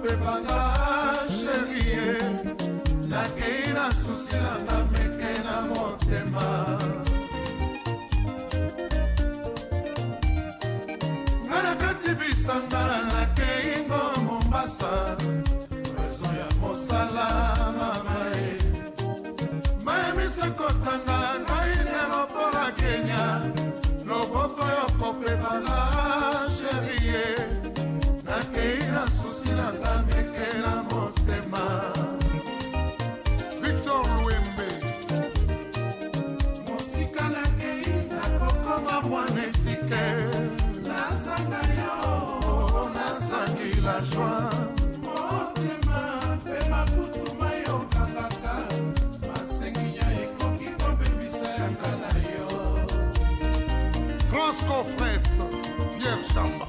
kopepanga sherie nakei na susi nanga meke na motema nga na kati bisanga nakei ngo Mombasa raison ya mosala mamae mayemisa kotanga ngai na lopola Kenya loboko yo kopepanga sherie nakei na susi nanga meke na motema Victor Luembe mosika nakei nakokoma mwana etike nazanga yo nazangi la joie motema mpe makutuma yo kangaka masenginya ekoki kobebisa yanga na yo France Coffrette Pierre Chamba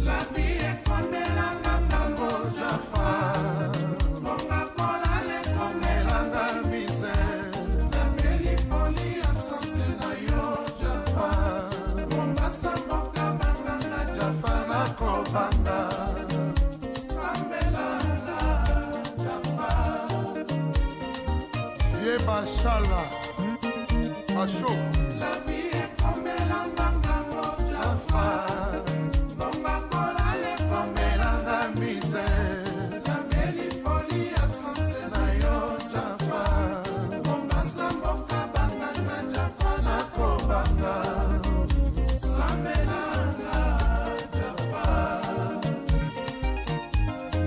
la vie ekomelanga ngambo Jafa monga kola lekomelanga misere napeli foli absence na yo Jafa Mombasa mboka banganga Jafa nakobanga sambelanga Jafa vie bashala asho la vie ekomelanga ngambo Jafa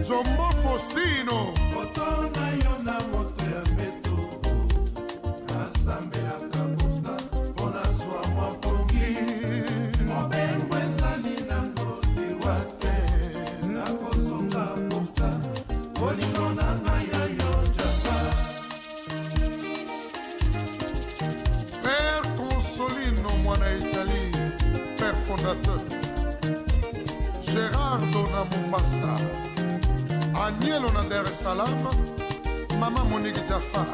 Jombo Faustino otona yo na moto ya meto asambelaka buta mpona zwa mwapongi mobengo ezali nango liwa te nakozonga buta olingo na ngai ya yo Jafa Père Consolino mwana Italie Père fondateur Gérardo na Mombasa Anielo na Dar es Salaam Mama Monique Jafar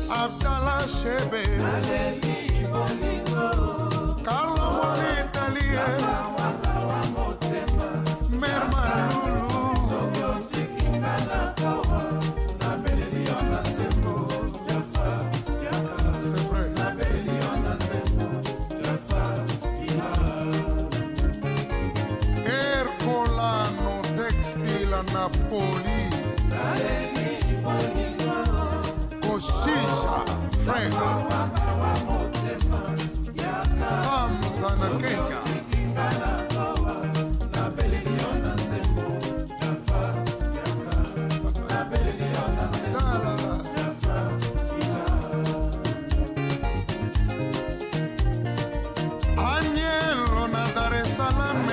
Abdallah Shebe Carlo mwana Italie Merma Lulu C'est vrai Ercolano Textile a Napoli Koshisha Frank Samza na Kenya Agnello na Dar es Salaam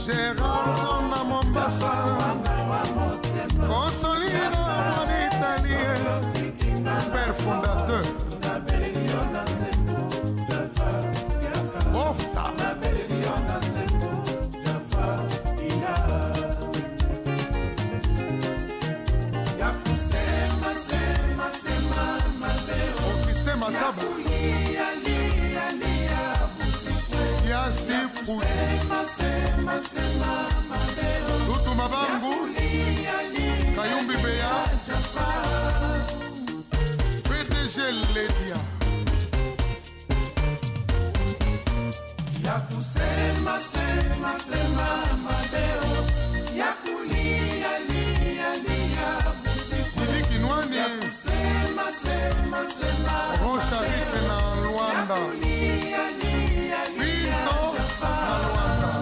Gerardo na Mombasa Consolino en Italie Père fondateur Ofta Augustin Mataba Yasi Pouti Tutu Mabangu Kayumbi Beya PDG Ledia Yakusema sema sema madeo Yakulia lia lia Didi Kinwani Yakusema sema sema Rocha Rite na Luanda Yakulia lia lia na Luanda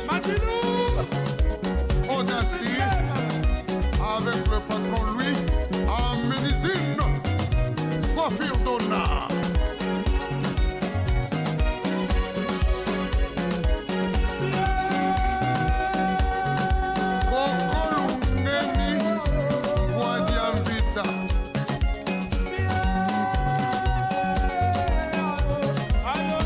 Matilou Audacieux avec le patron Louis en médecine Coiffure Donna Kokolungeni Wadiamvita Ayo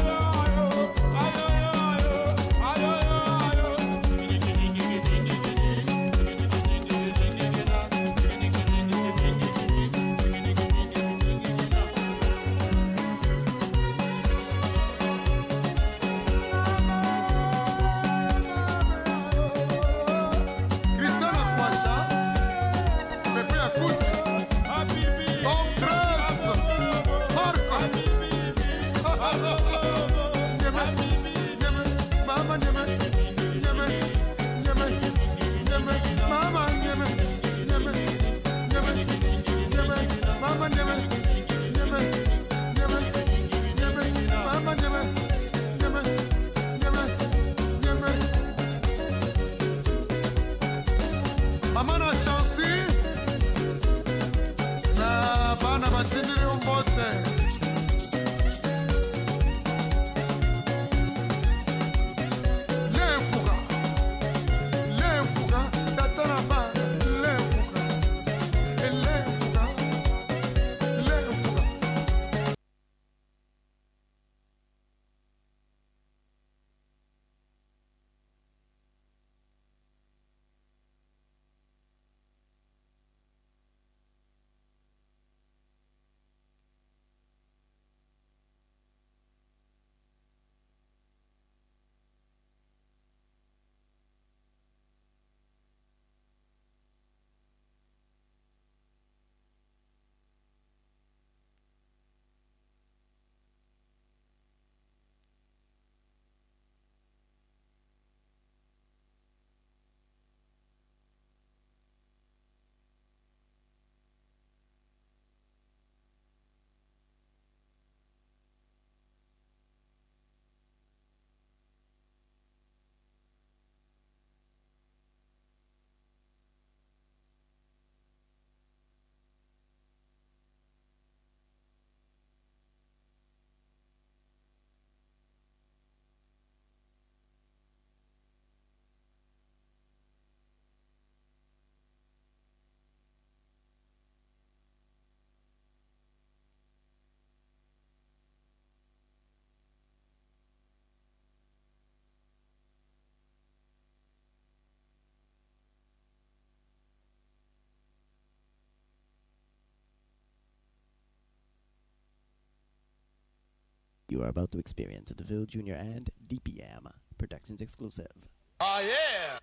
You are about to experience the Phil Jr. and DPM Productions exclusive. Oh, yeah!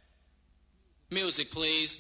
Music, please.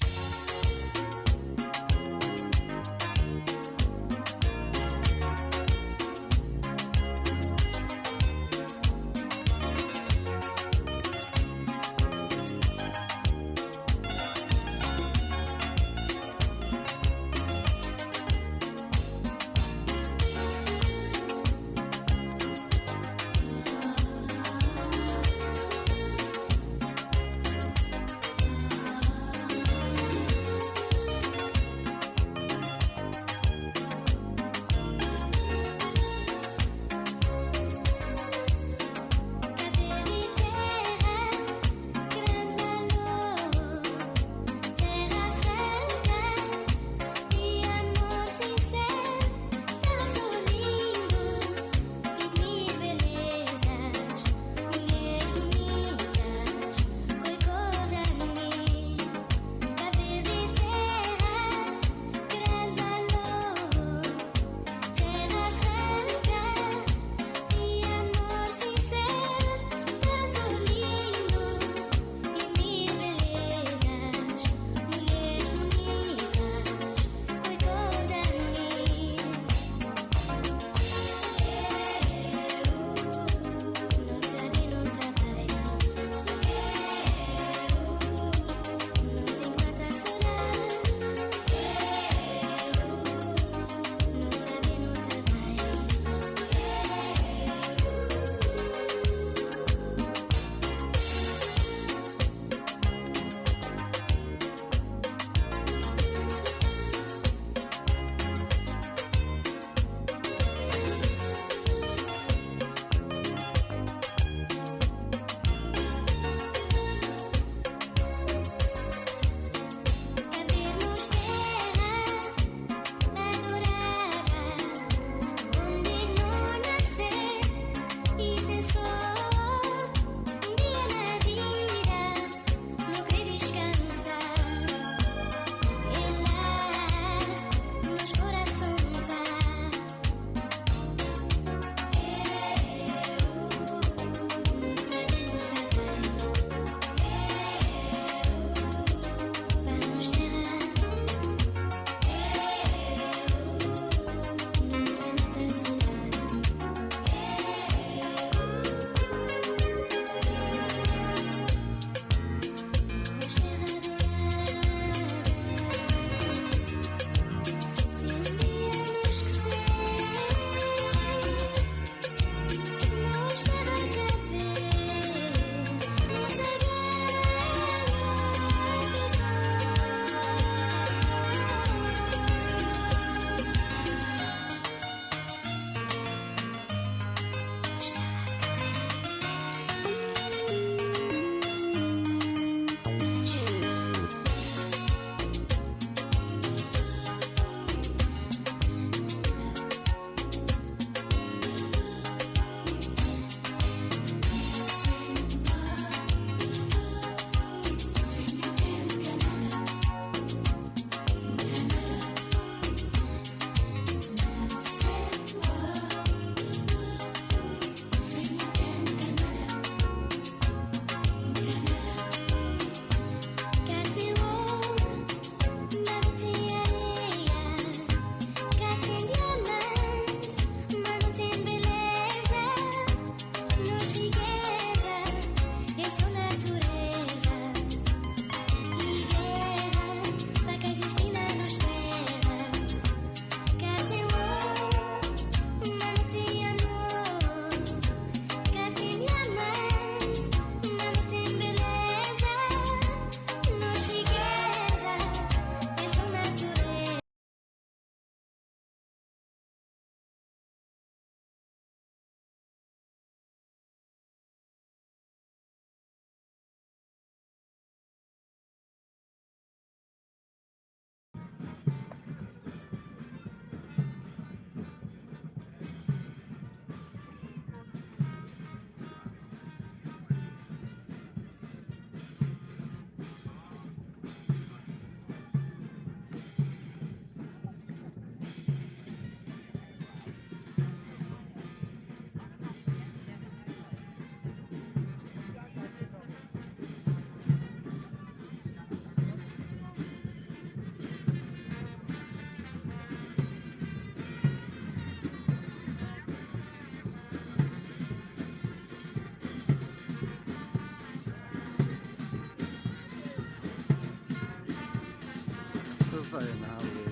fire in the Halloween.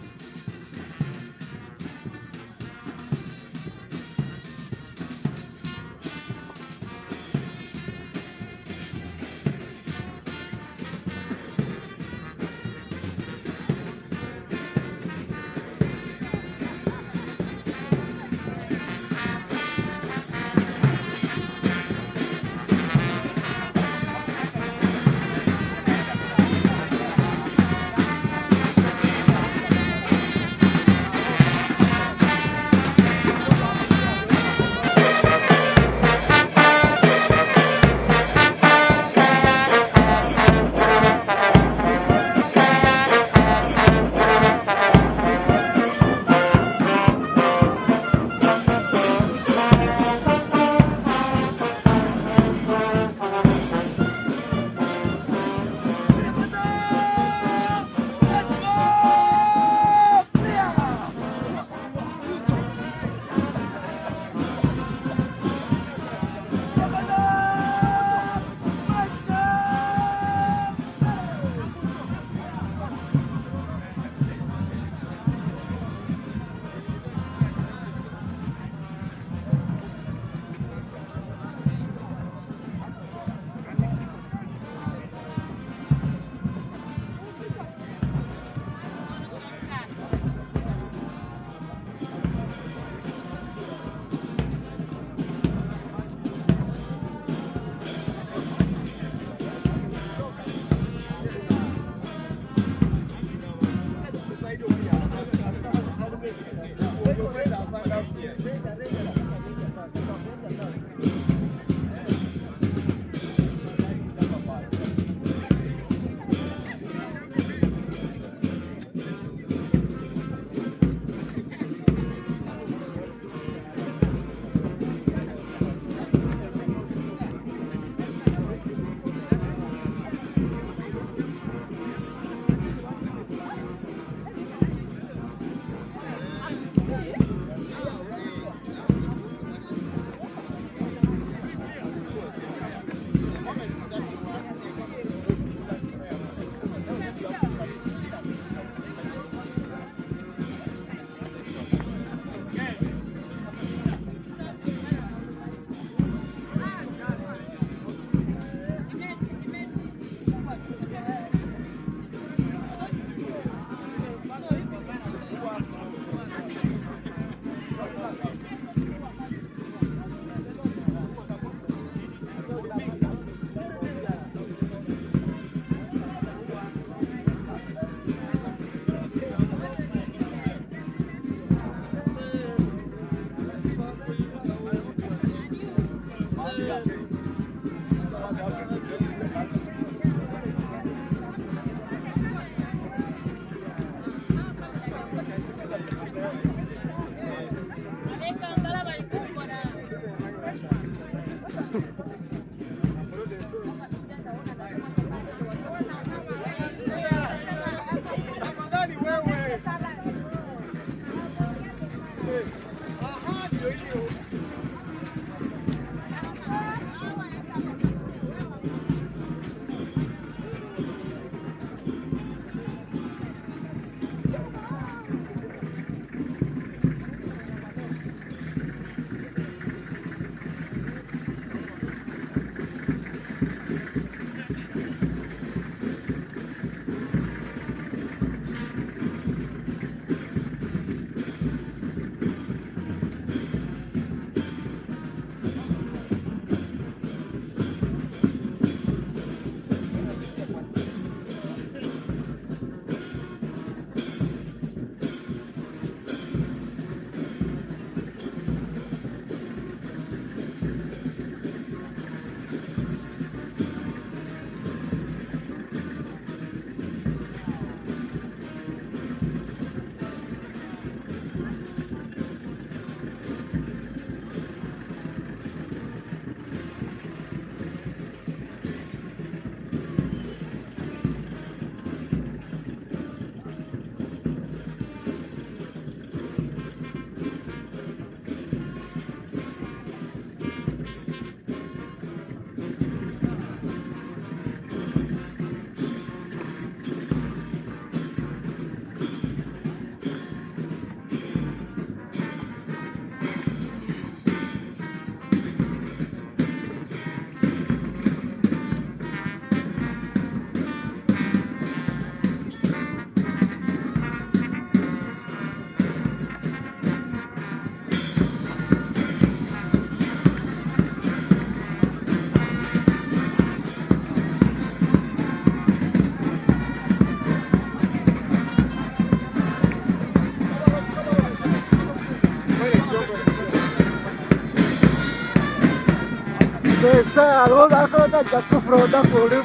Aku tak jatuh produk boleh.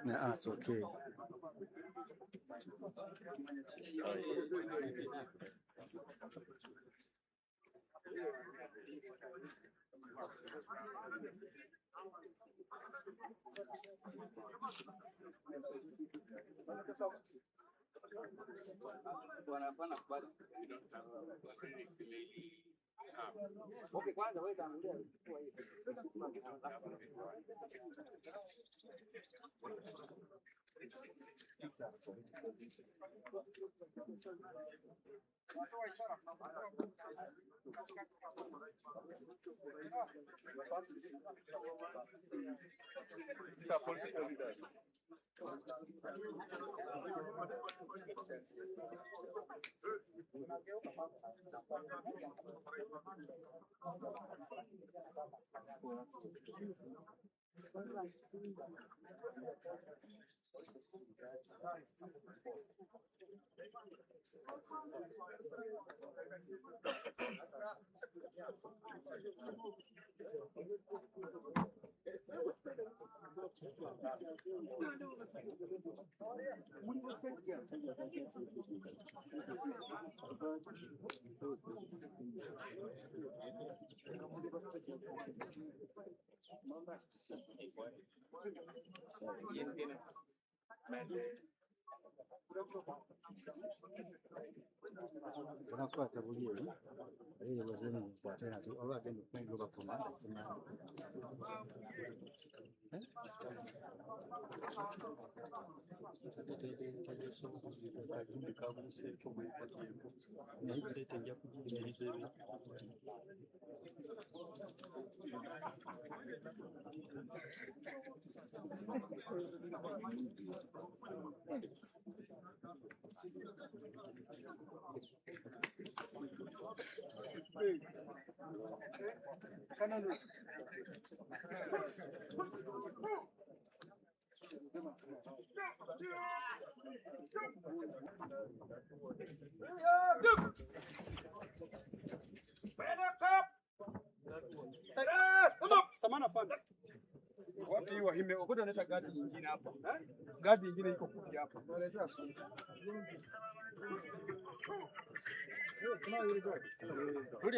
Nah, it's okay. Kenapa tak boleh? Ini macam buat saya tu orang yang main global pun ada senang. Samana fanda. Watu hii wahime wakuta naleta gadi nyingine hapa. Gadi nyingine iko kuja hapa. Naletea sisi.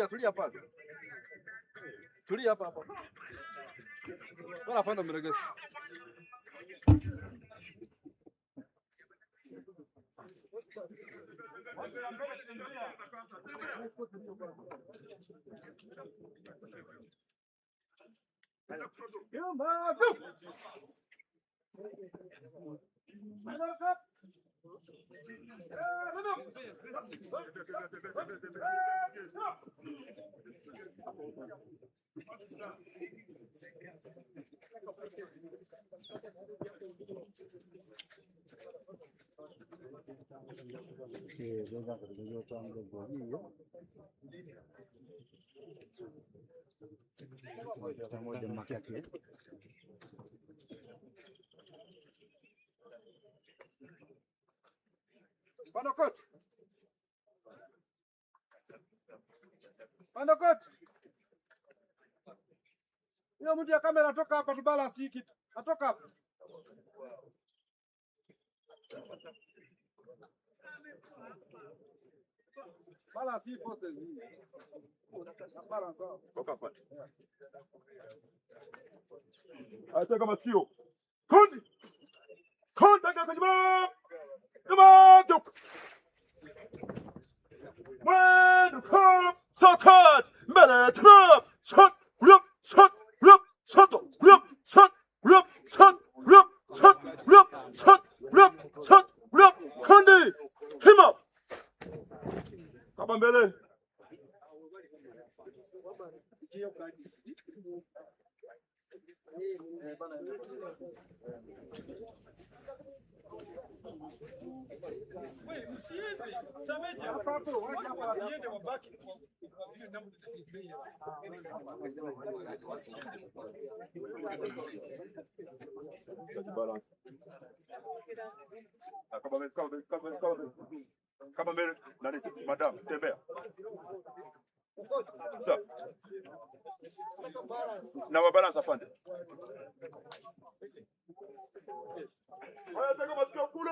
Tulia pale. Tulia hapa. Bwana fanda mregesi. Estamos de maquiaje. Bwana coach. Panda kote. Hiyo mtu ya kamera toka hapa tu balance hii kitu. Atoka hapa. Balance hii pose hii. Balance hapo. Toka hapa. Acha kama sikio. Kundi. Kundi kaka nyuma. Nyuma duk. When come so cut. Mbele trap. Shot. Rip. Shot. Rip. Shot. Rip. Shot. Rip. Shot. Rip. Shot. Rip. Shot. Rip. Shot. Rip. Kundi. Him up. Kaba mbele. Kama mbele nani madam tembea. Sawa. Na wabalance afande. Haya taka masikio kule.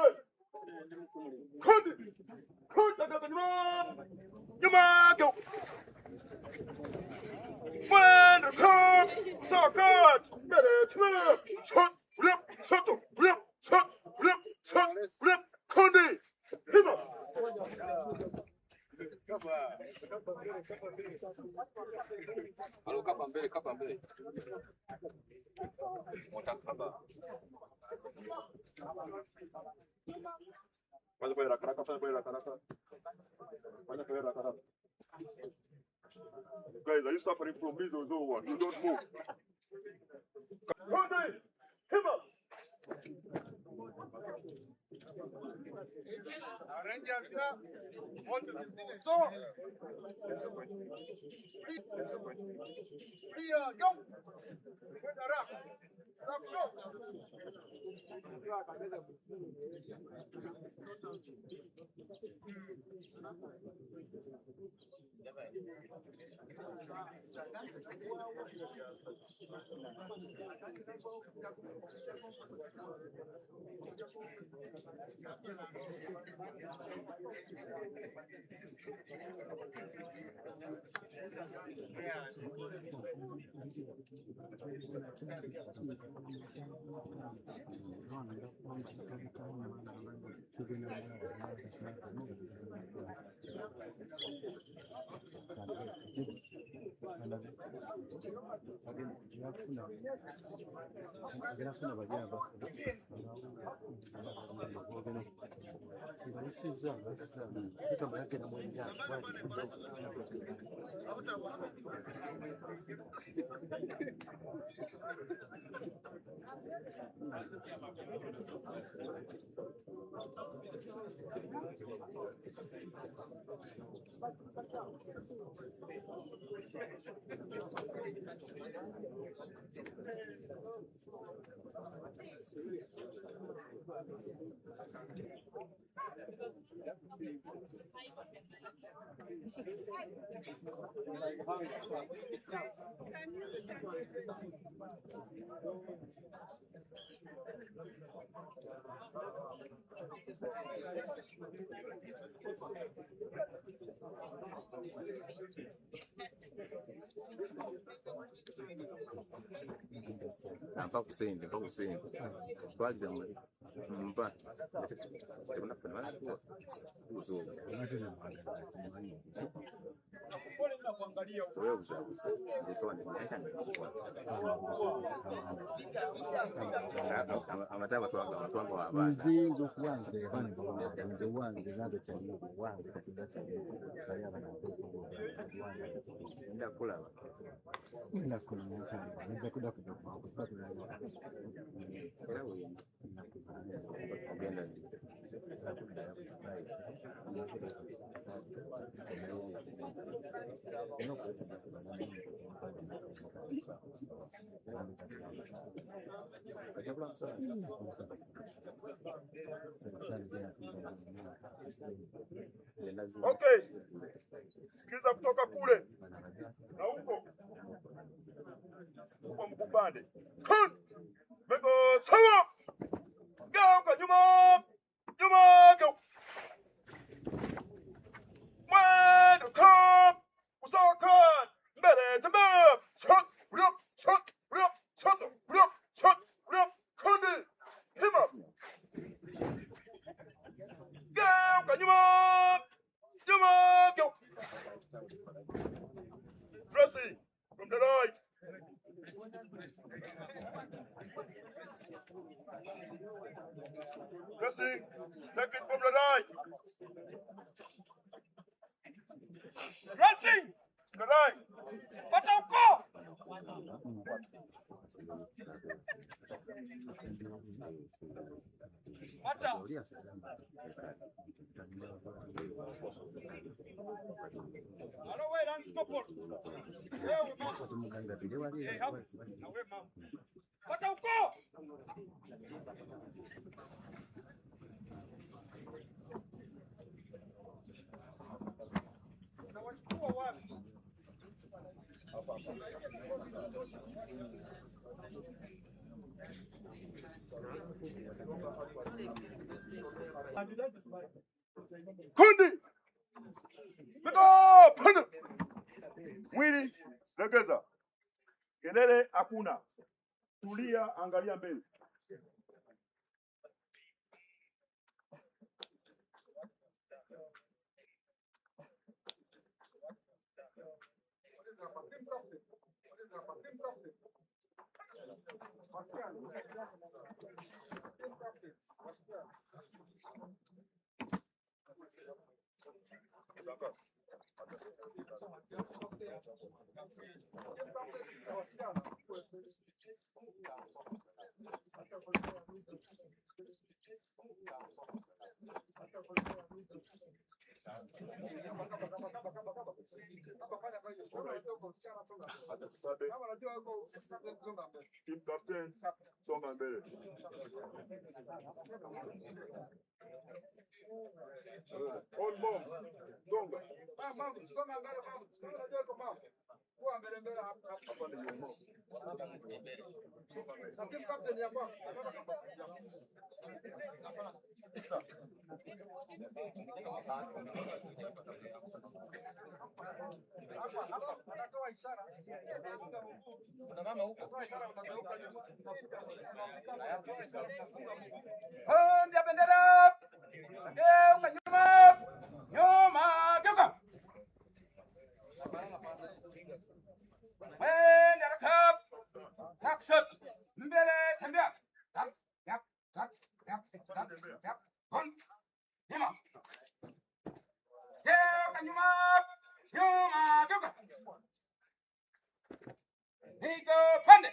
Kundi. Kundi kaka nyuma. Nyuma go. When come so good. Mbele tuma. Shot. Rip. Shot. Rip. Shot. Rip. Shot. Rip. Kundi. Hima. Halo kapa mbele, kapa mbele. Mtakaba. Fanya kwa haraka, fanya kwa haraka. Fanya kwa haraka. Guys, are you suffering from measles or what? You don't move. Come on, him up. Rangers here, what is it? So, clear, go. With the rap. Stop shot. Hapa kusende, hapa kusende. Swali za mpa. Kuna fanya kwa uzo. Wewe uzo. Zitone niacha ni. Amataka watu wangu wa bana. Nzizo kwanza yani nzo wanze nazo cha hiyo wanze katika cha hiyo kaya na Nenda kula. na kuna sana ndio kuda kwa Okay. Sikiza kutoka kule. pande. Kun. Beko sawa. Geuka nyuma. Nyuma geu. Mwendo come. Usakan. Mbele tembea. Shot. Rip. Shot. Rip. Shot. Rip. Shot. Rip. Kundi. Hima. Geuka nyuma. Nyuma geu. Dressing from the right. Dressing, take it from the right. Dressing, the right. Pata uko. Pata. Hello, wait, I'm stopping. Hey, help. Now, wait, mom. Pata uko. Unawachukua wapi? Kundi. Pigo, panda. Mwili, legeza. Kelele hakuna. Tulia, angalia mbele. Team captain, songa mbele. On bomb, songa. Mama, songa mbele mama. Songa mbele mama. Kwa mbele mbele hapa hapa ndio mama. Team captain ya baba. Anatoa ishara. Kuna mama huko. Anatoa ishara unageuka nyuma. Ndio bendera. Geuka nyuma. Nyuma, geuka. Wenda rakab. Taksat. Mbele tembea. Tak, yap, tak, yap, tak, yap. Kon. Nyuma. Geuka nyuma. Nyuma, geuka. Niko pande.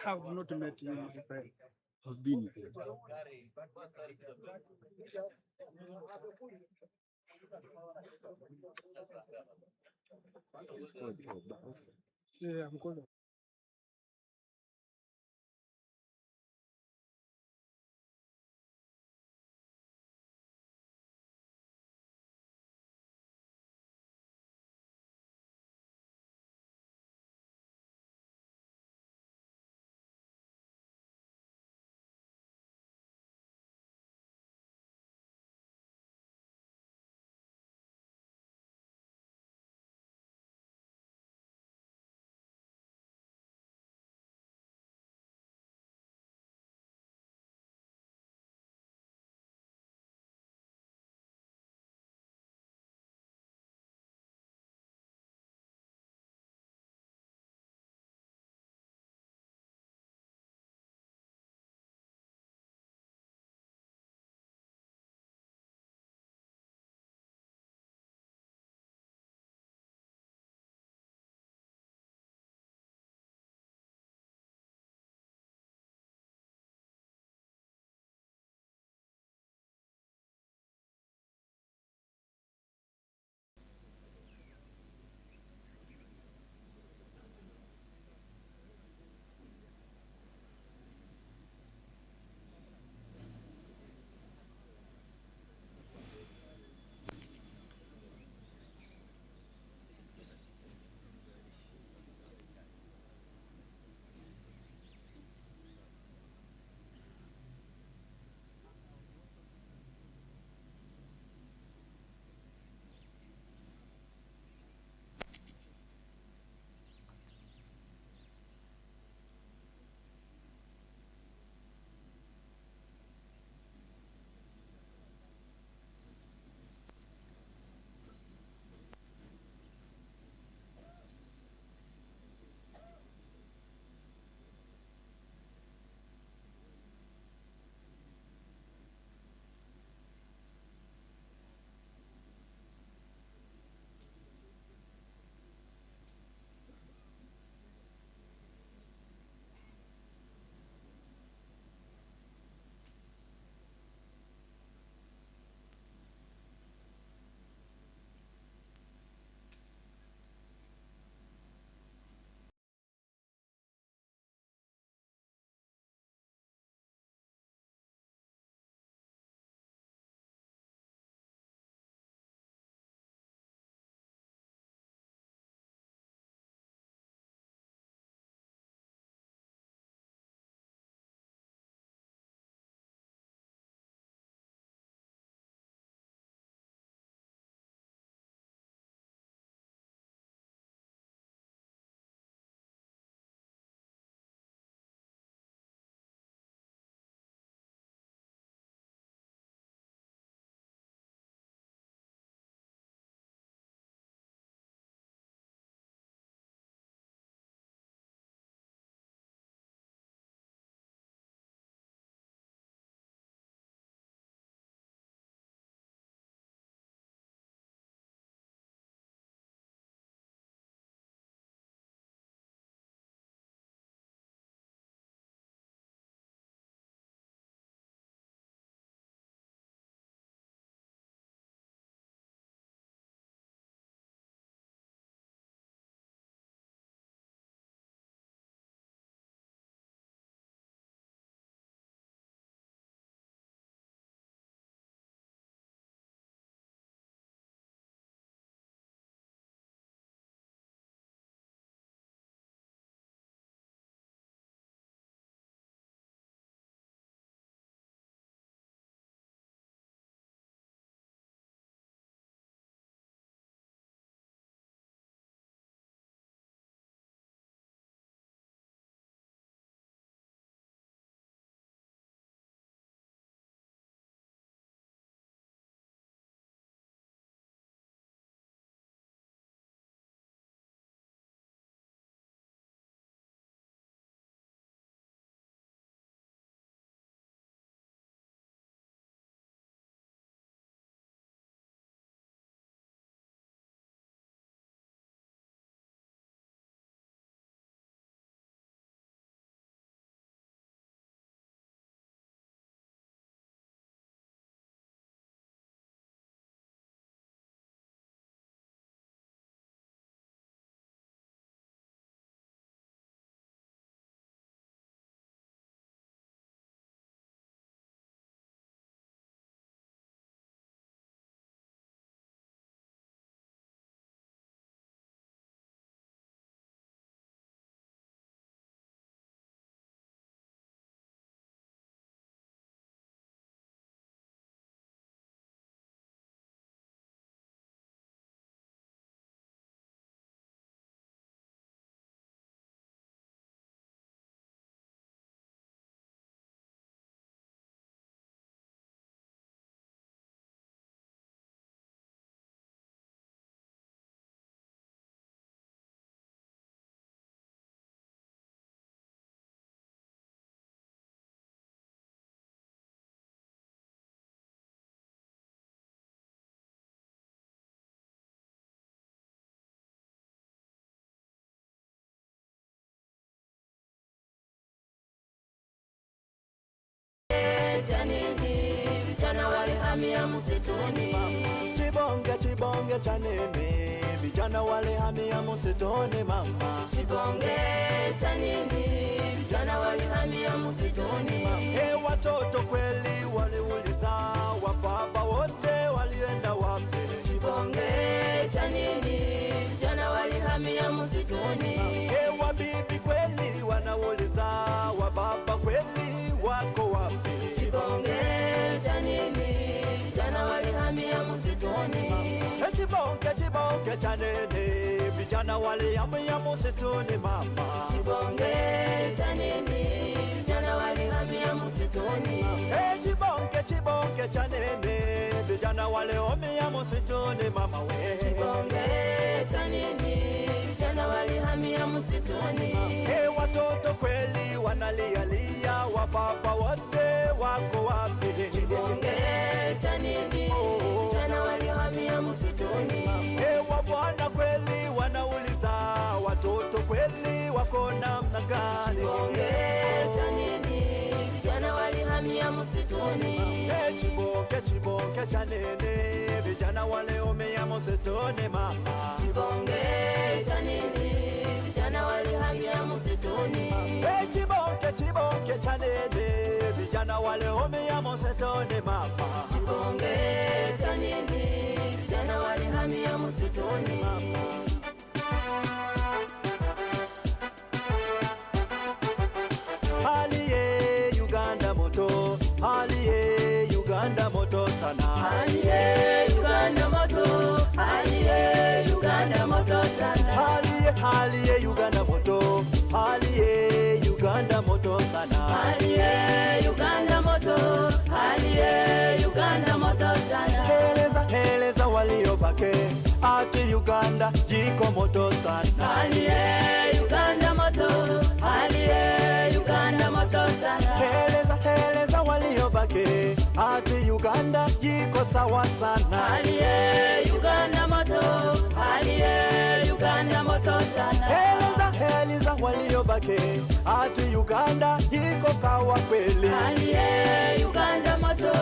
Have not met you, my friend. I've been here. It's called Oba. Yeah, mkono. cha nini? Vijana walihamia msituni. Chibonge chibonge cha nini? Vijana walihamia msituni mama. Chibonge cha nini? Vijana walihamia msituni. Watoto kweli waliuliza, wababa wote walienda wapi? Chibonge cha nini? Vijana walihamia msituni. Wabibi kweli wanauliza, wababa kweli wako wapi? Chibonge cha nini? Vijana walihamia msituni. Chibonge chibonge cha nini? Vijana walihamia msituni mama. Chibonge cha nini? Vijana walihamia msituni. Chibonge chibonge cha nini? Vijana walihamia msituni mama we. Chibonge cha nini? Vijana walihamia msituni. Watoto kweli wanalialia, wababa wote wako wapi? Chibonge cha nini? Vijana walihamia msituni. Wabwana kweli wanauliza, watoto kweli wako namna gani? Chibonge cha nini? Vijana walihamia msituni. Chibonge chibonge cha nini? Vijana walihamia msituni mama. Chibonge cha nini? Vijana walihamia msituni. Chibonge chibonge cha nini? Vijana walihamia msituni mama. Chibonge cha nini? Vijana walihamia msituni. Haliye Uganda moto, haliye Uganda moto sana. Haliye Uganda moto, haliye Uganda moto sana. Haliye Uganda moto, haliye Uganda moto sana. Haliye Uganda moto, haliye Uganda moto sana. Heleza waliobaki, ati Uganda jiko moto sana. Haliye Uganda moto, haliye Uganda moto sana. Heleza waliobaki, ati Uganda jiko sawa sana. Haliye Uganda moto, haliye Uganda moto sana. Heleza waliobaki, ati Uganda jiko kawa kweli. Haliye Uganda moto,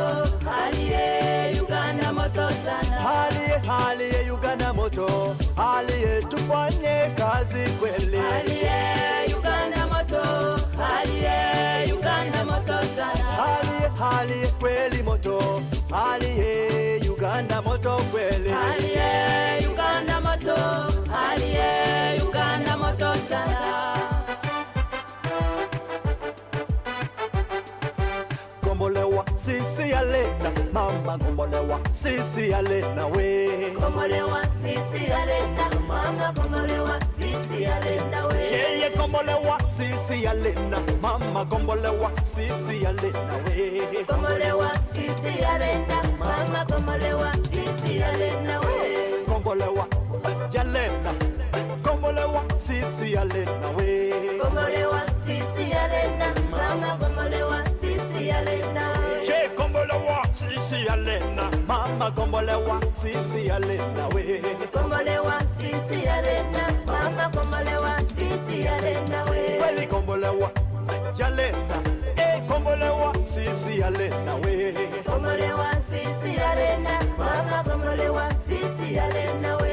haliye Uganda moto sana. Haliye Uganda moto, haliye tufanye kazi kweli. Haliye Uganda moto, haliye Uganda moto sana. Haliye kweli moto, haliye Uganda moto kweli. Haliye Uganda moto, haliye Uganda moto sana. Gombolewa sisi alena mama, gombolewa sisi alena we. Gombolewa sisi alena mama, gombolewa sisi alena we. Yeye gombolewa sisi alena mama, gombolewa sisi alena we. Gombolewa sisi alena mama, gombolewa sisi alena we. Gombolewa yalena, gombolewa sisi alena we. Gombolewa sisi alena mama, gombolewa sisi alena we. Che gombolewa sisi alena mama, gombolewa sisi alena we. Gombolewa sisi alena mama, gombolewa sisi alena we. Kweli gombolewa yalena, gombolewa sisi alena we. Gombolewa sisi alena mama, gombolewa sisi alena we.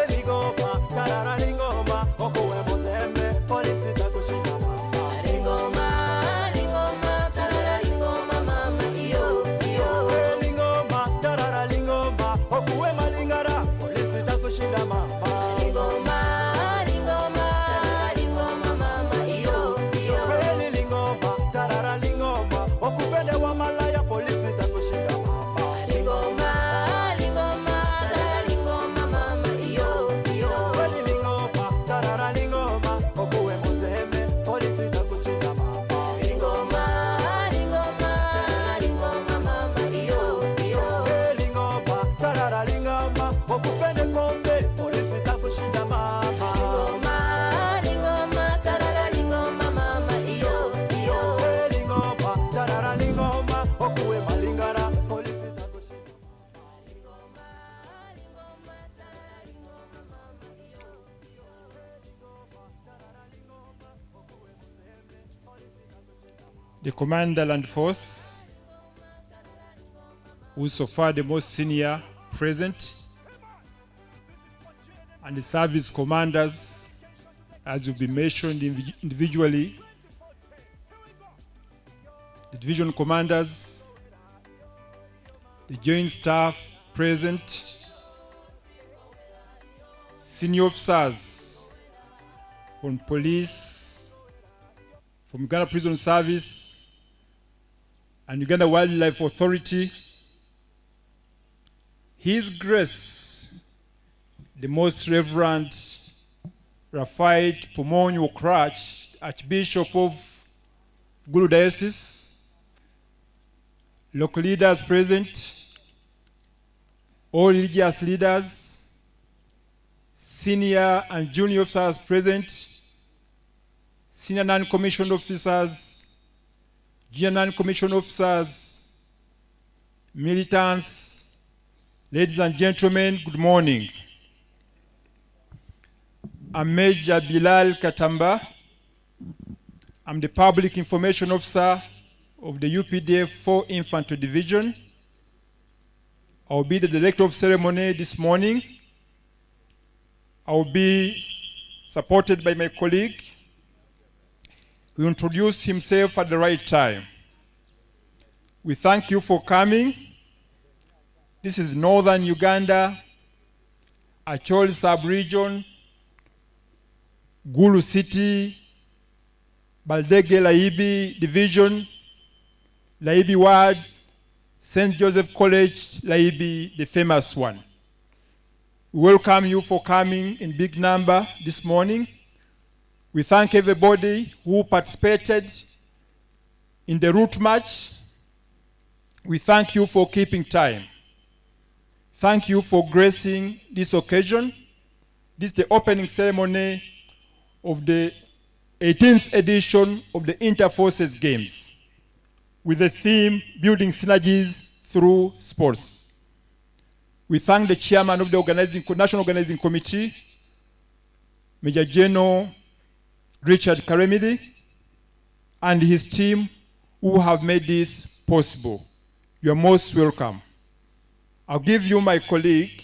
Rigoma, tarara rigoma, okuwe muzembe, polisi takushinda mama. Ringoma, ringoma, tarara ringoma mama, iyo, iyo. Rigoma, tarara rigoma, okuwe malingara, polisi takushinda mama. Ringoma, ringoma, tarara ringoma mama, iyo, iyo. Rigoma, tarara rigoma, okupende wa malaya, polisi takushinda mama. Ringoma, ringoma, tarara ringoma mama, iyo, iyo. Rigoma, tarara rigoma, okuwe muzembe, polisi takushinda mama. Ringoma, ringoma, tarara ringoma mama, iyo, iyo. Rigoma, tarara rigoma, okupende kombe, polisi takushinda mama. Ringoma, ringoma, tarara ringoma mama, iyo, iyo. Lingoma, tarara lingoma, the Commander Land Force, who is so far the most senior present, and the service commanders, as will be mentioned individually, the division commanders, the joint staffs present, senior officers from police, from Uganda Prison Service, and Uganda Wildlife Authority. His Grace, the Most Reverend Raphael Pomonyo Krach, Archbishop of Gulu Diocese, local leaders present, all religious leaders, senior and junior officers present, senior non-commissioned officers, junior non-commissioned officers, militants, ladies and gentlemen, good morning. I'm Major Bilal Katamba. I'm the Public Information Officer of the UPDF 4 Infantry Division. I'll be the Director of Ceremony this morning. I'll be supported by my colleague, who will introduce himself at the right time. We thank you for coming. This is Northern Uganda, Acholi Sub-Region, Gulu City, Baldege Laibi Division, Laibi Ward, St. Joseph College, Laibi, the famous one. We welcome you for coming in big number this morning. We thank everybody who participated in the route march. We thank you for keeping time. Thank you for gracing this occasion. This is the opening ceremony of the 18th edition of the Inter-Forces Games, with the theme, Building Synergies Through Sports. We thank the chairman of the National Organizing Committee, Major General Richard Karemidi, and his team who have made this possible. You are most welcome. I'll give you my colleague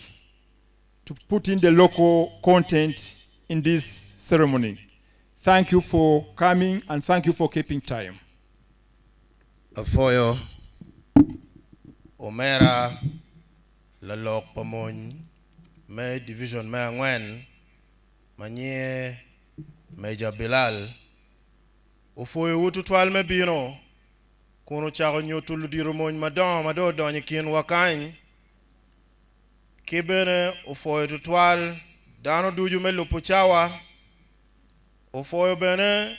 to put in the local content in this ceremony. Thank you for coming and thank you for keeping time. Afoyo Omera Lalok Pamon Me Division Me Angwen Manye Major Bilal Ofoyo Wutu Twal Me Bino Kono Charo Nyotulu Dirumon Madon Mado Donyikin Wakany Kibene Ofoyo Tutwal Dano Duju Me Lupuchawa Ofoyo Bene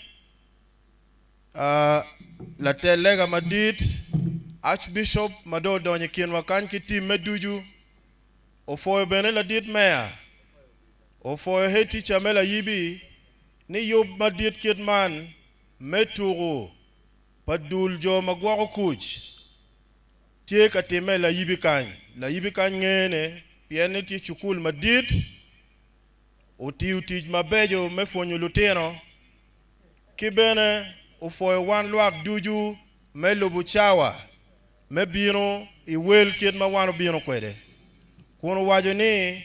La Telega Madit Archbishop Mado Donyikin Wakany Kiti Meduju Ofoyo Bene La Dit Mayor Ofoyo He Teacher Mela Yibi Ni Yob Madit Kidman Meturu Padul Jo Magwaro Kuch Tie Katime La Yibi Kany La Yibi Kany Ngene Piene Ti Chukul Madit Oti Utij Mabejo Mefonyo Luteno Kibene Ofoyo Wan Luak Duju Me Lubuchawa Me Bino Iwel Kid Ma Wano Bino Kwede Kono wajo ni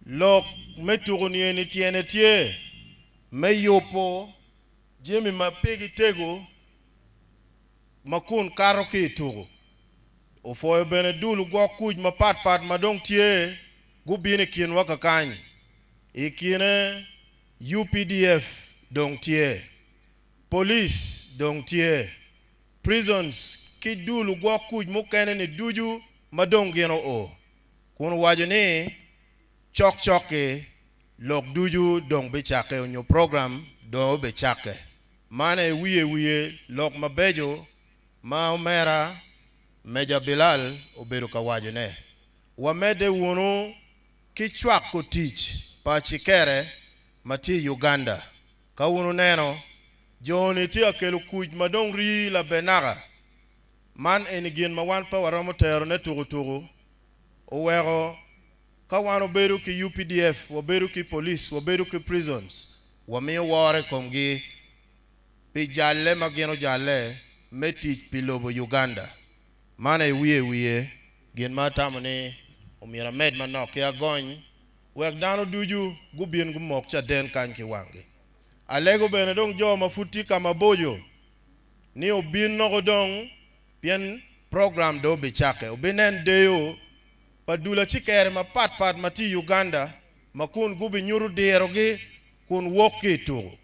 Lok Meturu Nieni Tiene Tie Me Yopo Jemi Mapegi Tego Makun Karoki Turu Ofoyo Bene Dulu Gwa Kuj Ma Pat Madong Tie Gubine Kien Waka Kany Ikine UPDF Dong Tie Police Dong Tie Prisons Ki Dulu Gwa Kuj Mukene Ni Duju Madong Geno O Kono wajo ni Chok Lok Duju Dong Bechake Onyo program Do Bechake Mane wiye Lok Mabejo Ma Omera Major Bilal Oberu Kawajo ne Wamede Wono Kichwak Ko teach Pa Chikere Mati Uganda Ka wono neno Joni ti akelu kuj madong ri la benaga Man enigin ma wan pa waramo tero ne turu Owero Ka wano beru ki UPDF Waberu ki police Waberu ki prisons Wami ware komgi pi jalle magino jalle metich pilobo Uganda mana wiye gin matamone omira med manok ya gony wek dano duju gubien gumok cha den kan ki wange alego bene dong jo mafuti kama bojo ni obin no dong pien program do be chake obinen deyo padula chikere ma pat mati Uganda makun gubi nyuru derogi kun woki to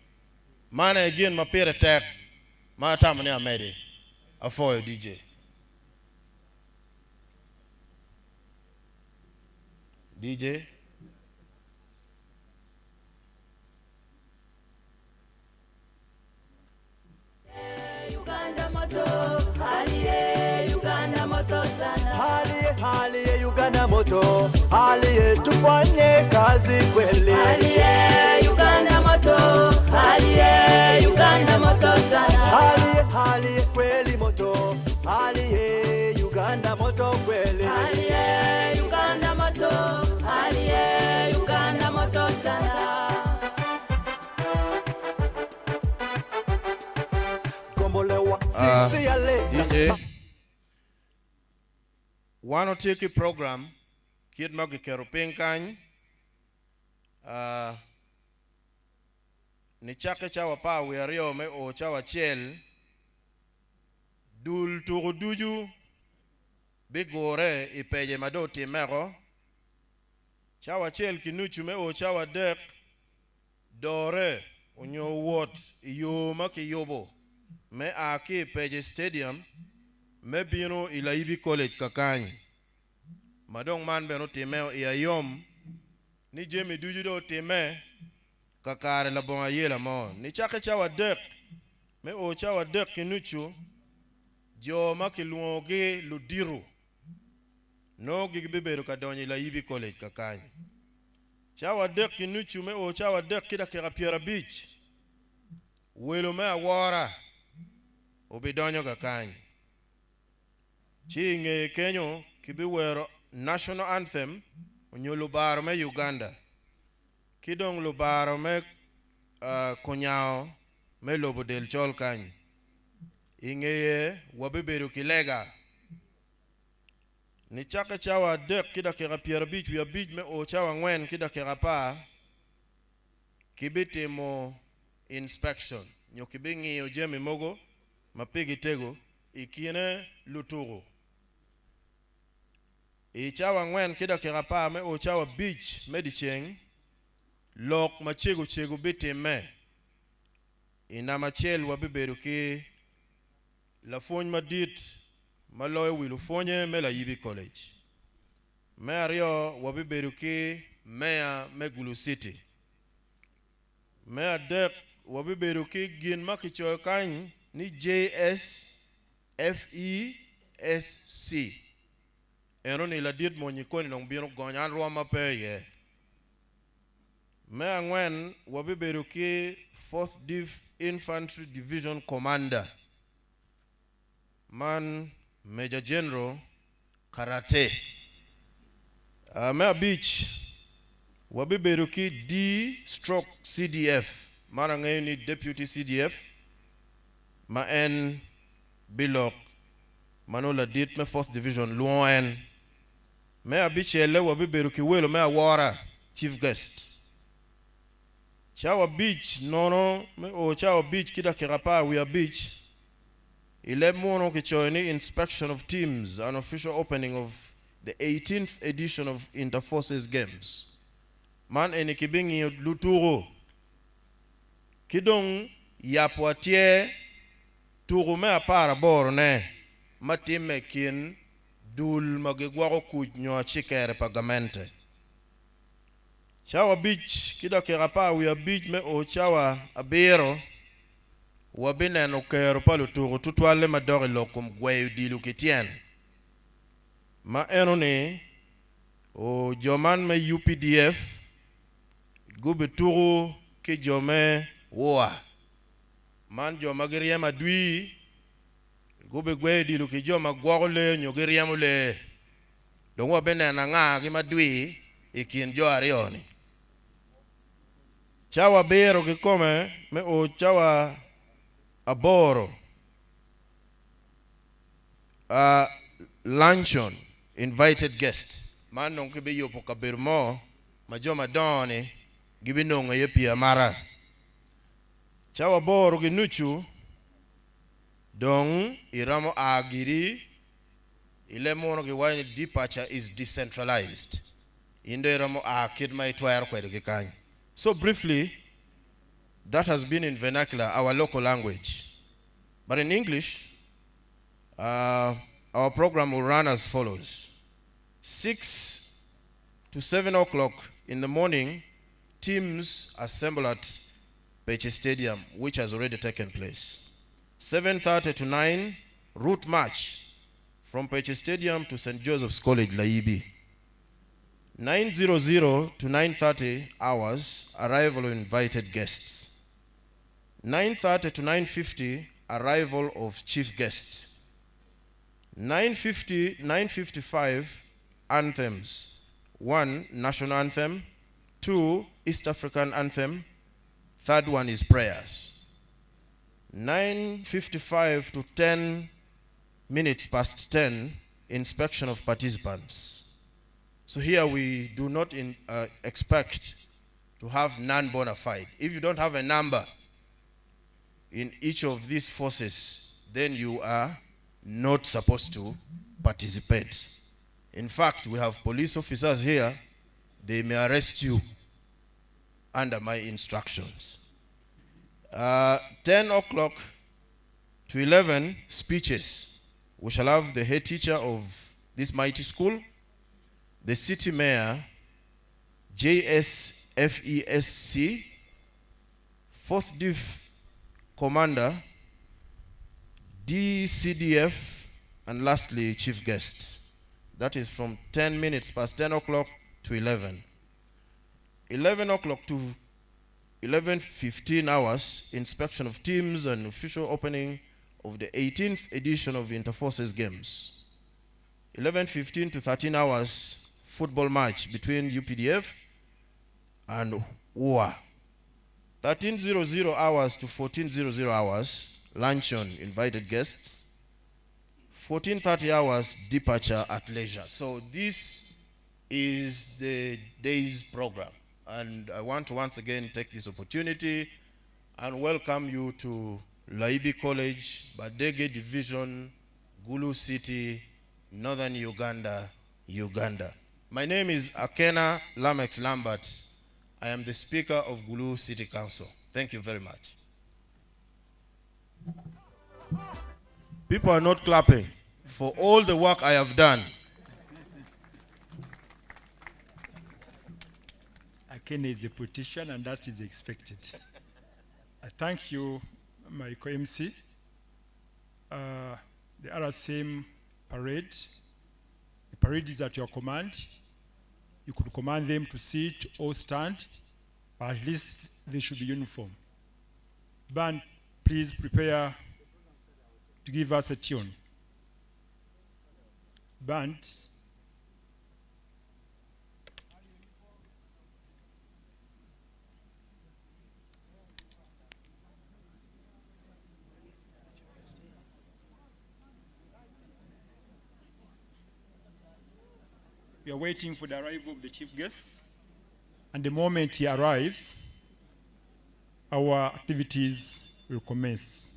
mana again mapere tek matamone amede afoyo DJ Uganda moto, haliye Uganda moto sana. Haliye Uganda moto, haliye tufanye kazi kweli. Haliye Uganda moto, haliye Uganda moto sana. Haliye kweli moto, haliye Uganda moto kweli. Haliye Uganda moto, haliye Uganda moto sana. DJ wano tiki program kid magi kero pinkany ni chake chawa pa wiario me o chawa chel dul turu duju bigore ipeje madoti mero chawa chel kinuchu me o chawa dek dore unyo wot iyo maki yobo me aki peje stadium me bino Ilaibi College kakany madong man beno timeo iya yom ni jemi duju do time kakare la bonga yela mo ni chake chawa dek me o chawa dek kinuchu jo makiluoge ludiru no gigibebero kadonyi Ilaibi College kakany chawa dek kinuchu me o chawa dek kida kera Piera Beach welo me awara obidonyo kakany chinge kenyo kibiwero national anthem onyolo baro me Uganda kidong lo baro me konyao me lobo del chol kany ingeye wabiberu kilega ni chaka chawa dek kida kera Piera Beach wia beach me o chawa ngwen kida kera pa kibitimo inspection nyokibingi o jemi mogo mapigi tego ikine luturu ichawa ngwen kida kirapa me o chawa beach medicheng lok machego bitime ina machel wabiberu ki la fony madit maloy wilu fonye me la Yibi College me ario wabiberu ki mea Megulu City me adek wabiberu ki gin makichoy kany ni JSFESC eno ni la dit mo nyikoni nong bino gonyan roma peye me angwen wabiberu ki 4th Div Infantry Division Commander man Major General Karate me beach wabiberu ki D/CDF mana ngayon ni Deputy CDF ma en bilok manola dit me 4th Division Luon me abichele wabiberu ki welo me awara chief guest chawa beach nono me o chawa beach kida kirapa we beach ile mono kichoini inspection of teams an official opening of the 18th edition of Interforces Games man eni kibingi luturo kidong yapwatie turume apara borne matime kin dul magigwaro kunyo chikere pagamente chawa beach kida kirapa we beach me o chawa abiro wabineno kero palo turu tutwale madore lokum gweyu dilu kitien ma enoni o joman me UPDF gube turu ki jome woa man joma giriema dwi gube gweyu dilu ki joma gwagole nyogiriemu le dongo wabinena nga gi madwi ikin jo arioni chawa biro kikome me o chawa aboro luncheon invited guest man non ke be yopo kabirmo majo madoni gibinongo ye pia mara chawa boro ginuchu dong iramo agiri ile mono ki wine departure is decentralized indo iramo akid mai twayar kwede kikany. So briefly, that has been in vernacular, our local language. But in English, our program will run as follows. 6 to 7 o'clock in the morning, teams assemble at Peche Stadium, which has already taken place. 7:30 to 9, route march from Peche Stadium to St. Joseph's College, Laibi. 9:00 to 9:30 hours, arrival of invited guests. 9:30 to 9:50, arrival of chief guests. 9:55, anthems. 1, national anthem. 2, East African anthem. Third one is prayers. 9:55 to 10 minutes past 10, inspection of participants. So here we do not expect to have none bona fide. If you don't have a number in each of these forces, then you are not supposed to participate. In fact, we have police officers here. They may arrest you under my instructions. 10 o'clock to 11, speeches. We shall have the head teacher of this mighty school, the city mayor, JSFESC, 4th Div commander, DCDF, and lastly, chief guest. That is from 10 minutes past 10 o'clock to 11. 11 o'clock to 11:15 hours, inspection of teams and official opening of the 18th edition of Interforces Games. 11:15 to 13 hours, football match between UPDF and UA. 13:00 hours to 14:00 hours, luncheon, invited guests. 14:30 hours, departure at leisure. So this is the day's program. And I want to once again take this opportunity and welcome you to Laibi College, Badege Division, Gulu City, Northern Uganda, Uganda. My name is Akena Lamex Lambert. I am the Speaker of Gulu City Council. Thank you very much. People are not clapping for all the work I have done. Akena is a politician, and that is expected. I thank you, my co-MC. The RSM parade. The parade is at your command. You could command them to sit or stand, but at least they should be uniform. Band, please prepare to give us a tune. Band. We are waiting for the arrival of the chief guest, and the moment he arrives, our activities will commence.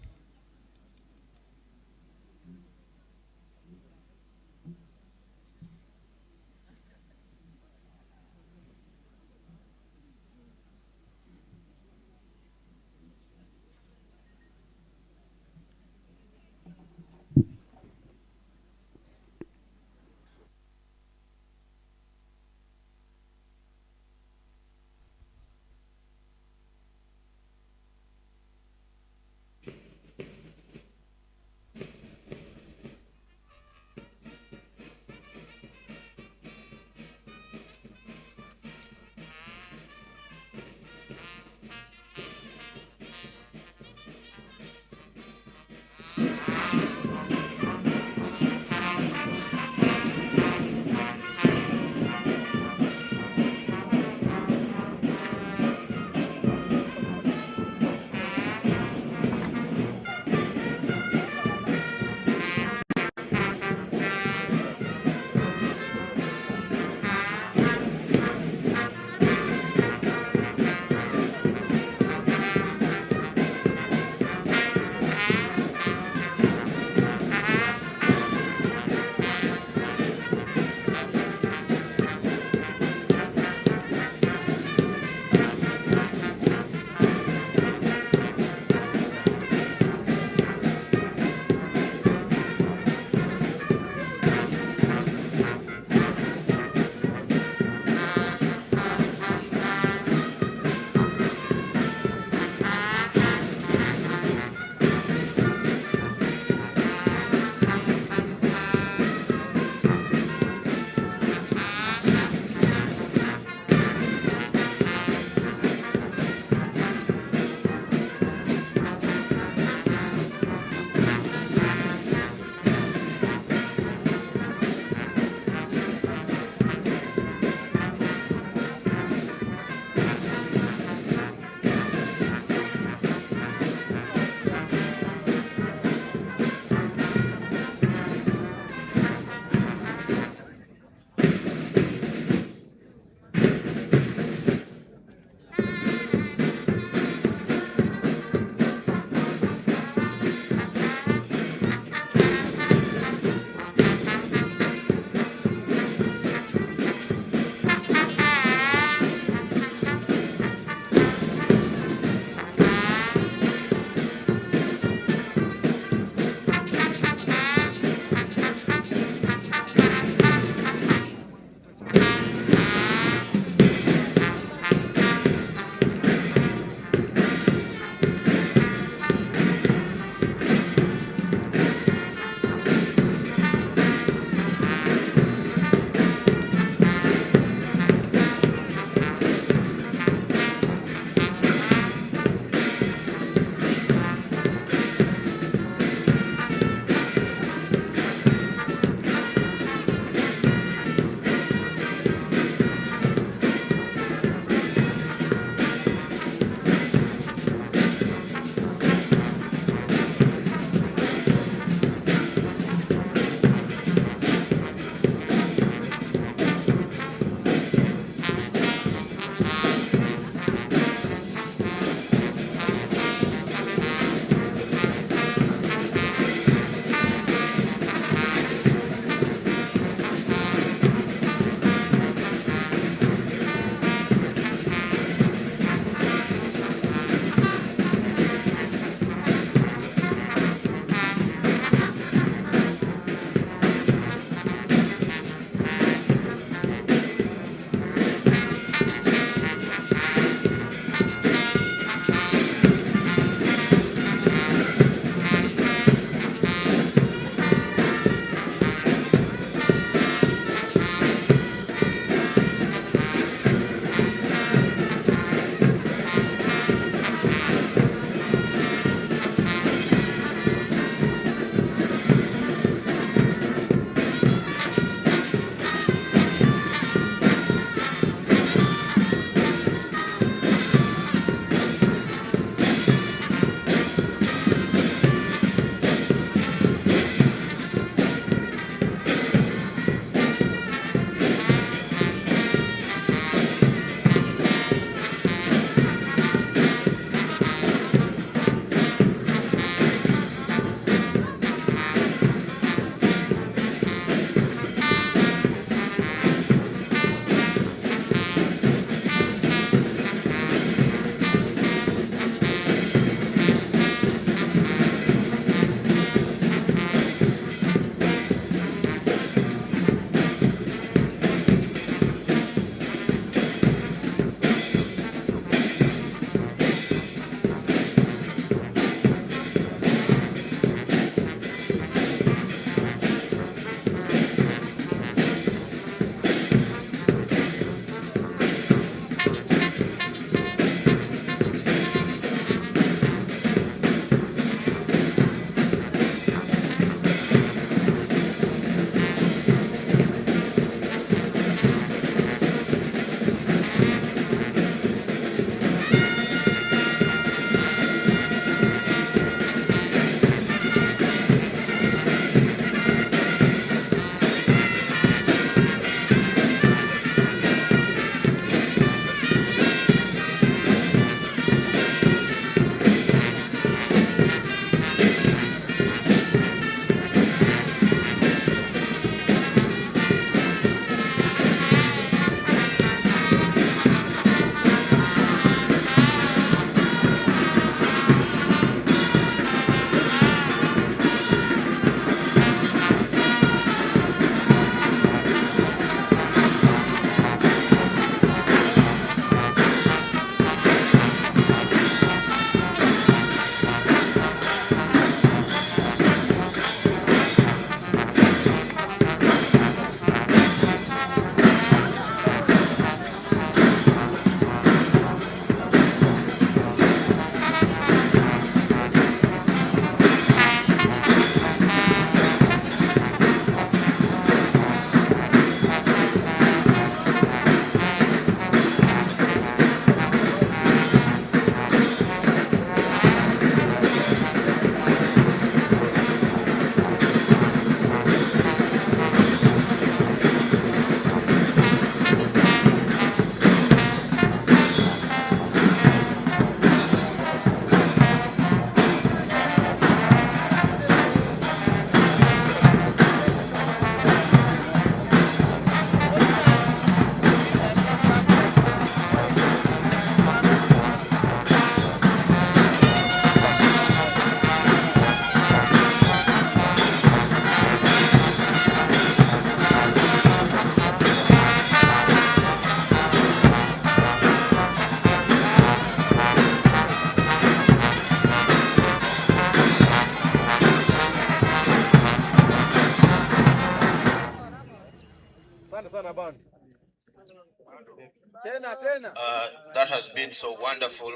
That has been so wonderful.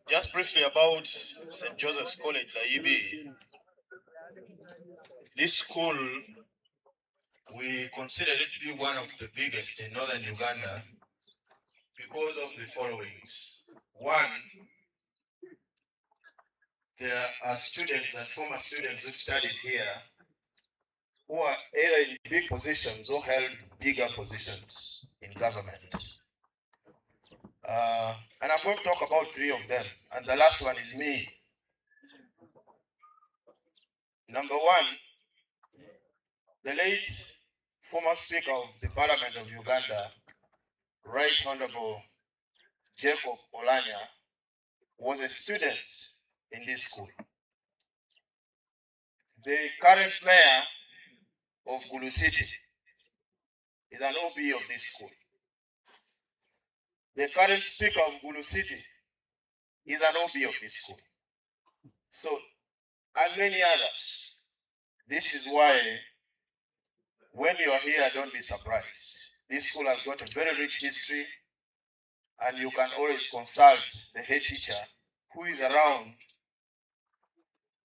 Just briefly about St. Joseph's College, Laibi. This school, we consider it to be one of the biggest in northern Uganda because of the followings. One, there are students and former students who studied here who are either in big positions or held bigger positions in government. And I'm going to talk about three of them, and the last one is me. Number one, the late former Speaker of the Parliament of Uganda, Right Honorable Jacob Olanya, was a student in this school. The current mayor of Gulu City is an OB of this school. The current Speaker of Gulu City is an OB of this school. So, and many others. This is why when you are here, don't be surprised. This school has got a very rich history, and you can always consult the head teacher who is around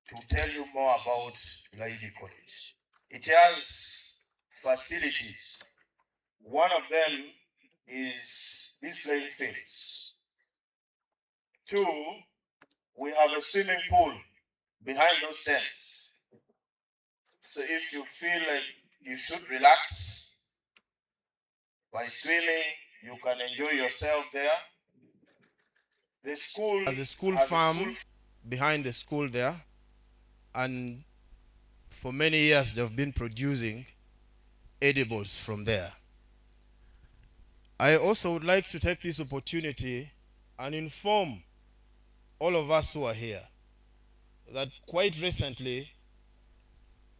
to tell you more about Laibi College. It has facilities. One of them is these playing fields. Two, we have a swimming pool behind those tents. So if you feel like you should relax by swimming, you can enjoy yourself there. The school has a school farm behind the school there, and for many years they've been producing edibles from there. I also would like to take this opportunity and inform all of us who are here that quite recently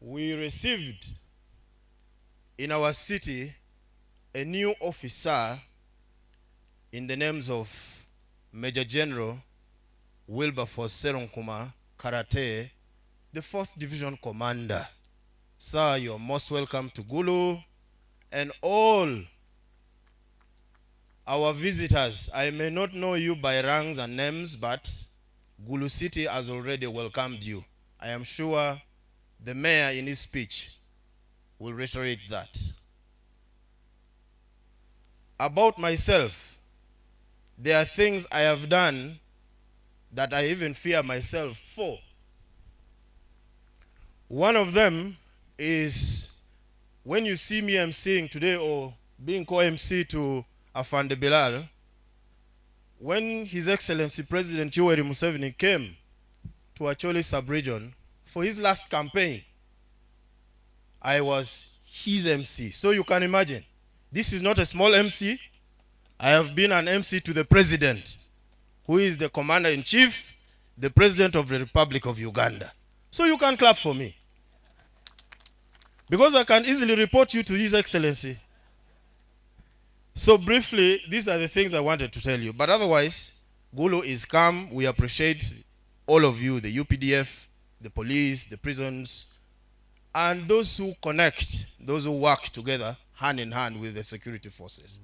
we received in our city a new officer in the names of Major General Wilberforce Seronkuma Karate, the 4th Division Commander. Sir, you're most welcome to Gulu, and all our visitors. I may not know you by ranks and names, but Gulu City has already welcomed you. I am sure the mayor in his speech will reiterate that. About myself, there are things I have done that I even fear myself for. One of them is when you see me emceeing today or being co-MC to Afande Bilal, when His Excellency President Yoweri Museveni came to Acholi sub-region for his last campaign, I was his MC. So you can imagine, this is not a small MC. I have been an MC to the President, who is the Commander-in-Chief, the President of the Republic of Uganda. So you can clap for me, because I can easily report you to His Excellency. So briefly, these are the things I wanted to tell you. But otherwise, Gulu is calm. We appreciate all of you, the UPDF, the police, the prisons, and those who connect, those who work together hand in hand with the security forces.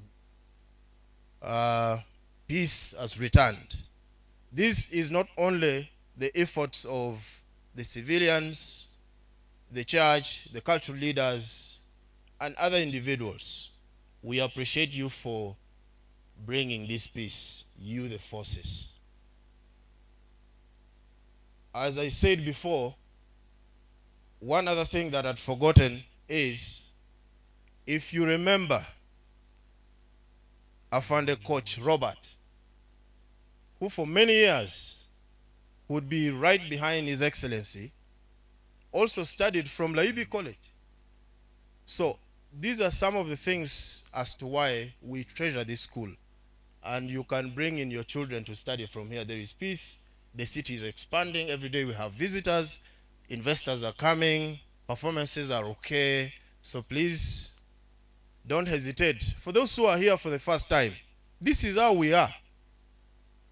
Peace has returned. This is not only the efforts of the civilians, the church, the cultural leaders, and other individuals. We appreciate you for bringing this peace, you the forces. As I said before, one other thing that I'd forgotten is, if you remember, Afande Coach Robert, who for many years would be right behind His Excellency, also studied from Laibi College. So these are some of the things as to why we treasure this school. And you can bring in your children to study from here. There is peace. The city is expanding. Every day we have visitors. Investors are coming. Performances are okay. So please, don't hesitate. For those who are here for the first time, this is how we are.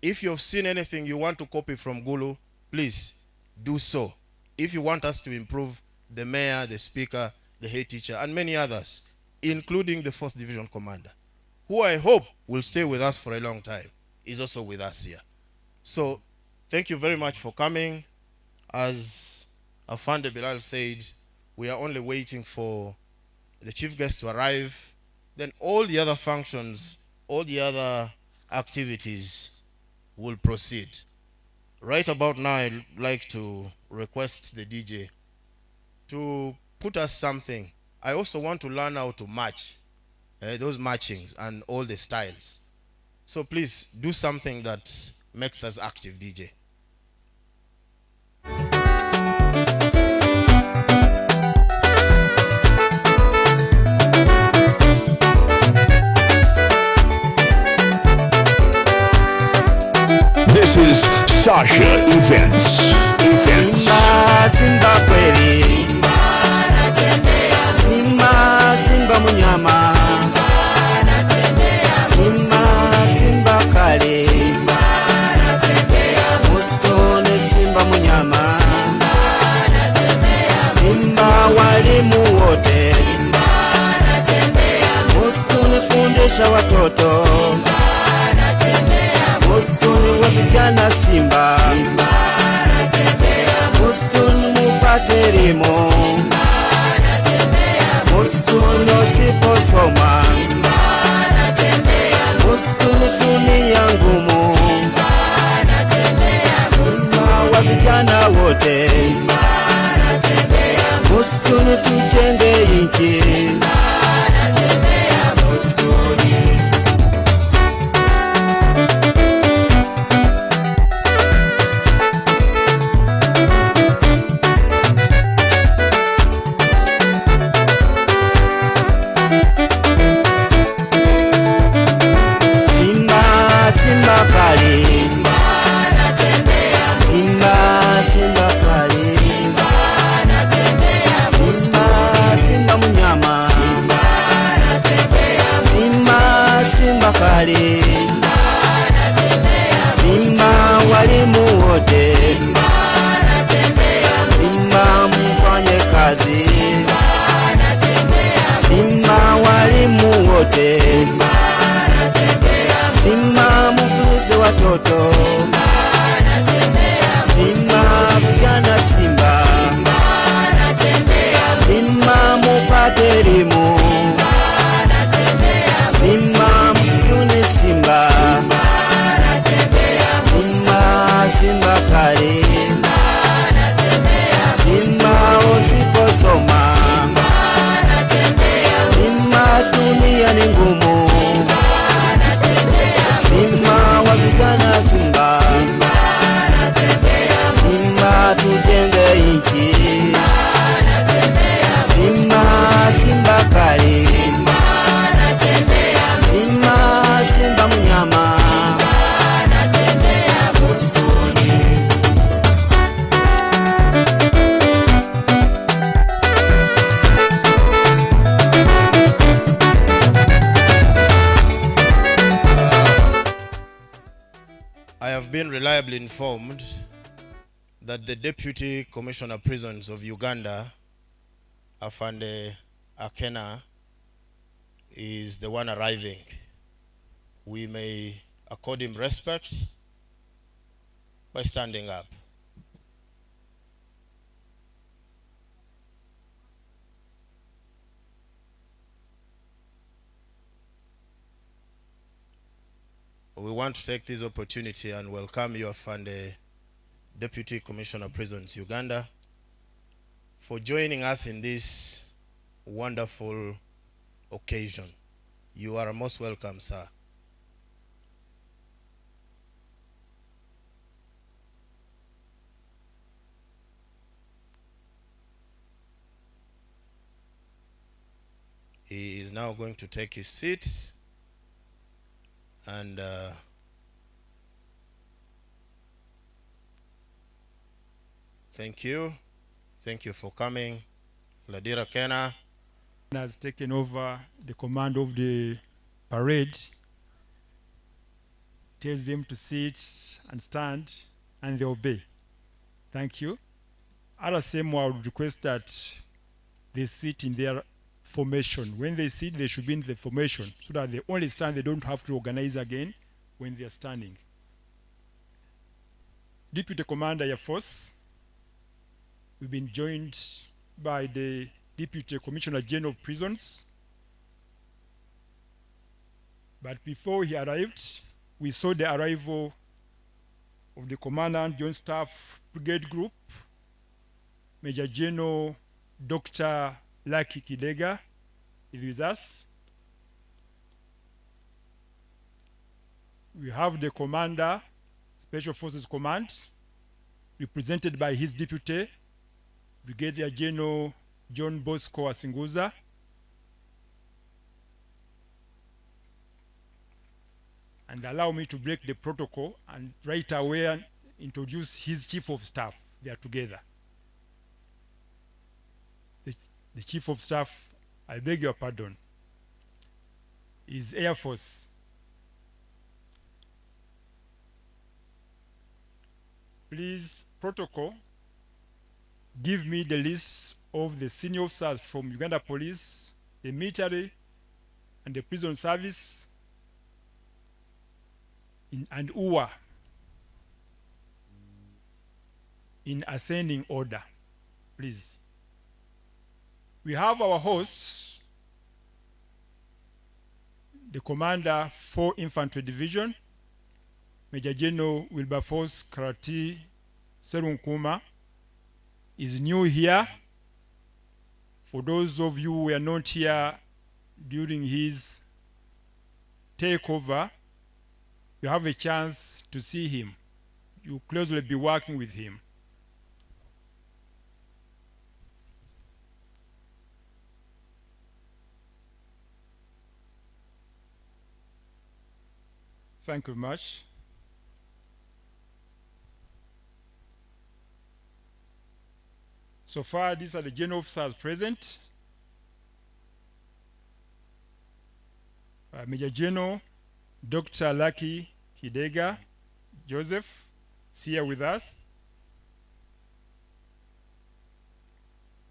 If you've seen anything you want to copy from Gulu, please do so. If you want us to improve, the mayor, the speaker, the head teacher, and many others, including the 4th Division commander, who I hope will stay with us for a long time, is also with us here. So thank you very much for coming. As Afande Bilal said, we are only waiting for the chief guest to arrive. Then all the other functions, all the other activities will proceed. Right about now, I'd like to request the DJ to put us something. I also want to learn how to match those matchings and all the styles. So please do something that makes us active, DJ. This is Sasha Events. Simba, Simba kweli. Simba, Simba munyama. Simba, Simba kale. Mustone Simba munyama. Simba walimu wote. Mustone fundisha watoto. Mustone wapigana Simba. Mustone mupate elimu. Mustone usiposoma. Mustone dunia ngumu. Simba wa vijana wote. Mustone tujenge nchi. Simba walimu wote. Simba mfanye kazi. Simba walimu wote. Simba mfunze watoto. Simba vijana Simba. Simba mupate elimu. Simba msituni Simba. Simba, Simba kale. Simba usiposoma. Simba dunia ni ngumu. Simba wa vijana Simba. Simba tujenge nchi. Simba, Simba kale. Simba, Simba munyama. I have been reliably informed that the Deputy Commissioner of Prisons of Uganda, Afande Akena, is the one arriving. We may accord him respect by standing up. We want to take this opportunity and welcome you, Afande, Deputy Commissioner of Prisons Uganda, for joining us in this wonderful occasion. You are most welcome, sir. He is now going to take his seat and thank you for coming. Ladira Kena has taken over the command of the parade, tells them to sit and stand, and they obey. Thank you. At the same, I would request that they sit in their formation. When they sit, they should be in the formation so that they only stand, they don't have to organize again when they are standing. Deputy Commander Air Force, we've been joined by the Deputy Commissioner General of Prisons. But before he arrived, we saw the arrival of the Commandant Joint Staff Brigade Group, Major General Dr. Lucky Kidega is with us. We have the Commander, Special Forces Command, represented by his deputy, Brigadier General John Bosco Asinguza. And allow me to break the protocol and right away introduce his Chief of Staff. They are together. The Chief of Staff, I beg your pardon, is Air Force. Please, protocol, give me the list of the senior officers from Uganda Police, the military, and the prison service, and UWA in ascending order, please. We have our host, the Commander, 4 Infantry Division, Major General Wilberforce Karati Serunkuma, is new here. For those of you who were not here during his takeover, you have a chance to see him. You closely be working with him. Thank you very much. So far, these are the general officers present. Major General Dr. Lucky Kidega Joseph is here with us.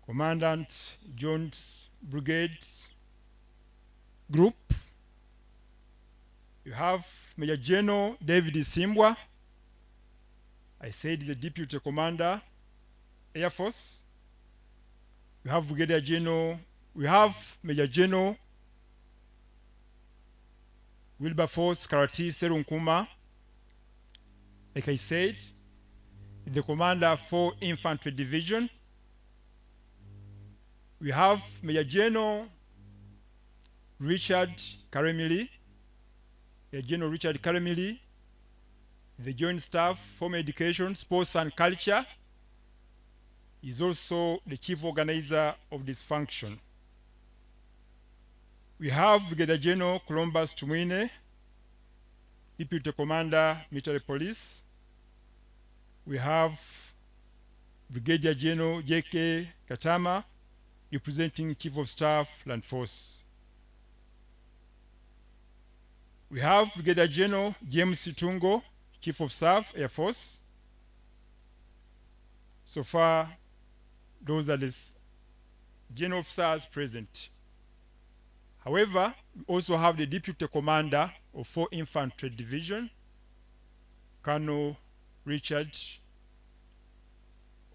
Commandant Joint Brigade Group. You have Major General David Simbwa. I said he's the Deputy Commander, Air Force. We have Brigadier General, we have Major General Wilberforce Karati Serunkuma. Like I said, the Commander for Infantry Division. We have Major General Richard Karemili. General Richard Karemili, the Joint Staff for Education, Sports and Culture, is also the Chief Organizer of this function. We have Brigadier General Columbus Tumwine, Deputy Commander, Military Police. We have Brigadier General J.K. Katama, representing Chief of Staff, Land Force. We have Brigadier General James Situngo, Chief of Staff, Air Force. So far, those are the general officers present. However, we also have the Deputy Commander of 4 Infantry Division, Colonel Richard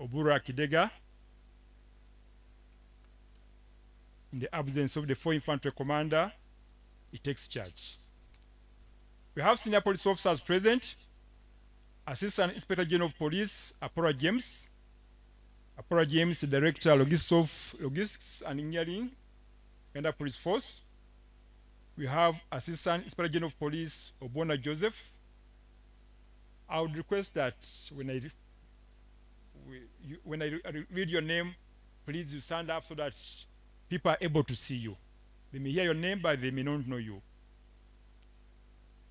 Obura Kidega. In the absence of the 4 Infantry Commander, he takes charge. We have senior police officers present. Assistant Inspector General of Police, Apora James. Apora James, the Director of Logistics and Engineering, Uganda Police Force. We have Assistant Inspector General of Police, Obona Joseph. I would request that when I read your name, please you stand up so that people are able to see you. They may hear your name, but they may not know you.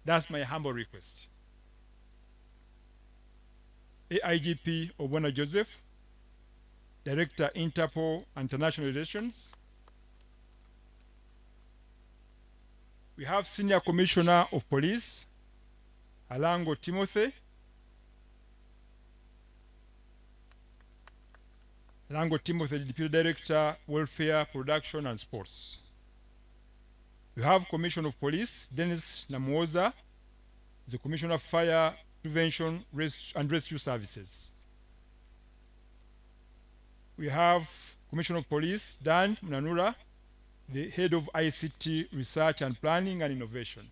That's my humble request. AIGP Obona Joseph, Director, Interpol International Relations. We have Senior Commissioner of Police, Alango Timothy. Lango Timothy, Deputy Director, Welfare, Production and Sports. We have Commissioner of Police, Dennis Namuoza, the Commissioner of Fire, Prevention and Rescue Services. We have Commissioner of Police, Dan Mnanura, the Head of ICT Research and Planning and Innovation.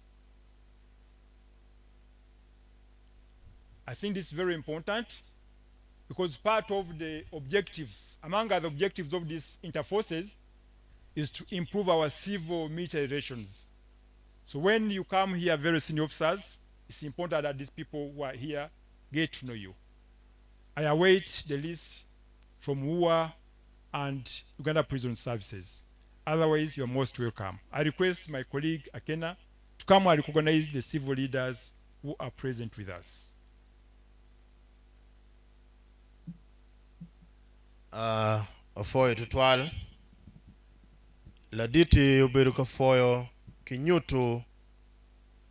I think this is very important because part of the objectives, among other objectives of these interforces, is to improve our civil military relations. So when you come here, very senior officers, it's important that these people who are here get to know you. I await the list from UWA and Uganda Prison Services. Otherwise, you're most welcome. I request my colleague Akena to come and recognize the civil leaders who are present with us. Afoyo tutwal laditi uberu ka foyo kinyuto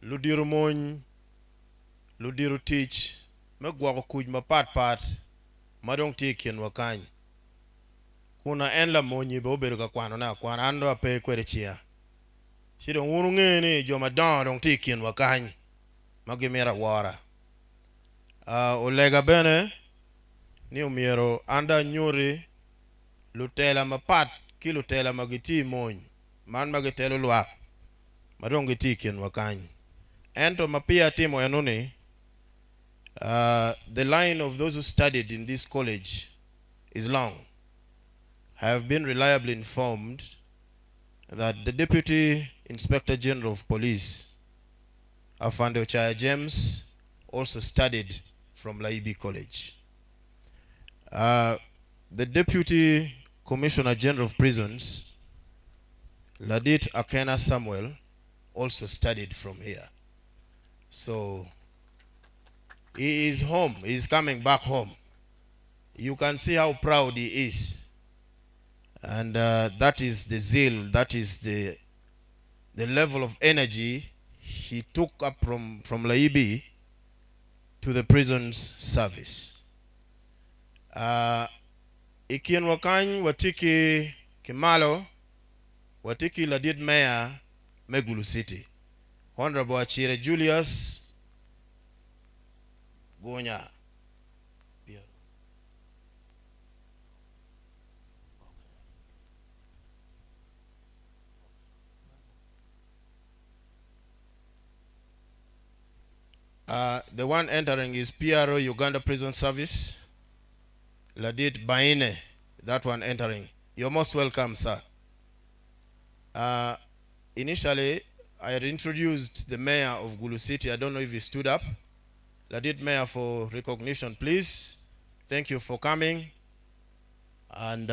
ludiru mon ludiru tich megwa ko kuj mapat madong tikien wakany kuna en la monyi be uberu ka kwano na kwana ando ape kwere chia shido ngunu ngene jo madon dong tikien wakany magimera wara olega bene ni umiero anda nyuri lutela mapat ki lutela magiti mony man magitelo lwak madong gitikien wakany ento mapia timo enuni the line of those who studied in this college is long. I have been reliably informed that the Deputy Inspector General of Police, Afande Ochaya James, also studied from Laibi College. The Deputy Commissioner General of Prisons, Ladit Akena Samuel, also studied from here. So he is home, he is coming back home. You can see how proud he is. And that is the zeal, that is the level of energy he took up from Laibi to the prison's service. Ikien wakany watiki Kimalo, watiki Ladid Mayor Megulu City, Honorable Achire Julius Gonya. The one entering is PRO Uganda Prison Service, Ladit Baine, that one entering. You're most welcome, sir. Initially, I had introduced the mayor of Gulu City. I don't know if he stood up. Ladit Mayor, for recognition, please. Thank you for coming and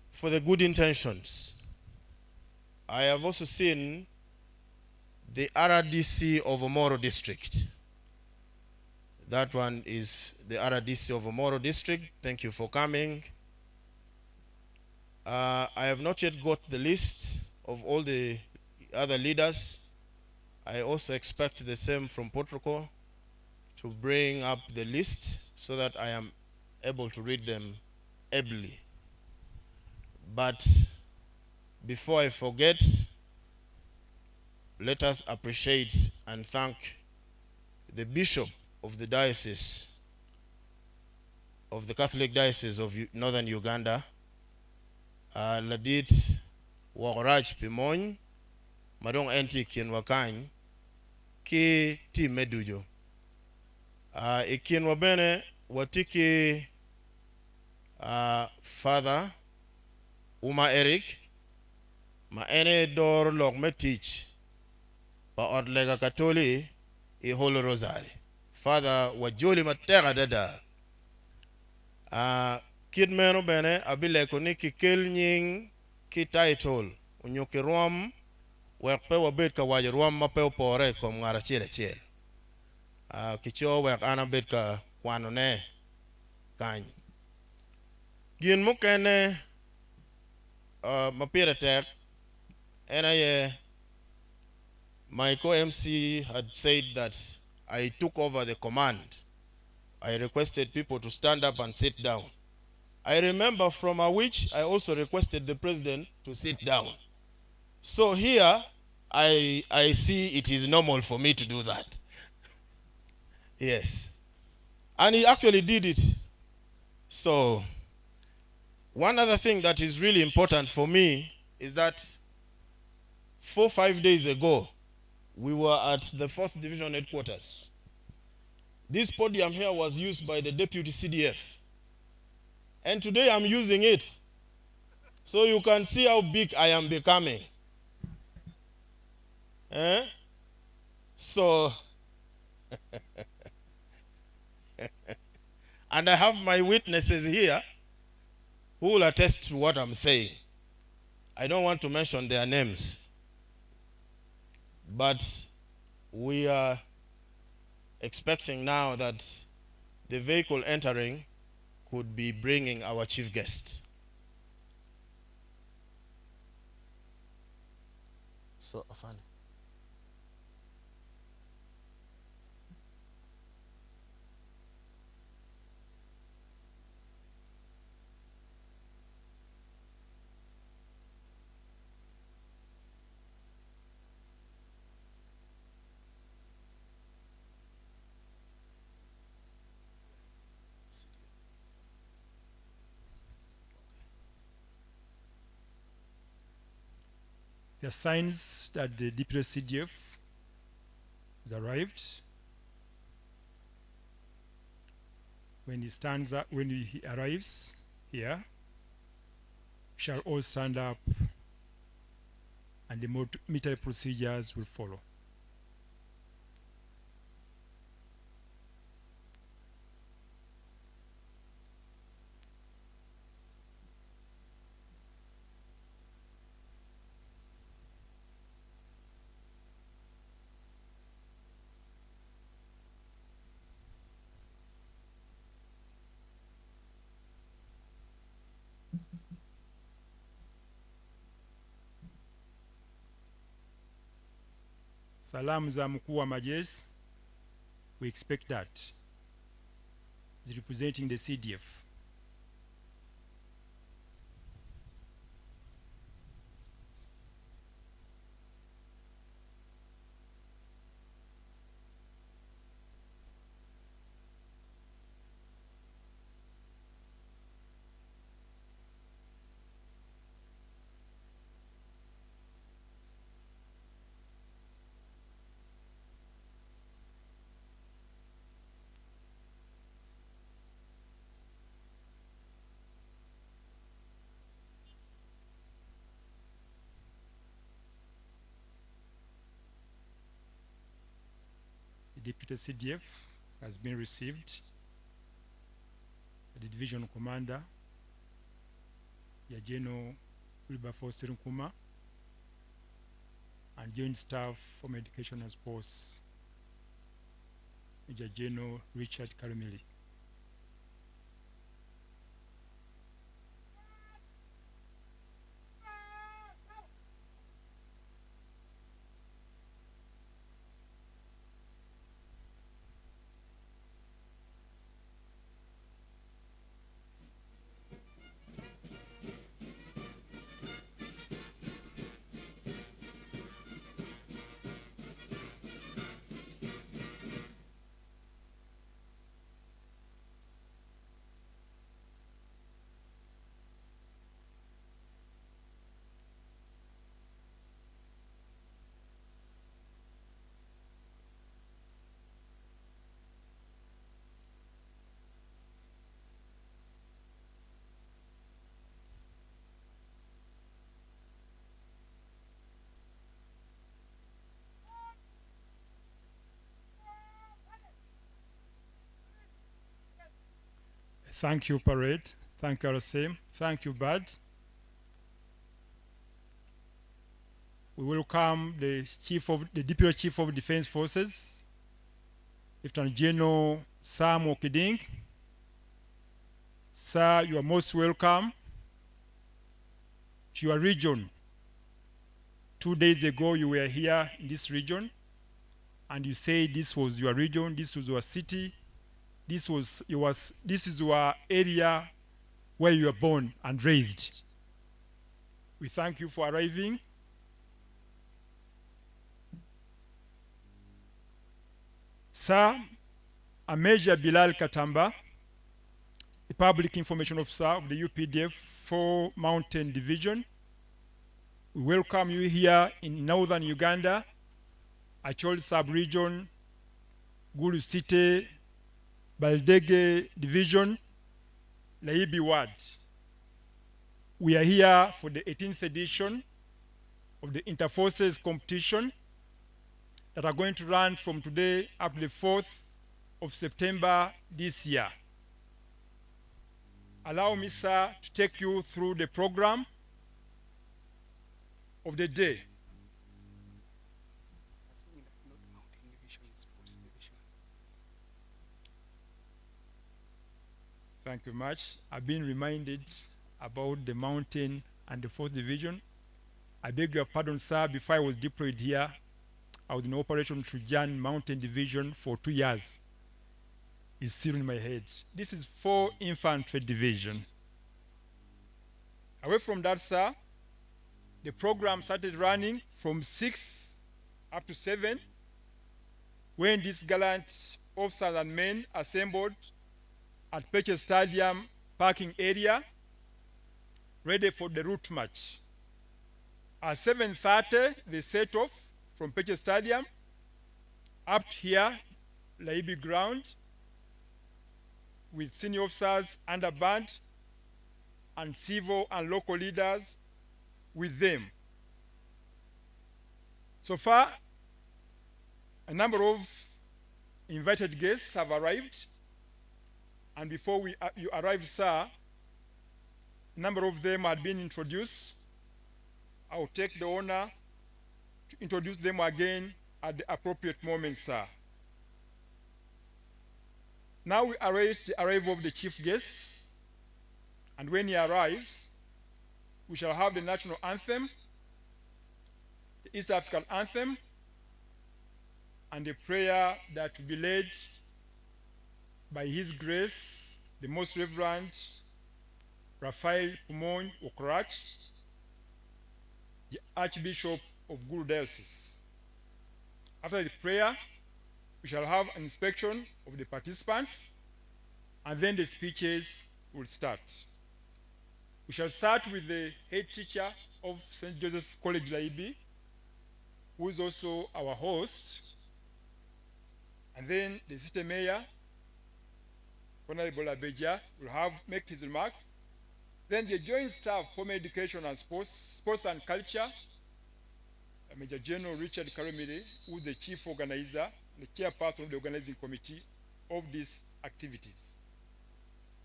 for the good intentions. I have also seen the RDC of Omoro District. That one is the RDC of Omoro District. Thank you for coming. I have not yet got the list of all the other leaders. I also expect the same from Potroko to bring up the list so that I am able to read them ably. But before I forget, let us appreciate and thank the Bishop of the Diocese, of the Catholic Diocese of Northern Uganda, Ladit Wakoraj Pimony, Madong Enti Kien Wakany, Ki Ti Medujo. Ikien Wabene watiki Father Uma Eric, ma ene dor log me teach pa odlega katoli I Holy Rosary. Father wajoli matera dada. Kid meno bene abile koni ki kel nying ki title unyoki ruam wekpe wabit ka waji ruam mape upore kom ngara chile chile. Kicho wek ana bit ka kwano ne kany. Gin mukene mapira tek ena my co-MC had said that I took over the command. I requested people to stand up and sit down. I remember from a which I also requested the president to sit down. So here, I see it is normal for me to do that. Yes. And he actually did it. So, one other thing that is really important for me is that 4 or 5 days ago, we were at the 4th Division headquarters. This podium here was used by the deputy CDF. And today I'm using it. So you can see how big I am becoming. So, and I have my witnesses here who will attest to what I'm saying. I don't want to mention their names, but we are expecting now that the vehicle entering could be bringing our chief guest. So, Afani. There are signs that the deputy CDF has arrived. When he stands up, when he arrives here, we shall all stand up, and the military procedures will follow. Salamu za mkuu wa majeshi, we expect that. Is representing the CDF. Deputy CDF has been received by the division commander, General Wilberforce Nkuma, and Joint Staff from Education and Sports, Major General Richard Karimili. Thank you, Parade. Thank you, RSM. Thank you, Bud. We welcome the Deputy Chief of Defense Forces, Lieutenant General Sam Okiding. Sir, you are most welcome to your region. 2 days ago, you were here in this region, and you said this was your region, this was your city, this is your area where you were born and raised. We thank you for arriving. Sir, a Major Bilal Katamba, a public information officer of the UPDF 4 Mountain Division. We welcome you here in northern Uganda, Acholi Sub-Region, Gulu City, Baldege Division, Laibi Ward. We are here for the 18th edition of the Interforces competition that are going to run from today up to the 4th of September this year. Allow me, sir, to take you through the program of the day. Thank you much. I've been reminded about the mountain and the 4th division. I beg your pardon, sir, before I was deployed here, I was in Operation Trujan Mountain Division for 2 years. It's still in my head. This is 4 Infantry Division. Away from that, sir, the program started running from 6 up to 7 when these gallant officers and men assembled at Peche Stadium parking area ready for the route march. At 7:30, they set off from Peche Stadium up here, Laibi ground, with senior officers, underband, and civil and local leaders with them. So far, a number of invited guests have arrived, and before you arrived, sir, a number of them had been introduced. I will take the honor to introduce them again at the appropriate moment, sir. Now we await the arrival of the chief guest, and when he arrives, we shall have the national anthem, the East African anthem, and a prayer that will be led by His Grace, the Most Reverend Raphael Pumon Okorach, the Archbishop of Gulu Diocese. After the prayer, we shall have an inspection of the participants, and then the speeches will start. We shall start with the head teacher of St. Joseph College Laibi, who is also our host, and then the city mayor, Honorable Abeja, will make his remarks. Then the joint staff for education and sports and culture, Major General Richard Karemire, who is the chief organizer, the chairperson of the organizing committee of these activities.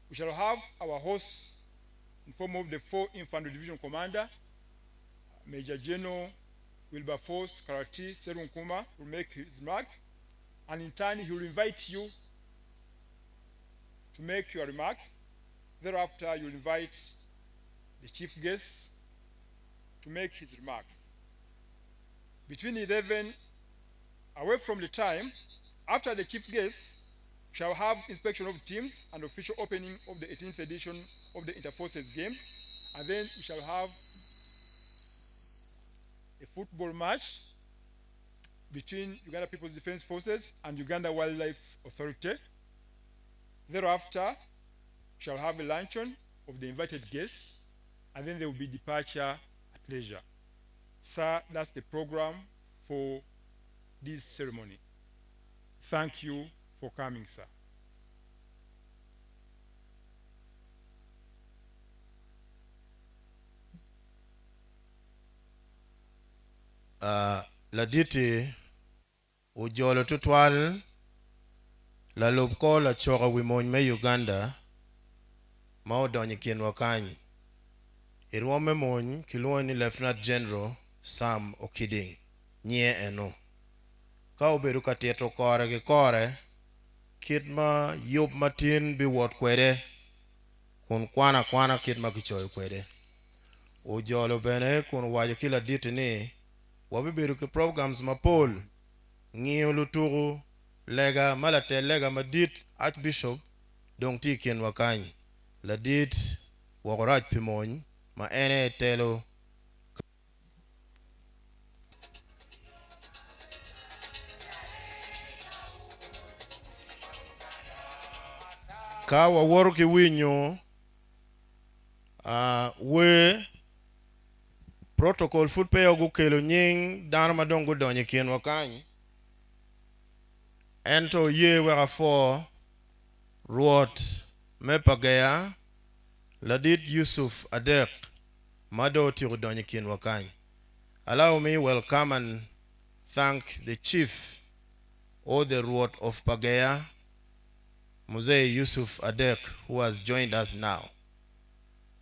We shall have our host in form of the 4 Infantry Division Commander, Major General Wilberforce Karati Serunkuma, will make his remarks, and in turn he will invite you to make your remarks. Thereafter, you will invite the chief guest to make his remarks. Between 11, away from the time, after the chief guest, we shall have inspection of teams and official opening of the 18th edition of the Interforces Games, and then we shall have a football match between Uganda People's Defense Forces and Uganda Wildlife Authority. Thereafter, we shall have a luncheon of the invited guests, and then there will be departure at leisure. Sir, that's the program for this ceremony. Thank you for coming, sir. Laditi ujolo tutwal la lubko la choka wimony me Uganda ma odonye kien wakany irwome mony kiluoni Lieutenant General Sam Okiding nye eno ka oberu katieto kore gi kore kit ma yub matin bi wot kwede kun kwana kit ma kichoyo kwede ujolo bene kun wajo kila diti ni wabiberu ke programs mapol ng'iyo luturu lega malate lega madit Archbishop dong ti kien wakany ladit Wogoraj Pimony, ma ene telo ka wawuoro ki winyo we protocol food payo gukelo nying dano madongo donye kienwa kany ento ye wega fo ruot mepagea Ladid Yusuf Adek Mado Tirodonye Kienwa Kany. Allow me welcome and thank the chief or the Ruot of Pagea, Muzee Yusuf Adek, who has joined us now.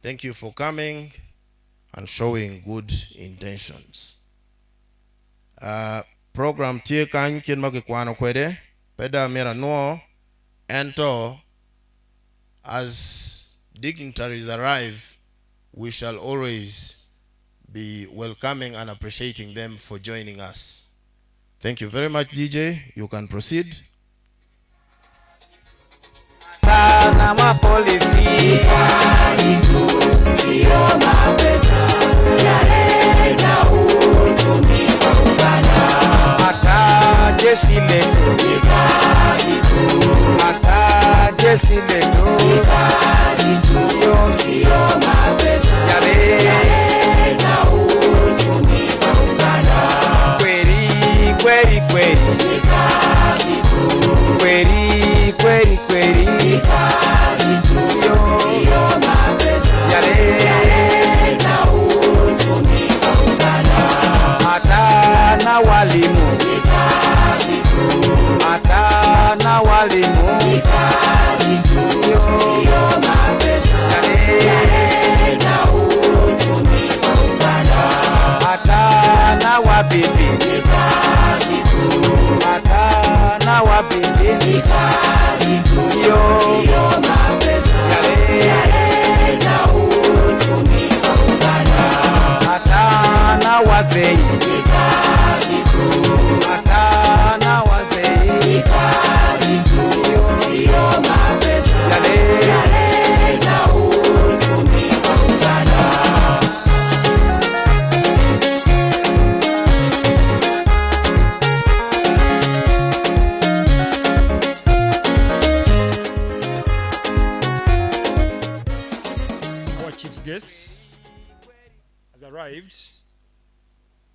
Thank you for coming and showing good intentions. Program tie kany kien magikwano kwede, peda mira no, ento as dignitaries arrive, we shall always be welcoming and appreciating them for joining us. Thank you very much, DJ. You can proceed.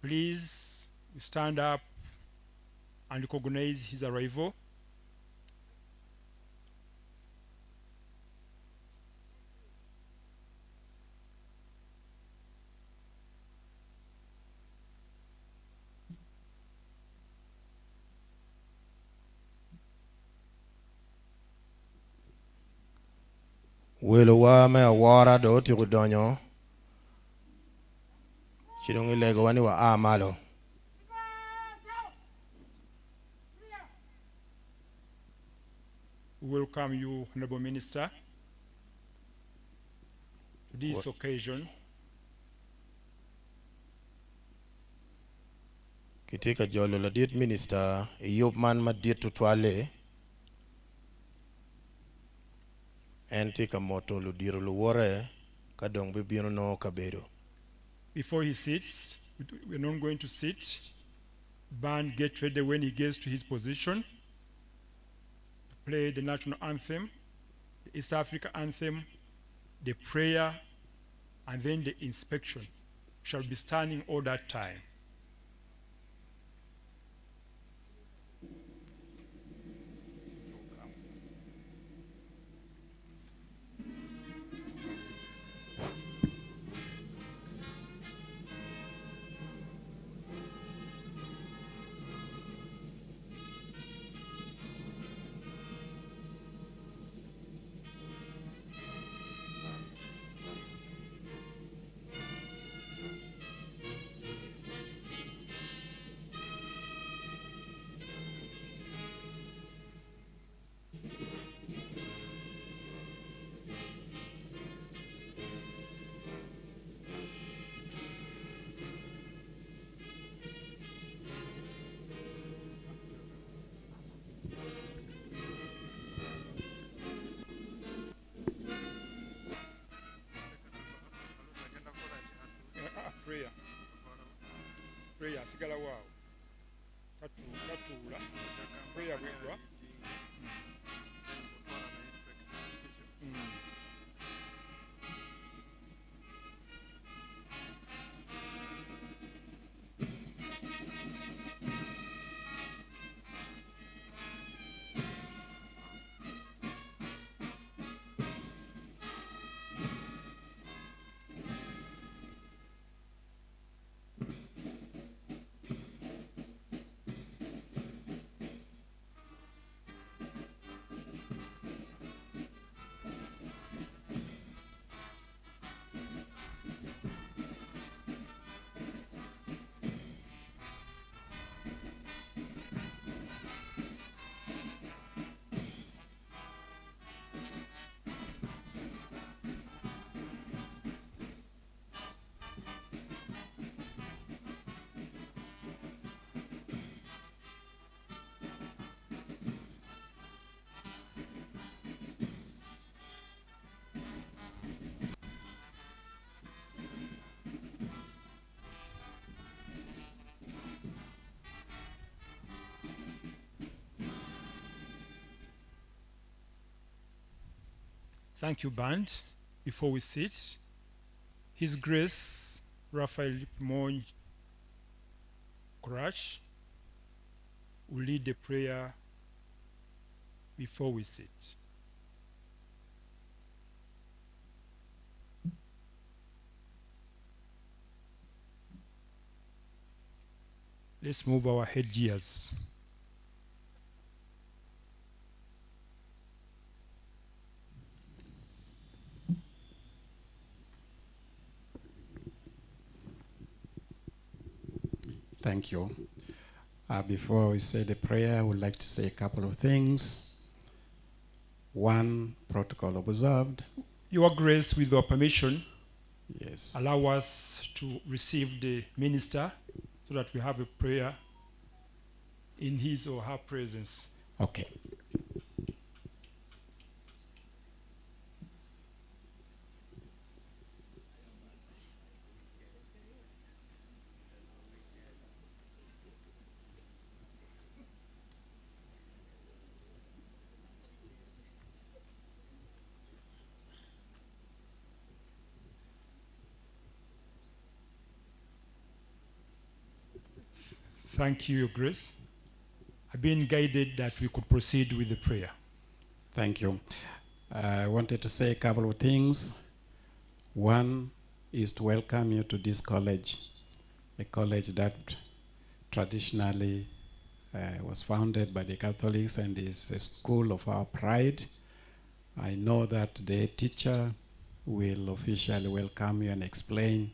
Please stand up and recognize his arrival. Welo wa me awara do tirodonyo. Chidongi lego wani wa amalo. We welcome you, Honorable Minister, to this occasion. Kitika jolo la diet minister, yop man ma diet tutwale. Entika moto lu diro lu wore, kadong bibino no kabedo. Before he sits, we're not going to sit. Band get ready when he gets to his position. Play the national anthem, the East Africa anthem, the prayer, and then the inspection. We shall be standing all that time. prayer asigala waawo katuula prayer bwegwa. Thank you, band. Before we sit, His Grace Raphael Monj Crash will lead the prayer before we sit. Let's move our headgears. Thank you. Before we say the prayer, I would like to say a couple of things. One, protocol observed. Your Grace, with your permission, yes, allow us to receive the minister so that we have a prayer in his or her presence. Okay. Thank you, Your Grace. I've been guided that we could proceed with the prayer. Thank you. I wanted to say a couple of things. One is to welcome you to this college, a college that traditionally was founded by the Catholics and is a school of our pride. I know that the teacher will officially welcome you and explain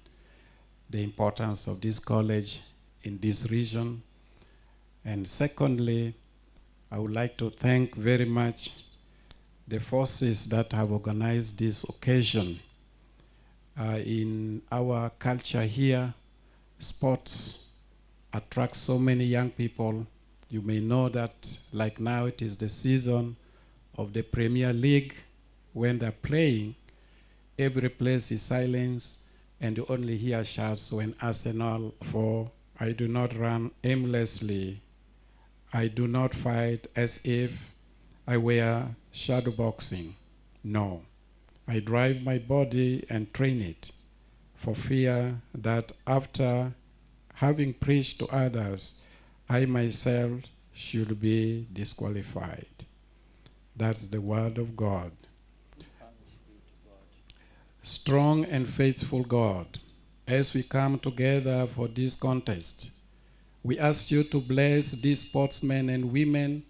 the importance of this college in this region. And secondly, I would like to thank very much the forces that have organized this occasion. In our culture here, sports attract so many young people. You may know that like now it is the season of the Premier League. When they're playing, every place is silent and you only hear shouts when Arsenal for I do not run aimlessly. I do not fight as if I were shadowboxing. No, I drive my body and train it for fear that after having preached to others, I myself should be disqualified. That's the word of God. Strong and faithful God, as we come together for this contest, we ask you to bless these sportsmen and women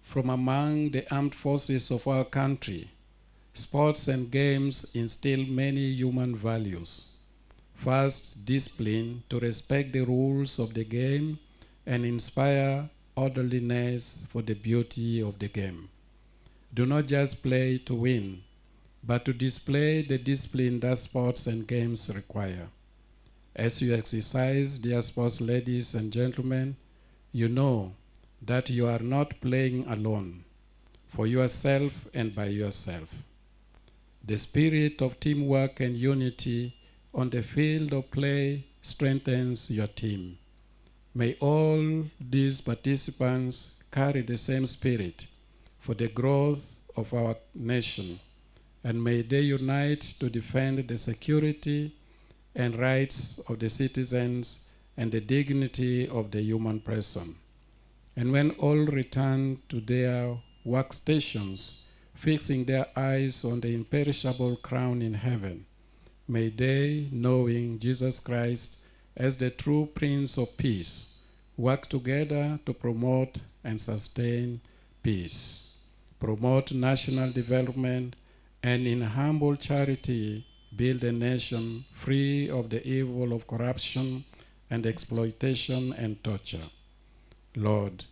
from among the armed forces of our country. Sports and games instill many human values. First, discipline to respect the rules of the game and inspire orderliness for the beauty of the game. Do not just play to win, but to display the discipline that sports and games require. As you exercise, dear sports ladies and gentlemen, you know that you are not playing alone, for yourself and by yourself. The spirit of teamwork and unity on the field of play strengthens your team. May all these participants carry the same spirit for the growth of our nation, and may they unite to defend the security and rights of the citizens and the dignity of the human person. And when all return to their workstations, fixing their eyes on the imperishable crown in heaven, may they, knowing Jesus Christ as the true Prince of Peace, work together to promote and sustain peace, promote national development, and in humble charity build a nation free of the evil of corruption and exploitation and torture. Lord,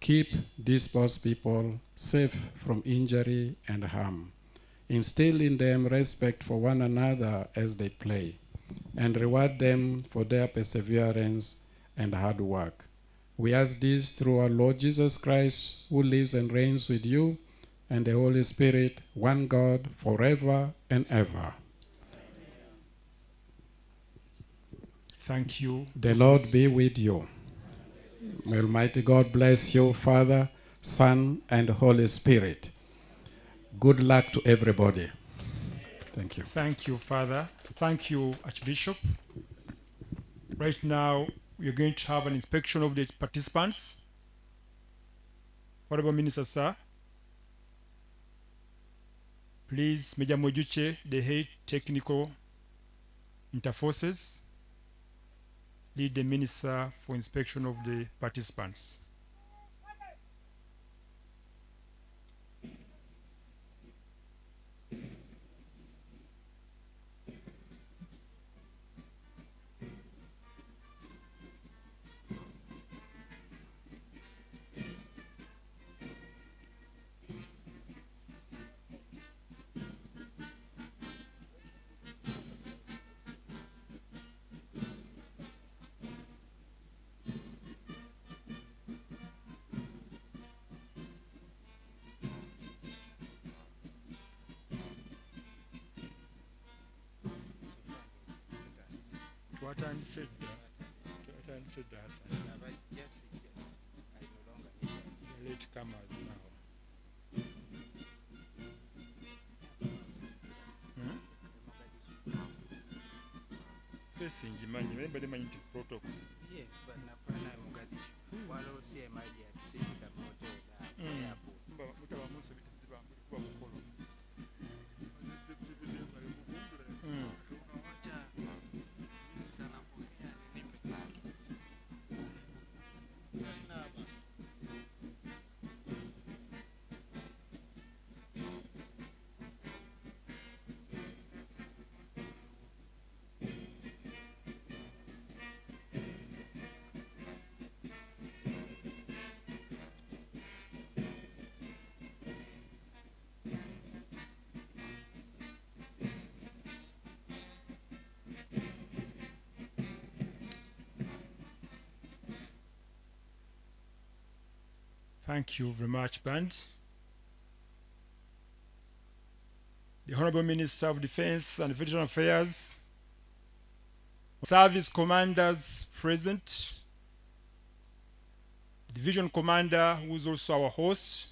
keep dispersed people safe from injury and harm. Instill in them respect for one another as they play, and reward them for their perseverance and hard work. We ask this through our Lord Jesus Christ, who lives and reigns with you and the Holy Spirit, one God, forever and ever. Thank you. The Lord be with you. May Almighty God bless you, Father, Son, and Holy Spirit. Good luck to everybody. Thank you. Thank you, Father. Thank you, Archbishop. Right now, we are going to have an inspection of the participants. Honorable Minister, sir. Please, Major Mojuche, the head technical interforces, lead the minister for inspection of the participants. Latecomers now. Facing Jimanyi, everybody managed protocol. Yes, but Napana Mogadishu. While I see my dear to see the motor Thank you very much, Band. The Honorable Minister of Defense and Veteran Affairs, service commanders present, Division Commander, who is also our host,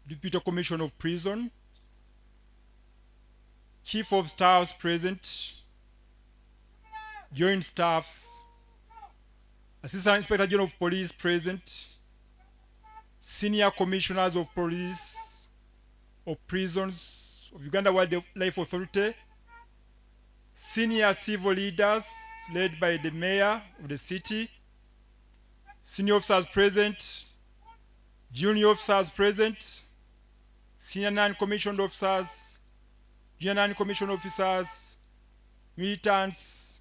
Deputy Commissioner of Prison, Chief of Staffs present, Joint Staffs, Assistant Inspector General of Police present, Senior Commissioners of Police, of Prisons, of Uganda Wildlife Authority, Senior Civil Leaders led by the Mayor of the city, Senior Officers present, Junior Officers present, Senior Non-Commissioned Officers, Junior Non-Commissioned Officers, militants,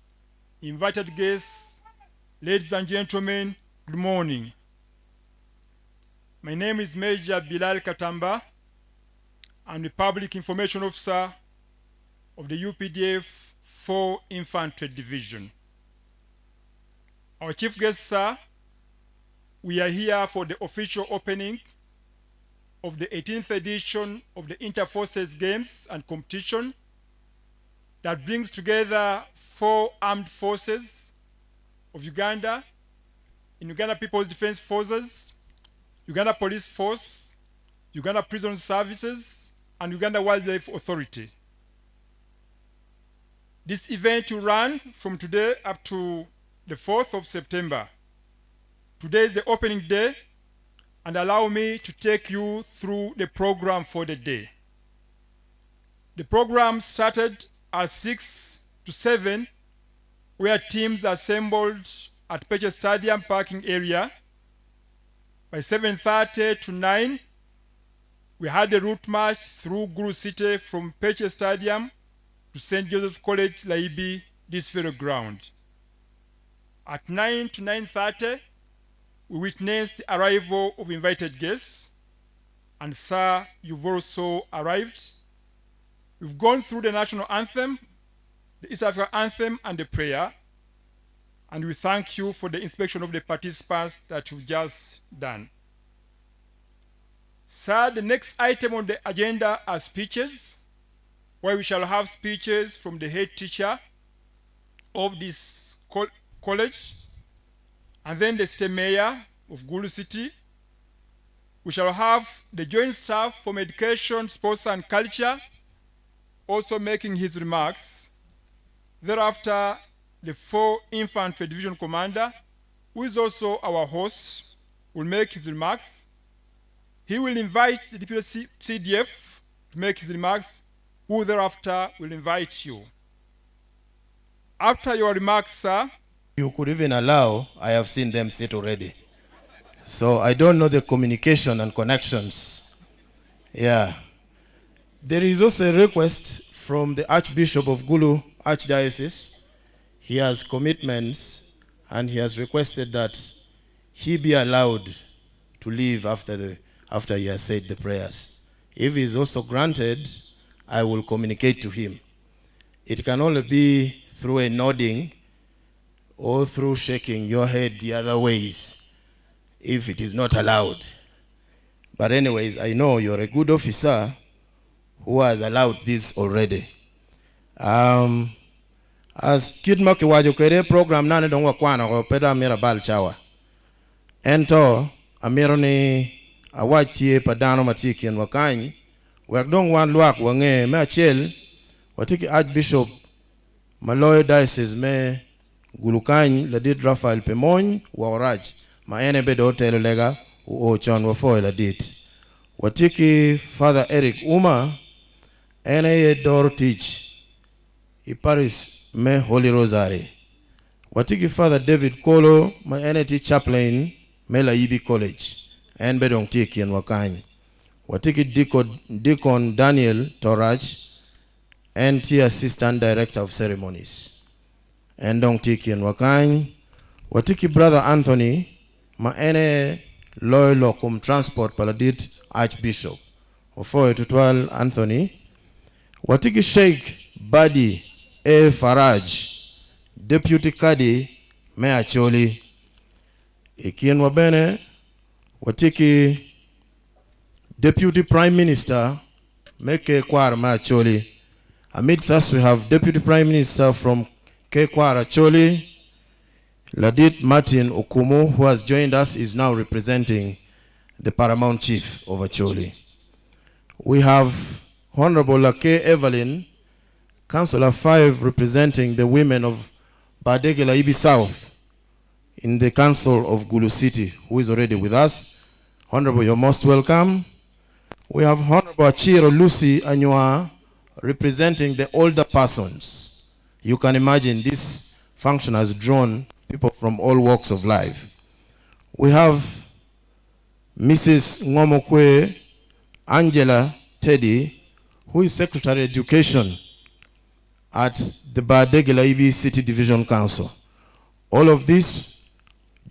invited guests. Ladies and gentlemen, good morning. My name is Major Bilal Katamba. I'm the Public Information Officer of the UPDF 4 Infantry Division. Our chief guest, sir, we are here for the official opening of the 18th edition of the Interforces Games and Competition that brings together 4 armed forces of Uganda, in Uganda People's Defense Forces, Uganda Police Force, Uganda Prison Services, and Uganda Wildlife Authority. This event will run from today up to the 4th of September. Today is the opening day, and allow me to take you through the program for the day. The program started at 6 to 7, where teams assembled at Peche Stadium parking area. By 7:30 to 9, we had a route march through Gulu City from Peche Stadium to St. Joseph's College, Laibi, this very ground. At 9 to 9:30, we witnessed the arrival of invited guests, and sir, you've also arrived. We've gone through the national anthem, the East Africa anthem, and the prayer, and we thank you for the inspection of the participants that you've just done. Sir, the next item on the agenda are speeches, where we shall have speeches from the head teacher of this college, and then the state mayor of Gulu City. We shall have the joint staff from education, sports, and culture also making his remarks. Thereafter, the 4 Infantry Division Commander, who is also our host, will make his remarks. He will invite the Deputy CDF to make his remarks, who thereafter will invite you. After your remarks, sir, you could even allow, I have seen them sit already. So I don't know the communication and connections. Yeah. There is also a request from the Archbishop of Gulu Archdiocese. He has commitments, and he has requested that he be allowed to leave after he has said the prayers. If he is also granted, I will communicate to him. It can only be through a nodding or through shaking your head the other ways if it is not allowed. But anyways, I know you're a good officer who has allowed this already. As Kid Makiwajo kere program nane dongwa kwana kwa peda amira bal chawa. Ento amiro ni awatie padano matiki en wakany. Wakdong wan luak wange me achel watiki Archbishop Maloyo Diocese me Gulukany ladit Rafael Pemony wa Oraj ma ene bedo hotel lega u chon wafo ladit. Watiki Father Eric Uma ene ye door teach i Paris me Holy Rosary. Watiki Father David Kolo ma ene ti chaplain me Laibi College en bedong tiki en wakany. Watiki Deacon Daniel Torach and the Assistant Director of Ceremonies. And Dong Tiki and Wakany. Watiki Brother Anthony, ma ene loyal cum transport paladit Archbishop. Ofo Tutual Anthony. Watiki Sheikh Badi A. Faraj, Deputy Kadi Me Acholi. Ikien Wabene. Watiki Deputy Prime Minister Meke Kwara Acholi. Amidst us, we have Deputy Prime Minister from Kekwara Acholi, Ladit Martin Okumu, who has joined us, is now representing the Paramount Chief of Acholi. We have Honorable Lake Evelyn, Councillor 5, representing the women of Badege Laibi South in the Council of Gulu City, who is already with us. Honorable, you're most welcome. We have Honorable Achiro Lucy Anywa, representing the older persons. You can imagine this function has drawn people from all walks of life. We have Mrs. Ngomokwe Angela Teddy, who is Secretary of Education at the Badege Laibi City Division Council. All of these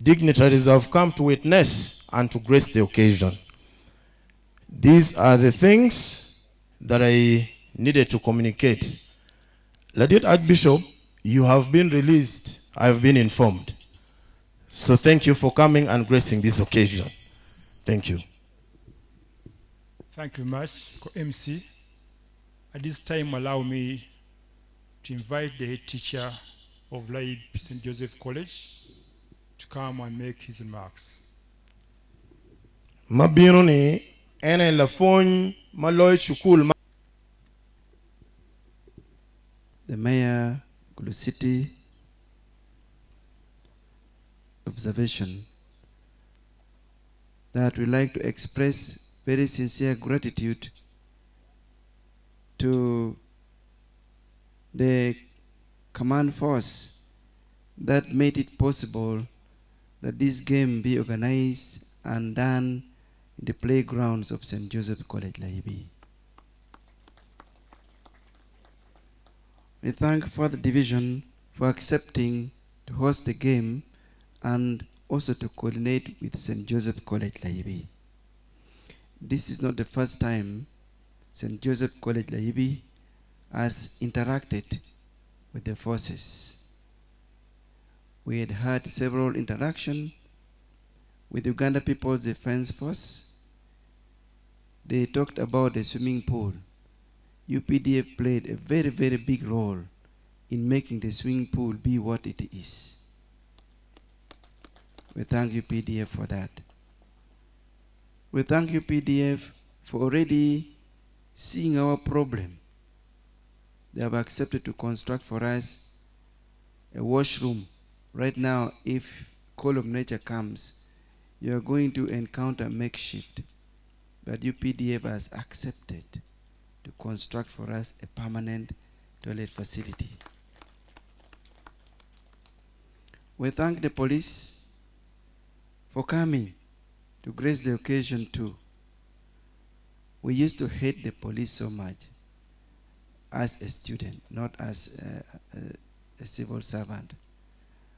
dignitaries have come to witness and to grace the occasion. These are the things that I needed to communicate. Ladit Archbishop, you have been released. I have been informed. So thank you for coming and gracing this occasion. Thank you. Thank you much, MC. At this time, allow me to to invite the head teacher of Laib St. Joseph College to come and make his remarks. Mabino ni ene la phone maloy chukul. The Mayor, Gulu City, observation that we like to express very sincere gratitude to the command force that made it possible that this game be organized and done in the playgrounds of St. Joseph College, Laibi. We thank for the division for accepting to host the game and also to coordinate with St. Joseph College, Laibi. This is not the first time St. Joseph College, Laibi has interacted with the forces. We had had several interactions with Uganda People's Defense Force. They talked about the swimming pool. UPDF played a very, very big role in making the swimming pool be what it is. We thank UPDF for that. We thank UPDF for already seeing our problem. They have accepted to construct for us a washroom. Right now, if Call of Nature comes, you are going to encounter makeshift. But UPDF has accepted to construct for us a permanent toilet facility. We thank the police for coming to grace the occasion too. We used to hate the police so much as a student, not as a civil servant.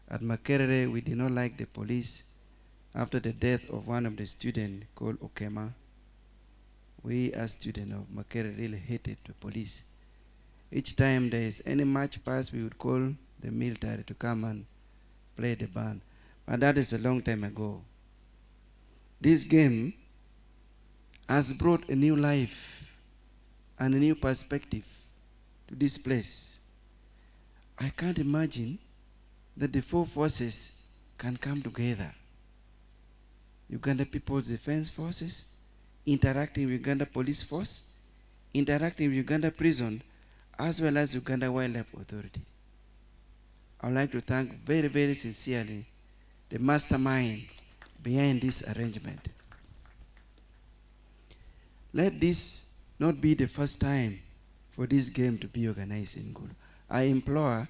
At Makerere, we did not like the police. After the death of one of the students called Okema, we as students of Makerere really hated the police. Each time there is any match pass, we would call the military to come and play the band. But that is a long time ago. This game has brought a new life and a new perspective to this place. I can't imagine that the four forces can come together. Uganda People's Defense Forces, interacting with Uganda Police Force, interacting with Uganda Prison, as well as Uganda Wildlife Authority. I would like to thank very, very sincerely the mastermind behind this arrangement. Let this not be the first time for this game to be organized in Gulu. I implore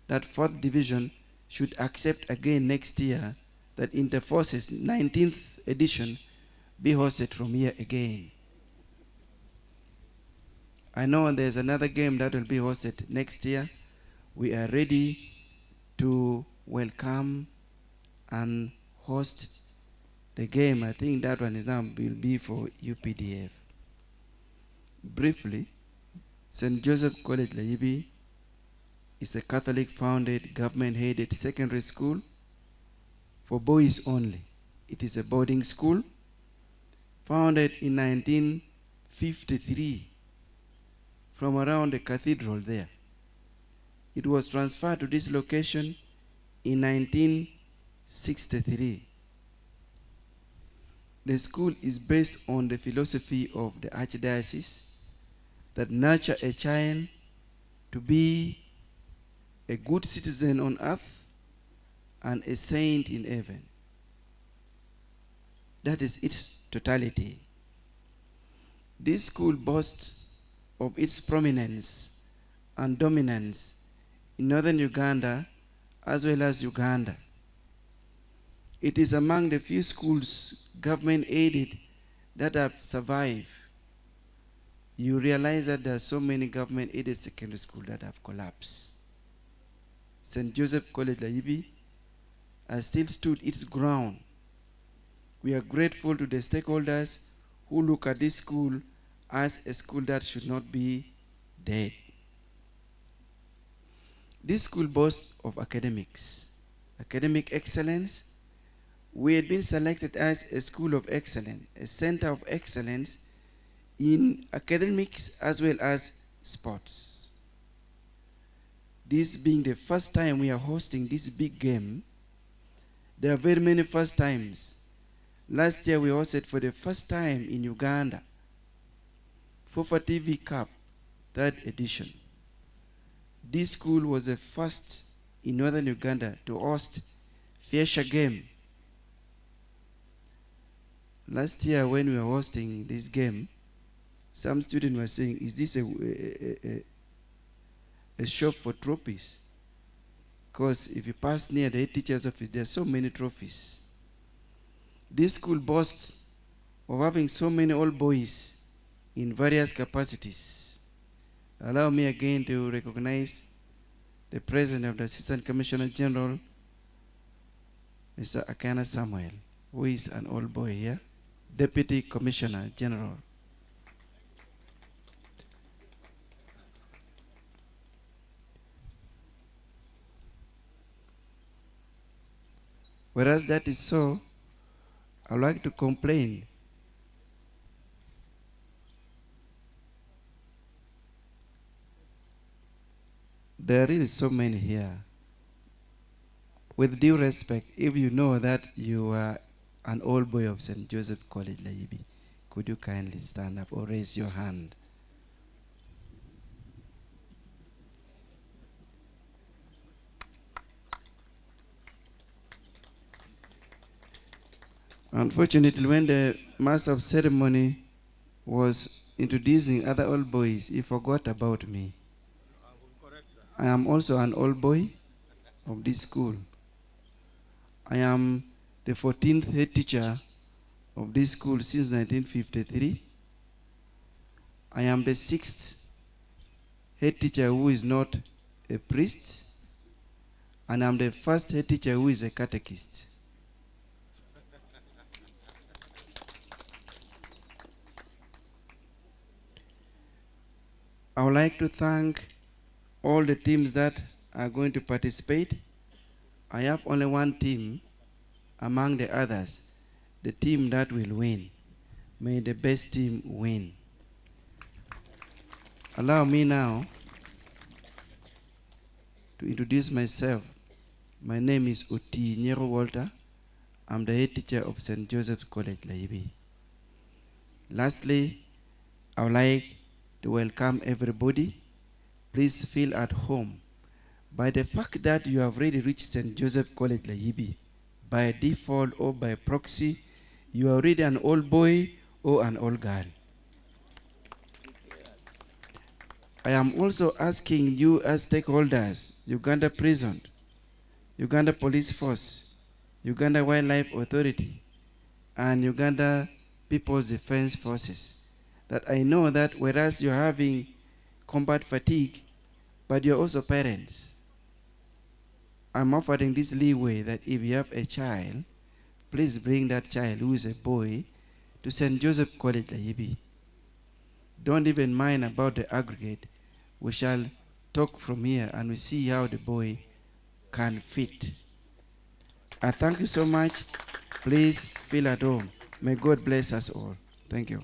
that 4th Division should accept again next year that Interforces 19th edition be hosted from here again. I know there's another game that will be hosted next year. We are ready to welcome and host the game. I think that one is now will be for UPDF. Briefly, St. Joseph College Laibi is a Catholic-founded, government-headed secondary school for boys only. It is a boarding school founded in 1953 from around the cathedral there. It was transferred to this location in 1963. The school is based on the philosophy of the Archdiocese that nurture a child to be a good citizen on earth and a saint in heaven. That is its totality. This school boasts of its prominence and dominance in northern Uganda as well as Uganda. It is among the few schools government-aided that have survived. You realize that there are so many government-aided secondary schools that have collapsed. St. Joseph College Laibi has still stood its ground. We are grateful to the stakeholders who look at this school as a school that should not be dead. This school boasts of academics, academic excellence. We had been selected as a school of excellence, a center of excellence in academics as well as sports. this being the first time we are hosting this big game. There are very many first times. Last year we hosted for the first time in Uganda, FOFA TV Cup, 3rd edition. This school was the first in northern Uganda to host Fiesha game. Last year when we were hosting this game, some students were saying, is this a shop for trophies? Because if you pass near the head teacher's office, there are so many trophies. This school boasts of having so many old boys in various capacities. Allow me again to recognize the President of the Assistant Commissioner General, Mr. Akana Samuel, who is an old boy here, Deputy Commissioner General. Whereas that is so, I would like to complain there are really so many here. With due respect, if you know that you are an old boy of St. Joseph College, Laibi, could you kindly stand up or raise your hand? Unfortunately, when the master of ceremony was introducing other old boys, he forgot about me. I am also an old boy of this school. I am the 14th head teacher of this school since 1953. I am the 6th head teacher who is not a priest, and I'm the first head teacher who is a catechist. I would like to thank all the teams that are going to participate. I have only one team among the others, the team that will win. May the best team win. Allow me now to introduce myself. My name is Oti Nyero Walter. I'm the head teacher of St. Joseph's College, Laibi. Lastly, I would like to welcome everybody. Please feel at home. By the fact that you have already reached St. Joseph College, Laibi, by default or by proxy, you are already an old boy or an old girl. I am also asking you as stakeholders, Uganda Prison, Uganda Police Force, Uganda Wildlife Authority, and Uganda People's Defense Forces, that I know that whereas you're having combat fatigue, but you're also parents, I'm offering this leeway that if you have a child, please bring that child who is a boy to St. Joseph College, Laibi. Don't even mind about the aggregate. We shall talk from here and we see how the boy can fit. I thank you so much. Please feel at home. May God bless us all. Thank you.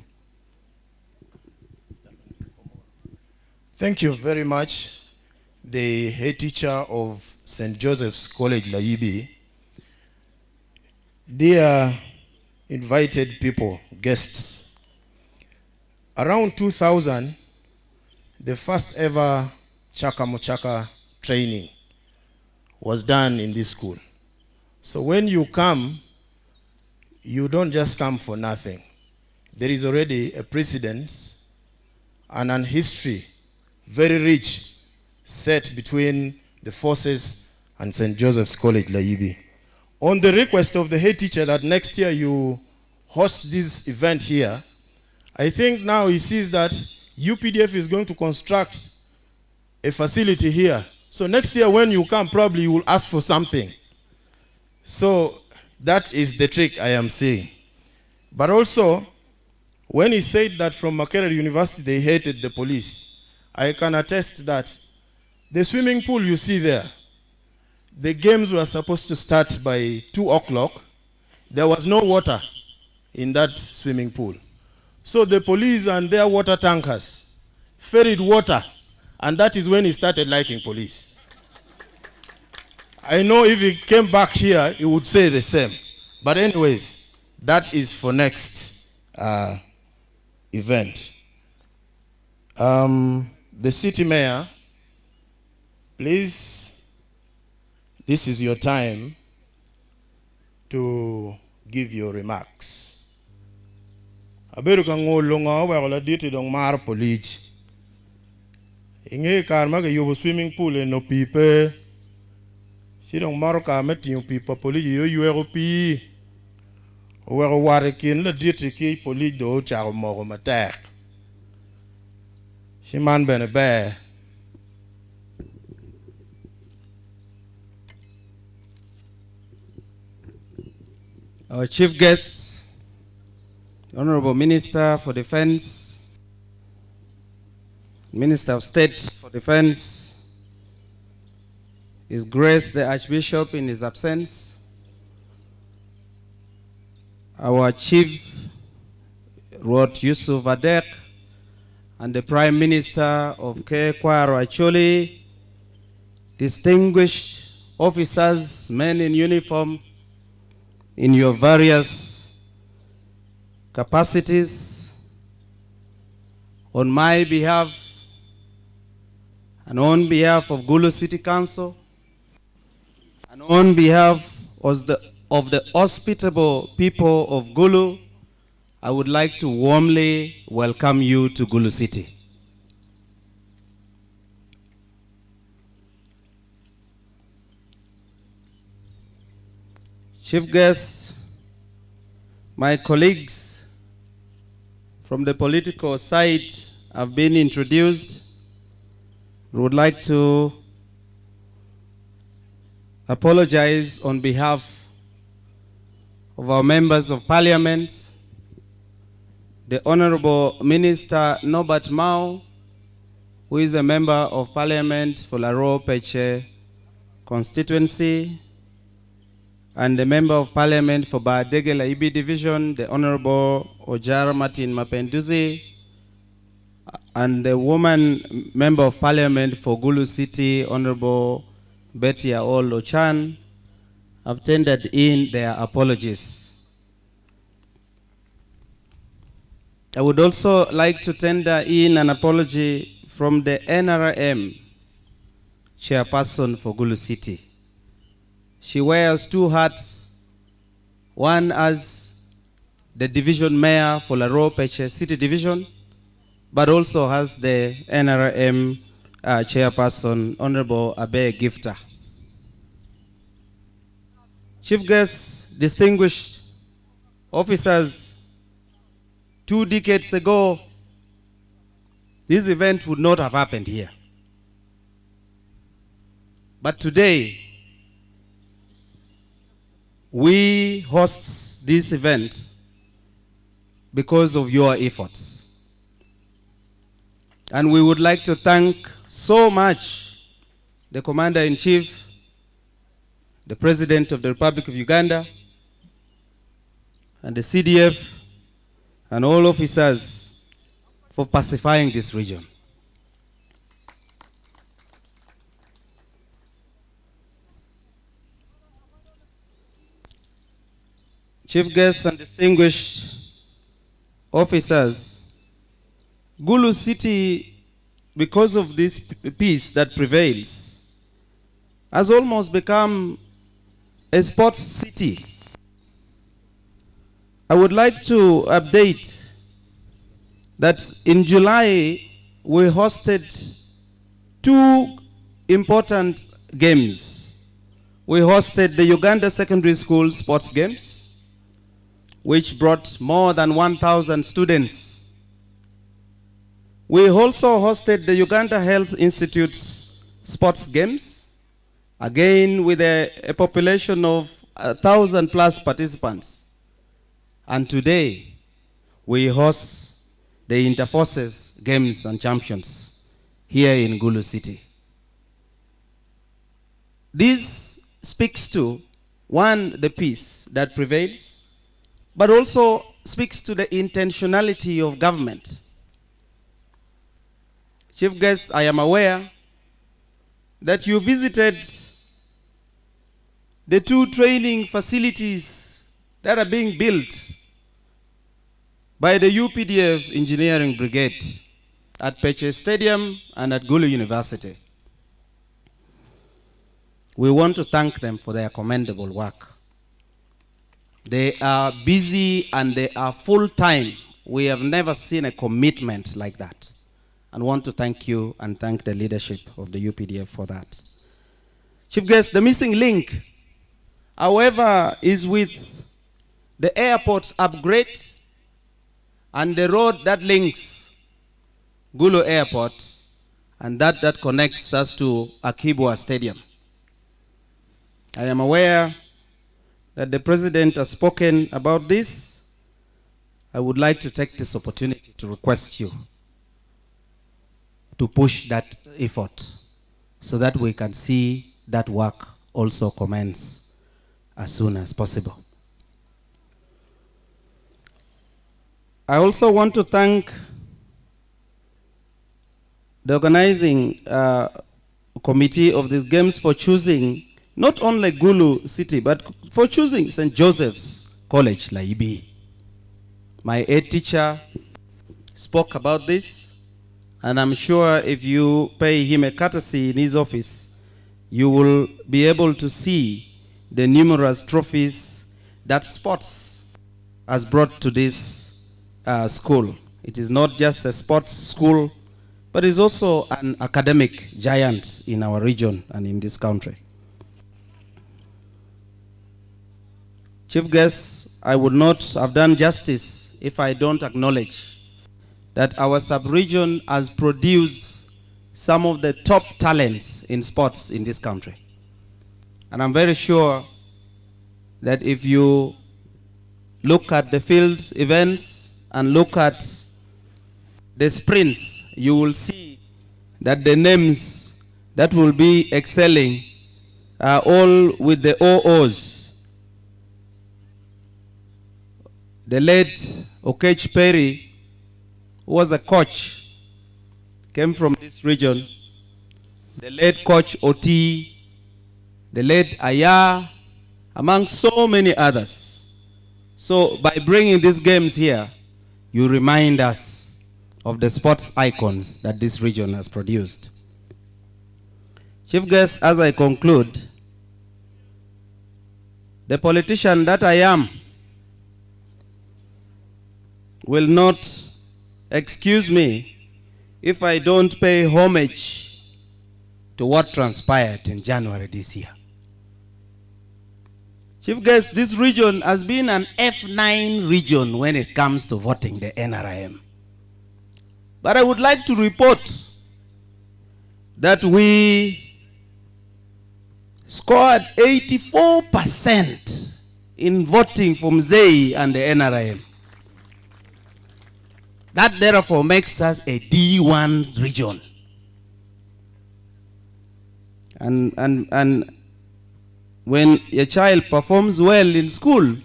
Thank you very much, the head teacher of St. Joseph's College, Laibi. Dear invited people, guests, around 2000, the first ever Chaka Mochaka training was done in this school. So when you come, you don't just come for nothing. There is already a precedent and an history very rich set between the forces and St. Joseph's College, Laibi. On the request of the head teacher that next year you host this event here, I think now he sees that UPDF is going to construct a facility here. So next year when you come, probably you will ask for something. So that is the trick I am saying. But also, when he said that from Makerere University they hated the police, I can attest that the swimming pool you see there, the games were supposed to start by 2 o'clock. There was no water in that swimming pool. So the police and their water tankers ferried water, and that is when he started liking police. I know if he came back here, he would say the same. But anyways, that is for next event. The city mayor, please, this is your time to give your remarks. Aberu kangolo nga wala diti dong mar polij. Inge karma ke yobo swimming pool no pipe. Si dong maro ka meti yung pipa polij yo yuero pi. Wero warikin la diti ki polij do charo moro matek. Si man bene be. Our chief guest, the Honorable Minister for Defense, Minister of State for Defense, His Grace the Archbishop in his absence, our Chief Ruot Yusuf Adek, and the Prime Minister of Kwaro Acholi, distinguished officers, men in uniform, in your various capacities, on my behalf and on behalf of Gulu City Council, and on behalf of the hospitable people of Gulu, I would like to warmly welcome you to Gulu City. Chief guests, my colleagues from the political side have been introduced. We would like to apologize on behalf of our members of parliament, the Honorable Minister Norbert Mao, who is a member of parliament for Laro Peche constituency, and the Member of Parliament for Badege Laibi Division, the Honorable Ojar Martin Mapenduzi, and the woman Member of Parliament for Gulu City, Honorable Betty Aol Ochan, have tendered in their apologies. I would also like to tender in an apology from the NRM chairperson for Gulu City. She wears two hats, one as the division mayor for Laro Peche City Division, but also has the NRM chairperson, Honorable Abe Gifter. Chief guests, distinguished officers, 2 decades ago, this event would not have happened here. But today, we host this event because of your efforts. And we would like to thank so much the Commander-in-Chief, the President of the Republic of Uganda, and the CDF, and all officers for pacifying this region. Chief guests and distinguished officers, Gulu City, because of this peace that prevails, has almost become a sports city. I would like to update that in July, we hosted 2 important games. We hosted the Uganda Secondary School Sports Games, which brought more than 1,000 students. We also hosted the Uganda Health Institute's Sports Games, again with a population of 1,000 plus participants. And today, we host the Interforces Games and Champions here in Gulu City. This speaks to, one, the peace that prevails, but also speaks to the intentionality of government. Chief guests, I am aware that you visited the 2 training facilities that are being built by the UPDF Engineering Brigade at Peche Stadium and at Gulu University. We want to thank them for their commendable work. They are busy and they are full-time. We have never seen a commitment like that. And want to thank you and thank the leadership of the UPDF for that. Chief Guest, the missing link, however, is with the airport upgrade and the road that links Gulu Airport and that connects us to Akibwa Stadium. I am aware that the President has spoken about this. I would like to take this opportunity to request you to push that effort so that we can see that work also commence as soon as possible. I also want to thank the organizing committee of these games for choosing not only Gulu City, but for choosing St. Joseph's College, Laibi. My head teacher spoke about this, and I'm sure if you pay him a courtesy in his office, you will be able to see the numerous trophies that sports has brought to this school. It is not just a sports school, but it's also an academic giant in our region and in this country. Chief Guest, I would not have done justice if I don't acknowledge that our sub-region has produced some of the top talents in sports in this country. And I'm very sure that if you look at the field events and look at the sprints, you will see that the names that will be excelling are all with the OOs. The late Okech Perry, who was a coach, came from this region. The late coach Oti, the late Aya, among so many others. So by bringing these games here, you remind us of the sports icons that this region has produced. Chief Guest, as I conclude, the politician that I am will not excuse me if I don't pay homage to what transpired in January this year. Chief Guest, this region has been an F9 region when it comes to voting the NRM. But I would like to report that we scored 84% in voting from Mzee and the NRM. That therefore makes us a D1 region. And when your child performs well in school,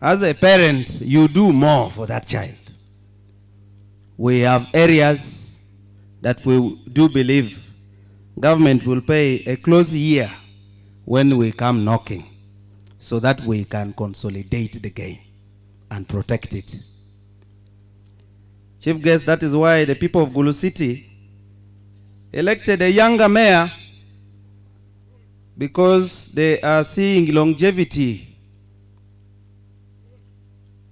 as a parent, you do more for that child. We have areas that we do believe government will pay a close ear when we come knocking so that we can consolidate the gain and protect it. Chief Guest, that is why the people of Gulu City elected a younger mayor, because they are seeing longevity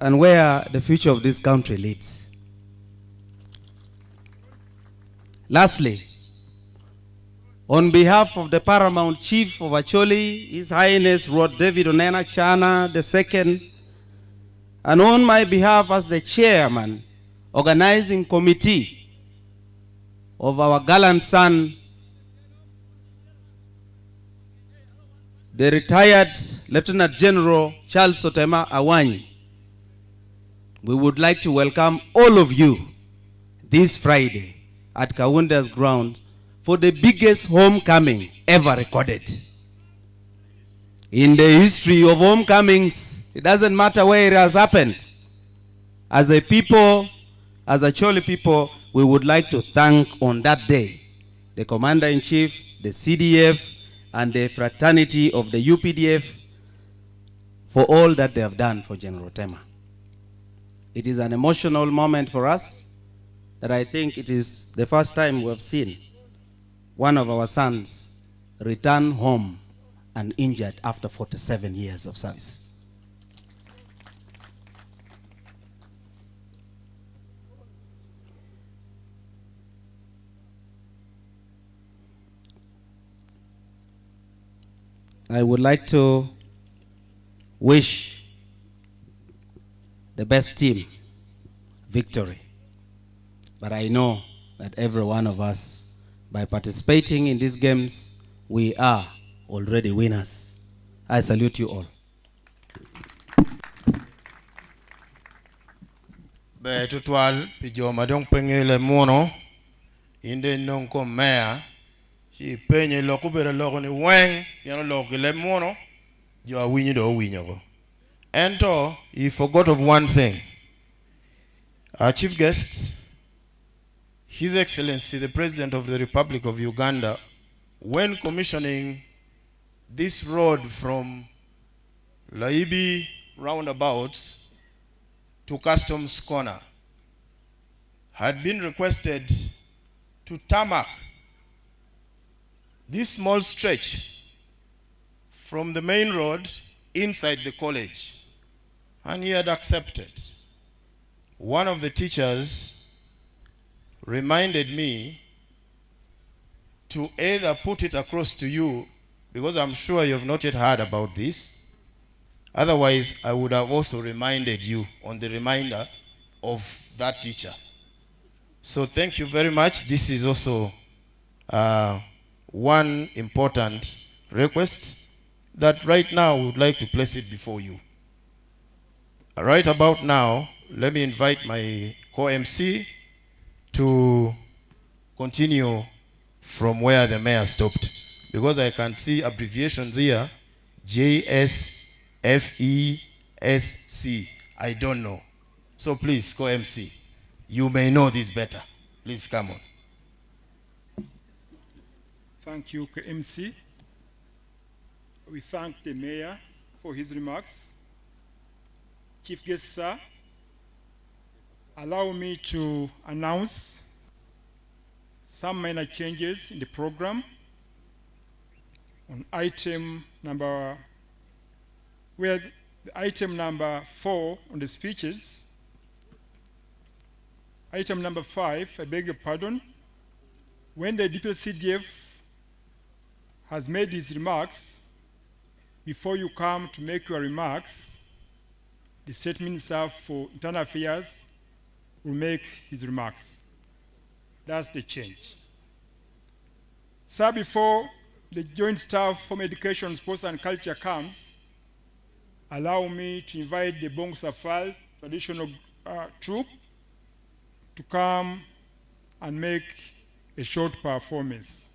and where the future of this country leads. Lastly, on behalf of the Paramount Chief of Acholi, His Highness Rod David Onena Chana II, and on my behalf as the Chairman, Organizing Committee of our gallant son, the retired Lieutenant General Charles Sotema Awanyi, we would like to welcome all of you this Friday at Kawunda's ground for the biggest homecoming ever recorded. In the history of homecomings, it doesn't matter where it has happened. As a people, as Acholi people, we would like to thank on that day the Commander-in-Chief, the CDF, and the fraternity of the UPDF for all that they have done for General Tema. It is an emotional moment for us that I think it is the first time we have seen one of our sons return home and injured after 47 years of service. I would like to wish the best team victory. But I know that every one of us, by participating in these games, we are already winners. I salute you all. Be tutwal pijo madong pengele mono inde non ko mea si penye loko bere loko ni weng yano loko le mono jo awinyi do winyo go. Ento he forgot of one thing. Our chief guest, His Excellency the President of the Republic of Uganda, when commissioning this road from Laibi roundabouts to Customs Corner, had been requested to tarmac this small stretch from the main road inside the college, and he had accepted. One of the teachers reminded me to either put it across to you, because I'm sure you have not yet heard about this. Otherwise, I would have also reminded you on the reminder of that teacher. So thank you very much. This is also one important request that right now we would like to place it before you. Right about now, let me invite my co-MC to continue from where the mayor stopped, because I can see abbreviations here, JSFESC. I don't know. So please, co-MC, you may know this better. Please come on. Thank you, MC. We thank the mayor for his remarks. Chief guest, sir, allow me to announce some minor changes in the program on item number, where the item number 4 on the speeches, item number 5, I beg your pardon, when the Deputy CDF has made his remarks, before you come to make your remarks, the State Minister for Internal Affairs will make his remarks. That's the change. Sir, before the Joint Staff from Education, Sports and Culture comes, allow me to invite the Bongo Safal traditional troupe to come and make a short performance.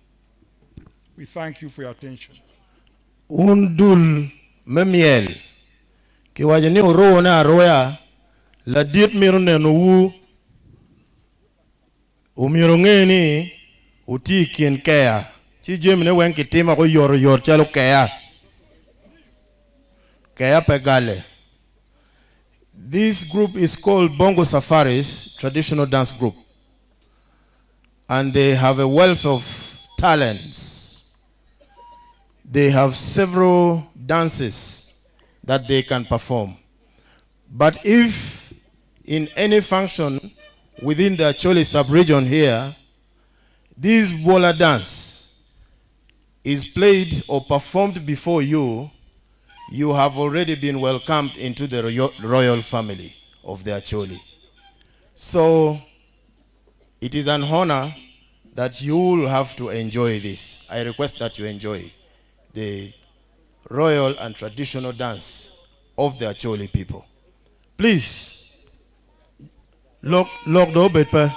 We thank you for your attention. Undul memiel ki wajani uro na roya la diep mirune no wu umirongeni uti kien kaya chi jemne wen kitima ko yor chalo kaya pegale. This group is called Bongo Safaris Traditional Dance Group, and they have a wealth of talents. They have several dances that they can perform. But if in any function within the Acholi sub-region here, this Bola dance is played or performed before you, you have already been welcomed into the royal family of the Acholi. So it is an honor that you will have to enjoy this. I request that you enjoy the royal and traditional dance of the Acholi people. Please, lock the bed.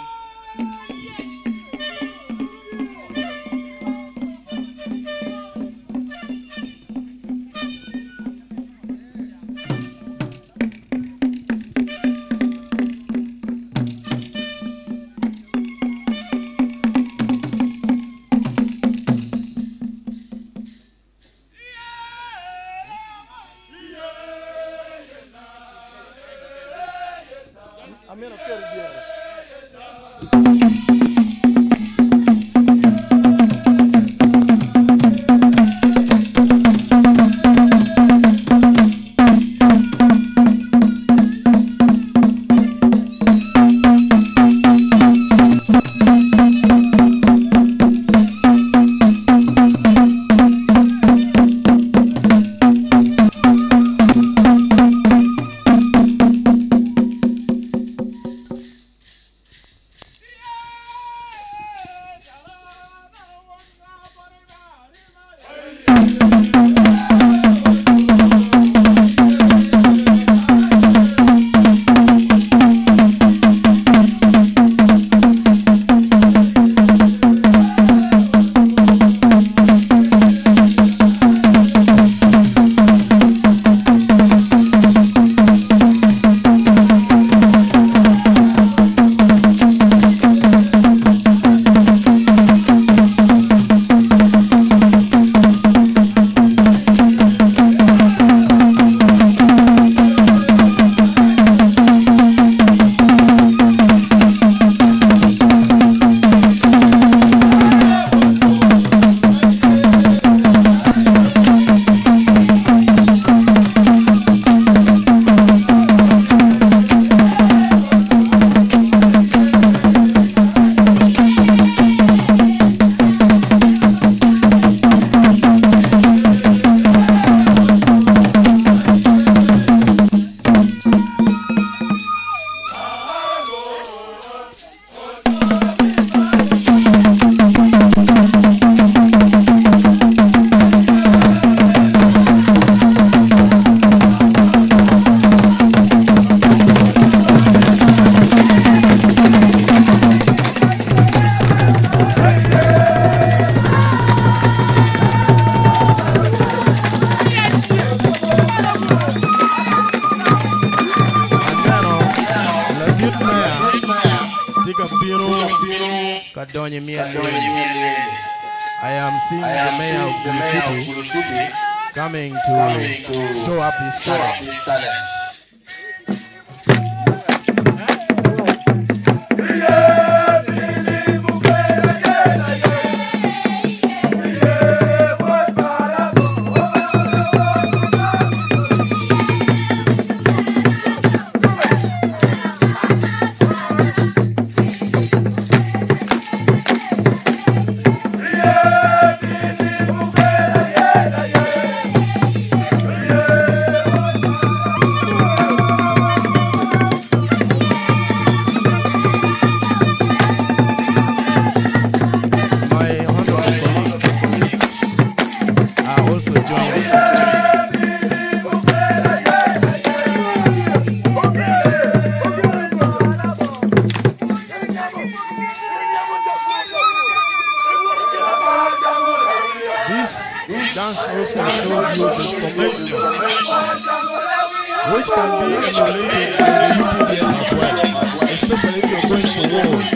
I am seeing the mayor of Gulu City coming to show up his talent. Which can be emulated by the UPDF as well, especially if you're going for wars.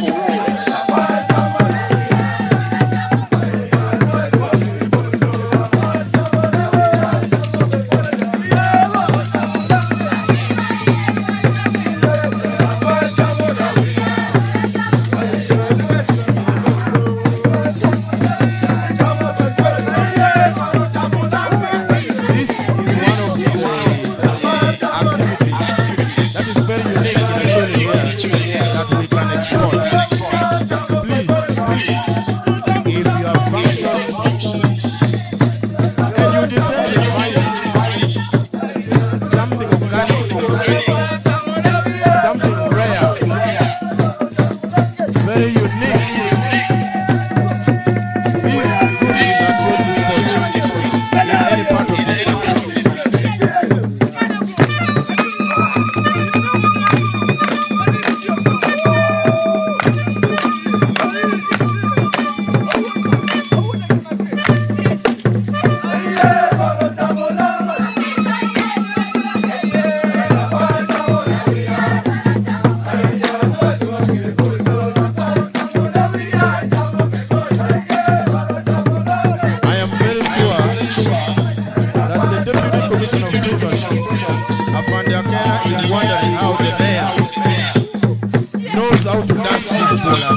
is Bola.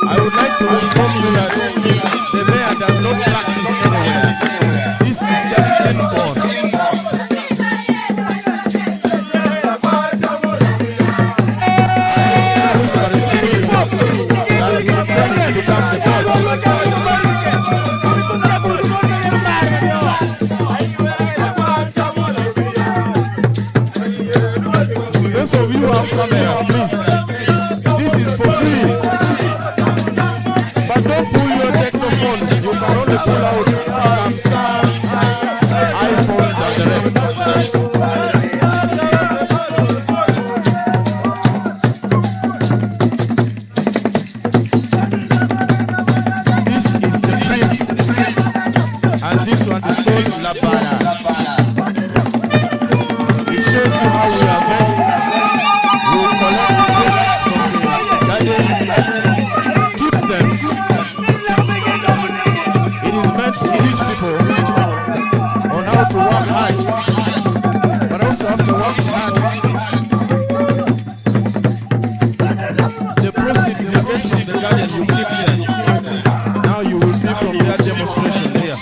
I would like to inform you that the mayor does not practice anywhere. This is just informed. Those of you who have cameras, please, this is for free. But don't pull your technophones. You can only pull out Samsung, iPhones, and the rest. This is the brim, and this one is called La Para. It shows you how we are best. We collect profits from the gardens, keep them. It is meant to teach people on how to work hard, but also after working hard, the proceeds you get from the garden, you keep them. Now you will see from their demonstration here.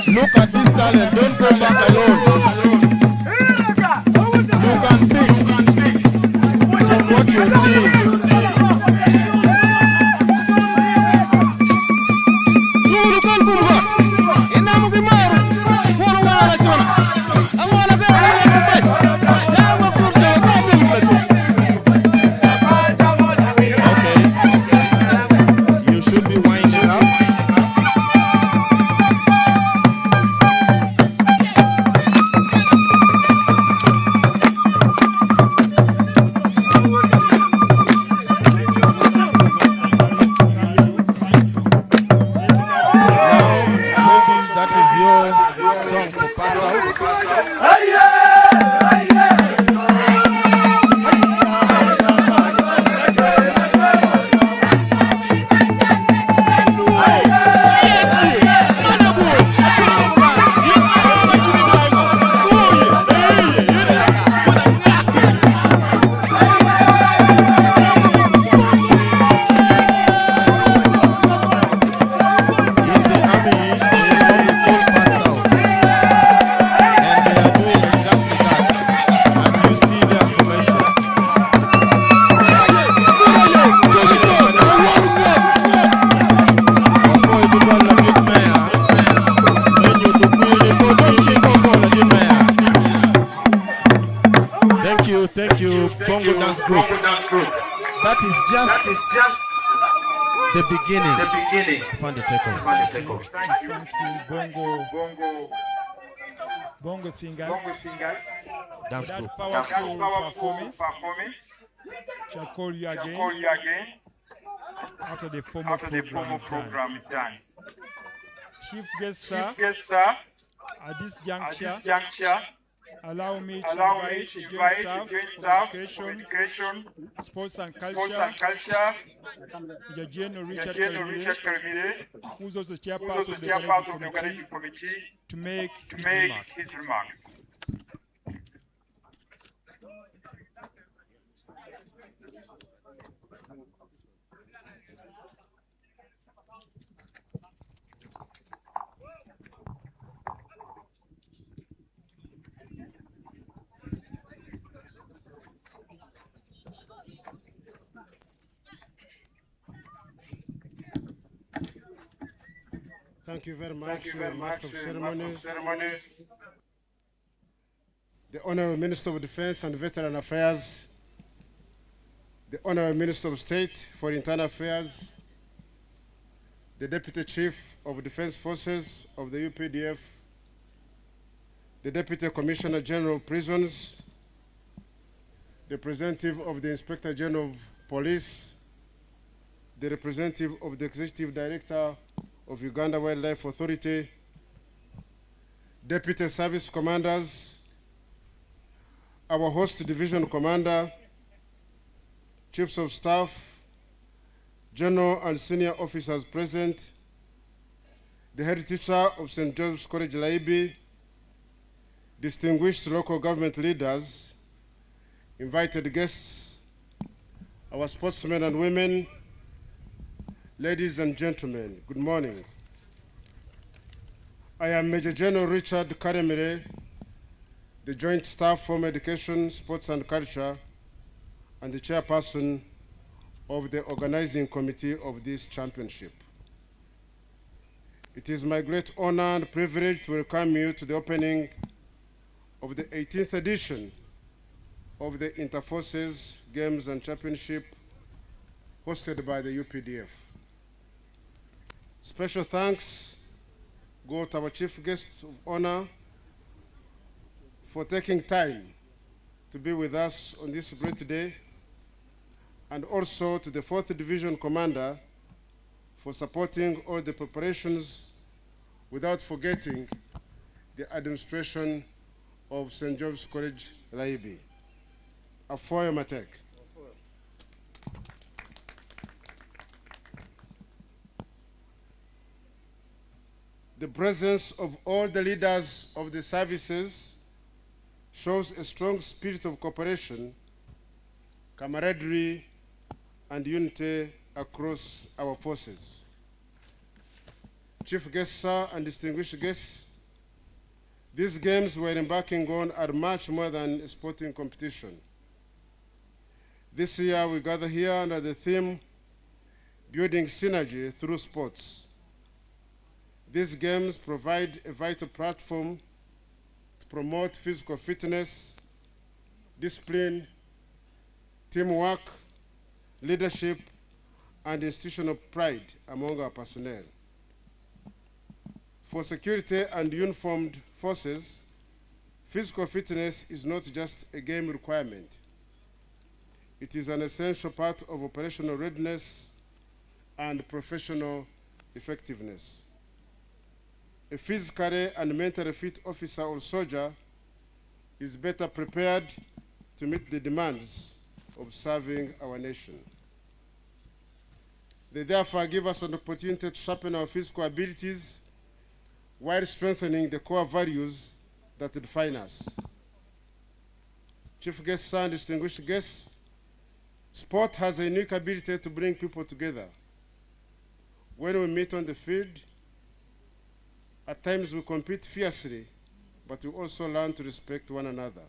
Look at this talent, don't go back alone. You can pick from what you see. Okay, you should be winding up. Song for pass out. Thank you, Bongo Dance Group. That is just the beginning. Find the takeover. Thank you, Bongo Singers. Dance For Group. that powerful performance. Shall call you again after the formal program is done. Chief guest sir, at this juncture, allow me to invite the joint staff for education, sports and culture, Major General Richard Karimire, who is also chairperson of the organizing committee, to make his remarks. Thank you very much, Master of Ceremonies. The Honorable Minister of Defense and Veteran Affairs, the Honorable Minister of State for Internal Affairs, the Deputy Chief of Defense Forces of the UPDF, the Deputy Commissioner General of Prisons, the representative of the Inspector General of Police, the representative of the Executive Director of Uganda Wildlife Authority, Deputy Service Commanders, our host division commander, chiefs of staff, general and senior officers present, the head teacher of St. Joseph's College Laibi, distinguished local government leaders, invited guests, our sportsmen and women, ladies and gentlemen, good morning. I am Major General Richard Karemire, the Joint Staff for Education, Sports and Culture, and the chairperson of the organizing committee of this championship. It is my great honor and privilege to welcome you to the opening of the 18th edition of the Interforces Games and Championship hosted by the UPDF. Special thanks go to our chief guest of honor for taking time to be with us on this great day, and also to the 4th Division Commander for supporting all the preparations, without forgetting the administration of St. Joseph's College Laibi. Afoyo Matek. The presence of all the leaders of the services shows a strong spirit of cooperation, camaraderie, and unity across our forces. Chief guests, sir, and distinguished guests, these games we're embarking on are much more than a sporting competition. This year we gather here under the theme, Building Synergy Through Sports. These games provide a vital platform to promote physical fitness, discipline, teamwork, leadership, and institutional pride among our personnel. For security and uniformed forces, physical fitness is not just a game requirement. It is an essential part of operational readiness and professional effectiveness. A physically and mentally fit officer or soldier is better prepared to meet the demands of serving our nation. They therefore give us an opportunity to sharpen our physical abilities while strengthening the core values that define us. Chief guests and distinguished guests, sport has a unique ability to bring people together. When we meet on the field, at times we compete fiercely, but we also learn to respect one another.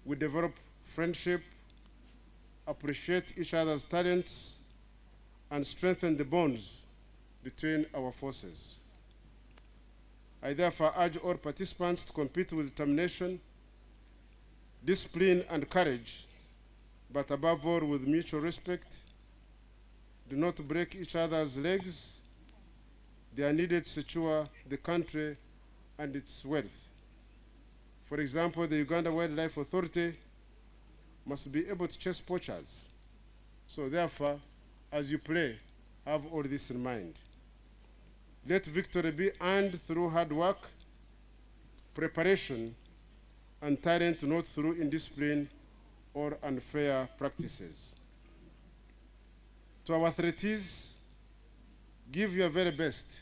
We develop friendship, appreciate each other's talents, and strengthen the bonds between our forces. I therefore urge all participants to compete with determination, discipline, and courage, but above all with mutual respect. Do not break each other's legs. They are needed to secure the country and its wealth. For example, the Uganda Wildlife Authority must be able to chase poachers. So therefore, as you play, have all this in mind. Let victory be earned through hard work, preparation, and talent, not through indiscipline or unfair practices. To our athletes, give your very best.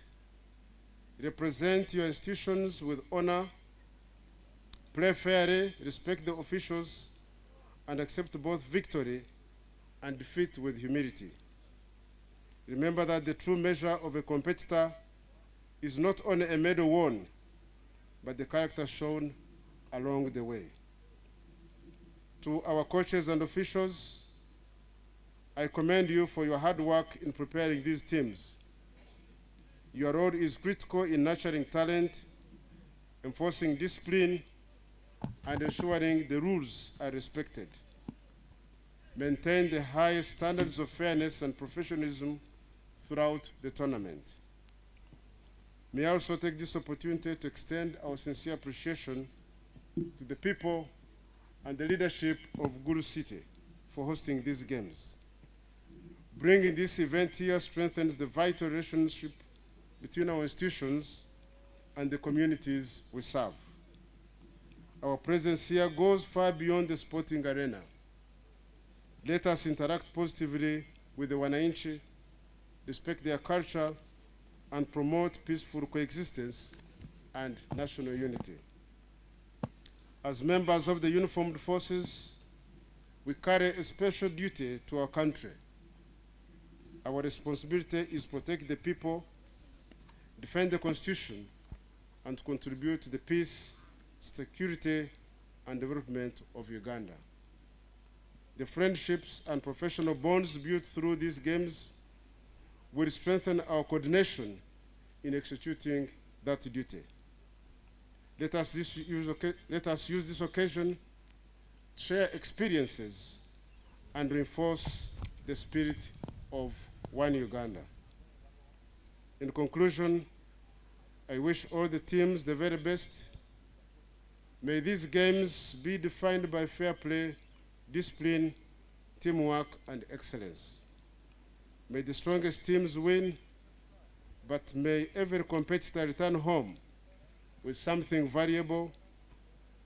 Represent your institutions with honor, play fairly, respect the officials, and accept both victory and defeat with humility. Remember that the true measure of a competitor is not only a medal won, but the character shown along the way. To our coaches and officials, I commend you for your hard work in preparing these teams. Your role is critical in nurturing talent, enforcing discipline, and ensuring the rules are respected. Maintain the highest standards of fairness and professionalism throughout the tournament. May I also take this opportunity to extend our sincere appreciation to the people and the leadership of Guru City for hosting these games. Bringing this event here strengthens the vital relationship between our institutions and the communities we serve. Our presence here goes far beyond the sporting arena. Let us interact positively with the Wananchi, respect their culture, and promote peaceful coexistence and national unity. As members of the uniformed forces, we carry a special duty to our country. Our responsibility is to protect the people, defend the Constitution, and contribute to the peace, security, and development of Uganda. The friendships and professional bonds built through these games will strengthen our coordination in executing that duty. Let us use this occasion to share experiences and reinforce the spirit of One Uganda. In conclusion, I wish all the teams the very best. May these games be defined by fair play, discipline, teamwork, and excellence. May the strongest teams win, but may every competitor return home with something valuable,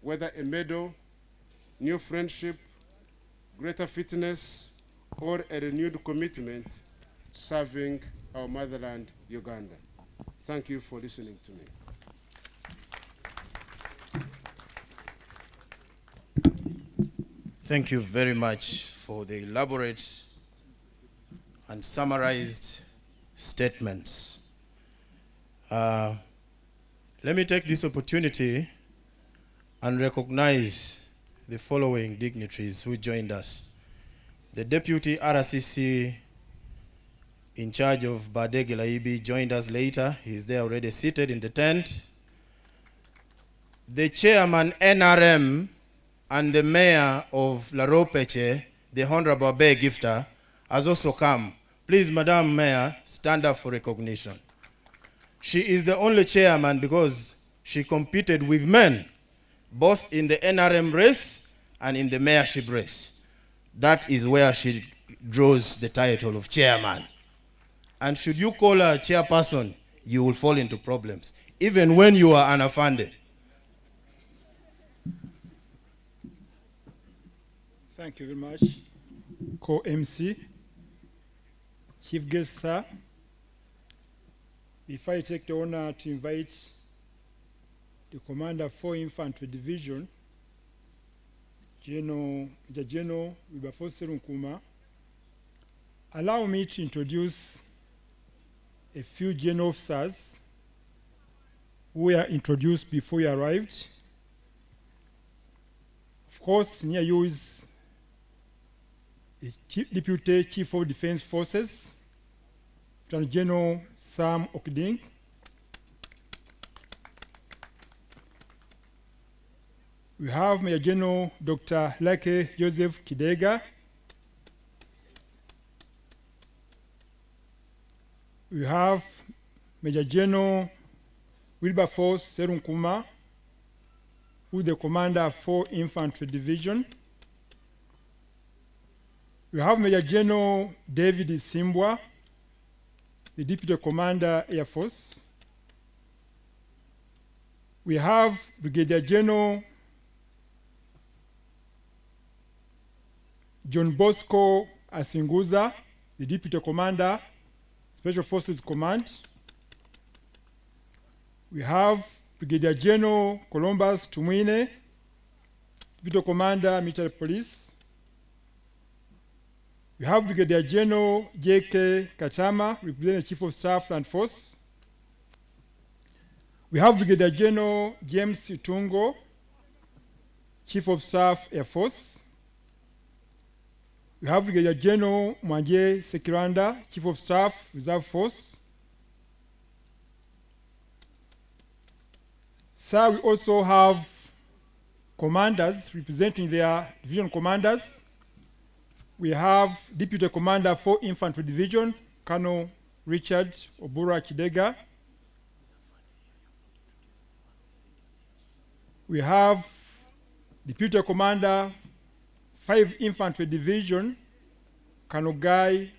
whether a medal, new friendship, greater fitness, or a renewed commitment to serving our motherland, Uganda. Thank you for listening to me. Thank you very much for the elaborate and summarized statements. Let me take this opportunity and recognize the following dignitaries who joined us. The Deputy RCC in charge of Badege Laibi joined us later. He's there already seated in the tent. The Chairman NRM and the Mayor of La Ropeche, the Honorable Abe Gifter, has also come. Please, Madam Mayor, stand up for recognition. She is the only chairman because she competed with men, both in the NRM race and in the mayorship race. That is where she draws the title of chairman. And should you call her chairperson, you will fall into problems, even when you are unfunded. Thank you very much, Co-MC, Chief Guest, sir. If I take the honor to invite the Commander 4 Infantry Division, General Wilberforce Serunkuma, allow me to introduce a few general officers who were introduced before you arrived. Of course, near you is the Deputy Chief of Defense Forces, Lieutenant General Sam Okding. We have Major General Dr. Lake Joseph Kidega. We have Major General Wilberforce Serunkuma, who is the commander of 4 Infantry Division. We have Major General David Simbwa, the Deputy Commander, Air Force. We have Brigadier General John Bosco Asinguza, the Deputy Commander, Special Forces Command. We have Brigadier General Columbus Tumwine, Deputy Commander, Military Police. We have Brigadier General J.K. Kachama, representing Chief of Staff, Land Force. We have Brigadier General James Tungo, Chief of Staff, Air Force. We have Brigadier General Mwanje Sekiranda, Chief of Staff, Reserve Force. Sir, we also have commanders representing their division commanders. We have Deputy Commander for Infantry Division, Colonel Richard Obura Kidega. We have Deputy Commander, 5 Infantry Division, Colonel Guy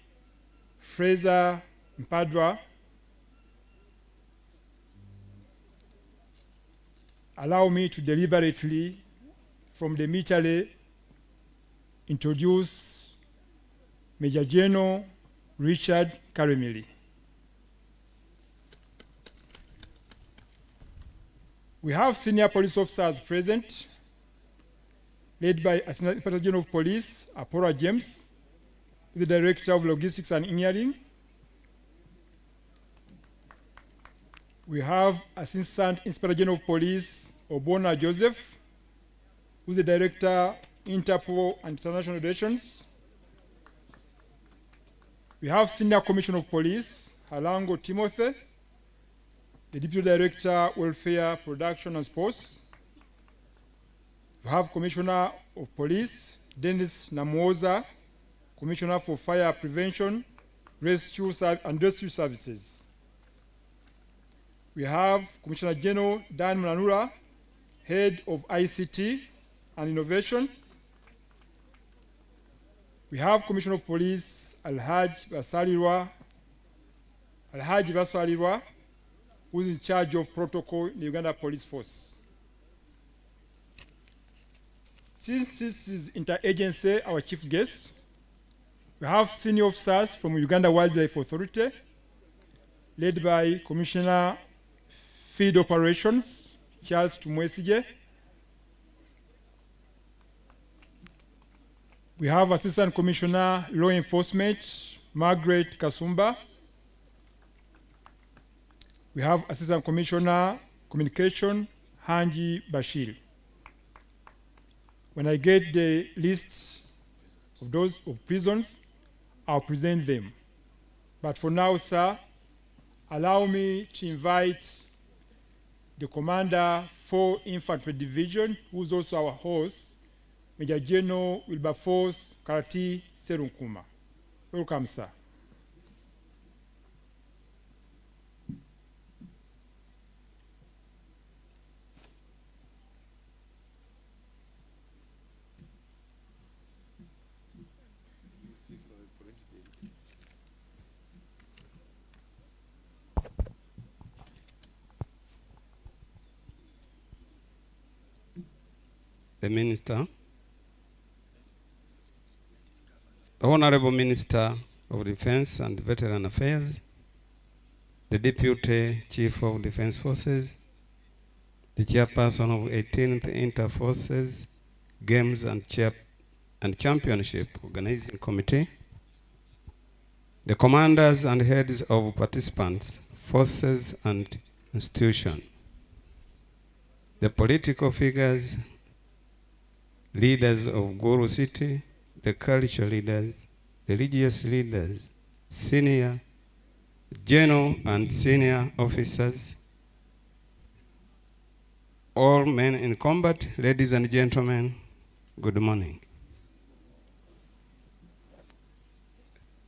Fraser Mpadwa. Allow me to deliberately, from the Michale, introduce Major General Richard Karemili. We have senior police officers present, led by Assistant Inspector General of Police, Apora James, the Director of Logistics and Engineering. We have Assistant Inspector General of Police, Obona Joseph, who's the Director, Interpol and International Relations. We have Senior Commissioner of Police, Halango Timothy, the Deputy Director, Welfare, Production and Sports. We have Commissioner of Police, Dennis Namoza, Commissioner for Fire Prevention, Rescue and Rescue Services. We have Commissioner General Dan Manura, Head of ICT and Innovation. We have Commissioner of Police, Alhaji Basalirwa, who is in charge of protocol in the Uganda Police Force. Since this is interagency, our chief guest, we have senior officers from Uganda Wildlife Authority, led by Commissioner Feed Operations, Charles Tumwesige. We have Assistant Commissioner Law Enforcement, Margaret Kasumba. We have Assistant Commissioner Communication, Hanji Bashir. When I get the list of those of prisons, I'll present them. But for now, sir, allow me to invite the Commander for Infantry Division, who's also our host, Major General Wilberforce Karati Serunkuma. Welcome, sir. The Minister, the Honorable Minister of Defense and Veteran Affairs, the Deputy Chief of Defense Forces, the Chairperson of 18th Inter-Forces Games and Championship Organizing Committee, the commanders and heads of participants, forces and institutions, the political figures, leaders of Guru City, the cultural leaders, the religious leaders, senior, general and senior officers, all men in combat, ladies and gentlemen, good morning.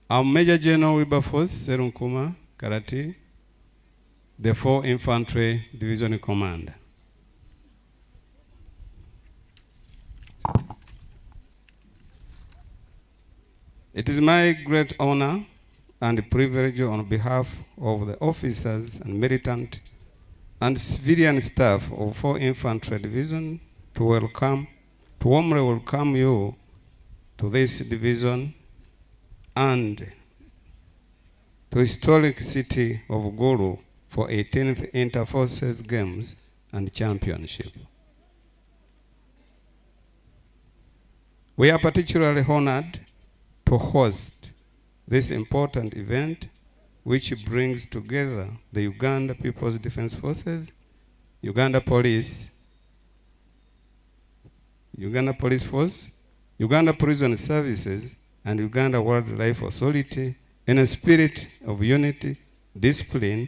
I'm Major General Wilberforce Serunkuma Karati, the 4th Infantry Division Commander. It is my great honor and privilege on behalf of the officers and militant and civilian staff of 4th Infantry Division to warmly welcome you to this division and to historic city of Gulu for 18th Inter-Forces Games and Championship. We are particularly honored to host this important event, which brings together the Uganda People's Defense Forces, Uganda Police Force, Uganda Prison Services, and Uganda Wildlife Authority in a spirit of unity, discipline,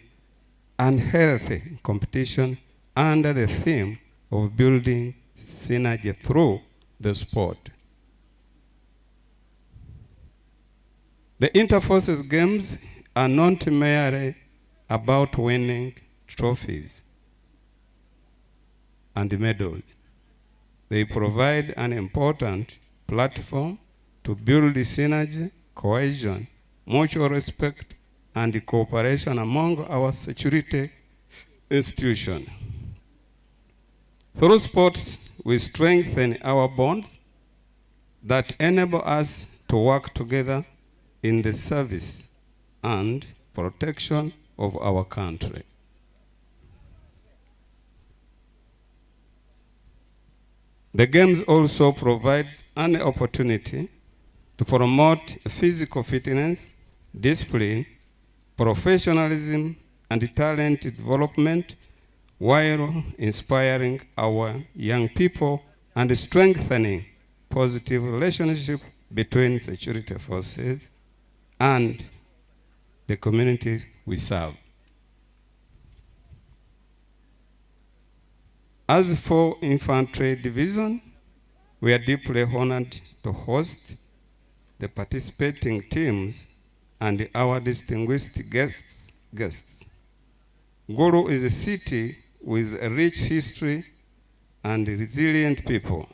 and healthy competition under the theme of building synergy through the sport. The Interforces Games are not merely about winning trophies and medals. They provide an important platform to build synergy, cohesion, mutual respect, and cooperation among our security institutions. Through sports, we strengthen our bonds that enable us to work together in the service and protection of our country. The Games also provides an opportunity to promote physical fitness, discipline, professionalism, and talent development while inspiring our young people and strengthening positive relationship between security forces and the communities we serve. As for Infantry Division, we are deeply honored to host the participating teams and our distinguished guests. Gulu is a city with a rich history and resilient people,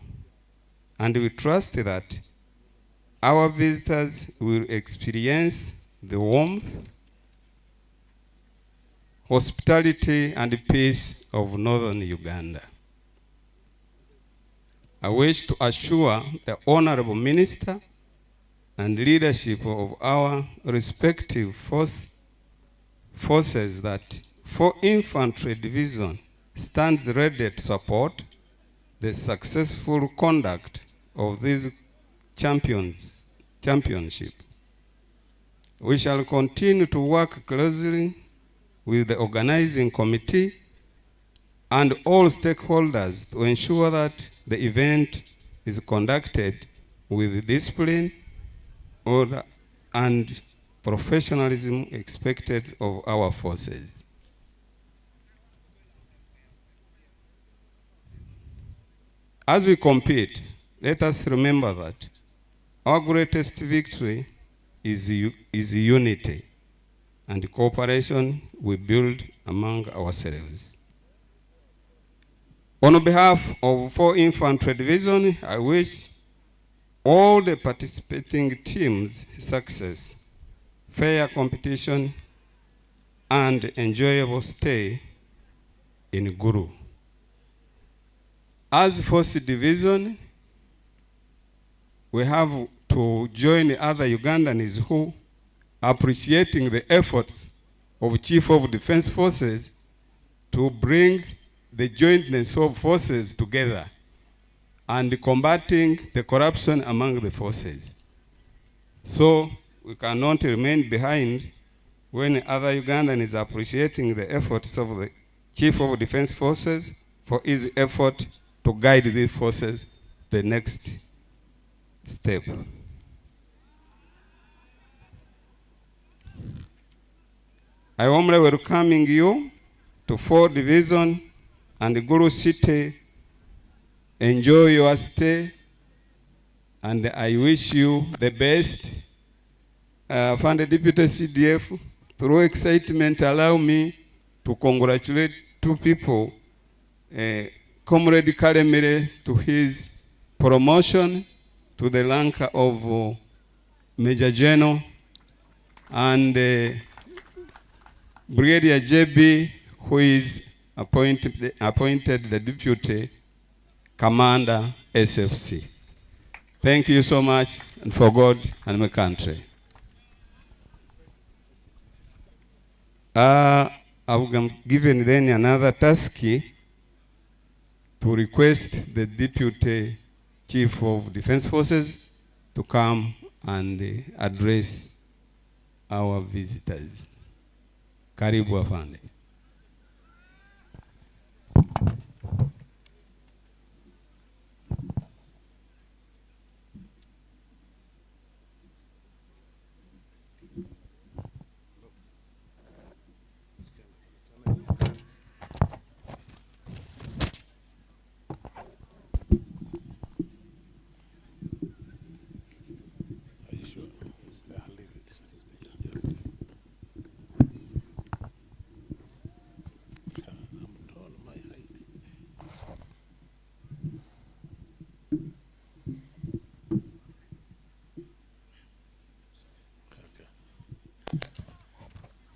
and we trust that our visitors will experience the warmth, hospitality, and peace of northern Uganda. I wish to assure the Honorable Minister and leadership of our respective forces that 4 Infantry Division stands ready to support the successful conduct of this championship. We shall continue to work closely with the organizing committee and all stakeholders to ensure that the event is conducted with discipline, order, and professionalism expected of our forces. As we compete, let us remember that our greatest victory is unity and cooperation we build among ourselves. On behalf of 4 Infantry Division, I wish all the participating teams success, fair competition, and enjoyable stay in Gulu. As Force Division, we have to join other Ugandans who are appreciating the efforts of Chief of Defense Forces to bring the jointness of forces together and combating the corruption among the forces. So we cannot remain behind when other Ugandans are appreciating the efforts of the Chief of Defense Forces for his effort to guide these forces the next step. I warmly welcoming you to 4 Division and Gulu City. Enjoy your stay, and I wish you the best. Fund Deputy CDF, through excitement, allow me to congratulate 2 people, Comrade Karemire to his promotion to the rank of Major General, and Brigadier JB, who is appointed the Deputy Commander SFC. Thank you so much, and for God and my country. I've given then another task to request the Deputy Chief of Defense Forces to come and address our visitors. Karibu afande.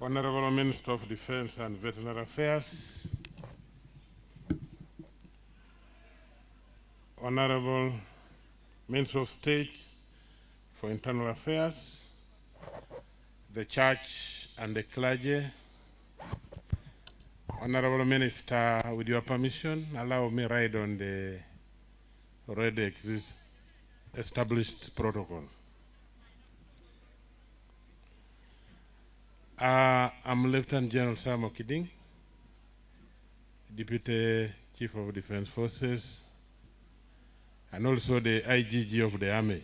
Honorable Minister of Defense and Veterinary Affairs, Honorable Minister of State for Internal Affairs, the Church and the clergy, Honorable Minister, with your permission, allow me ride on the already established protocol. I'm Lieutenant General Sam Okiding, Deputy Chief of Defense Forces, and also the IGG of the Army.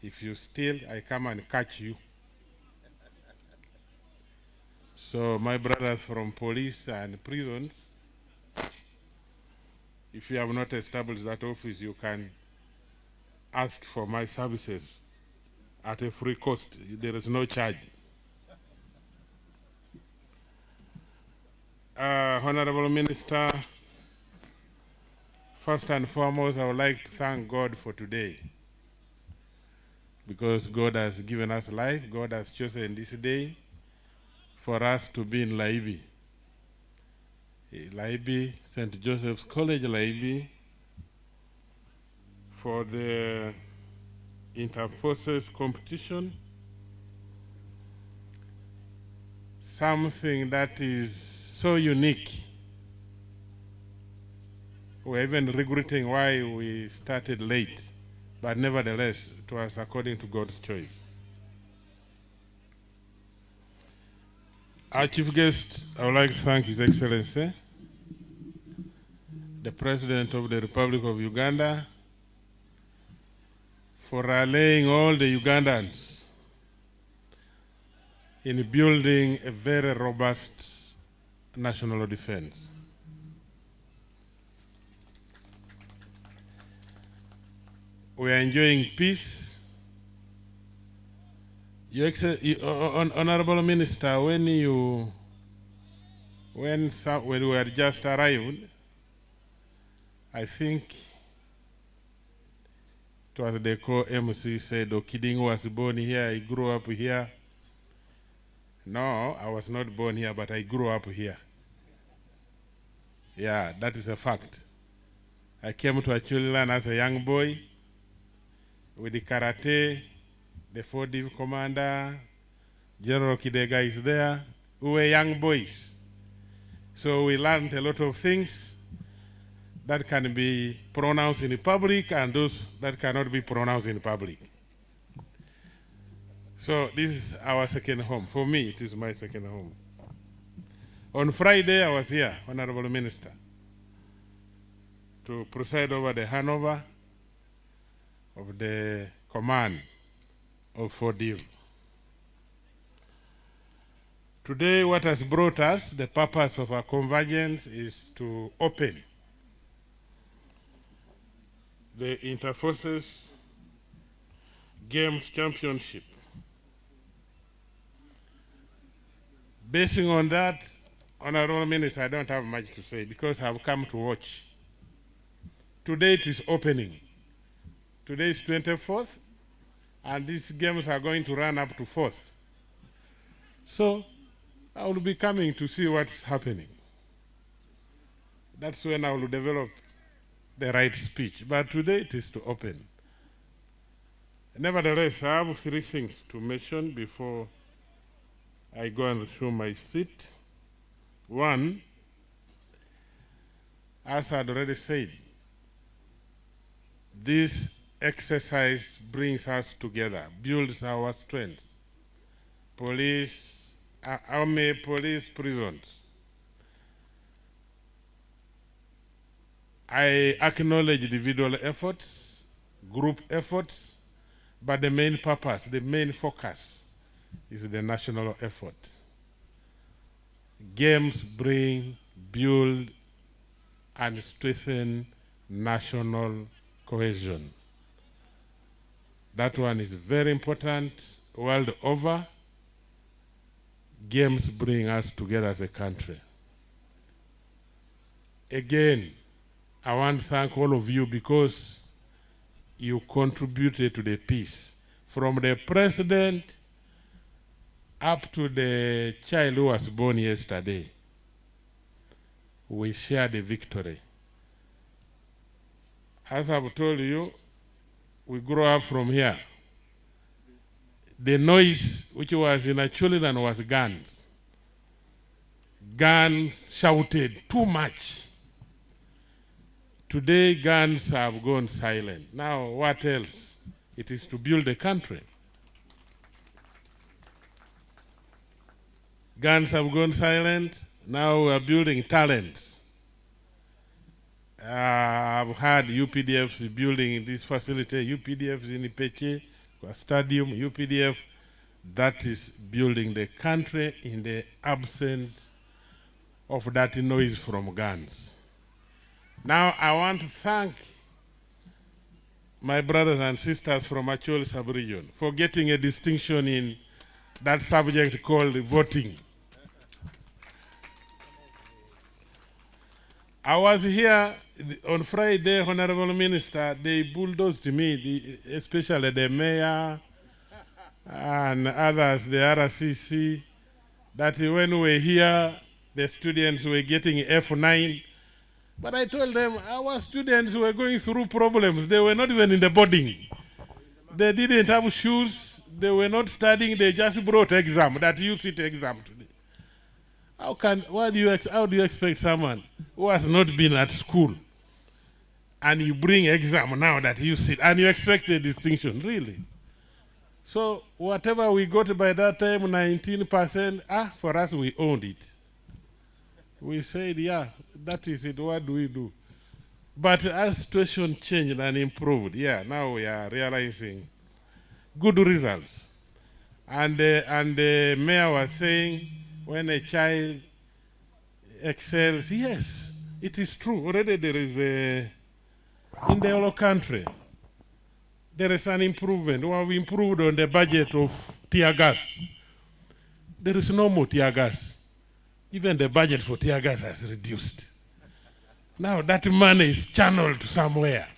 If you steal, I come and catch you. So my brothers from police and prisons, if you have not established that office, you can ask for my services at a free cost. There is no charge. Honorable Minister, first and foremost, I would like to thank God for today, because God has given us life. God has chosen this day for us to be in Laibi. Laibi, St. Joseph's College, Laibi, for the inter-forces competition, something that is so unique. We're even regretting why we started late, but nevertheless, it was according to God's choice. Our chief guest, I would like to thank His Excellency, the President of the Republic of Uganda, for rallying all the Ugandans in building a very robust national defense. We are enjoying peace. Honorable Minister, when we were just arrived, I think it was the co-MC said, Okiding was born here, he grew up here. No, I was not born here, but I grew up here. Yeah, that is a fact. I came to Achuliland as a young boy with the karate, the 4th commander, General Kidega is there. We were young boys. So we learned a lot of things that can be pronounced in public and those that cannot be pronounced in public. So this is our second home. For me, it is my second home. On Friday, I was here, Honorable Minister, to preside over the handover of the command of Fort Dill. Today, what has brought us, the purpose of our convergence is to open the Interforces Games Championship. Basing on that, Honorable Minister, I don't have much to say because I've come to watch. Today it is opening. Today is 24th, and these games are going to run up to 4th. So I will be coming to see what's happening. That's when I will develop the right speech. But today it is to open. Nevertheless, I have 3 things to mention before I go and resume my seat. One, as I had already said, this exercise brings us together, builds our strength. Police, army, police, prisons. I acknowledge individual efforts, group efforts, but the main purpose, the main focus is the national effort. Games bring, build, and strengthen national cohesion. That one is very important world over. Games bring us together as a country. Again, I want to thank all of you because you contributed to the peace. From the president up to the child who was born yesterday, we share the victory. As I've told you, we grew up from here. The noise which was in our children was guns. Guns shouted too much. Today, guns have gone silent. Now, what else? It is to build a country. Guns have gone silent. Now we are building talents. I've had UPDFs building this facility, UPDFs in Ipeche, Stadium, UPDF. That is building the country in the absence of that noise from guns. Now I want to thank my brothers and sisters from Acholi sub-region for getting a distinction in that subject called voting. I was here on Friday, Honorable Minister, they bulldozed me, especially the mayor and others, the RCC, that when we were here, the students were getting F9. But I told them our students were going through problems. They were not even in the boarding. They didn't have shoes. They were not studying. They just brought exam, that you sit exam today. How do you expect someone who has not been at school and you bring exam now that you sit and you expect a distinction, really? So whatever we got by that time, 19%, for us we owned it. We said, yeah, that is it, what do we do? But as situation changed and improved, yeah, now we are realizing good results. And the mayor was saying, when a child excels, yes, it is true. Already there is in the whole country, there is an improvement. We have improved on the budget of tear gas. There is no more tear gas. Even the budget for tear gas has reduced. Now that money is channeled to somewhere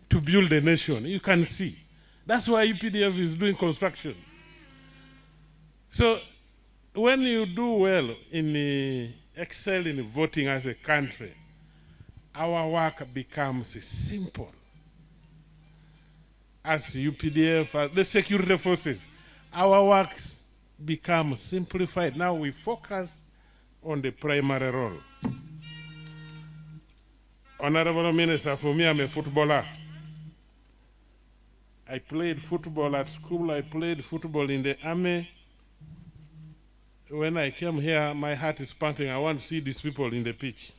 to build a nation. You can see. That's why UPDF is doing construction. So when you do well in excel in voting as a country, our work becomes simple. As UPDF, as the security forces, our works become simplified. Now we focus on the primary role. Honorable Minister, for me, I'm a footballer. I played football at school. I played football in the army. When I came here, my heart is pumping. I want to see these people in the pitch.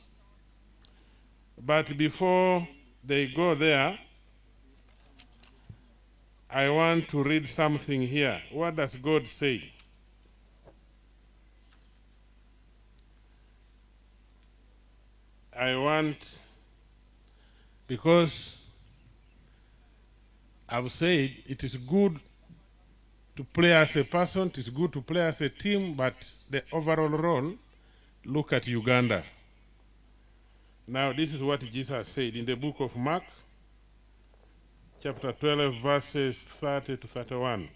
But before they go there, I want to read something here. What does God say? I want, because I've said it is good to play as a person, it is good to play as a team, but the overall role, look at Uganda. Now, this is what Jesus said in the book of Mark, chapter 12, verses 30 to 31.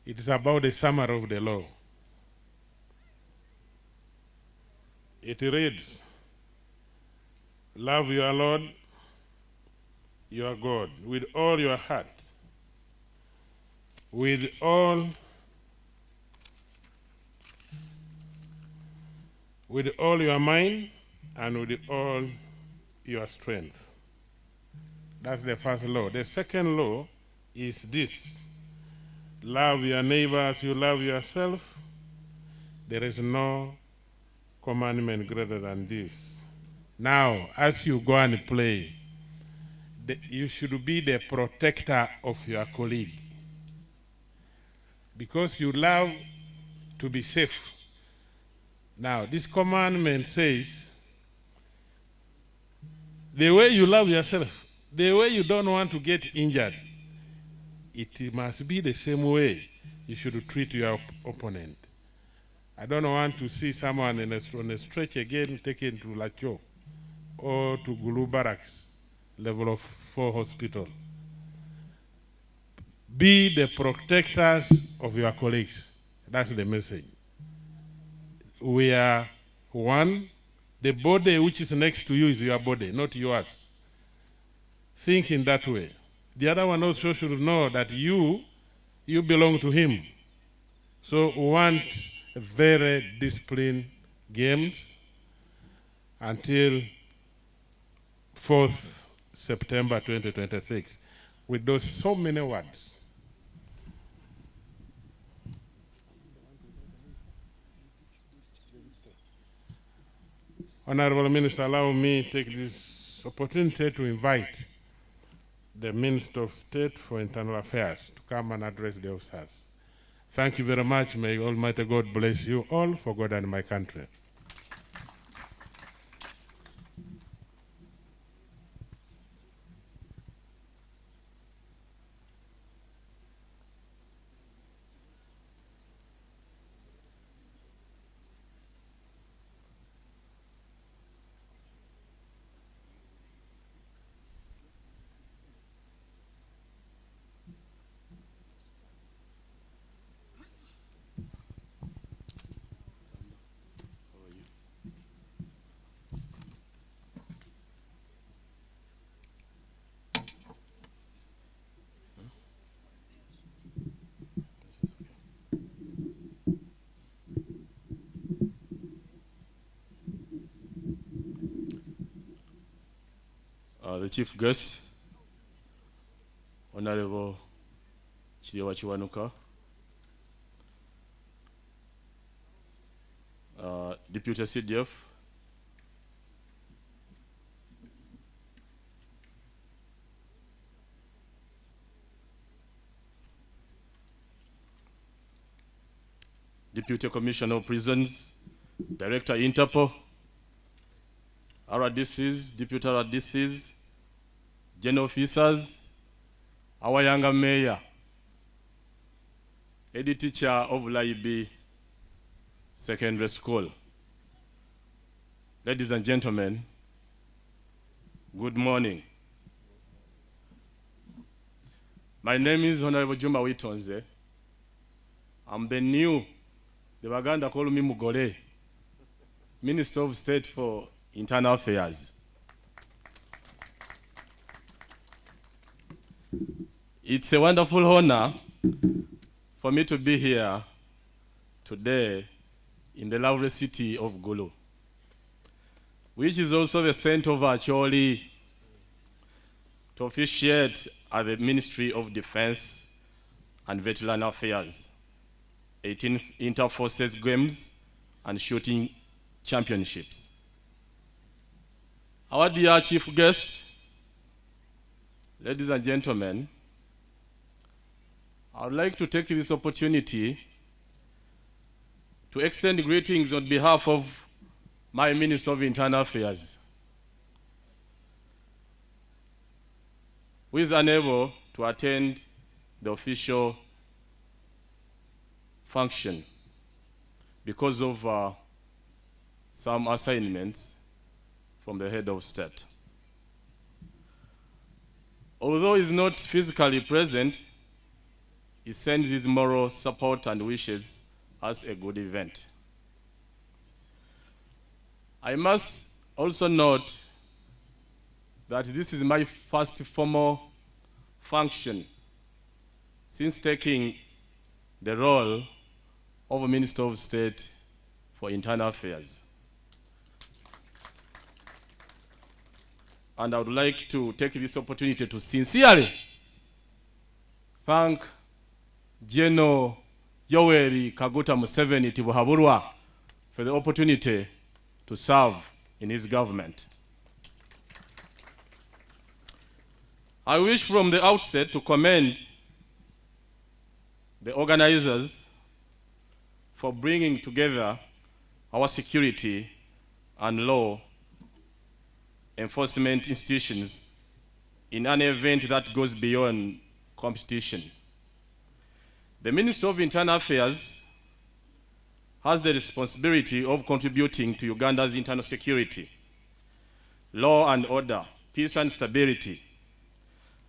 It is about the summary of the law. It reads, love your Lord, your God, with all your heart, with all your mind, and with all your strength. That's the first law. The second law is this: love your neighbor as you love yourself. There is no commandment greater than this. Now, as you go and play, you should be the protector of your colleague, because you love to be safe. Now, this commandment says, the way you love yourself, the way you don't want to get injured, it must be the same way you should treat your opponent. I don't want to see someone on a stretch again taken to Lacho or to Gulu Barracks, level of 4 hospital. Be the protectors of your colleagues. That's the message. We are one. The body which is next to you is your body, not yours. Think in that way. The other one also should know that you belong to him. So we want a very disciplined games until 4th September 2026 with those so many words. Honorable Minister, allow me to take this opportunity to invite the Minister of State for Internal Affairs to come and address the officers. Thank you very much. May Almighty God bless you all for God and my country. The chief guest, Honorable Chiriwa Chiwanuka, Deputy CDF, Deputy Commissioner of Prisons, Director Interpol, RDCs, Deputy RDCs, General Officers, our younger mayor, head teacher of Laibi Secondary School. Ladies and gentlemen, good morning. My name is Honorable Juma Witonze. I'm the Baganda call me Mugole, Minister of State for Internal Affairs. It's a wonderful honor for me to be here today in the lovely city of Gulu, which is also the center of Acholi, to officiate at the Ministry of Defense and Veteran Affairs, 18th Inter-Forces Games and Shooting Championships. Our dear chief guest, ladies and gentlemen, I would like to take this opportunity to extend greetings on behalf of my Minister of Internal Affairs, who is unable to attend the official function because of some assignments from the head of state. Although he is not physically present, he sends his moral support and wishes us a good event. I must also note that this is my first formal function since taking the role of Minister of State for Internal Affairs. And I would like to take this opportunity to sincerely thank General Yoweri Kaguta Museveni Tibuhaburwa for the opportunity to serve in his government. I wish from the outset to commend the organizers for bringing together our security and law enforcement institutions in an event that goes beyond competition. The Ministry of Internal Affairs has the responsibility of contributing to Uganda's internal security, law and order, peace and stability.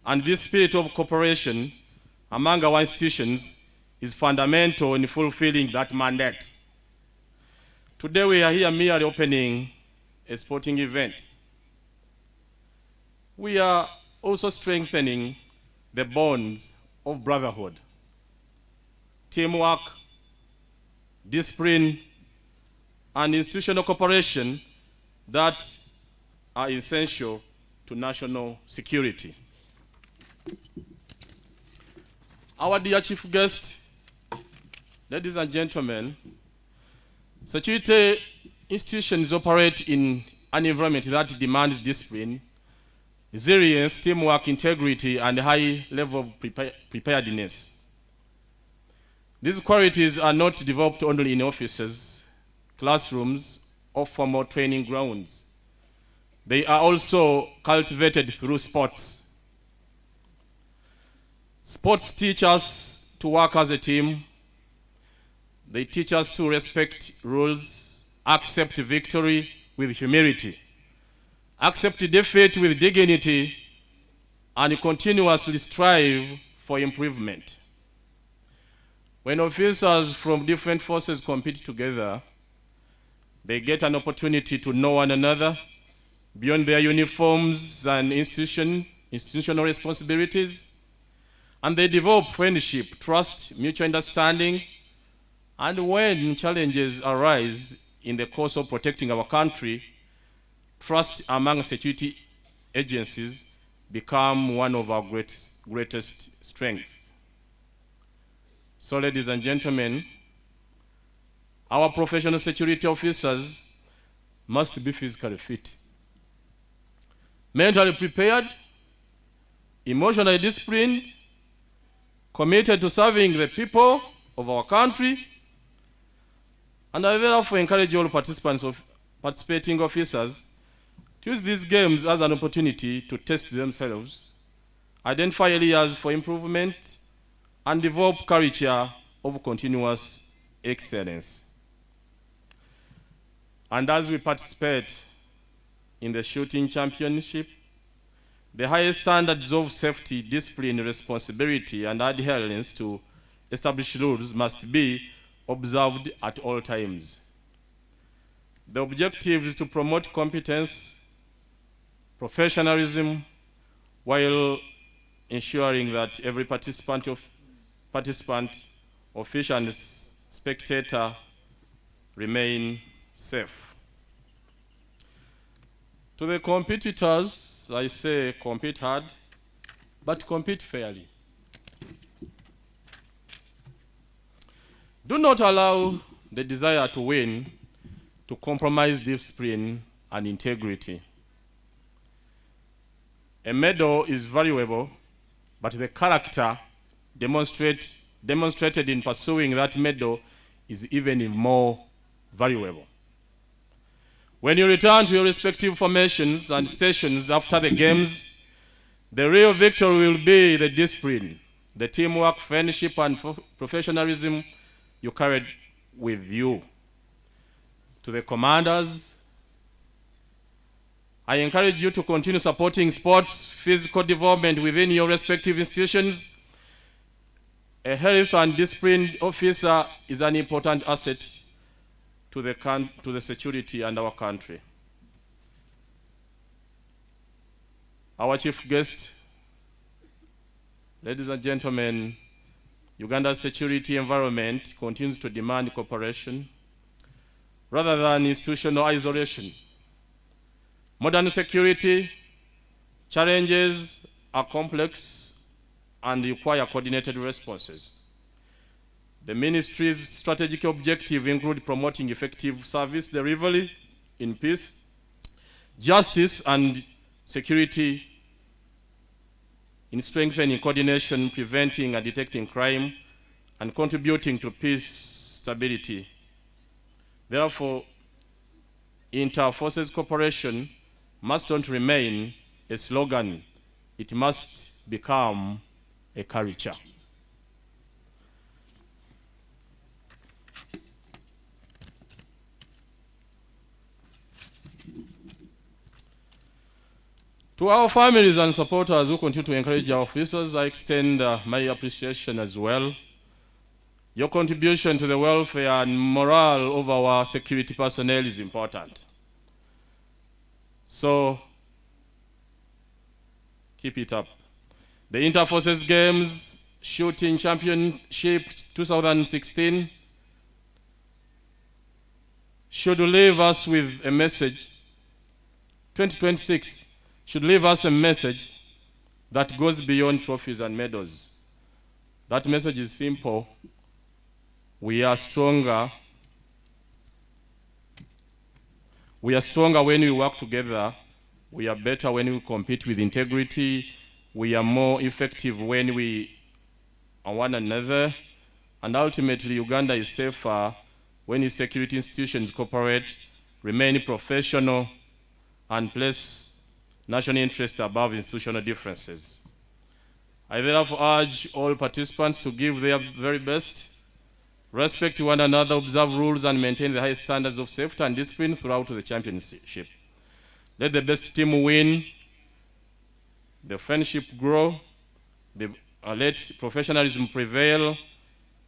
And this spirit of cooperation among our institutions is fundamental in fulfilling that mandate. Today we are here merely opening a sporting event. We are also strengthening the bonds of brotherhood, teamwork, discipline, and institutional cooperation that are essential to national security. Our dear chief guest, ladies and gentlemen, security institutions operate in an environment that demands discipline, resilience, teamwork, integrity, and a high level of preparedness. These qualities are not developed only in offices, classrooms, or formal training grounds. They are also cultivated through sports. Sports teach us to work as a team. They teach us to respect rules, accept victory with humility, accept defeat with dignity, and continuously strive for improvement. When officers from different forces compete together, they get an opportunity to know one another beyond their uniforms and institutional responsibilities, and they develop friendship, trust, mutual understanding, and when challenges arise in the course of protecting our country, trust among security agencies become one of our greatest strengths. So, ladies and gentlemen, our professional security officers must be physically fit, mentally prepared, emotionally disciplined, committed to serving the people of our country, and I therefore encourage all participating officers to use these games as an opportunity to test themselves, identify areas for improvement, and develop culture of continuous excellence. And as we participate in the shooting championship, the highest standards of safety, discipline, responsibility, and adherence to established rules must be observed at all times. The objective is to promote competence, professionalism, while ensuring that every participant, official, and spectator remain safe. To the competitors, I say compete hard, but compete fairly. Do not allow the desire to win to compromise discipline and integrity. A medal is valuable, but the character demonstrated in pursuing that medal is even more valuable. When you return to your respective formations and stations after the games, the real victory will be the discipline, the teamwork, friendship, and professionalism you carried with you. To the commanders, I encourage you to continue supporting sports, physical development within your respective institutions. A health and disciplined officer is an important asset to the security and our country. Our chief guest, ladies and gentlemen, Uganda's security environment continues to demand cooperation rather than institutional isolation. Modern security challenges are complex and require coordinated responses. The ministry's strategic objectives include promoting effective service delivery in peace, justice, and security, in strengthening coordination, preventing and detecting crime, and contributing to peace stability. Therefore, inter-forces cooperation must not remain a slogan. It must become a culture. To our families and supporters who continue to encourage our officers, I extend my appreciation as well. Your contribution to the welfare and morale of our security personnel is important. So, keep it up. The Inter-Forces Games Shooting Championship 2016 should leave us with a message. 2026 should leave us a message that goes beyond trophies and medals. That message is simple. We are stronger. We are stronger when we work together. We are better when we compete with integrity. We are more effective when we are one another. And ultimately, Uganda is safer when its security institutions cooperate, remain professional, and place national interest above institutional differences. I therefore urge all participants to give their very best, respect one another, observe rules, and maintain the highest standards of safety and discipline throughout the championship. Let the best team win, the friendship grow, let professionalism prevail,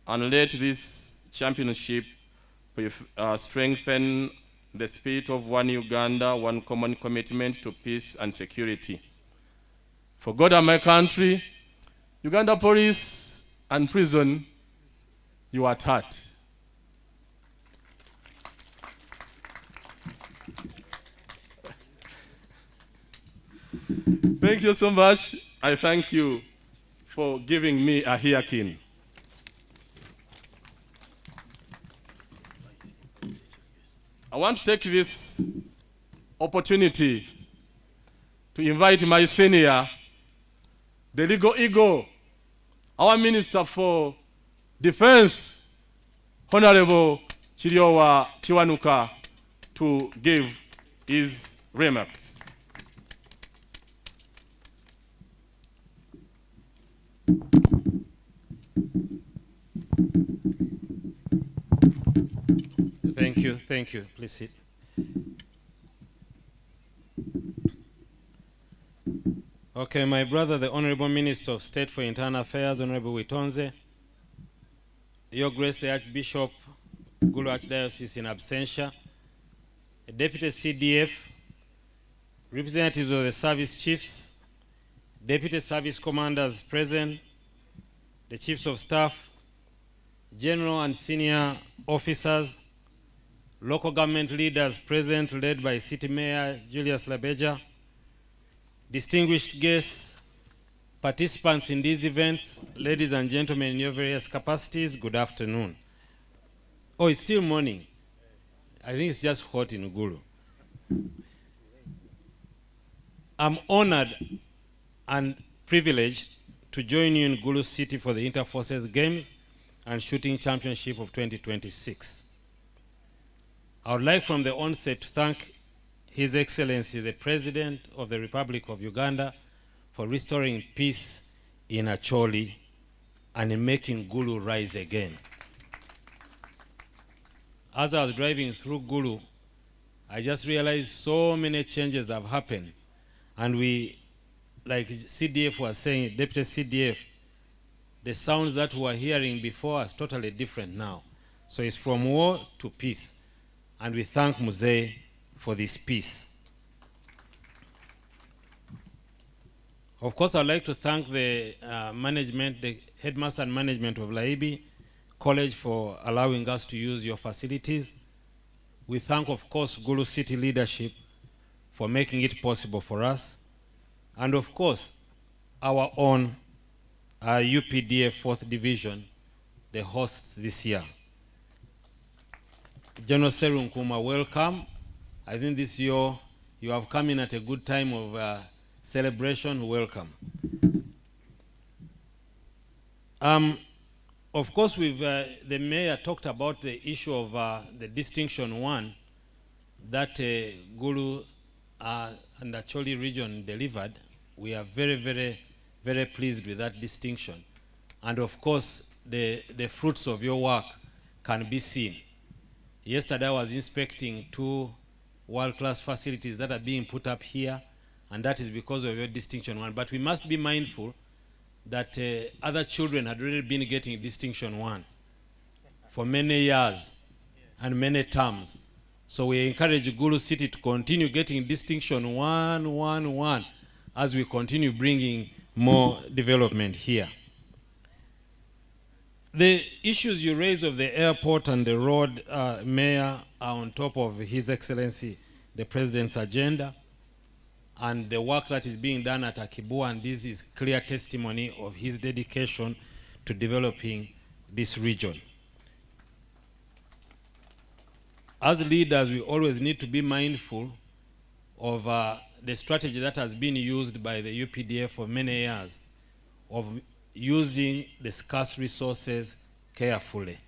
and let this championship strengthen the spirit of one Uganda, one common commitment to peace and security. For God and my country, Uganda Police and Prison, you are taught. Thank you so much. I thank you for giving me a hearkin. I want to take this opportunity to invite my senior, the Legal Eagle, our Minister for Defense, Honorable Chiriowa Chiwanuka, to give his remarks. Thank you. Please sit. Okay, my brother, the Honorable Minister of State for Internal Affairs, Honorable Witonze, Your Grace, the Archbishop, Gulu Archdiocese in absentia, Deputy CDF, representatives of the service chiefs, Deputy Service Commanders present, the Chiefs of Staff, General and Senior Officers, local government leaders present, led by City Mayor Julius Labeja, distinguished guests, participants in these events, ladies and gentlemen in your various capacities, good afternoon. Oh, it's still morning. I think it's just hot in Ugulu. I'm honored and privileged to join you in Gulu City for the Inter-Forces Games and Shooting Championship of 2026. I would like from the onset to thank His Excellency, the President of the Republic of Uganda, for restoring peace in Acholi and in making Gulu rise again. As I was driving through Gulu, I just realized so many changes have happened. And we, like CDF was saying, Deputy CDF, the sounds that we were hearing before are totally different now. So it's from war to peace. And we thank Muzee for this peace. Of course, I'd like to thank the management, the headmaster and management of Laibi College for allowing us to use your facilities. We thank, of course, Gulu City leadership for making it possible for us. And of course, our own UPDF 4th Division, the hosts this year. General Seru Nkuma, welcome. I think this year you have come in at a good time of celebration. Welcome. Of course, the mayor talked about the issue of the distinction 1 that Gulu and Acholi region delivered. We are very, very, very pleased with that distinction. And of course, the fruits of your work can be seen. Yesterday I was inspecting 2 world-class facilities that are being put up here, and that is because of your distinction 1. But we must be mindful that other children had already been getting distinction 1 for many years and many terms. So we encourage Gulu City to continue getting distinction 1, 1, 1 as we continue bringing more development here. The issues you raise of the airport and the road, Mayor, are on top of His Excellency, the President's agenda, and the work that is being done at Akibu, and this is clear testimony of his dedication to developing this region. As leaders, we always need to be mindful of the strategy that has been used by the UPDF for many years of using the scarce resources carefully.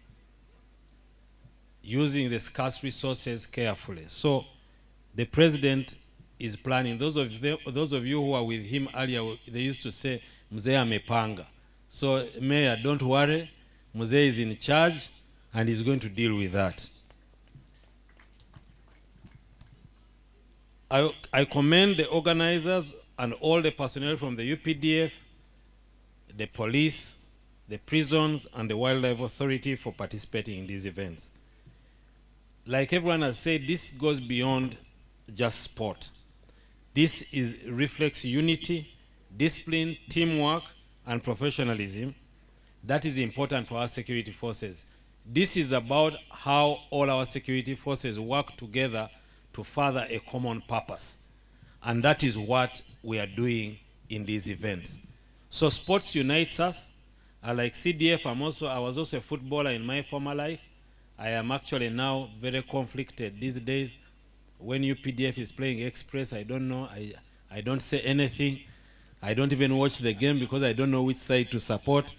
Using the scarce resources carefully. So the President is planning. Those of you who are with him earlier, they used to say, Mzee amepanga. So Mayor, don't worry, Mzee is in charge and he's going to deal with that. I commend the organizers and all the personnel from the UPDF, the police, the prisons, and the Wildlife Authority for participating in these events. Like everyone has said, this goes beyond just sport. This reflects unity, discipline, teamwork, and professionalism that is important for our security forces. This is about how all our security forces work together to further a common purpose. And that is what we are doing in these events. So sports unites us. Like CDF, I was also a footballer in my former life. I am actually now very conflicted these days. When UPDF is playing Express, I don't know, I don't say anything. I don't even watch the game because I don't know which side to support.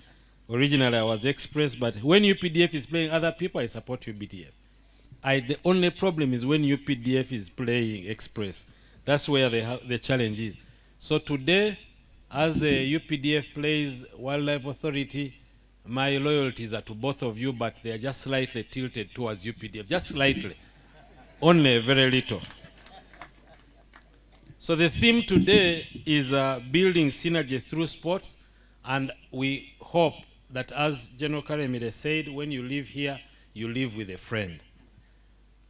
Originally I was Express, but when UPDF is playing other people, I support UPDF. The only problem is when UPDF is playing Express. That's where the challenge is. So today, as the UPDF plays Wildlife Authority, my loyalties are to both of you, but they are just slightly tilted towards UPDF, just slightly, only very little. So the theme today is building synergy through sports, and we hope that, as General Karemire said, when you live here, you live with a friend.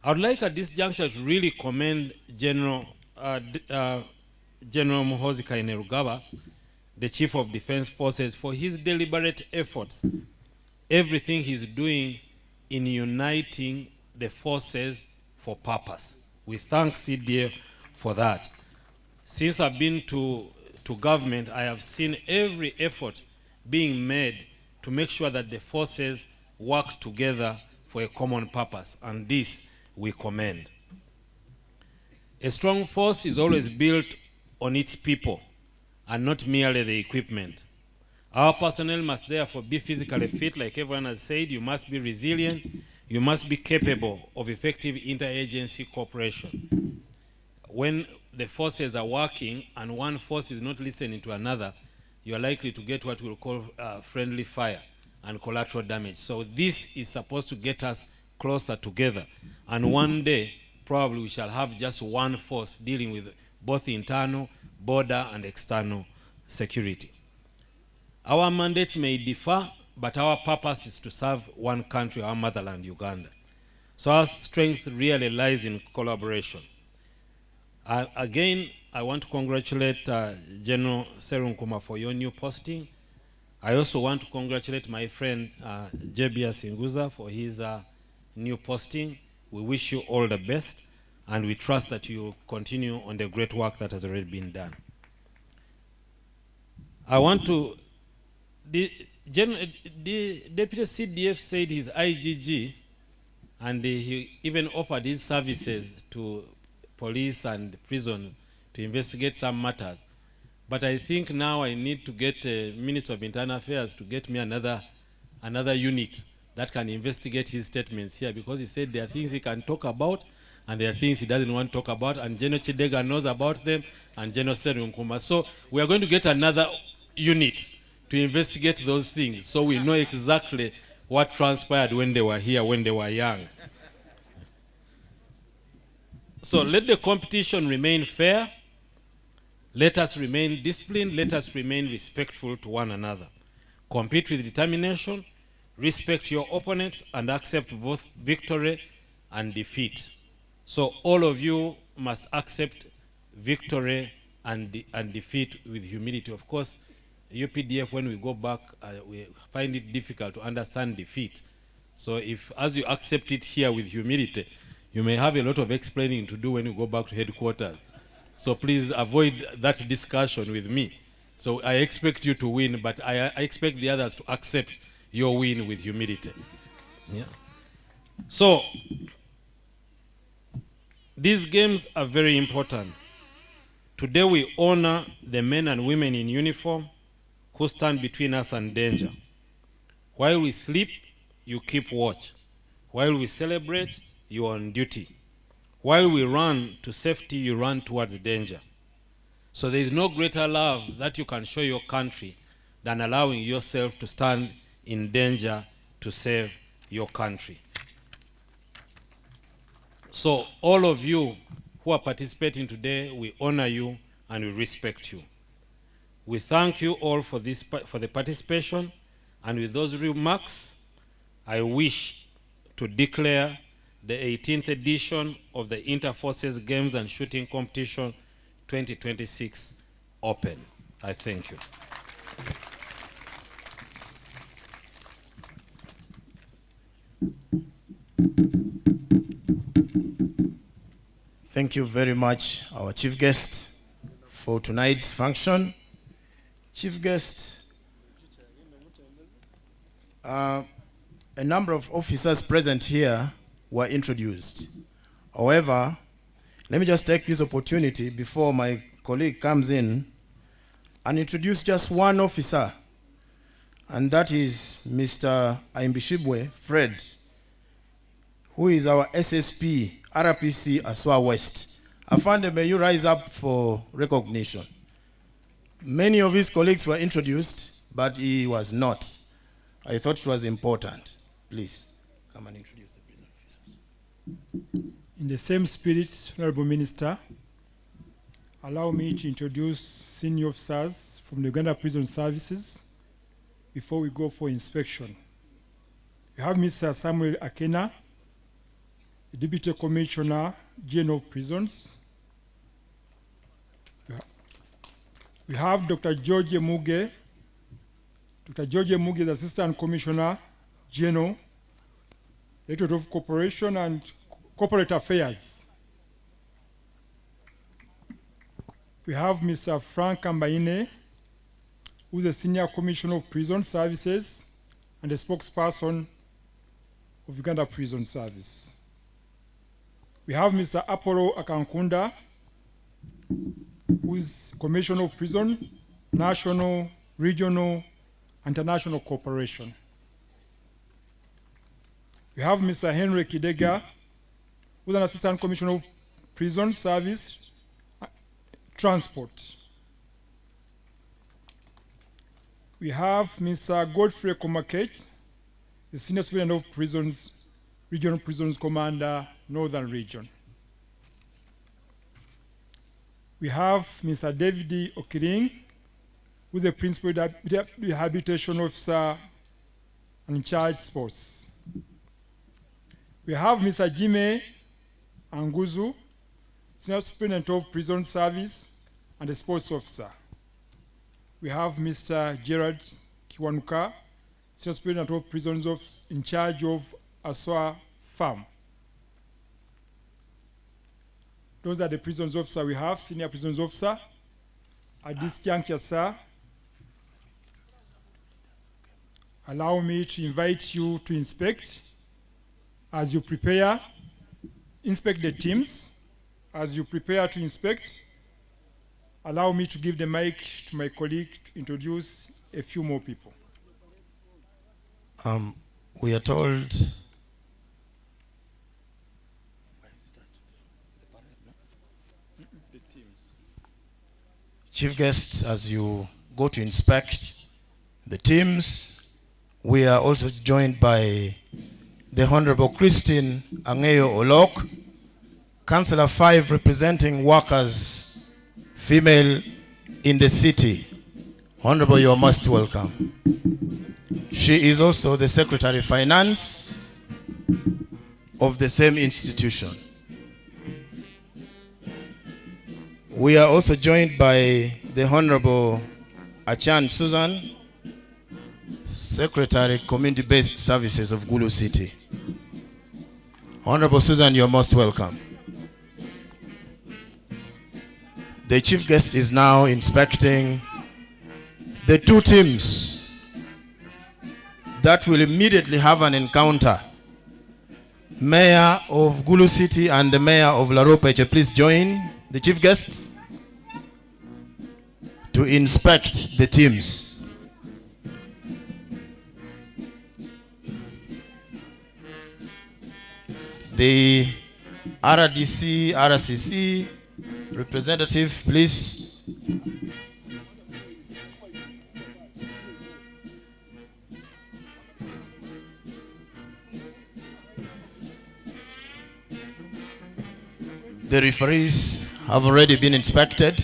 I would like at this juncture to really commend General Muhoozi Kainerugaba, the Chief of Defense Forces, for his deliberate efforts, everything he's doing in uniting the forces for purpose. We thank CDF for that. Since I've been to government, I have seen every effort being made to make sure that the forces work together for a common purpose, and this we commend. A strong force is always built on its people and not merely the equipment. Our personnel must therefore be physically fit, like everyone has said. You must be resilient. You must be capable of effective interagency cooperation. When the forces are working and one force is not listening to another, you are likely to get what we'll call friendly fire and collateral damage. So this is supposed to get us closer together. And one day, probably we shall have just one force dealing with both internal, border, and external security. Our mandates may differ, but our purpose is to serve one country, our motherland, Uganda. So our strength really lies in collaboration. Again, I want to congratulate General Serunkuma for your new posting. I also want to congratulate my friend Jebia Singuza for his new posting. We wish you all the best, and we trust that you will continue on the great work that has already been done. I want to, the Deputy CDF said he's IGG, and he even offered his services to police and prison to investigate some matters. But I think now I need to get Minister of Internal Affairs to get me another unit that can investigate his statements here, because he said there are things he can talk about and there are things he doesn't want to talk about, and General Chidega knows about them, and General Serunkuma. So we are going to get another unit to investigate those things, so we know exactly what transpired when they were here, when they were young. So let the competition remain fair. Let us remain disciplined. Let us remain respectful to one another. Compete with determination, respect your opponents, and accept both victory and defeat. So all of you must accept victory and defeat with humility. Of course, UPDF, when we go back, we find it difficult to understand defeat. So if, as you accept it here with humility, you may have a lot of explaining to do when you go back to headquarters. So please avoid that discussion with me. So I expect you to win, but I expect the others to accept your win with humility. Yeah. So these games are very important. Today we honor the men and women in uniform who stand between us and danger. While we sleep, you keep watch. While we celebrate, you are on duty. While we run to safety, you run towards danger. So there is no greater love that you can show your country than allowing yourself to stand in danger to save your country. So all of you who are participating today, we honor you and we respect you. We thank you all for the participation, and with those remarks, I wish to declare the 18th edition of the Inter-Forces Games and Shooting Competition 2026 open. I thank you. Thank you very much, our chief guest, for tonight's function. Chief guest, a number of officers present here were introduced. However, let me just take this opportunity before my colleague comes in and introduce just one officer, and that is Mr. Aimbishibwe Fred, who is our SSP, RPC Aswa West. Afande, may you rise up for recognition. Many of his colleagues were introduced, but he was not. I thought it was important. Please, come and introduce the prison officers. In the same spirit, Honorable Minister, allow me to introduce senior officers from the Uganda Prison Services before we go for inspection. We have Mr. Samuel Akena, the Deputy Commissioner, General of Prisons. We have Dr. George Muge. Dr. George Muge is Assistant Commissioner, General, Directorate of Corporation and Corporate Affairs. We have Mr. Frank Ambaine, who is the Senior Commissioner of Prison Services and the spokesperson of Uganda Prison Service. We have Mr. Apollo Akankunda, who is Commissioner of Prison, National, Regional, International Cooperation. We have Mr. Henry Kidega, who is an Assistant Commissioner of Prison Service, Transport. We have Mr. Godfrey Komakech, the Senior Superintendent of Prisons, Regional Prisons Commander, Northern Region. We have Mr. David Okiring, who is the Principal Rehabilitation Officer and in charge sports. We have Mr. Jime Anguzu, Senior Superintendent of Prison Service and the Sports Officer. We have Mr. Gerard Kiwanuka, Senior Superintendent of Prisons in charge of Aswa Farm. Those are the prisons officer we have, senior prisons officer. At this juncture, sir, allow me to invite you to inspect. As you prepare, inspect the teams. As you prepare to inspect, allow me to give the mic to my colleague to introduce a few more people. We are told chief guests, as you go to inspect the teams, we are also joined by the Honorable Christine Angeyo Olok, Councillor 5 representing workers, female in the city. Honorable, you are most welcome. She is also the Secretary of Finance of the same institution. We are also joined by the Honorable Achan Susan, Secretary, Community-Based Services of Gulu City. Honorable Susan, you are most welcome. The chief guest is now inspecting the two teams that will immediately have an encounter. Mayor of Gulu City and the Mayor of Laropeche, please join the chief guests to inspect the teams. The RDC, RCC representative, please. The referees have already been inspected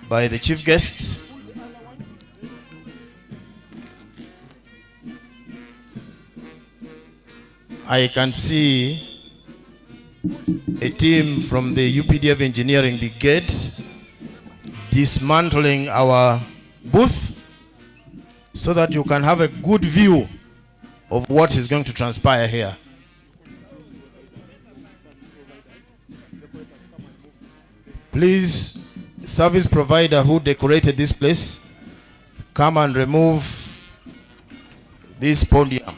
by the chief guest. I can see a team from the UPDF Engineering Brigade dismantling our booth so that you can have a good view of what is going to transpire here. Please, service provider who decorated this place, come and remove this podium.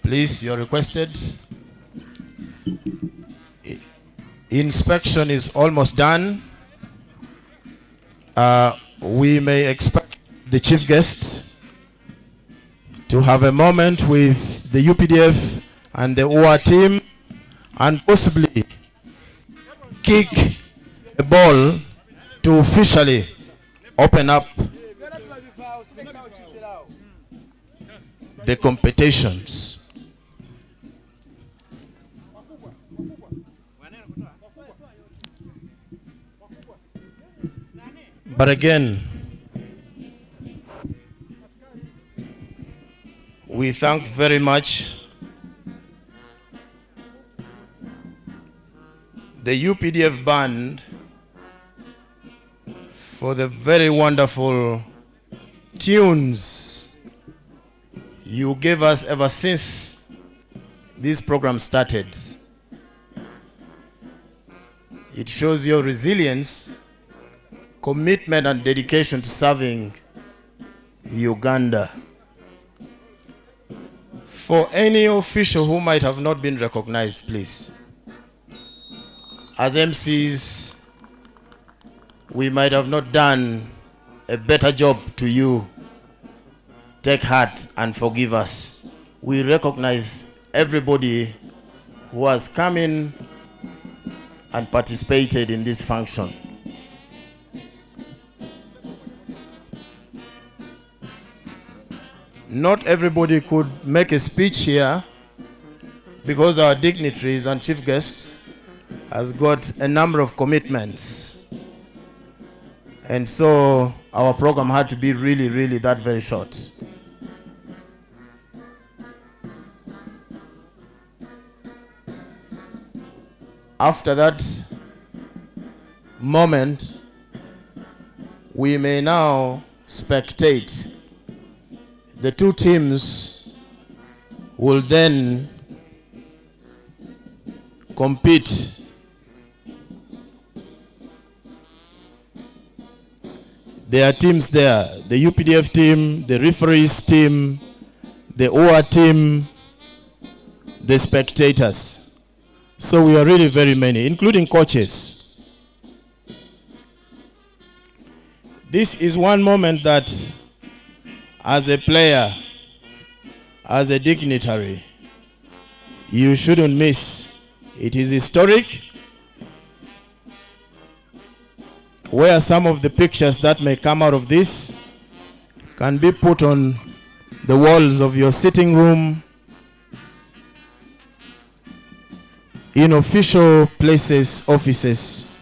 Please, you're requested. Inspection is almost done. We may expect the chief guest to have a moment with the UPDF and the OR team and possibly kick a ball to officially open up the competitions. But again, we thank very much the UPDF band for the very wonderful tunes you gave us ever since this program started. It shows your resilience, commitment and dedication to serving Uganda. For any official who might have not been recognized, please. As MCs, we might have not done a better job to you. Take heart and forgive us. We recognize everybody who has come in and participated in this function. Not everybody could make a speech here because our dignitaries and chief guests has got a number of commitments. And so our program had to be really that very short. After that moment, we may now spectate. The two teams will then compete. There are teams there, the UPDF team, the referees team, the OR team, the spectators. So we are really very many, including coaches. This is one moment that, as a player, as a dignitary, you shouldn't miss. It is historic, where some of the pictures that may come out of this can be put on the walls of your sitting room, in official places, offices,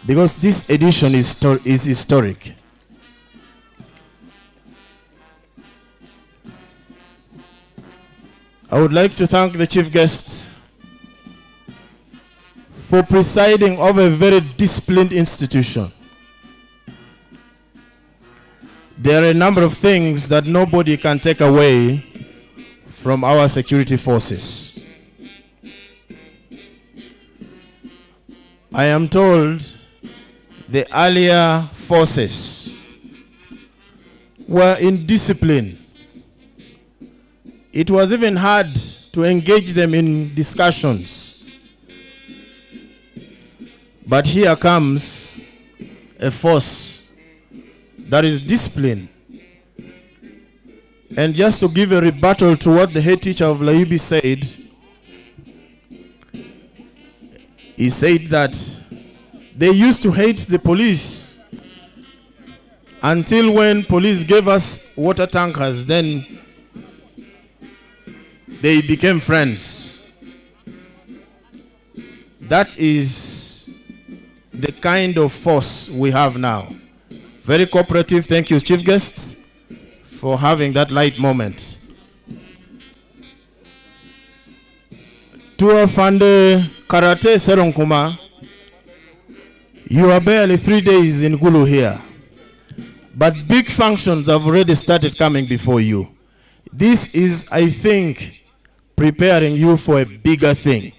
because this edition is historic. I would like to thank the chief guest for presiding over a very disciplined institution. There are a number of things that nobody can take away from our security forces. I am told the earlier forces were in discipline. It was even hard to engage them in discussions. But here comes a force that is disciplined. And just to give a rebuttal to what the head teacher of Laibi said, he said that they used to hate the police until when police gave us water tankers, then they became friends. That is the kind of force we have now. Very cooperative. Thank you, chief guests, for having that light moment. To Afande Karate Seronkuma, you are barely 3 days in Gulu here, but big functions have already started coming before you. This is, I think, preparing you for a bigger thing.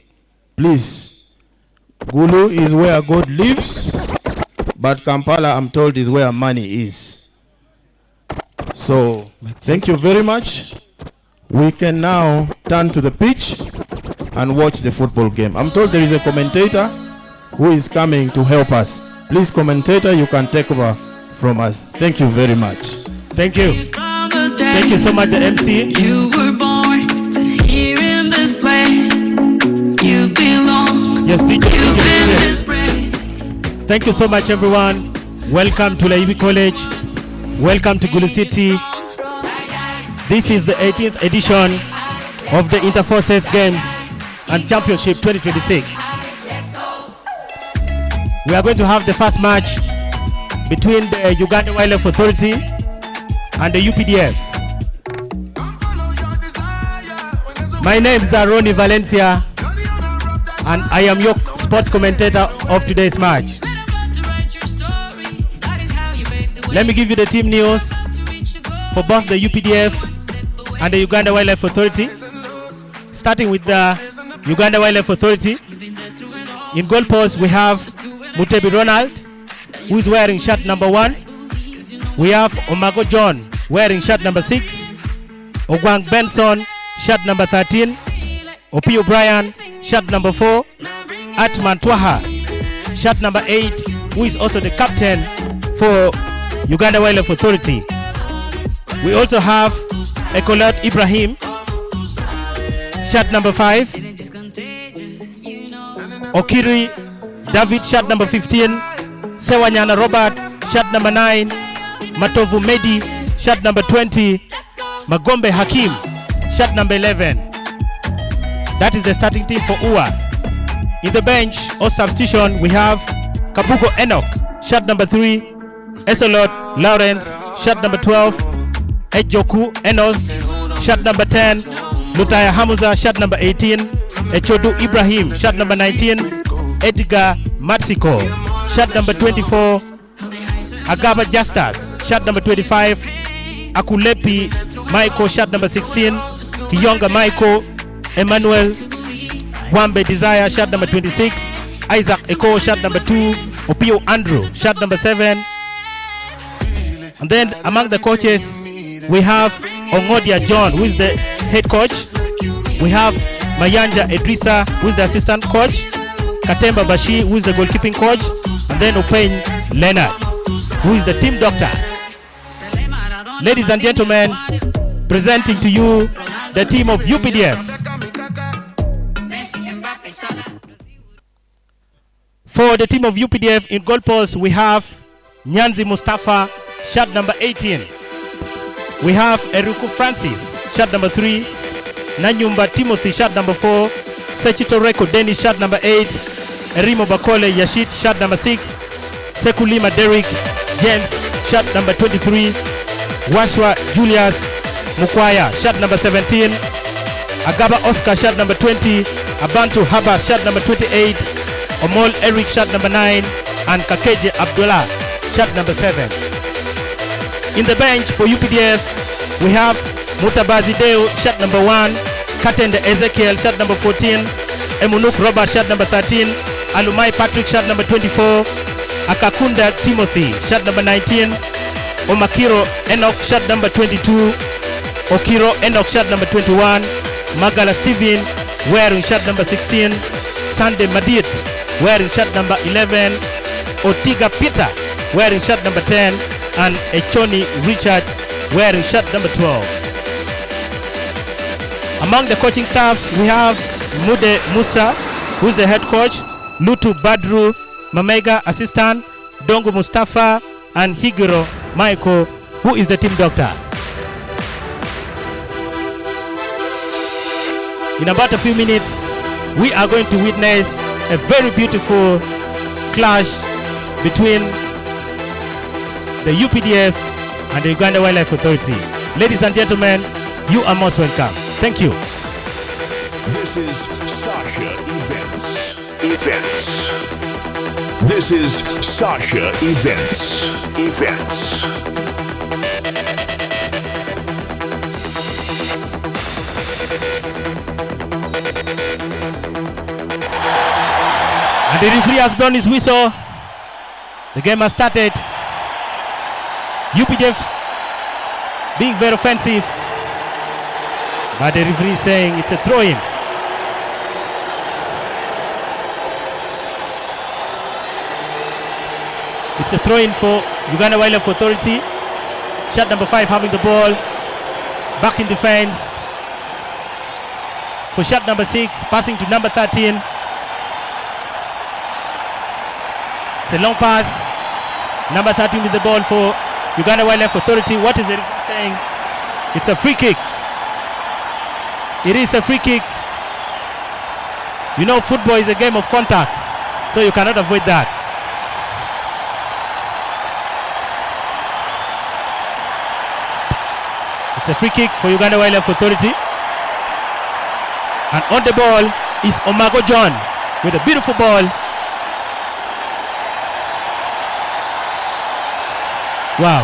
Please, Gulu is where God lives, but Kampala, I'm told, is where money is. So, thank you very much. We can now turn to the pitch and watch the football game. I'm told there is a commentator who is coming to help us. Please, commentator, you can take over from us. Thank you very much. Thank you. Thank you so much, the MC. You were born here in this place. You belong. Yes, DJ. Thank you so much, everyone. Welcome to Laibi College. Welcome to Gulu City. This is the 18th edition of the Interforces Games and Championship 2026. We are going to have the first match between the Uganda Wildlife Authority and the UPDF. My name is Ronnie Valencia, and I am your sports commentator of today's match. Let me give you the team news for both the UPDF and the Uganda Wildlife Authority. Starting with the Uganda Wildlife Authority. In goal post, we have Mutebi Ronald, who is wearing shirt number 1. We have Omago John wearing shirt number 6. Ogwang Benson, shirt number 13. Opio Brian, shirt number 4. Atman Twaha, shirt number 8, who is also the captain for Uganda Wildlife Authority. We also have Ekolot Ibrahim, shirt number 5. Okiri David, shirt number 15. Sewanyana Robert, shirt number 9. Matovu Medi, shirt number 20. Magombe Hakim, shirt number 11. That is the starting team for UA. In the bench or substitution, we have Kabugo Enoch, shirt number 3. Esolot Lawrence, shirt number 12. Ejoku Enos, shirt number 10. Lutaya Hamuza, shirt number 18. Echodu Ibrahim, shirt number 19. Edgar Matsiko, shirt number 24. Agaba Justus, shirt number 25. Akulepi Michael, shirt number 16. Kiyonga Michael. Emmanuel Wambe Desire, shirt number 26. Isaac Eko, shirt number 2. Opio Andrew, shirt number 7. And then among the coaches, we have Ongodia John, who is the head coach. We have Mayanja Edrisa, who is the assistant coach. Katemba Bashi, who is the goalkeeping coach. And then Open Leonard, who is the team doctor. Ladies and gentlemen, presenting to you the team of UPDF. For the team of UPDF, in goal post, we have Nyanzi Mustafa, shirt number 18. We have Eruku Francis, shirt number 3. Nanyumba Timothy, shirt number 4. Sechitoreko Dennis, shot number 8. Erimo Bakole Yashit, shot number 6. Sekulima Derek James, shot number 23. Washwa Julius Mukwaya, shot number 17. Agaba Oscar, shot number 20. Abantu Haba, shot number 28. Omol Eric, shot number 9. And Kakeje Abdullah, shot number 7. In the bench for UPDF, we have Mutabazi Deo, shot number 1. Katende Ezekiel, shot number 14. Emunuk Robert, shot number 13. Alumai Patrick, shot number 24. Akakunda Timothy, shot number 19. Omakiro Enoch, shot number 22. Okiro Enoch, shot number 21. Magala Steven, wearing shot number 16. Sunday Madit, wearing shot number 11. Otiga Peter, wearing shot number 10. And Echoni Richard, wearing shot number 12. Among the coaching staffs, we have Mude Musa, who's the head coach. Lutu Badru Mamega, assistant. Dongo Mustafa, and Higuro Michael, who is the team doctor. In about a few minutes, we are going to witness a very beautiful clash between the UPDF and the Uganda Wildlife Authority. Ladies and gentlemen, you are most welcome. Thank you. This is Sasha Events. This is Sasha Events. And the referee has blown his whistle. The game has started. UPDF being very offensive, but the referee is saying it's a throw-in. It's a throw-in for Uganda Wildlife Authority. Shot number 5 having the ball. Back in defense. For shot number 6, passing to number 13. It's a long pass. Number 13 with the ball for Uganda Wildlife Authority. What is the referee saying? It's a free kick. It is a free kick. You know, football is a game of contact, so you cannot avoid that. It's a free kick for Uganda Wildlife Authority. And on the ball is Omago John with a beautiful ball. Wow.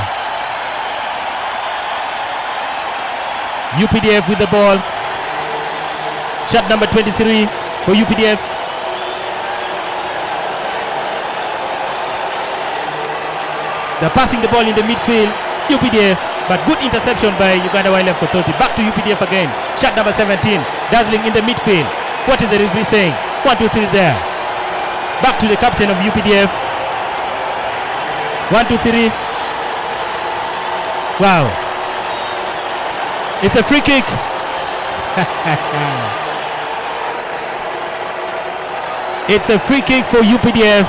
UPDF with the ball. Shot number 23 for UPDF. They're passing the ball in the midfield. UPDF, but good interception by Uganda Wildlife Authority. Back to UPDF again. Shot number 17. Dazzling in the midfield. What is the referee saying? 1, 2, 3 there. Back to the captain of UPDF. 1, 2, 3. Wow. It's a free kick. It's a free kick for UPDF.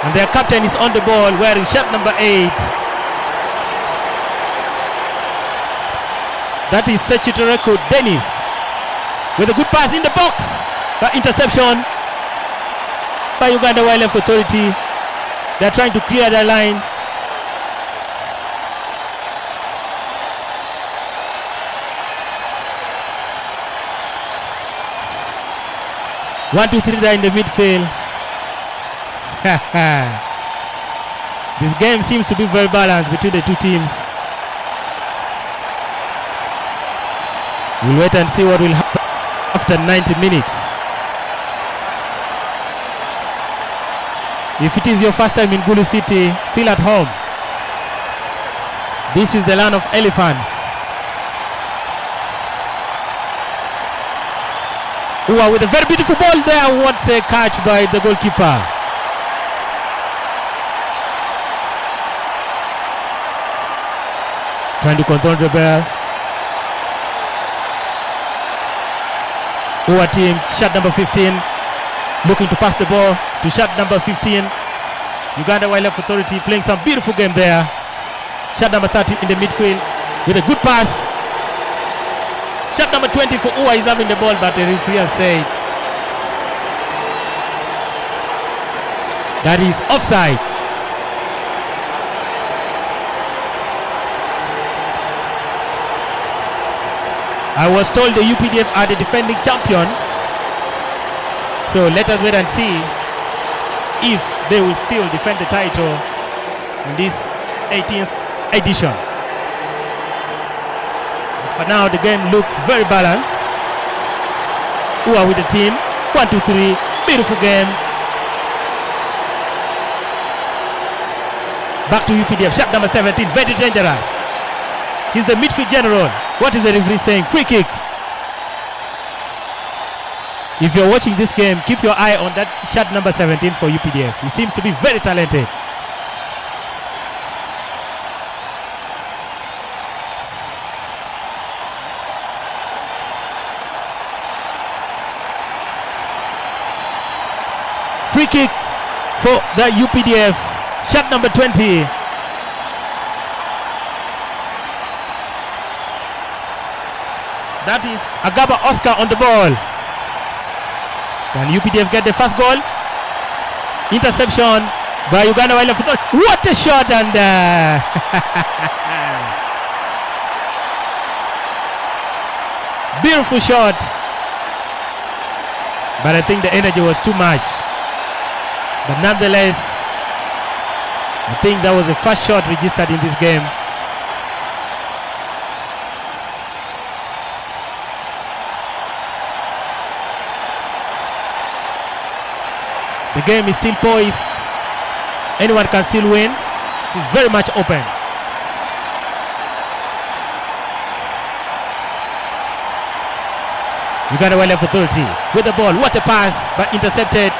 And their captain is on the ball wearing shirt number 8. That is Sechitoreko Dennis with a good pass in the box, but interception by Uganda Wildlife Authority. They're trying to clear the line. One, two, three there in the midfield. This game seems to be very balanced between the two teams. We'll wait and see what will happen after 90 minutes. If it is your first time in Gulu City, feel at home. This is the land of elephants. Wow, with a very beautiful ball there. What a catch by the goalkeeper. Trying to control the ball. Our team, shot number 15, looking to pass the ball to shot number 15. Uganda Wildlife Authority playing some beautiful game there. Shot number 30 in the midfield with a good pass. Shot number 20 for Ua is having the ball, but the referee has said that is offside. I was told the UPDF are the defending champion, so let us wait and see if they will still defend the title in this 18th edition. As for now, the game looks very balanced. Ua with the team, 1, 2, 3, beautiful game. Back to UPDF, shot number 17, very dangerous. He's the midfield general. What is the referee saying? Free kick. If you're watching this game, keep your eye on that shot number 17 for UPDF. He seems to be very talented. Free kick for the UPDF. Shot number 20. That is Agaba Oscar on the ball. Can UPDF get the first goal? Interception by Uganda Wildlife Authority. What a shot, and beautiful shot. But I think the energy was too much. But nonetheless, I think that was the first shot registered in this game. The game is still poised. Anyone can still win. It's very much open. Uganda Wildlife Authority with the ball. What a pass, but intercepted.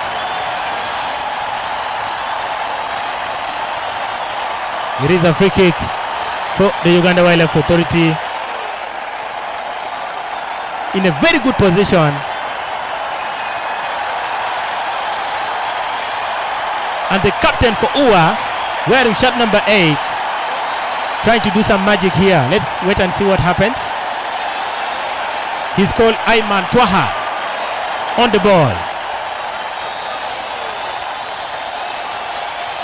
It is a free kick for the Uganda Wildlife Authority. In a very good position. And the captain for Ua, wearing shirt number 8, trying to do some magic here. Let's wait and see what happens. He's called Ayman Twaha on the ball.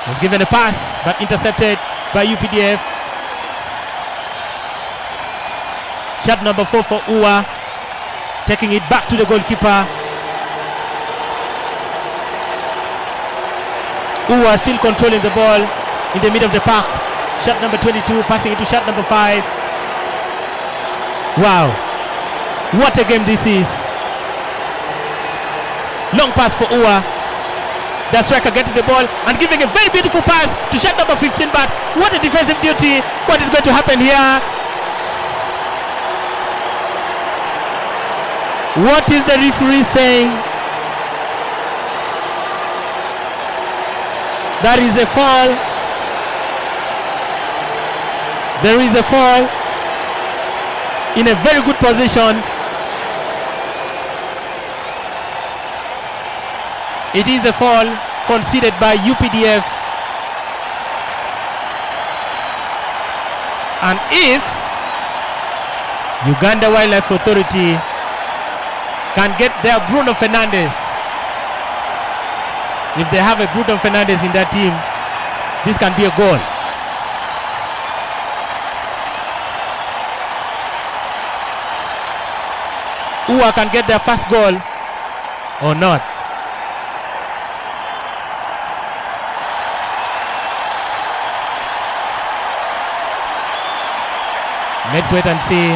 He's given a pass, but intercepted by UPDF. Shot number 4 for Ua, taking it back to the goalkeeper. Ua still controlling the ball in the middle of the park. Shot number 22, passing it to shot number 5. Wow, what a game this is. Long pass for Ua. The striker getting the ball and giving a very beautiful pass to shot number 15, but what a defensive duty. What is going to happen here? What is the referee saying? That is a foul. There is a foul in a very good position. It is a foul conceded by UPDF. And if Uganda Wildlife Authority can get their Bruno Fernandes, if they have a Bruno Fernandes in that team, this can be a goal. Ua can get their first goal or not. Let's wait and see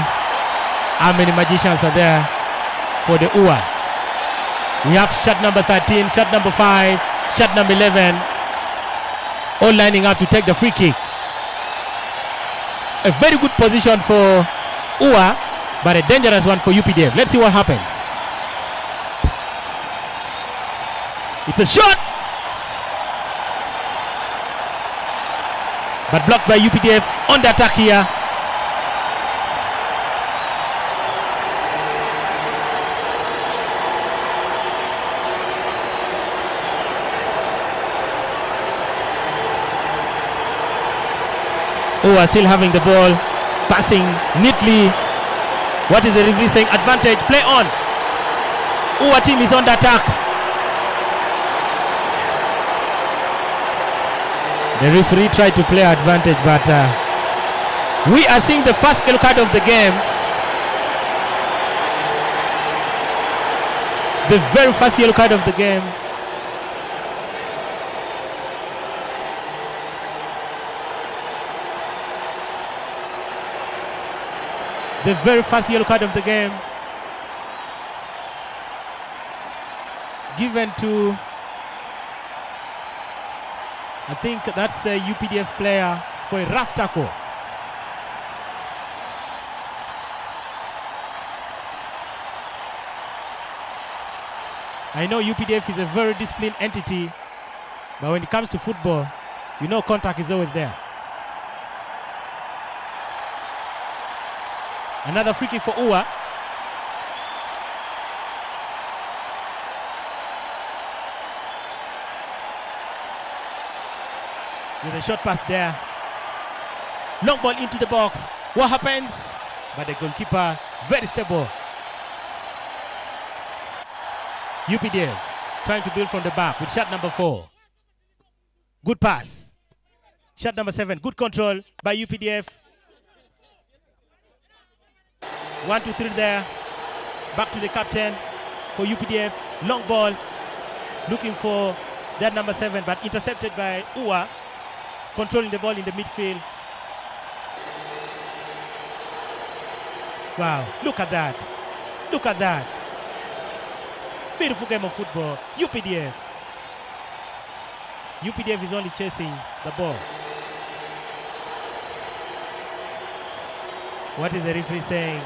how many magicians are there for the Ua. We have shot number 13, shot number 5, shot number 11, all lining up to take the free kick. A very good position for Ua, but a dangerous one for UPDF. Let's see what happens. It's a shot, but blocked by UPDF on the attack here. Ua still having the ball, passing neatly What is the referee saying? Advantage, play on. Uwa team is on the attack. The referee tried to play advantage, but we are seeing the first yellow card of the game. The very first yellow card of the game. The very first yellow card of the game. Given to, I think that's a UPDF player for a rough tackle. I know UPDF is a very disciplined entity, but when it comes to football, you know contact is always there. Another free kick for Uwa. With a short pass there. Long ball into the box. What happens? But the goalkeeper, very stable. UPDF trying to build from the back with shot number 4. Good pass. Shot number 7. Good control by UPDF. 1, 2, 3 there. Back to the captain for UPDF. Long ball. Looking for that number 7, but intercepted by Uwa. Controlling the ball in the midfield. Wow, look at that. Look at that. Beautiful game of football. UPDF. UPDF is only chasing the ball. What is the referee saying?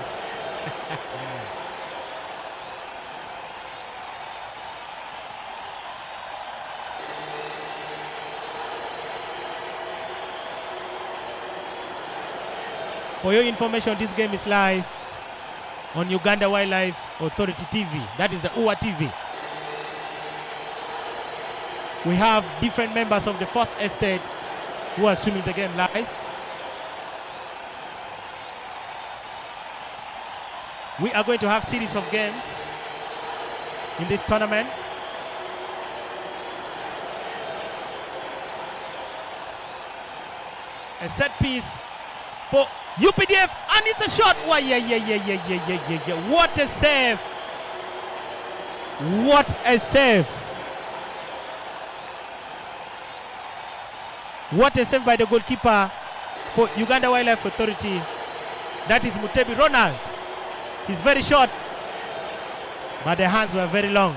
For your information, this game is live on Uganda Wildlife Authority TV. That is the UWA TV. We have different members of the 4th Estate who are streaming the game live. We are going to have series of games in this tournament. A set piece for UPDF, and it's a shot. Why, yeah. What a save. What a save. What a save by the goalkeeper for Uganda Wildlife Authority. That is Mutebi Ronald. He's very short, but the hands were very long.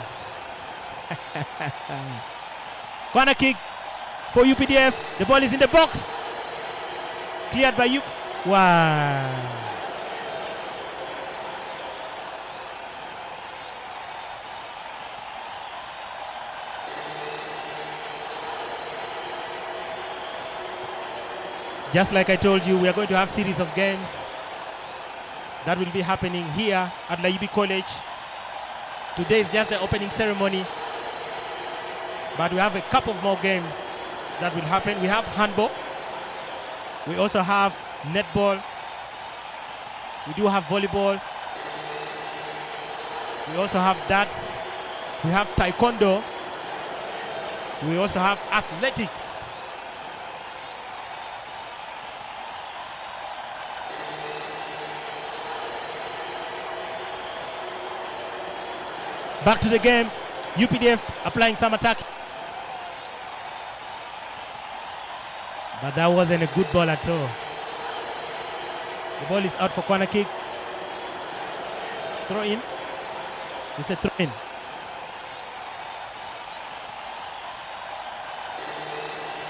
Corner kick for UPDF. The ball is in the box. Cleared by you. Wow. Just like I told you, we are going to have series of games that will be happening here at Laibi College. Today is just the opening ceremony, but we have a couple of more games that will happen. We have handball. We also have netball. We do have volleyball. We also have darts. We have taekwondo. We also have athletics. Back to the game. UPDF applying some attack. But that wasn't a good ball at all. The ball is out for corner kick. Throw in. It's a throw in.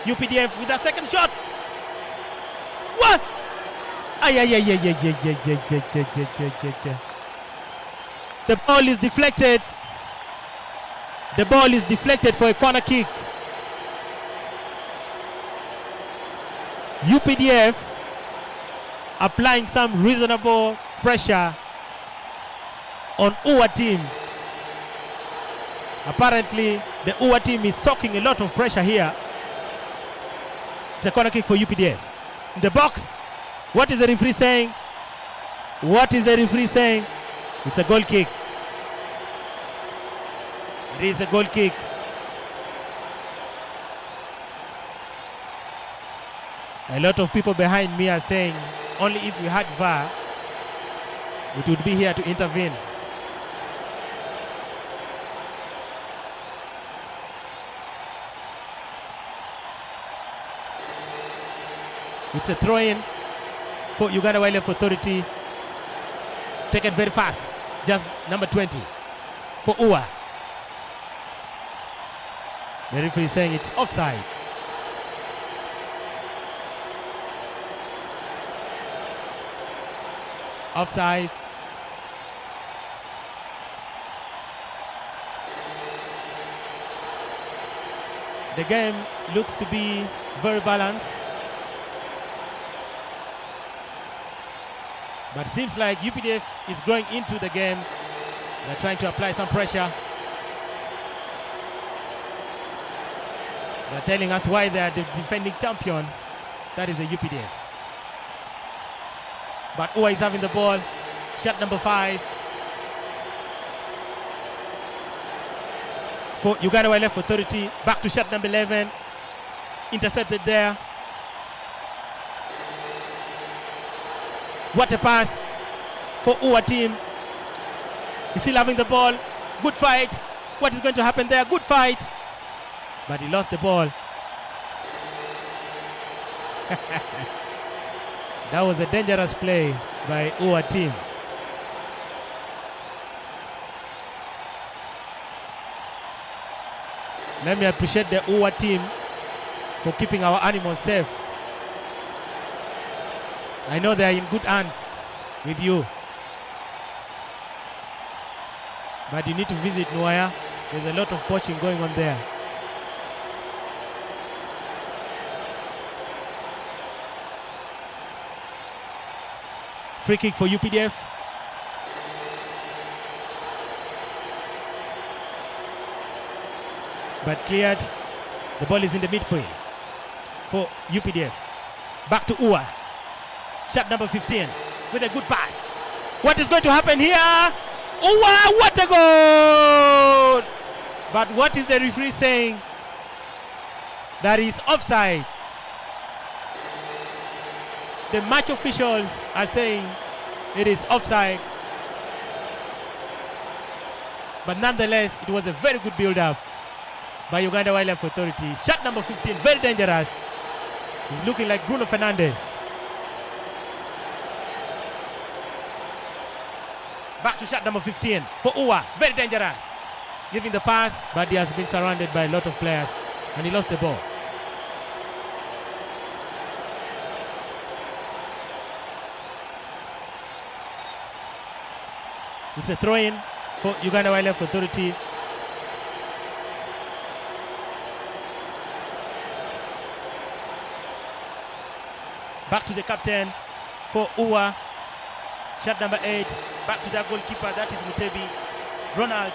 UPDF with a second shot. What? The ball is deflected. The ball is deflected for a corner kick. UPDF applying some reasonable pressure on UWA team. Apparently, the UWA team is soaking a lot of pressure here. It's a corner kick for UPDF. In the box, what is the referee saying? What is the referee saying? It's a goal kick. It is a goal kick. A lot of people behind me are saying only if we had VAR, it would be here to intervene. It's a throw-in for Uganda Wildlife Authority. Taken very fast. Just number 20 for UWA. The referee is saying it's offside. Offside. The game looks to be very balanced. But seems like UPDF is going into the game. They're trying to apply some pressure. They're telling us why they are the defending champion. That is a UPDF. But UWA is having the ball. Shot number 5. For Uganda Wildlife Authority. Back to shot number 11. Intercepted there. What a pass for UWA team. He's still having the ball. Good fight. What is going to happen there? Good fight. But he lost the ball. That was a dangerous play by UWA team. Let me appreciate the UWA team for keeping our animals safe. I know they are in good hands with you. But you need to visit Nwaya. There's a lot of poaching going on there. Free kick for UPDF. But cleared. The ball is in the midfield for UPDF. Back to UWA. Shot number 15 with a good pass. What is going to happen here? UWA, what a goal! But what is the referee saying? That is offside. The match officials are saying it is offside. But nonetheless, it was a very good build-up by Uganda Wildlife Authority. Shot number 15, very dangerous. He's looking like Bruno Fernandes. Back to shot number 15 for UWA, very dangerous. Giving the pass, but he has been surrounded by a lot of players and he lost the ball. It's a throw-in for Uganda Wildlife Authority. Back to the captain for UWA. Shot number 8. Back to that goalkeeper. That is Mutebi. Ronald.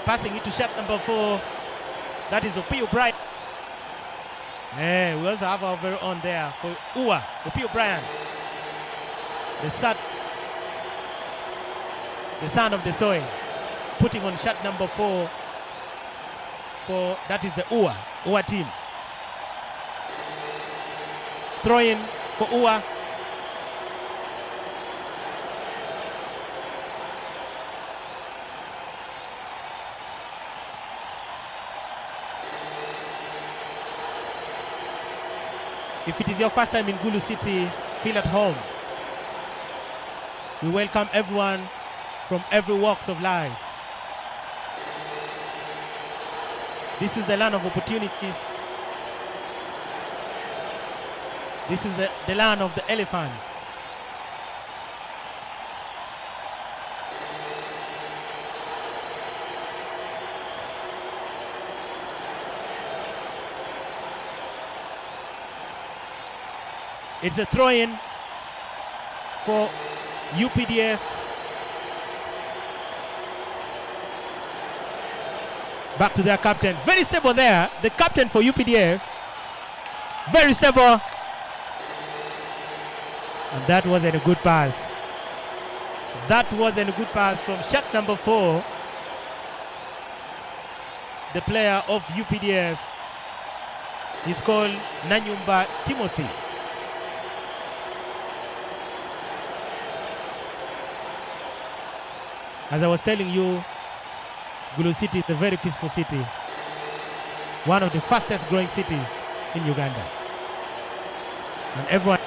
Passing it to shot number 4. That is Opio Bryant. We also have our very own there for UWA. Opio Bryant. The son of the soil. Putting on shot number 4 for that is the UWA team. Throw in for UWA. If it is your first time in Gulu City, feel at home. We welcome everyone from every walks of life. This is the land of opportunities. This is the land of the elephants. It's a throw-in for UPDF. Back to their captain. Very stable there. The captain for UPDF. Very stable. And that wasn't a good pass. That wasn't a good pass from shot number 4. The player of UPDF. He's called Nanyumba Timothy. As I was telling you, Gulu City is a very peaceful city. One of the fastest growing cities in Uganda. And everyone,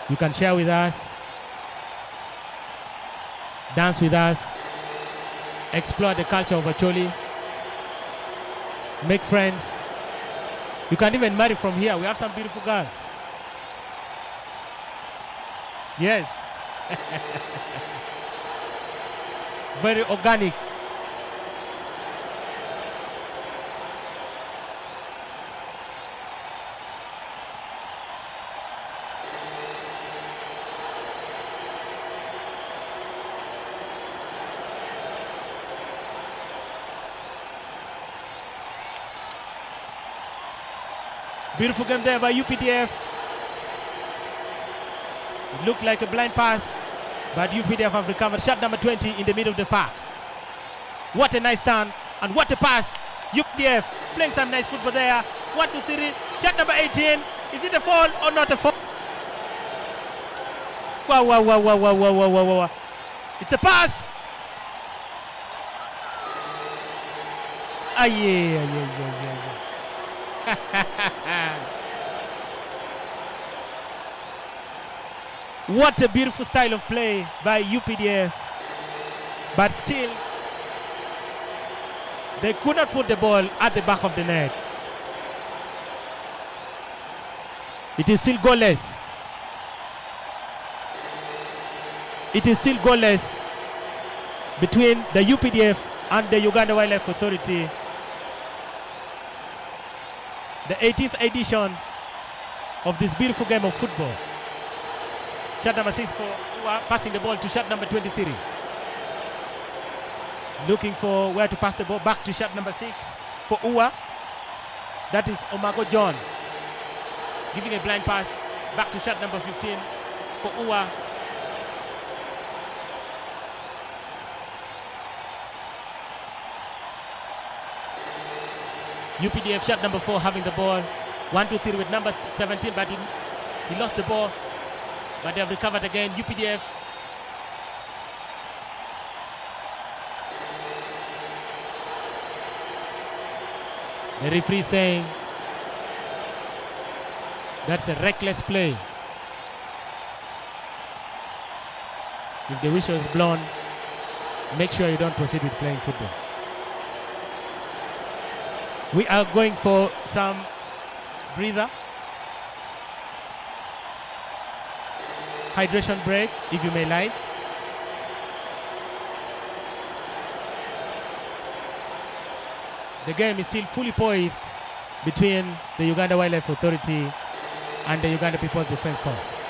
you can share with us, dance with us, explore the culture of Acholi, make friends. You can even marry from here. We have some beautiful girls. Yes. Very organic. Beautiful game there by UPDF. It looked like a blind pass, but UPDF have recovered. Shot number 20 in the middle of the park. What a nice turn and what a pass. UPDF playing some nice football there. 1, 2, 3. Shot number 18. Is it a fall or not a fall? Wow, wow, wow, wow, wow, wow, wow, wow, wow. It's a pass. Ah, yeah. What a beautiful style of play by UPDF. But still, they could not put the ball at the back of the net. It is still goalless. It is still goalless between the UPDF and the Uganda Wildlife Authority. The 18th edition of this beautiful game of football. Shot number 6 for Ua, passing the ball to shot number 23. Looking for where to pass the ball back to shot number 6 for Ua. That is Omago John. Giving a blind pass back to shot number 15 for Ua. UPDF shot number 4 having the ball. 1, 2, 3 with number 17, but he lost the ball. But they have recovered again. UPDF. The referee saying that's a reckless play. If the whistle is blown, make sure you don't proceed with playing football. We are going for some breather. Hydration break, if you may like. The game is still fully poised between the Uganda Wildlife Authority and the Uganda People's Defense Force.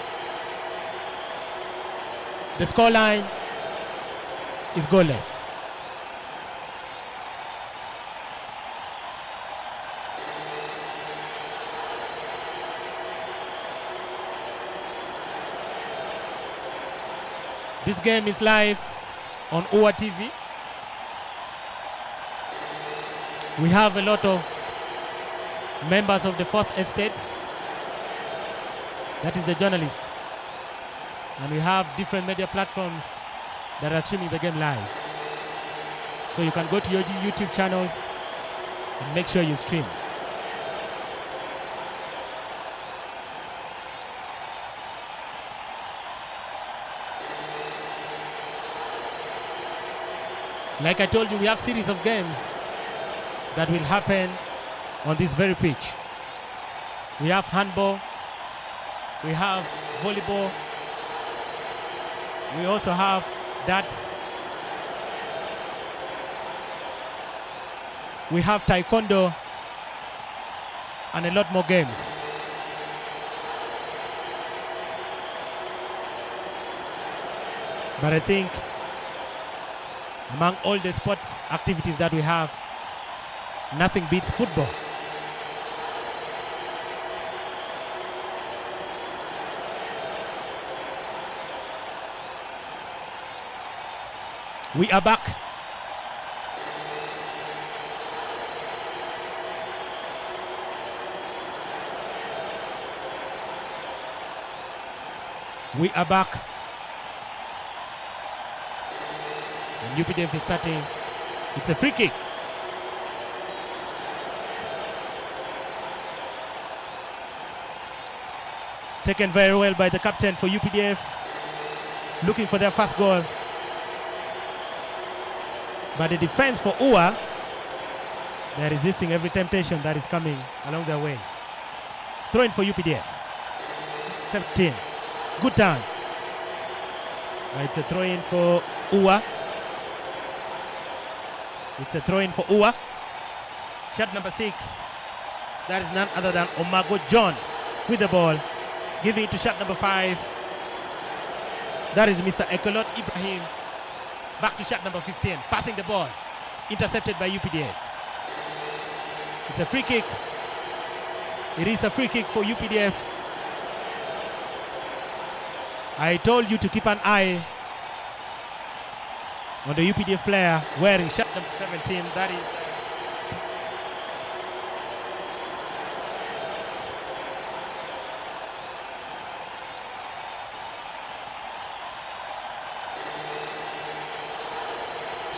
The scoreline is goalless. This game is live on Ua TV. We have a lot of members of the Fourth Estate, that is the journalists. And we have different media platforms that are streaming the game live. So you can go to your YouTube channels and make sure you stream. Like I told you, we have series of games that will happen on this very pitch. We have handball, we have volleyball, we also have darts, we have taekwondo, and a lot more games. But I think among all the sports activities that we have, nothing beats football. We are back. We are back. And UPDF is starting. It's a free kick. Taken very well by the captain for UPDF. Looking for their first goal. But the defense for UWA, they're resisting every temptation that is coming along their way. Throw in for UPDF. 17. Good turn. It's a throw in for UWA. It's a throw in for UWA. Shot number 6. That is none other than Omago John with the ball. Giving it to shot number 5. That is Mr. Ekolot Ibrahim. Back to shot number 15. Passing the ball. Intercepted by UPDF. It's a free kick. It is a free kick for UPDF. I told you to keep an eye on the UPDF player wearing shirt number 17. That is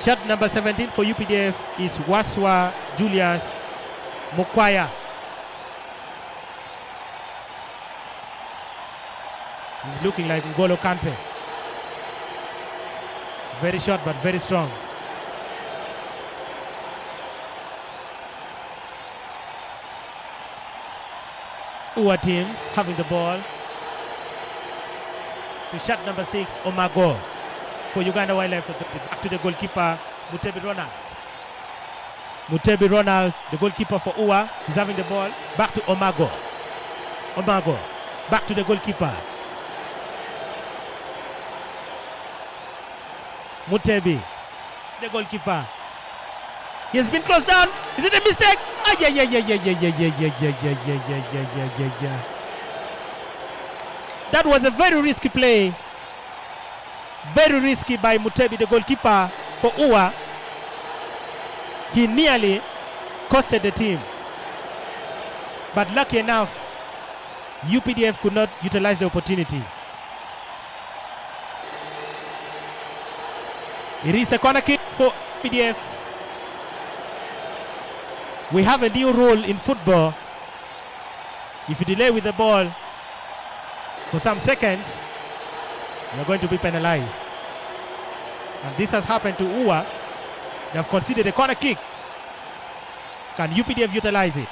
shirt number 17 for UPDF is Waswa Julius Mokwaya. He's looking like N'Golo Kante. Very short but very strong. UWA team having the ball. To shot number 6, Omago. For Uganda Wildlife Authority. Back to the goalkeeper, Mutebi Ronald. Mutebi Ronald, the goalkeeper for UWA, is having the ball. Back to Omago. Omago. Back to the goalkeeper. Mutebi, the goalkeeper. He has been closed down. Is it a mistake? Ah, yeah. That was a very risky play. Very risky by Mutebi, the goalkeeper for UWA. He nearly costed the team. But lucky enough, UPDF could not utilize the opportunity. It is a corner kick for UPDF. We have a new rule in football. If you delay with the ball for some seconds, you're going to be penalized. And this has happened to UWA. They have conceded a corner kick. Can UPDF utilize it?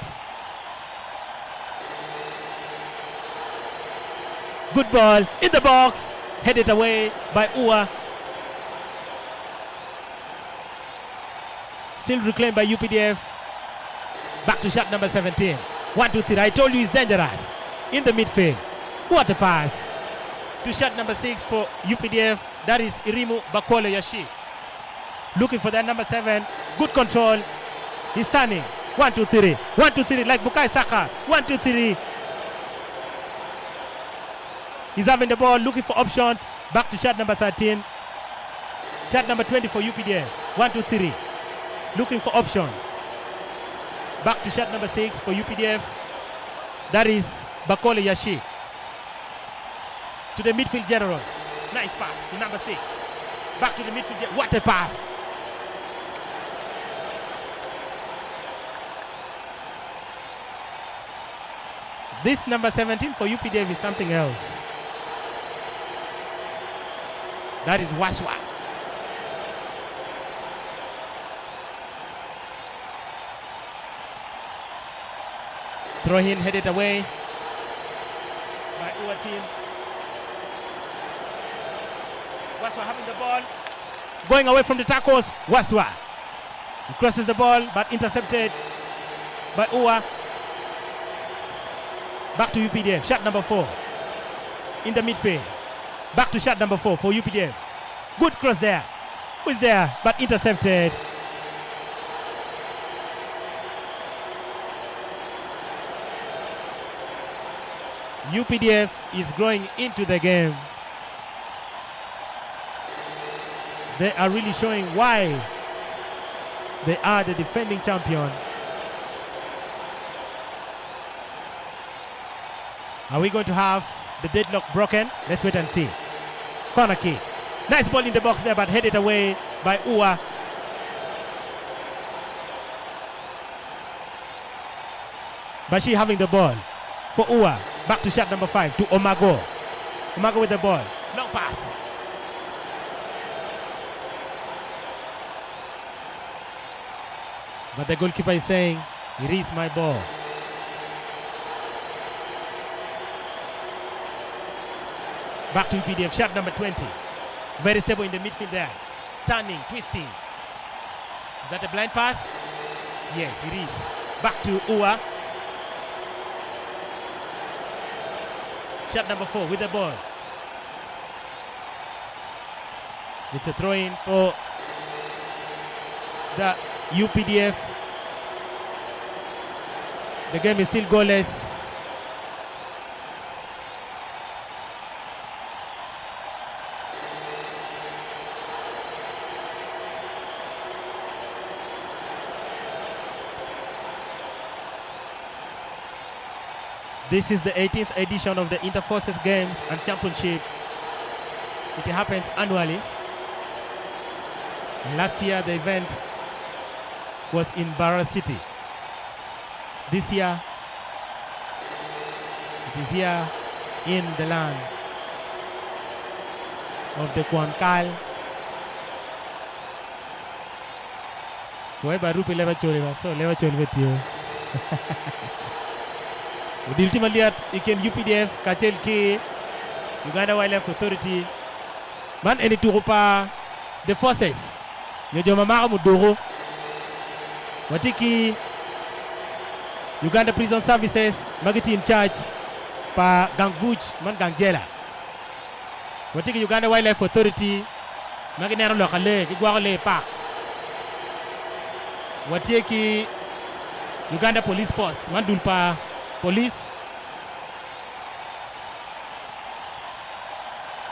Good ball in the box. Headed away by UWA. Still reclaimed by UPDF. Back to shot number 17. 1, 2, 3. I told you he's dangerous. In the midfield. What a pass. To shot number 6 for UPDF. That is Irimu Bakole Yashi. Looking for that number 7. Good control. He's turning. 1, 2, 3. 1, 2, 3 like Bukayo Saka. 1, 2, 3. He's having the ball, looking for options. Back to shot number 13. Shot number 20 for UPDF. 1, 2, 3. Looking for options. Back to shot number 6 for UPDF. That is Bakole Yashi. To the midfield general. Nice pass to number 6. Back to the midfield general. What a pass. This number 17 for UPDF is something else. That is Waswa. Throw in, headed away by UWA team. Waswa having the ball. Going away from the tackles. Waswa. He crosses the ball but intercepted by UWA. Back to UPDF. Shot number 4. In the midfield. Back to shot number 4 for UPDF. Good cross there. Who's there? But intercepted. UPDF is growing into the game. They are really showing why they are the defending champion. Are we going to have the deadlock broken? Let's wait and see. Corner kick. Nice ball in the box there, but headed away by Ua. Bashi having the ball for Ua. Back to shot number 5 to Omago. Omago with the ball. Long pass. But the goalkeeper is saying, it is my ball. Back to UPDF, shot number 20. Very stable in the midfield there. Turning, twisting. Is that a blind pass? Yes, it is. Back to Ua. Shot number 4 with the ball. It's a throw-in for the UPDF. The game is still goalless. This is the 18th edition of the Interforces Games and Championship. It happens annually. And last year the event was in Barra City. This year it is here in the land of the Kwankal. Kuweba rupi lewa choliwa, so lewa choliwa tiyo. Ultimately at Iken UPDF, Kachel K, Uganda Wildlife Authority, man eni turupa the forces. Nyojo mamara mudoro. Watiki Uganda Prison Services, Magiti in charge, pa Gangvuj, man Gangjela. Watiki Uganda Wildlife Authority, Maginero Lokale, Kigwale Park. Watiki Uganda Police Force, Mandulpa Police.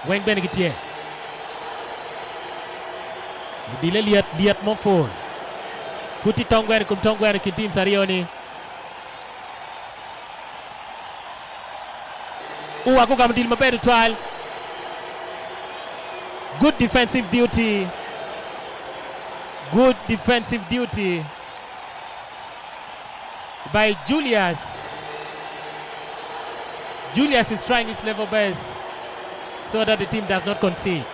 Weng Benegitie. Dile liat mo phone. Kuti tongwer kum tongwer ki team Sarioni. Ua ko kam dil maber twal. Good defensive duty. Good defensive duty by Julius. Julius is trying his level best so that the team does not concede.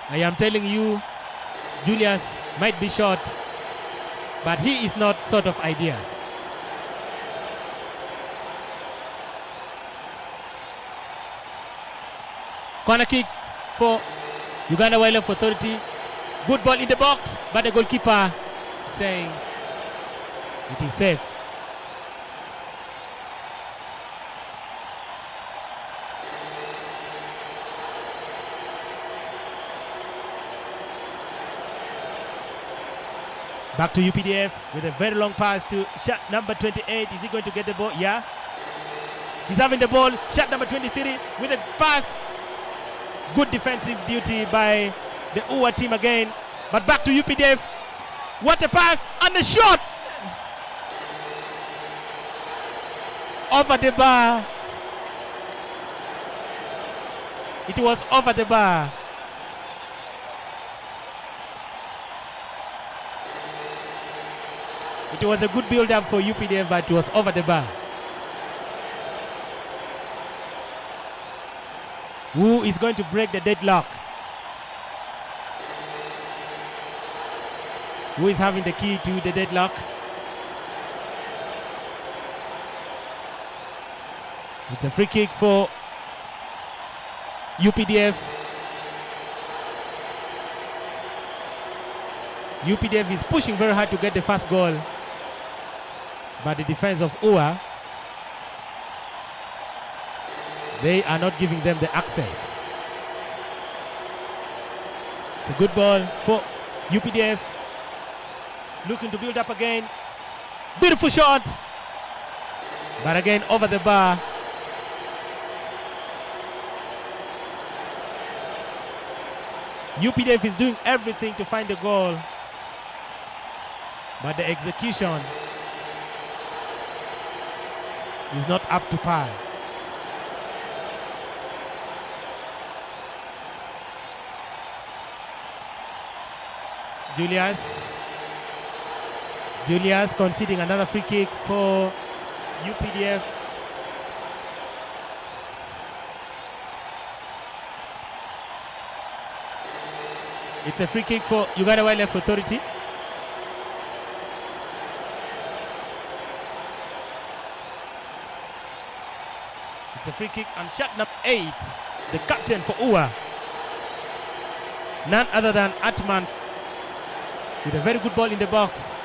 I am telling you, Julius might be short, but he is not short of ideas. Corner kick for Uganda Wildlife Authority. Good ball in the box, but the goalkeeper saying it is safe. Back to UPDF with a very long pass to shot number 28. Is he going to get the ball? Yeah. He's having the ball. Shot number 23 with a pass. Good defensive duty by the Ua team again. But back to UPDF. What a pass and a shot. Over the bar. It was over the bar. It was a good build-up for UPDF, but it was over the bar. Who is going to break the deadlock? Who is having the key to the deadlock? It's a free kick for UPDF. UPDF is pushing very hard to get the first goal, but the defense of Ua, they are not giving them the access. It's a good ball for UPDF. Looking to build up again. Beautiful shot. But again over the bar. UPDF is doing everything to find the goal, but the execution is not up to par. Julius conceding another free kick for UPDF. It's a free kick for Uganda Wildlife Authority. It's a free kick and shot number 8, the captain for UWA. None other than Atman, with a very good ball in the box.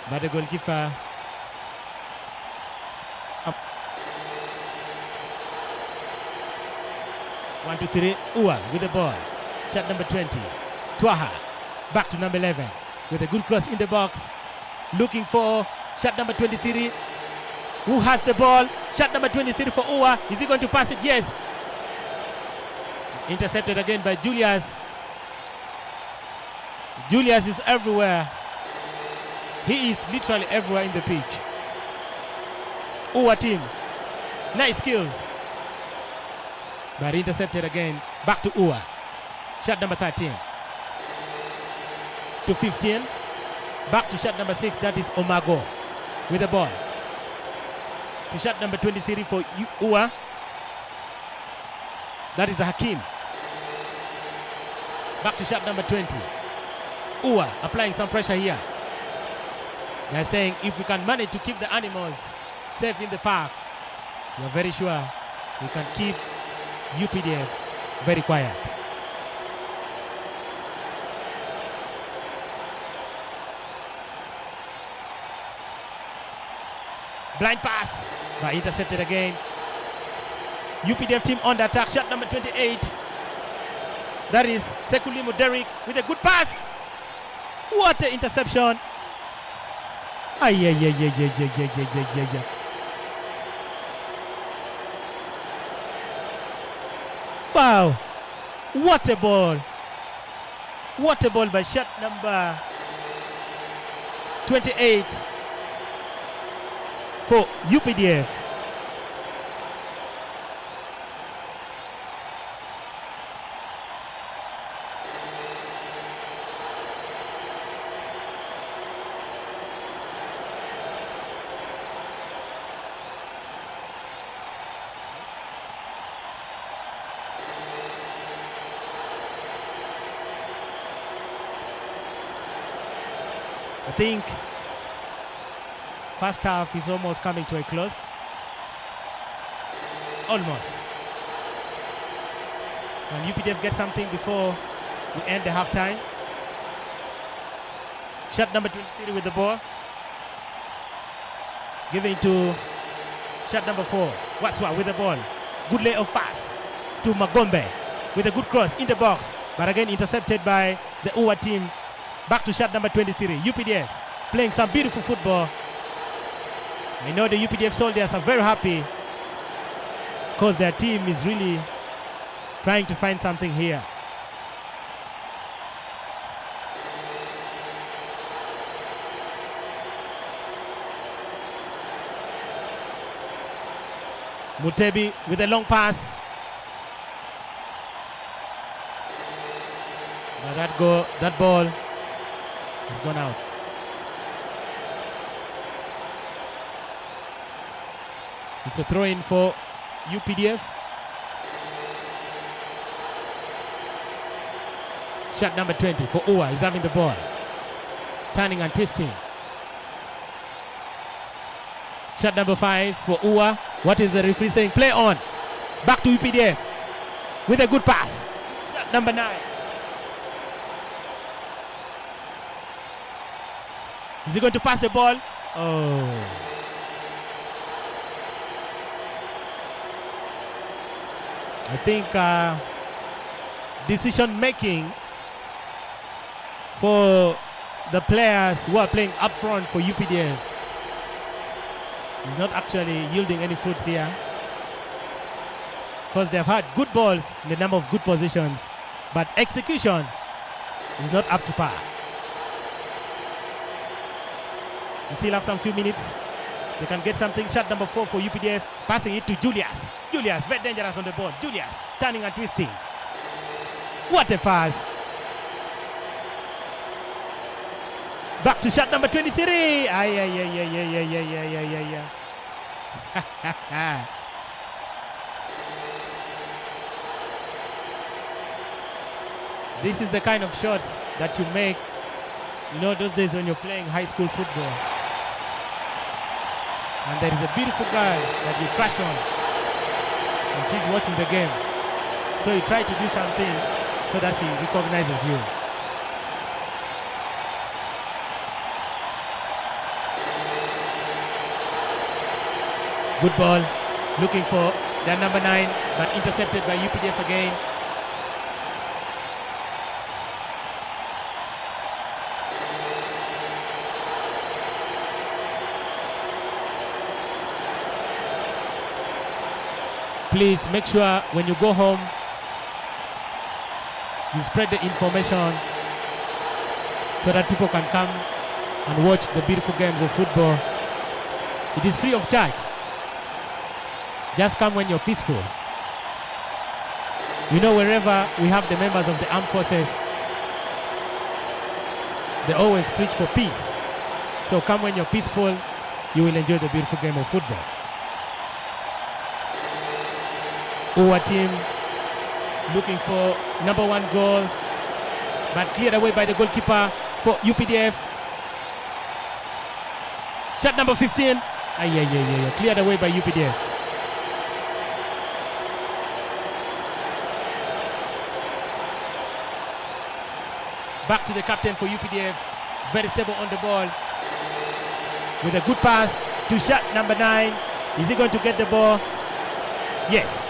But the goalkeeper. 1, 2, 3, UWA with the ball. Shot number 20, Twaha. Back to number 11 with a good cross in the box. Looking for shot number 23. Who has the ball? Shot number 23 for UWA. Is he going to pass it? Yes. Intercepted again by Julius. Julius is everywhere. He is literally everywhere in the pitch. UWA team. Nice skills. But intercepted again. Back to UWA. Shot number 13. To 15. Back to shot number 6. That is Omago with the ball. To shot number 23 for UWA. That is Hakim. Back to shot number 20. UWA applying some pressure here. They're saying if we can manage to keep the animals safe in the park, we're very sure we can keep UPDF very quiet. Blind pass, but intercepted again. UPDF team on the attack. Shot number 28. That is Sekulimo Derek with a good pass. What an interception. Wow. What a ball. What a ball by shot number 28 for UPDF. I think first half is almost coming to a close. Almost. Can UPDF get something before we end the halftime? Shot number 23 with the ball. Giving to shot number 4. Waswa with the ball. Good layoff pass to Magombe with a good cross in the box. But again intercepted by the UWA team. Back to shot number 23. UPDF playing some beautiful football. I know the UPDF soldiers are very happy because their team is really trying to find something here. Mutebi with a long pass. But that ball has gone out. It's a throw-in for UPDF. Shot number 20 for UWA. He's having the ball. Turning and twisting. Shot number 5 for UWA. What is the referee saying? Play on. Back to UPDF with a good pass. Shot number 9. Is he going to pass the ball? Oh. I think decision making for the players who are playing up front for UPDF is not actually yielding any fruits here, because they've had good balls in a number of good positions, but execution is not up to par. We still have some few minutes. They can get something. Shot number 4 for UPDF. Passing it to Julius. Julius, very dangerous on the ball. Julius, turning and twisting. What a pass. Back to shot number 23. This is the kind of shots that you make, you know, those days when you're playing high school football. And there is a beautiful girl that you crush on, and she's watching the game. So you try to do something so that she recognizes you. Good ball, looking for their number 9, but intercepted by UPDF again. Please make sure when you go home, you spread the information so that people can come and watch the beautiful games of football. It is free of charge. Just come when you're peaceful. You know, wherever we have the members of the armed forces, they always preach for peace. So come when you're peaceful, you will enjoy the beautiful game of football. Our team looking for number 1 goal, but cleared away by the goalkeeper for UPDF. Shot number 15. Cleared away by UPDF. Back to the captain for UPDF. Very stable on the ball. With a good pass to shot number 9. Is he going to get the ball? Yes.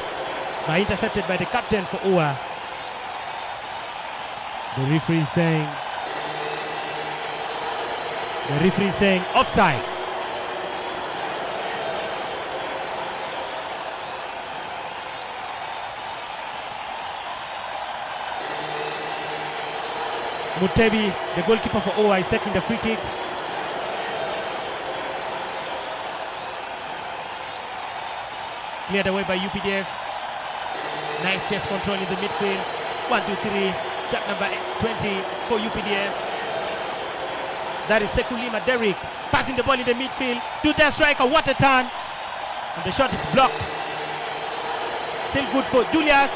But intercepted by the captain for UA. The referee is saying offside. Mutebi, the goalkeeper for UA, is taking the free kick. Cleared away by UPDF. Nice chest control in the midfield. 1, 2, 3. Shot number 20 for UPDF. That is Sekulima Derrick. Passing the ball in the midfield to their striker. What a turn. And the shot is blocked. Still good for Julius.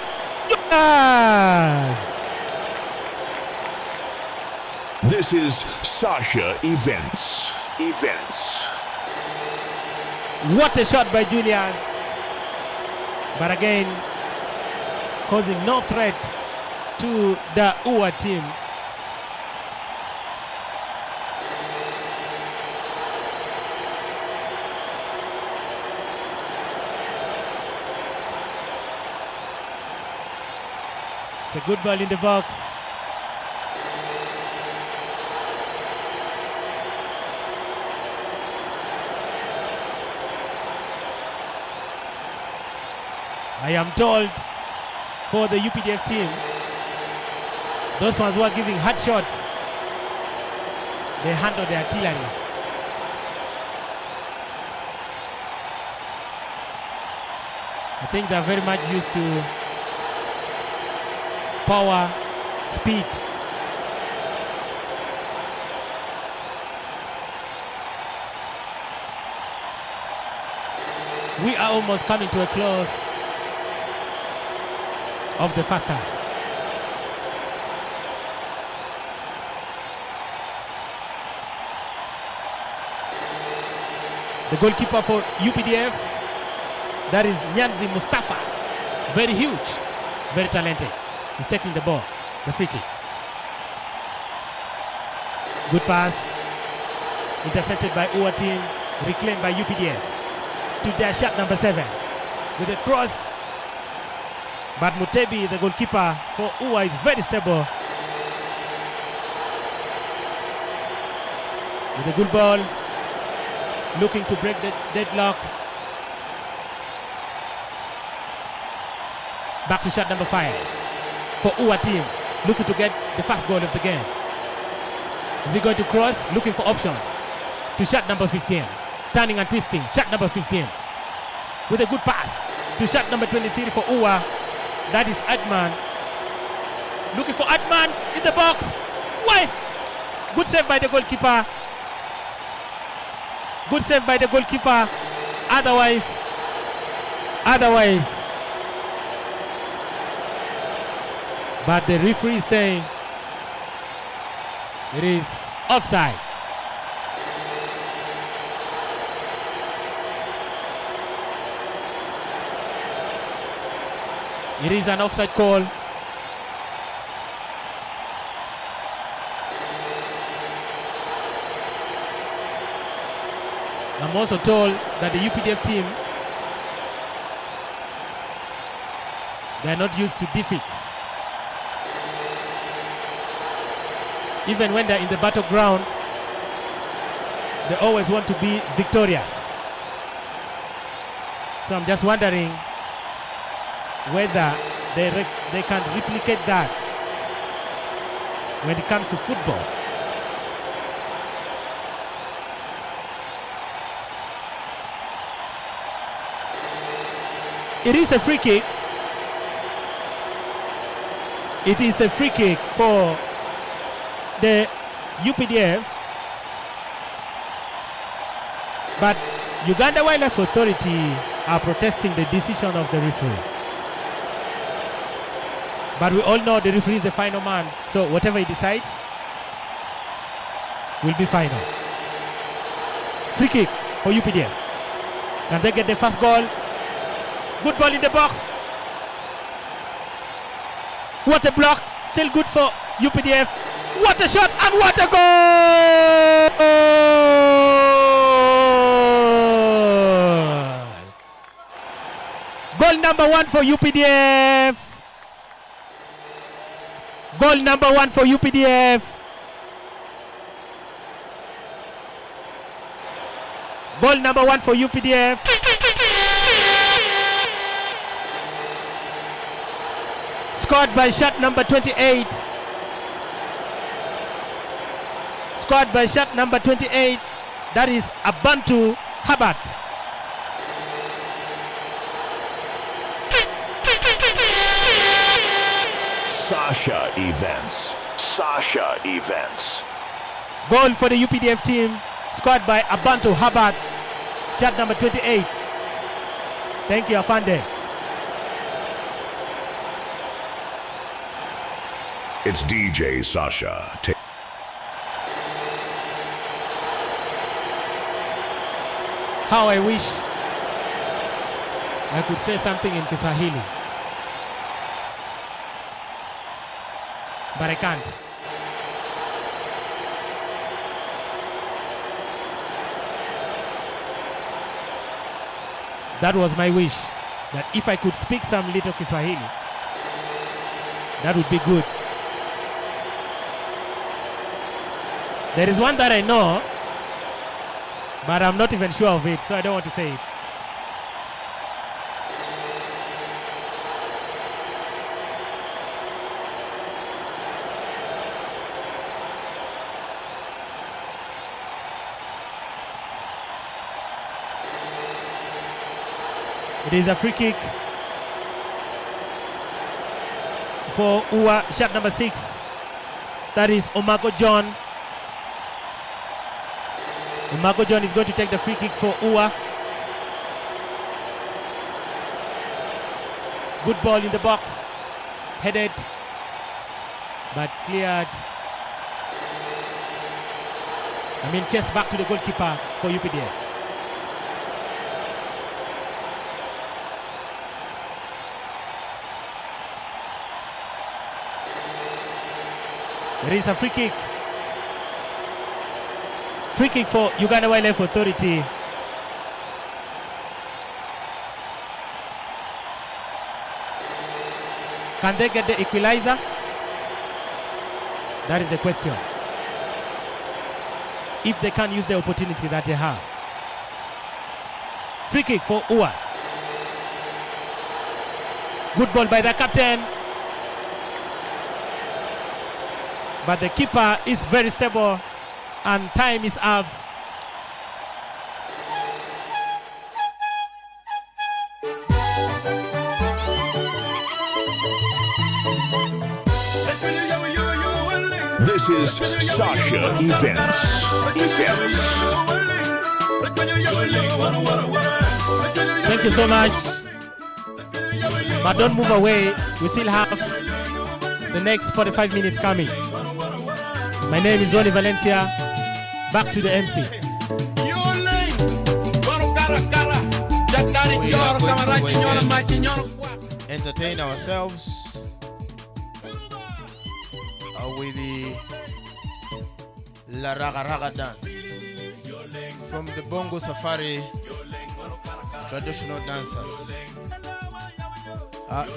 This is Sasha Events. What a shot by Julius. But again, causing no threat to the UA team. It's a good ball in the box. I am told for the UPDF team, those ones who are giving hard shots, they handle the artillery. I think they're very much used to power, speed. We are almost coming to a close of the first half. The goalkeeper for UPDF, that is Nyanzi Mustafa. Very huge, very talented. He's taking the ball, the free kick. Good pass, intercepted by UA team, reclaimed by UPDF. To their shot number 7 with a cross. But Mutebi, the goalkeeper for UA, is very stable. With a good ball, looking to break the deadlock. Back to shot number 5 for UA team. looking to get the first goal of the game. Is he going to cross? Looking for options. To shot number 15. Turning and twisting. Shot number 15. With a good pass. To shot number 23 for Uwa. That is Adman. Looking for Adman in the box. Why? Good save by the goalkeeper. Good save by the goalkeeper. Otherwise. But the referee is saying it is offside. It is an offside call. I'm also told that the UPDF team, they are not used to defeats. Even when they're in the battleground, they always want to be victorious. So I'm just wondering whether they can replicate that when it comes to football. It is a free kick. It is a free kick for the UPDF, but Uganda Wildlife Authority are protesting the decision of the referee. But we all know the referee is the final man, so whatever he decides will be final. Free kick for UPDF. Can they get the first goal? Good ball in the box. What a block. Still good for UPDF. What a shot and what a goal! Goal number 1 for UPDF. Goal number 1 for UPDF. Goal number 1 for UPDF. Scored by shot number 28. Scored by shot number 28. That is Abantu Habat. Sasha Events. Sasha Events. Goal for the UPDF team. Scored by Abantu Habat. Shot number 28. Thank you, Afande. It's DJ Sasha. How I wish I could say something in Kiswahili, but I can't. That was my wish, that if I could speak some little Kiswahili, that would be good. There is one that I know, but I'm not even sure of it, so I don't want to say it. It is a free kick for Uwa, shot number 6. That is Omago John. Omago John is going to take the free kick for Uwa. Good ball in the box. Headed, but cleared. Chest back to the goalkeeper for UPDF. There is a free kick. Free kick for Uganda Wildlife Authority. Can they get the equalizer? That is the question. If they can use the opportunity that they have. Free kick for Uwa. Good ball by the captain. but the keeper is very stable, and time is up. This is Sasha Events. Thank you so much. But don't move away. We still have the next 45 minutes coming. My name is Ronnie Valencia. Back to the MC. We are going to entertain ourselves with the La Raga Raga dance from the Bongo Safari traditional dancers.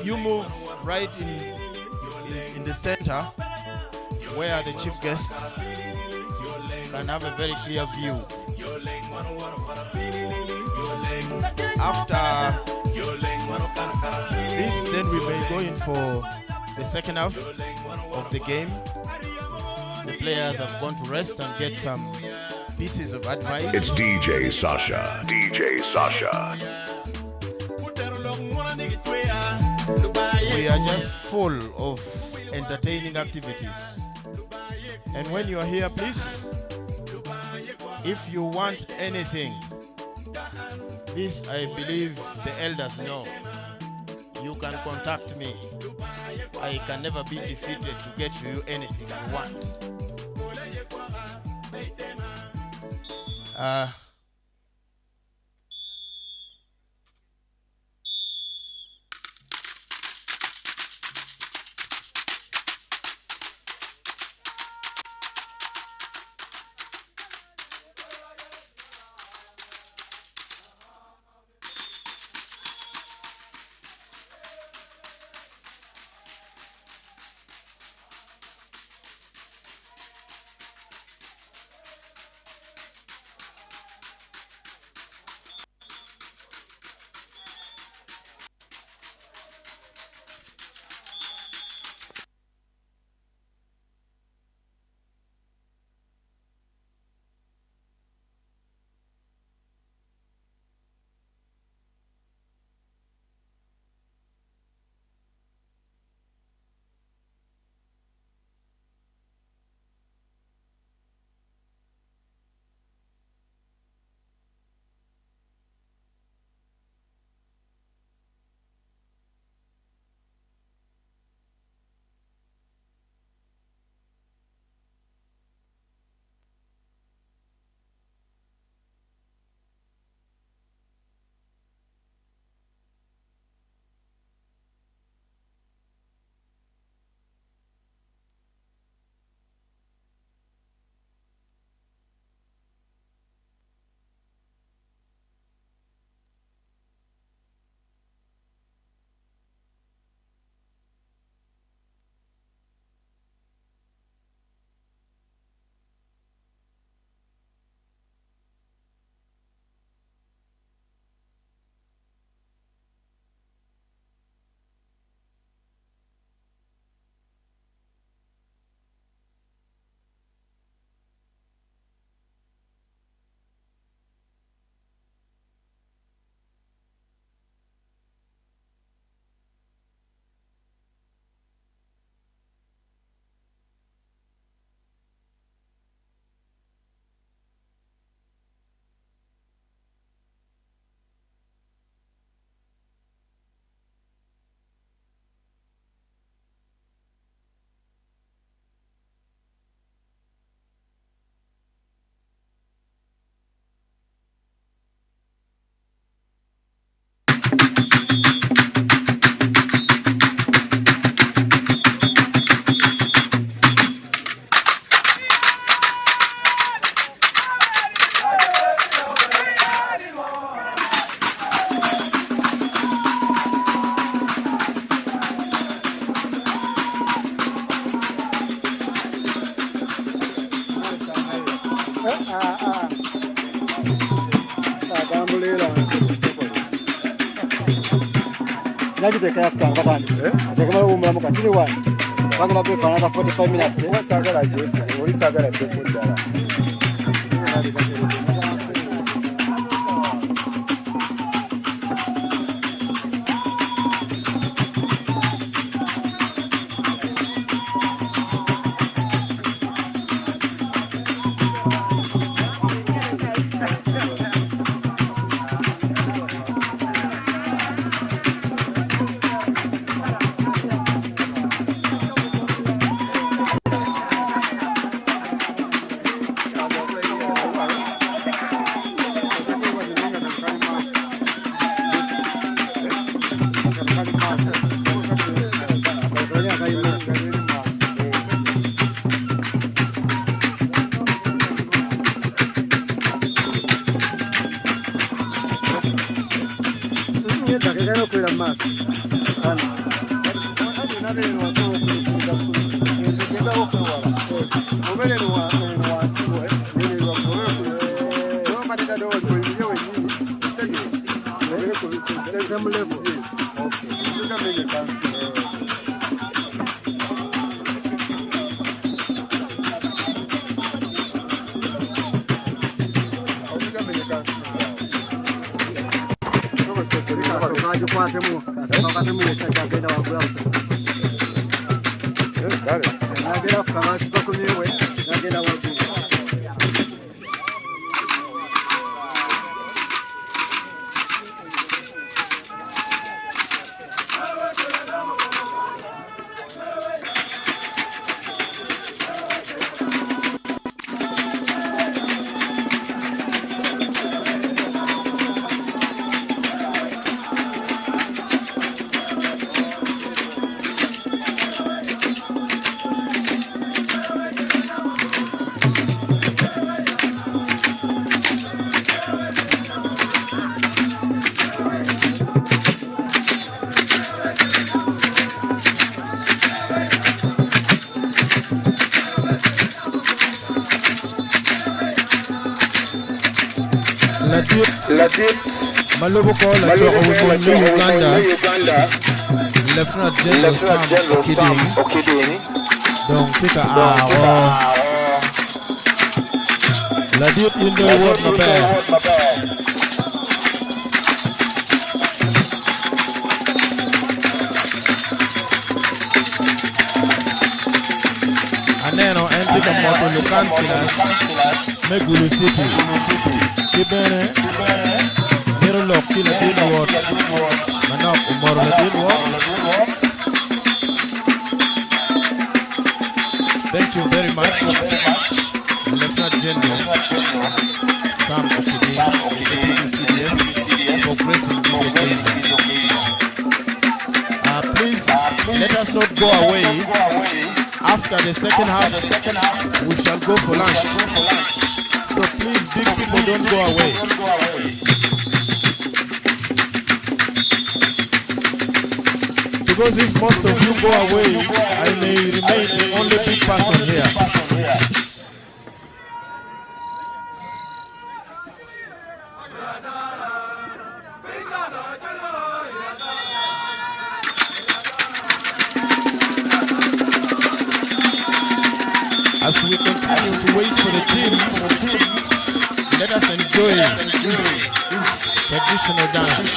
You move right in the center where the chief guests can have a very clear view. After this, then we may go in for the second half of the game. The players have gone to rest and get some pieces of advice. It's DJ Sasha. DJ Sasha. We are just full of entertaining activities. And when you are here, please, if you want anything, this I believe the elders know, you can contact me. I can never be defeated to get you anything you want. Nagiteka yafika ngaphandle. Sekamala umlamuka chili wani. Bagala be for another 45 minutes. What's Sagara? What is Sagara? Malubuko Lacho New Uganda, Lieutenant General Sam Okiding, donc tika la dit in the word ma père. Aneno entika moto Lukansilas, Megulu City, Kibene, Nirolok kila din word, Manok umor la din word. Thank you very much, Lieutenant General Sam Okiding, CDF, for gracing this occasion. Please let us not go away. After the second half, we shall go for lunch. So please, big people, don't go away. Because if most of you go away, I may remain the only big person here. As we continue to wait for the teams, let us enjoy this traditional dance.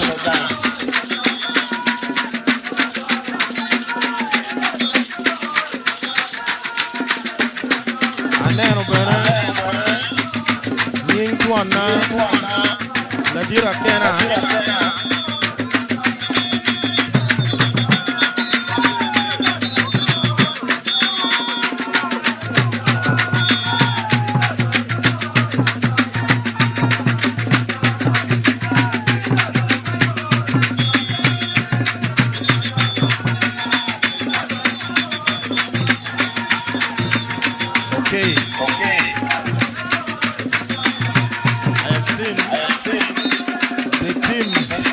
Aneno bana, nying tuana, la dira kena.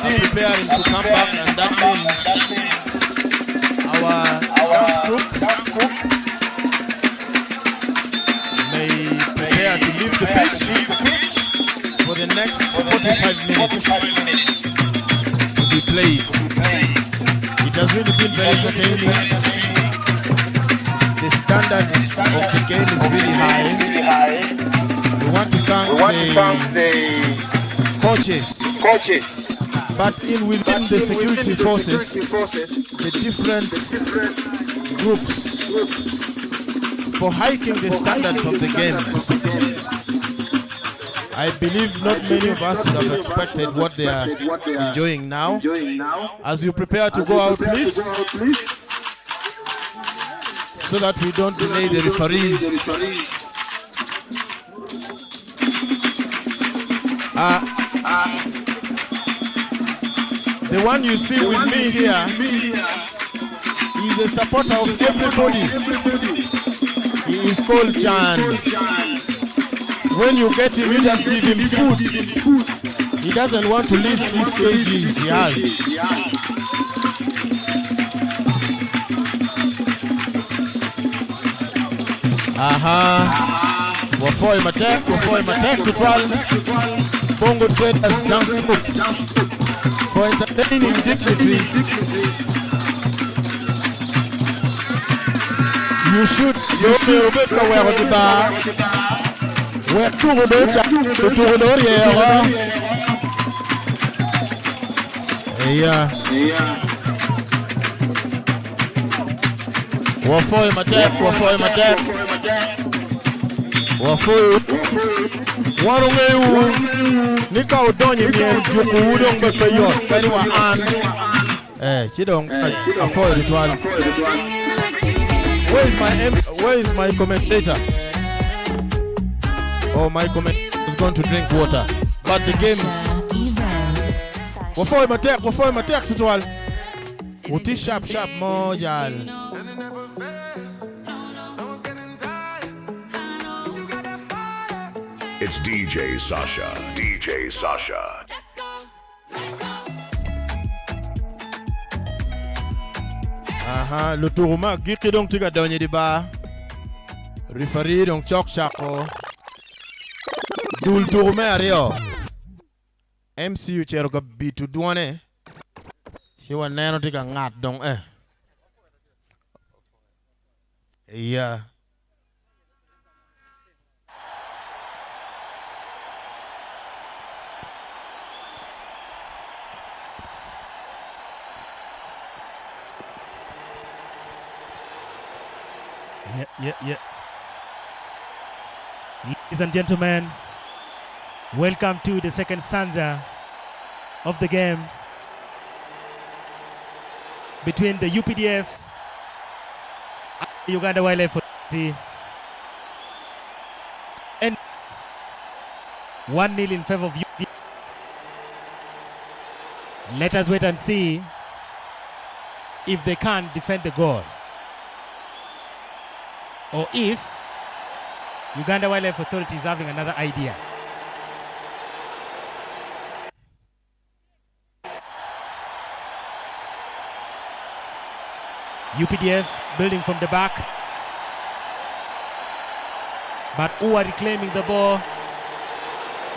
Preparing to come back, and that means our dance group may prepare to leave the pitch for the next 45 minutes to be played. It has really been very entertaining. standards of the game is really high. We want to thank the coaches. But within the security forces, the different groups, for hiking the standards of the games. I believe not many of us would have expected what they are enjoying now. As you prepare to go out, please, so that we don't delay the referees. The one you see with me here is a supporter of everybody. He is called Chan. When you get him, you just give him food. He doesn't want to list these kgs he has. Wafoy Matek to 12. Bongo Traders Dance Group. For entertaining dignitaries, you should go to the bar. Where to the Wafoy Matek. Wafoy Nika udonye mien juku udong bepeyo kani wa an chidong afoy ritual. Where is my commentator? Oh, my commentator is going to drink water. But the games Wafoy Matek tutual. Uti sharp mojal. It's DJ Sasha. DJ Sasha. Luturuma giki dong tiga donye di ba. Referee dong chok shako. Dul turume ario. MCU chero ka bitu duane. Shiwa neno tiga ngat dong Yeah. Yeah. Ladies and gentlemen, welcome to the second stanza of the game between the UPDF and Uganda Wildlife Authority. And 1-0 in favor of UPDF. Let us wait and see if they can defend the goal, or if Uganda Wildlife Authority is having another idea. UPDF building from the back, but Uwa reclaiming the ball.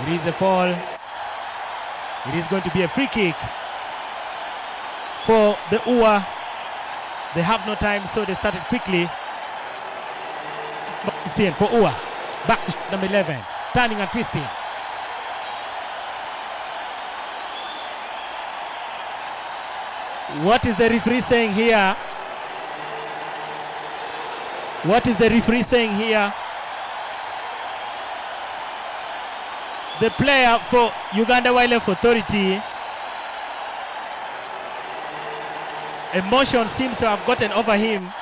It is a fall. It is going to be a free kick for the Uwa. They have no time, so they started quickly. 15 for Uwa. Back to number 11. Turning and twisting. What is the referee saying here? What is the referee saying here? The player for Uganda Wildlife Authority, emotion seems to have gotten over him.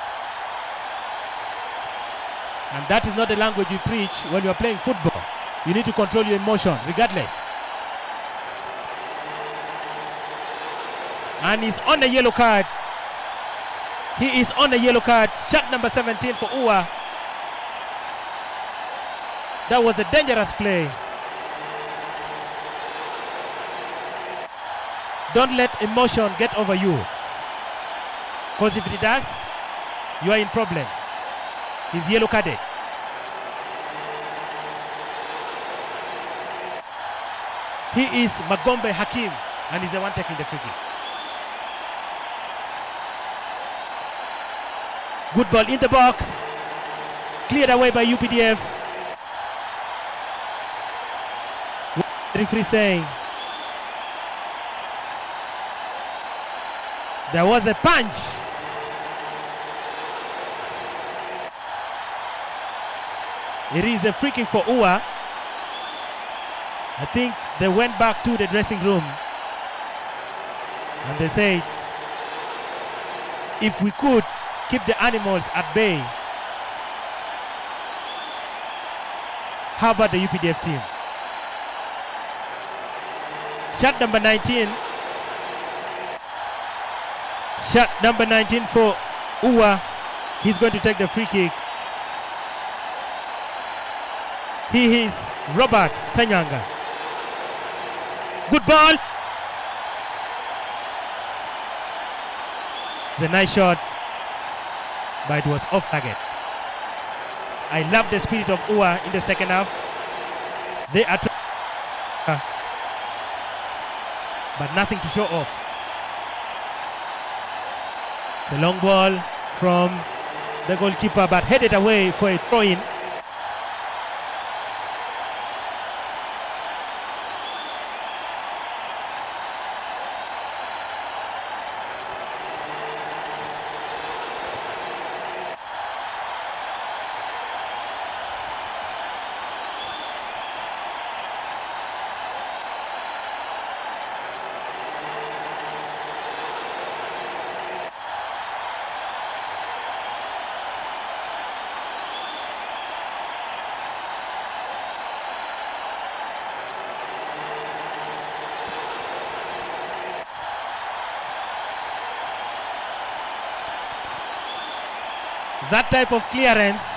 And that is not the language you preach when you are playing football. You need to control your emotion regardless. And he's on the yellow card. He is on the yellow card. Shot number 17 for Uwa. That was a dangerous play. Don't let emotion get over you. Because if it does, you are in problems. He's yellow carded. He is Magombe Hakim, and he's the one taking the free kick. Good ball in the box. Cleared away by UPDF. The referee saying there was a punch. It is a free kick for UWA. I think they went back to the dressing room and they said, if we could keep the animals at bay, how about the UPDF team? Shot number 19. Shot number 19 for UWA. He's going to take the free kick. He is Robert Sanyanga. Good ball. It's a nice shot, but it was off target. I love the spirit of UWA in the second half. They are but nothing to show off. It's a long ball from the goalkeeper, but headed away for a throw-in. That type of clearance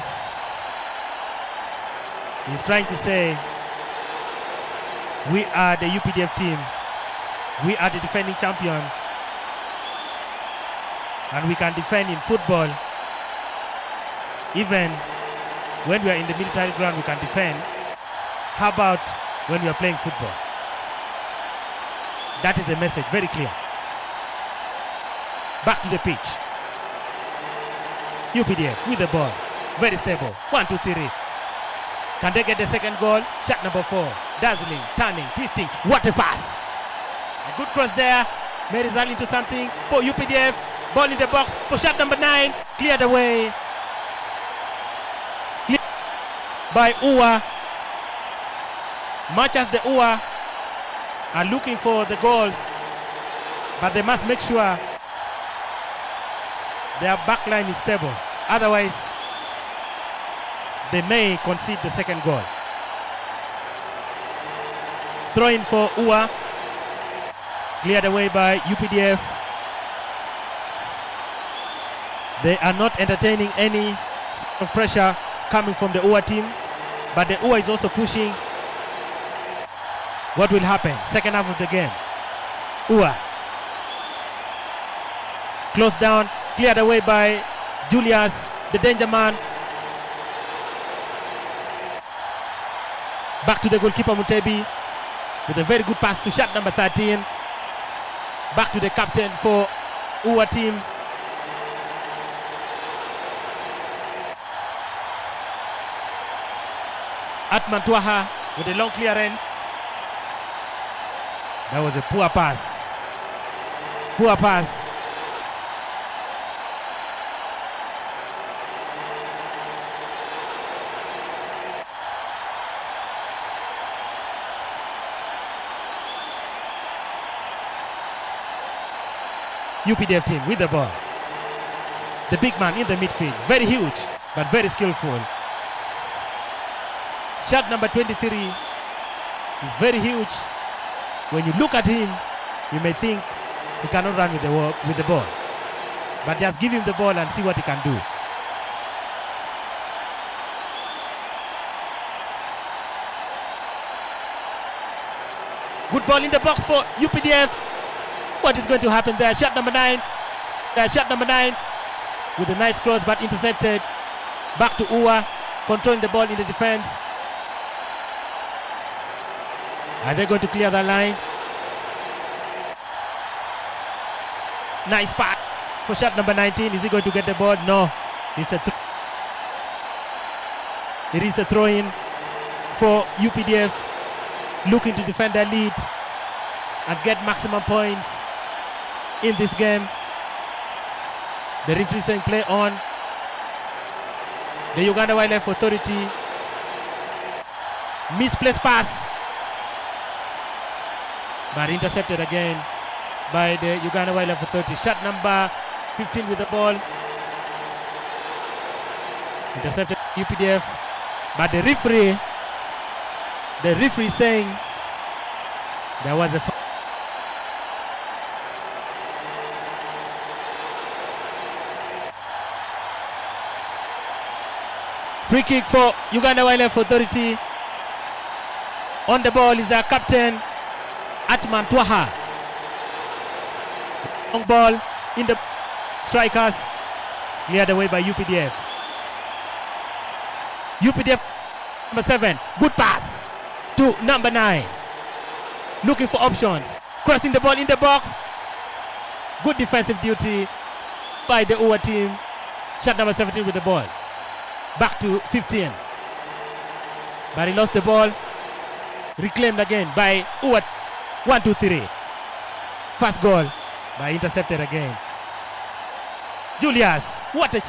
is trying to say, we are the UPDF team, we are the defending champions, and we can defend in football. Even when we are in the military ground, we can defend. How about when we are playing football? That is the message, very clear. Back to the pitch. UPDF with the ball, very stable. 1, 2, 3. Can they get the second goal? Shot number 4. Dazzling, turning, twisting. What a pass! A good cross there. May result into something for UPDF. Ball in the box for shot number 9. Cleared away by UWA. Much as the UWA are looking for the goals, but they must make sure their backline is stable. Otherwise, they may concede the second goal. Throw in for UWA. Cleared away by UPDF. They are not entertaining any sort of pressure coming from the UWA team, but the UWA is also pushing. What will happen? Second half of the game. UWA. Close down. Cleared away by Julius, the danger man. Back to the goalkeeper Mutebi with a very good pass to shot number 13. Back to the captain for UWA team. Atman Twaha with a long clearance. That was a poor pass. Poor pass. UPDF team with the ball. The big man in the midfield, very huge, but very skillful. Shot number 23 is very huge. When you look at him, you may think he cannot run with the ball. But just give him the ball and see what he can do. Good ball in the box for UPDF. What is going to happen there? Shot number 9. Shot number 9 with a nice cross but intercepted. Back to UWA, controlling the ball in the defense. Are they going to clear that line? Nice pass for shot number 19. Is he going to get the ball? No. It's a It is a throw-in for UPDF, looking to defend their lead and get maximum points in this game. The referee saying play on. The Uganda Wildlife Authority. Misplaced pass, but intercepted again by the Uganda Wildlife Authority. Shot number 15 with the ball. Intercepted UPDF, but the referee saying there was a foul. Free kick for Uganda Wildlife Authority. On the ball is our captain, Atman Twaha. Long ball in the strikers, cleared away by UPDF. UPDF number 7, good pass to number 9. Looking for options, crossing the ball in the box. Good defensive duty by the UWA team. Shot number 17 with the ball. Back to 15. But he lost the ball. Reclaimed again by UWA. 1, 2, 3. First goal by intercepted again. Julius, what a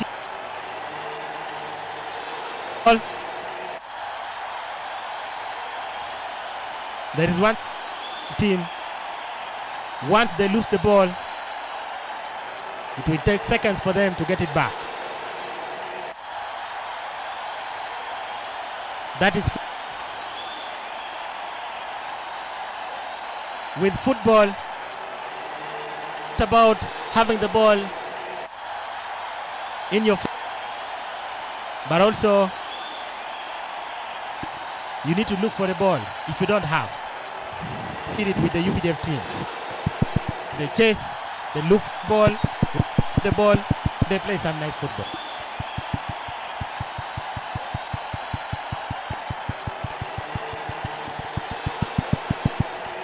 there is one team. Once they lose the ball, it will take seconds for them to get it back. That is with football, it's about having the ball in your but also you need to look for the ball. If you don't have, hit it with the UPDF team. They chase, they look for the ball, they play some nice football.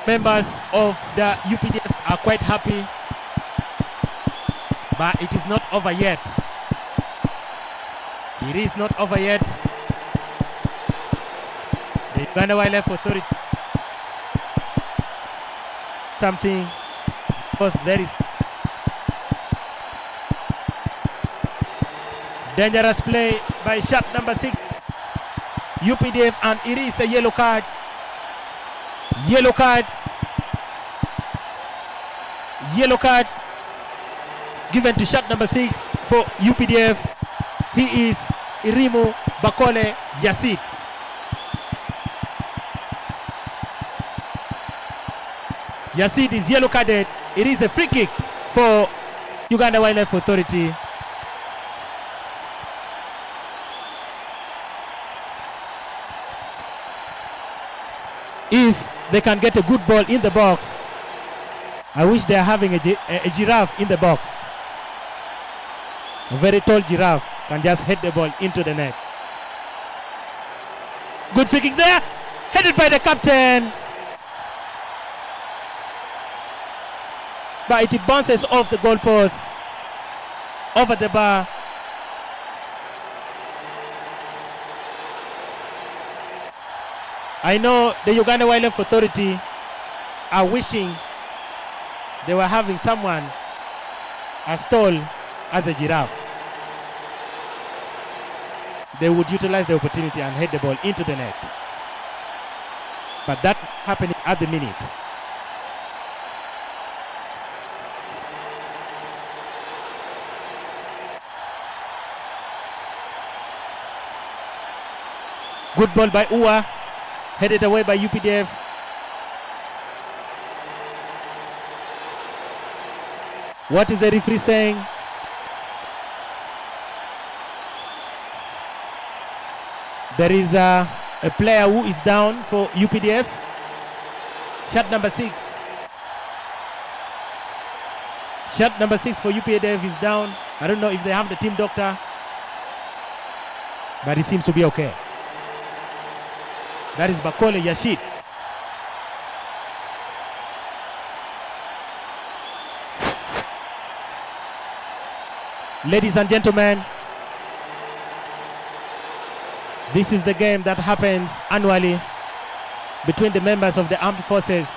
Members of the UPDF are quite happy, but it is not over yet. It is not over yet. The Uganda Wildlife Authority something, because there is dangerous play by shot number 6 UPDF, and it is a yellow card. Yellow card given to shot number 6 for UPDF. He is Irimu Bakole Yasid. Yasid is yellow carded. It is a free kick for Uganda Wildlife Authority. If they can get a good ball in the box, I wish they are having a giraffe in the box. A very tall giraffe can just head the ball into the net. Good free kick there, headed by the captain. But it bounces off the goalpost, over the bar. I know the Uganda Wildlife Authority are wishing they were having someone as tall as a giraffe. They would utilize the opportunity and head the ball into the net. But that's happening at the minute. Good ball by UWA, headed away by UPDF. What is the referee saying? There is a player who is down for UPDF. Shot number 6. Shot number 6 for UPDF is down. I don't know if they have the team doctor, but it seems to be okay. That is Bakole Yashid. Ladies and gentlemen, This is the game that happens annually between the members of the armed forces.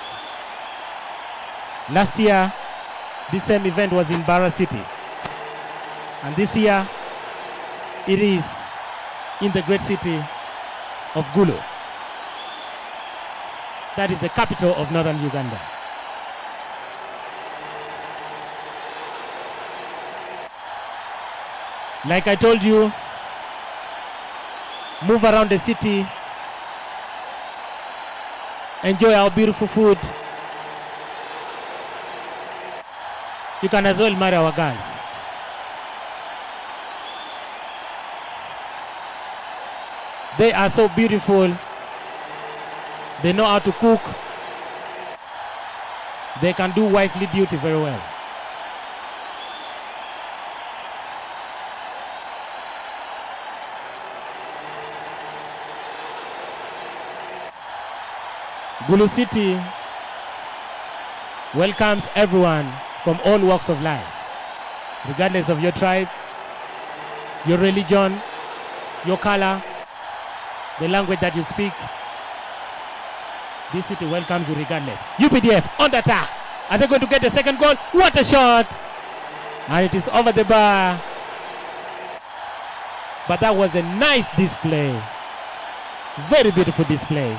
Last year, this same event was in Bara City. And this year, it is in the great city of Gulu. That is the capital of northern Uganda. Like I told you, move around the city, enjoy our beautiful food. You can as well marry our girls. They are so beautiful. They know how to cook. They can do wifely duty very well. Gulu City welcomes everyone from all walks of life, regardless of your tribe, your religion, your color, the language that you speak. This city welcomes you regardless. UPDF on the attack. Are they going to get the second goal? What a shot! And it is over the bar. But that was a nice display. Very beautiful display.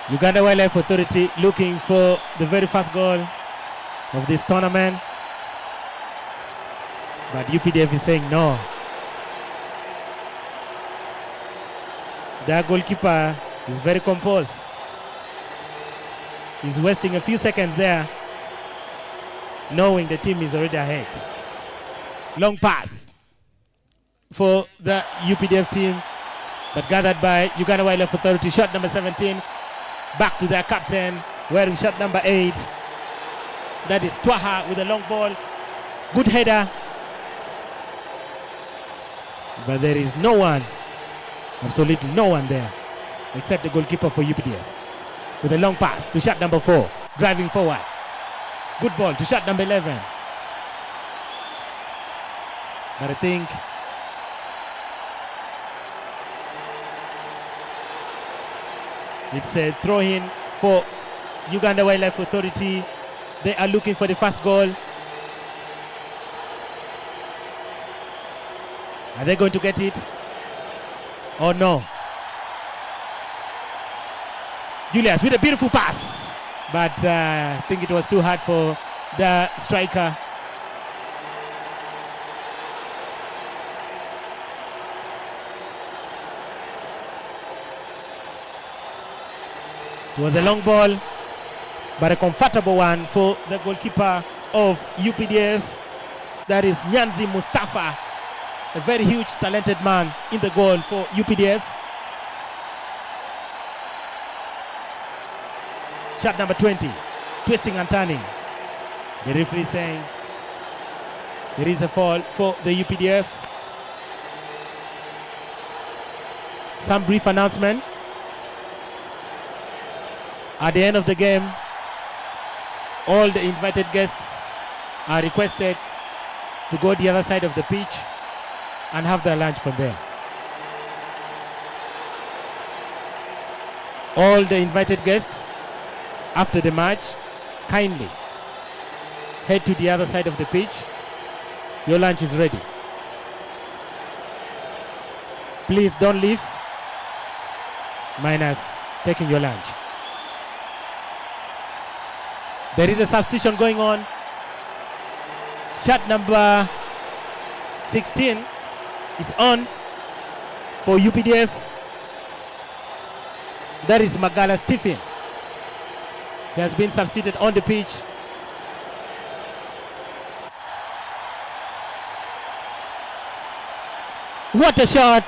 Uganda Wildlife Authority looking for the very first goal of this tournament. But UPDF is saying no. Their goalkeeper is very composed. He's wasting a few seconds there, knowing the team is already ahead. Long pass for the UPDF team, but gathered by Uganda Wildlife Authority. Shot number 17. Back to their captain, wearing shirt number 8. That is Twaha with a long ball. Good header. But there is no one, absolutely no one there, except the goalkeeper for UPDF. With a long pass to shot number 4, driving forward. Good ball to shot number 11. But I think it's a throw-in for Uganda Wildlife Authority. They are looking for the first goal. Are they going to get it? Or no? Julius with a beautiful pass. But I think it was too hard for the striker. It was a long ball, but a comfortable one for the goalkeeper of UPDF. That is Nyanzi Mustafa, a very huge, talented man in the goal for UPDF. Shot number 20, twisting and turning. The referee saying there is a foul for the UPDF. Some brief announcement. At the end of the game, all the invited guests are requested to go the other side of the pitch and have their lunch from there. All the invited guests after the match, kindly head to the other side of the pitch. Your lunch is ready. Please don't leave minus taking your lunch. There is a substitution going on. Shot number 16 is on for UPDF. That is Magala Stephen. He has been substituted on the pitch. What a shot!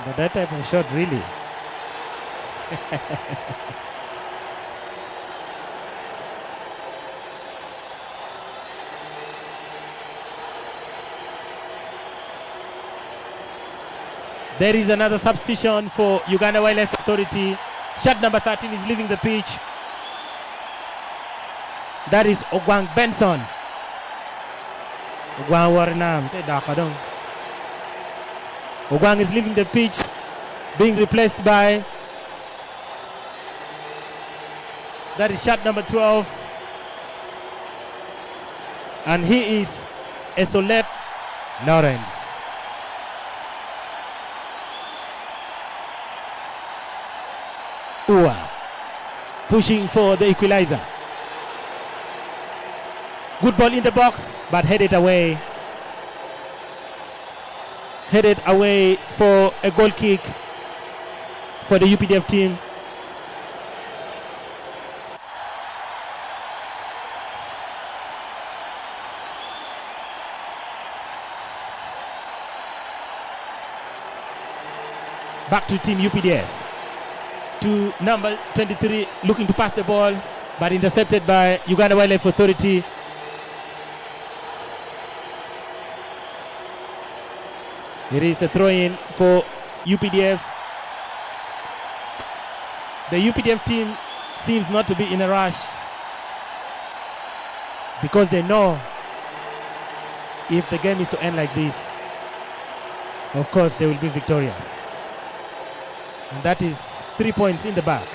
But that type of shot, really. There is another substitution for Uganda Wildlife Authority. Shot number 13 is leaving the pitch. That is Ogwang Benson. Ogwang Warinam, te dakadong. Ogwang is leaving the pitch, being replaced by, that is shot number 12. And he is Esolep Lawrence. Ua pushing for the equalizer. Good ball in the box, but headed away. Headed away for a goal kick for the UPDF team. Back to team UPDF. To number 23, looking to pass the ball, but intercepted by Uganda Wildlife Authority. It is a throw-in for UPDF. The UPDF team seems not to be in a rush because they know if the game is to end like this, of course they will be victorious. And that is 3 points in the bag.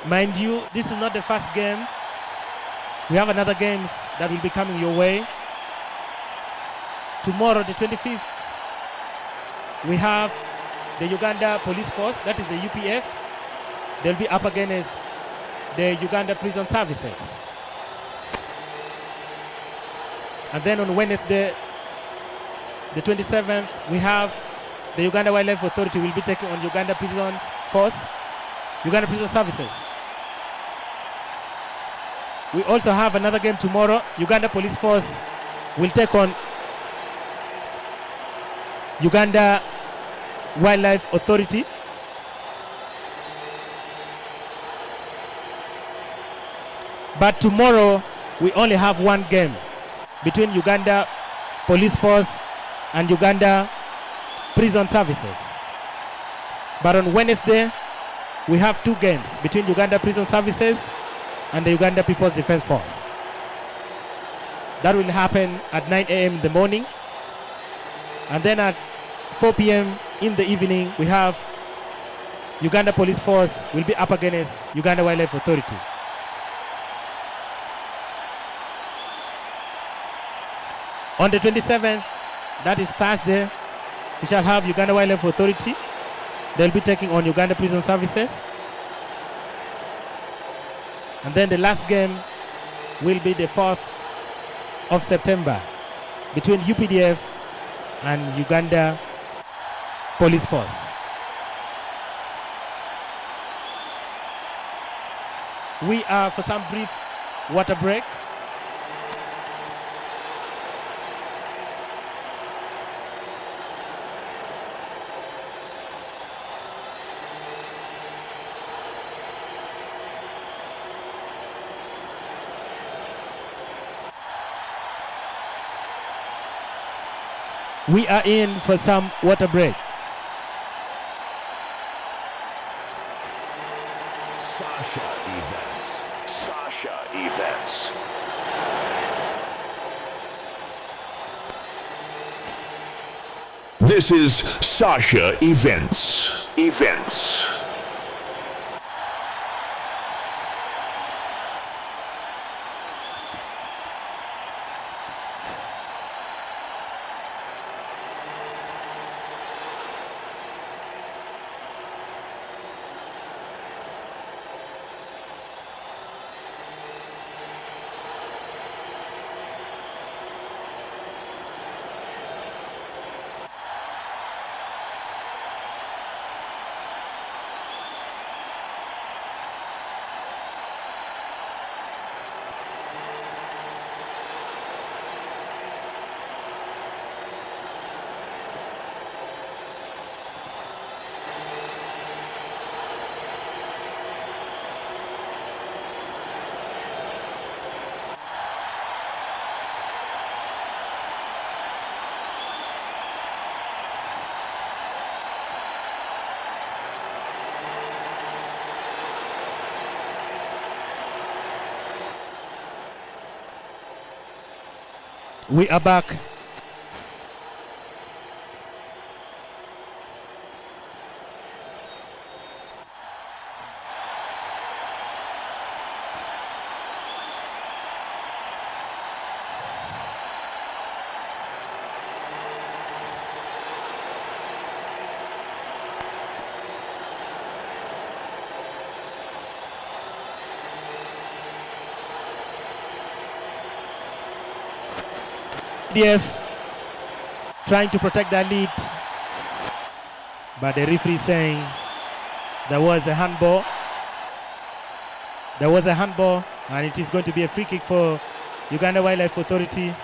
Mind you, this is not the first game. We have another games that will be coming your way. Tomorrow, the 25th, we have the Uganda Police Force, that is the UPF. They'll be up against the Uganda Prison Services. And then on Wednesday, the 27th, we have the Uganda Wildlife Authority will be taking on Uganda Prison Force, Uganda Prison Services. We also have another game tomorrow. Uganda Police Force will take on Uganda Wildlife Authority. But tomorrow, we only have one game between Uganda Police Force and Uganda Prison Services. But on Wednesday, we have two games between Uganda Prison Services and the Uganda People's Defense Force. That will happen at 9 a.m. in the morning. And then at 4 p.m. in the evening, we have Uganda Police Force will be up against Uganda Wildlife Authority. On the 27th, that is Thursday, we shall have Uganda Wildlife Authority. They'll be taking on Uganda Prison Services. And then the last game will be the 4th of September between UPDF and Uganda Police Force. We are for some brief water break. We are in for some water break. Sasha Events. Sasha Events. This is Sasha Events. We are back. UPDF trying to protect their lead, but the referee saying there was a handball. There was a handball, and it is going to be a free kick for Uganda Wildlife Authority.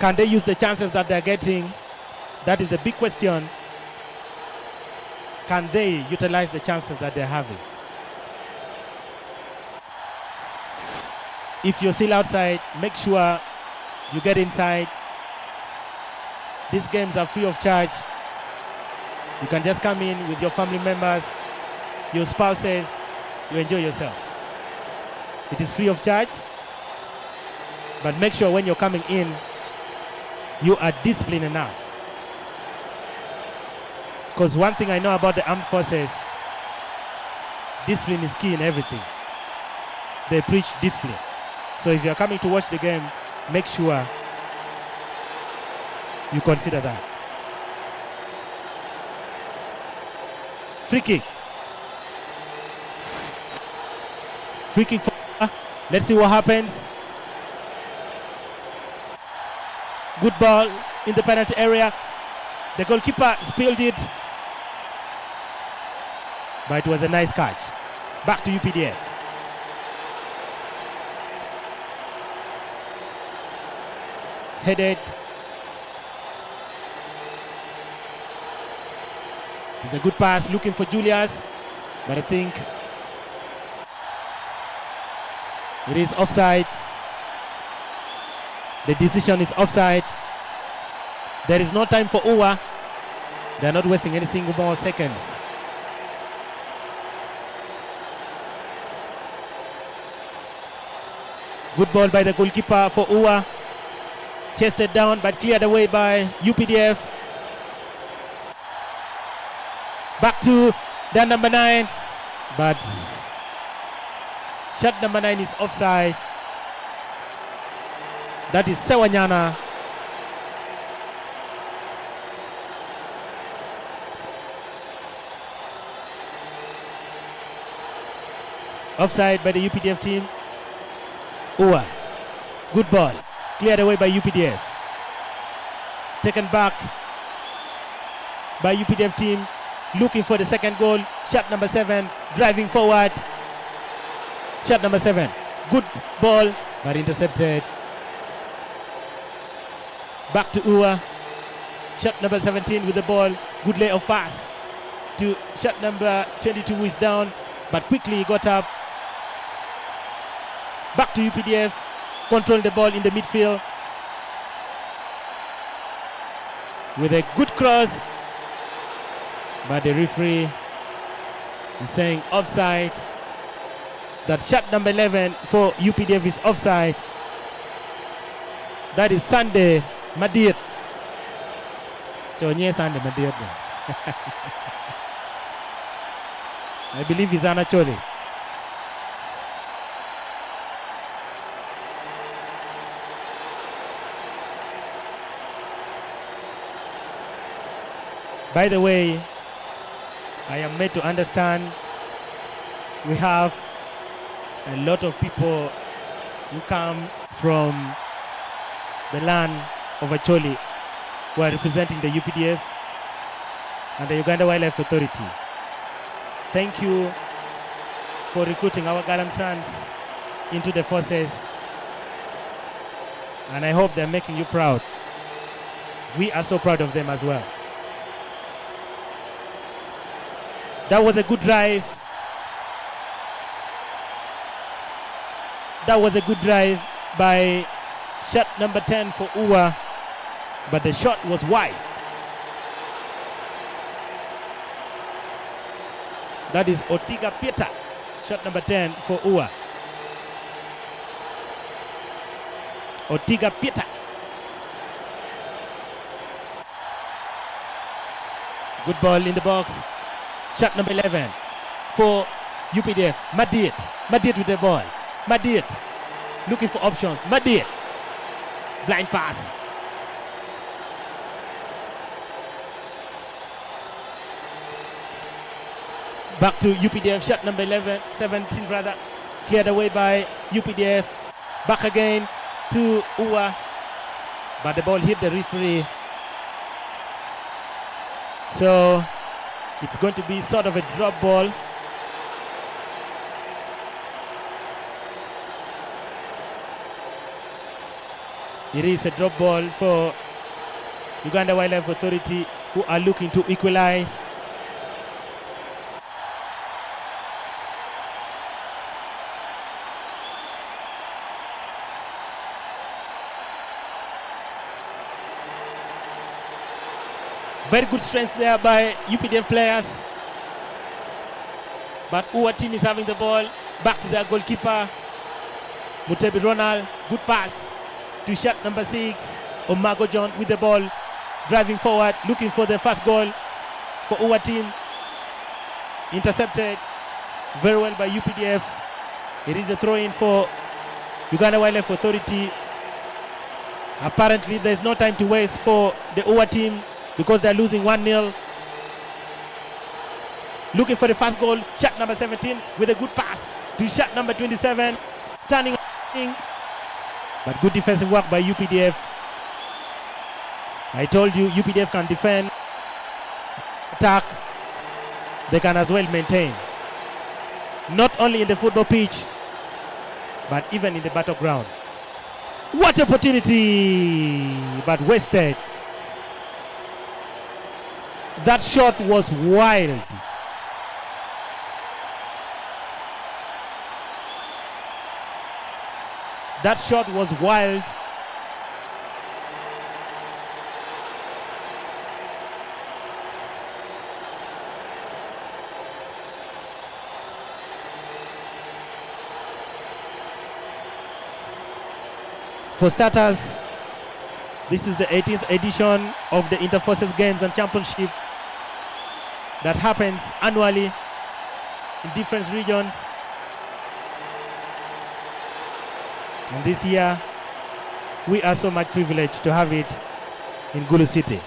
Can they use the chances that they're getting? That is the big question. Can they utilize the chances that they're having? If you're still outside, make sure you get inside. These games are free of charge. You can just come in with your family members, your spouses, you enjoy yourselves. It is free of charge, but make sure when you're coming in, you are disciplined enough. Because one thing I know about the armed forces, discipline is key in everything. They preach discipline. So if you're coming to watch the game, make sure you consider that. Free kick. Free kick for, let's see what happens. Good ball in the penalty area. The goalkeeper spilled it, but it was a nice catch. Back to UPDF. Headed. It's a good pass, looking for Julius, but I think it is offside. The decision is offside. There is no time for Uwa. They're not wasting any single more seconds. Good ball by the goalkeeper for Uwa. Chested down but cleared away by UPDF. Back to the number 9, but shot number 9 is offside. That is Sewanyana. Offside by the UPDF team. Uwa. Good ball. Cleared away by UPDF. Taken back by UPDF team. Looking for the second goal. Shot number 7. Driving forward. Shot number 7. Good ball, but intercepted. Back to Uwa. Shot number 17 with the ball. Good layoff pass to shot number 22 who is down, but quickly he got up. Back to UPDF. Control the ball in the midfield with a good cross, but the referee is saying offside. That shot number 11 for UPDF is offside. That is Sunday Madir. Chonye Sande Madiot. I believe he's Anna Chole. By the way, I am made to understand we have a lot of people who come from the land of Acholi who are representing the UPDF and the Uganda Wildlife Authority. Thank you for recruiting our gallant sons into the forces, and I hope they're making you proud. We are so proud of them as well. That was a good drive. That was a good drive by shot number 10 for Uwa, but the shot was wide. That is Otiga Pieta, shot number 10 for Uwa. Otiga Pieta. Good ball in the box. Shot number 11 for UPDF. Madiet. Madiet with the ball. Madiet looking for options. Madiet. Blind pass. Back to UPDF. Shot number 17 rather. Cleared away by UPDF. Back again to Uwa. But the ball hit the referee. So it's going to be sort of a drop ball. It is a drop ball for Uganda Wildlife Authority, who are looking to equalize. Very good strength there by UPDF players. But Uwa team is having the ball. Back to their goalkeeper, Mutebi Ronald. Good pass to shot number 6, Omago John with the ball. Driving forward, looking for the first goal for Uwa team. Intercepted very well by UPDF. It is a throw-in for Uganda Wildlife Authority. Apparently there's no time to waste for the Uwa team, because they're losing 1-0. Looking for the first goal, shot number 17 with a good pass to shot number 27. Turning, but good defensive work by UPDF. I told you UPDF can defend, attack, they can as well maintain. Not only in the football pitch, but even in the battleground. What opportunity, but wasted. That shot was wild. That shot was wild. For starters, this is the 18th edition of the Interforces Games and Championship that happens annually in different regions. And this year, we are so much privileged to have it in Gulu City.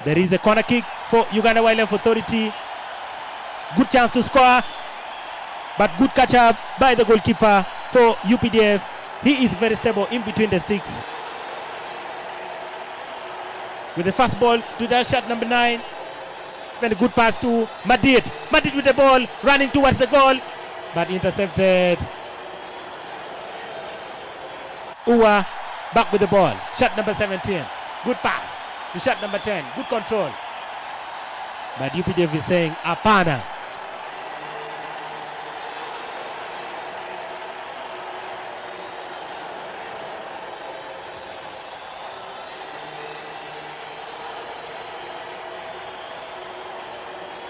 There is a corner kick for Uganda Wildlife Authority. Good chance to score, but good catch up by the goalkeeper for UPDF. He is very stable in between the sticks. With the first ball to that shot number 9. Then a good pass to Madid. Madid with the ball, running towards the goal, but intercepted. Uwa back with the ball. Shot number 17. Good pass to shot number 10. Good control. But UPDF is saying, Apana.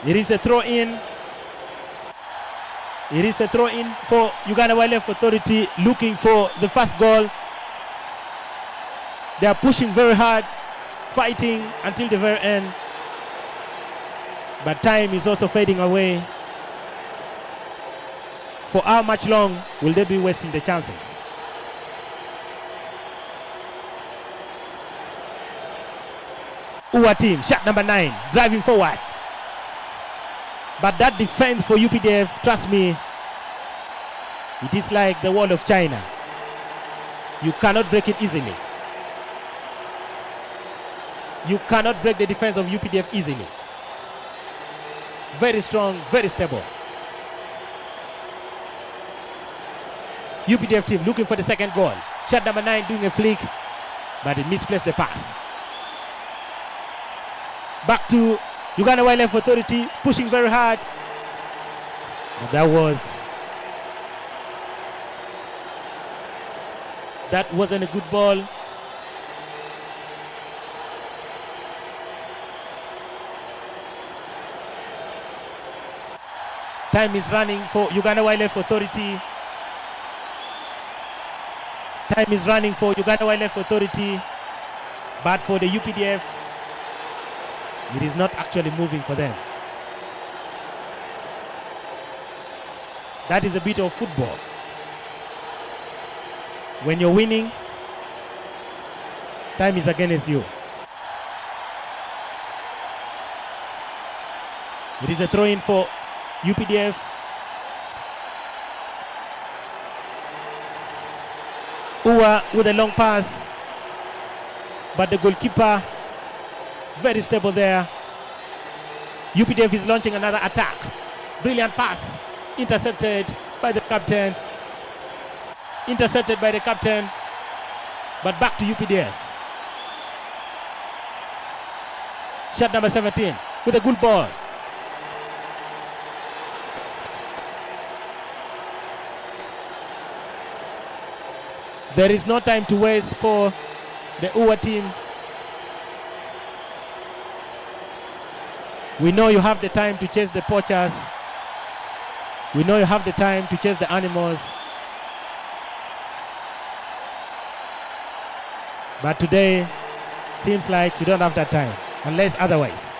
It is a throw in. It is a throw-in for Uganda Wildlife Authority, looking for the first goal. They are pushing very hard, fighting until the very end. But time is also fading away. For how much long will they be wasting the chances? Uwa team, shot number 9, driving forward. But that defense for UPDF, trust me, it is like the wall of China. You cannot break it easily. You cannot break the defense of UPDF easily. Very strong, very stable. UPDF team looking for the second goal. Shot number 9 doing a flick, but it misplaced the pass. Back to Uganda Wildlife Authority, pushing very hard. But that wasn't a good ball. Time is running for Uganda Wildlife Authority. Time is running for Uganda Wildlife Authority, but for the UPDF, it is not actually moving for them. That is a bit of football. When you're winning, time is against you. It is a throw-in for UPDF. Uwa with a long pass, but the goalkeeper very stable there. UPDF is launching another attack. Brilliant pass, intercepted by the captain. Intercepted by the captain, but back to UPDF. Shot number 17 with a good ball. There is no time to waste for the Uwa team. We know you have the time to chase the poachers. We know you have the time to chase the animals. But today, seems like you don't have that time, unless otherwise.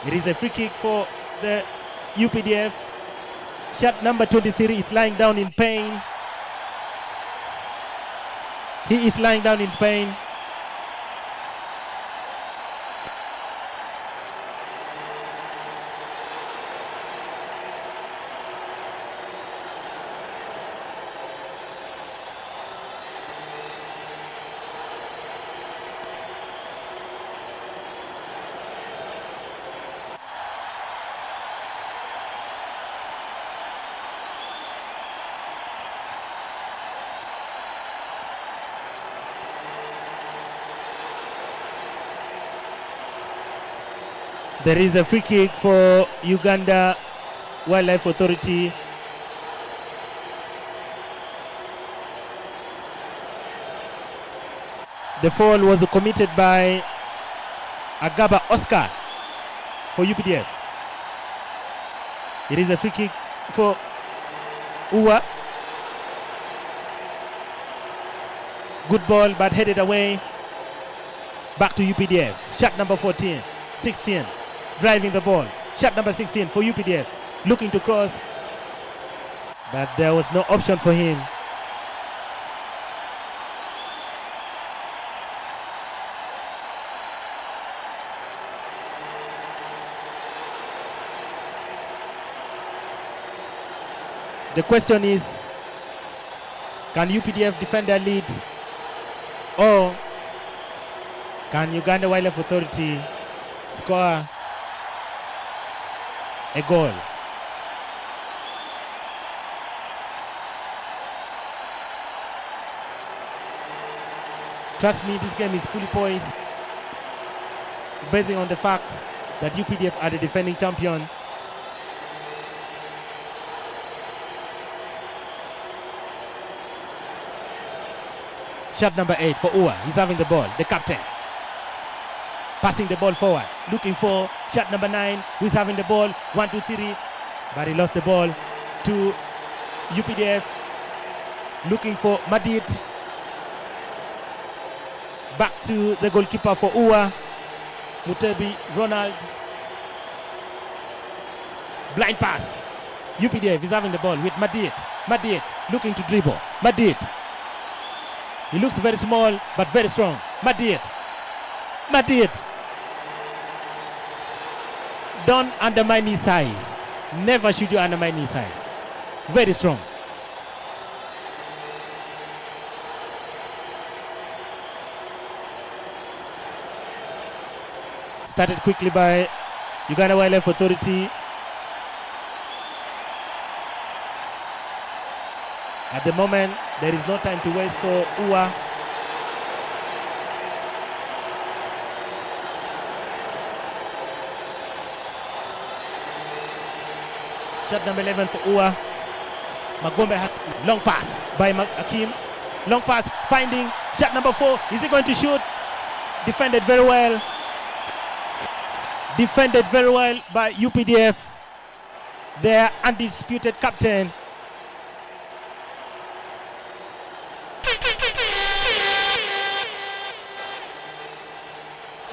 It is a free kick for the UPDF. Shot number 23 is lying down in pain. He is lying down in pain. There is a free kick for Uganda Wildlife Authority. The foul was committed by Agaba Oscar for UPDF. It is a free kick for Uwa. Good ball, but headed away. Back to UPDF. Shot number 14, 16. Driving the ball. Shot number 16 for UPDF. Looking to cross, but there was no option for him. The question is, can UPDF defend their lead, or can Uganda Wildlife Authority score a goal? Trust me, this game is fully poised, basing on the fact that UPDF are the defending champion. Shot number 8 for Uwa. He's having the ball. The captain. passing the ball forward, looking for shot number 9, who's having the ball, 1, 2, 3, but he lost the ball to UPDF, looking for Madid, back to the goalkeeper for UWA, Mutebi Ronald, blind pass, UPDF is having the ball with Madid, looking to dribble, Madid, he looks very small but very strong, Madid, don't undermine his size. Never should you undermine his size. Very strong. Started quickly by Uganda Wildlife Authority. At the moment, there is no time to waste for UWA. Shot number 11 for UWA. Magombe, long pass by Hakim. Long pass, finding shot number 4. Is he going to shoot? Defended very well. Defended very well by UPDF. Their undisputed captain.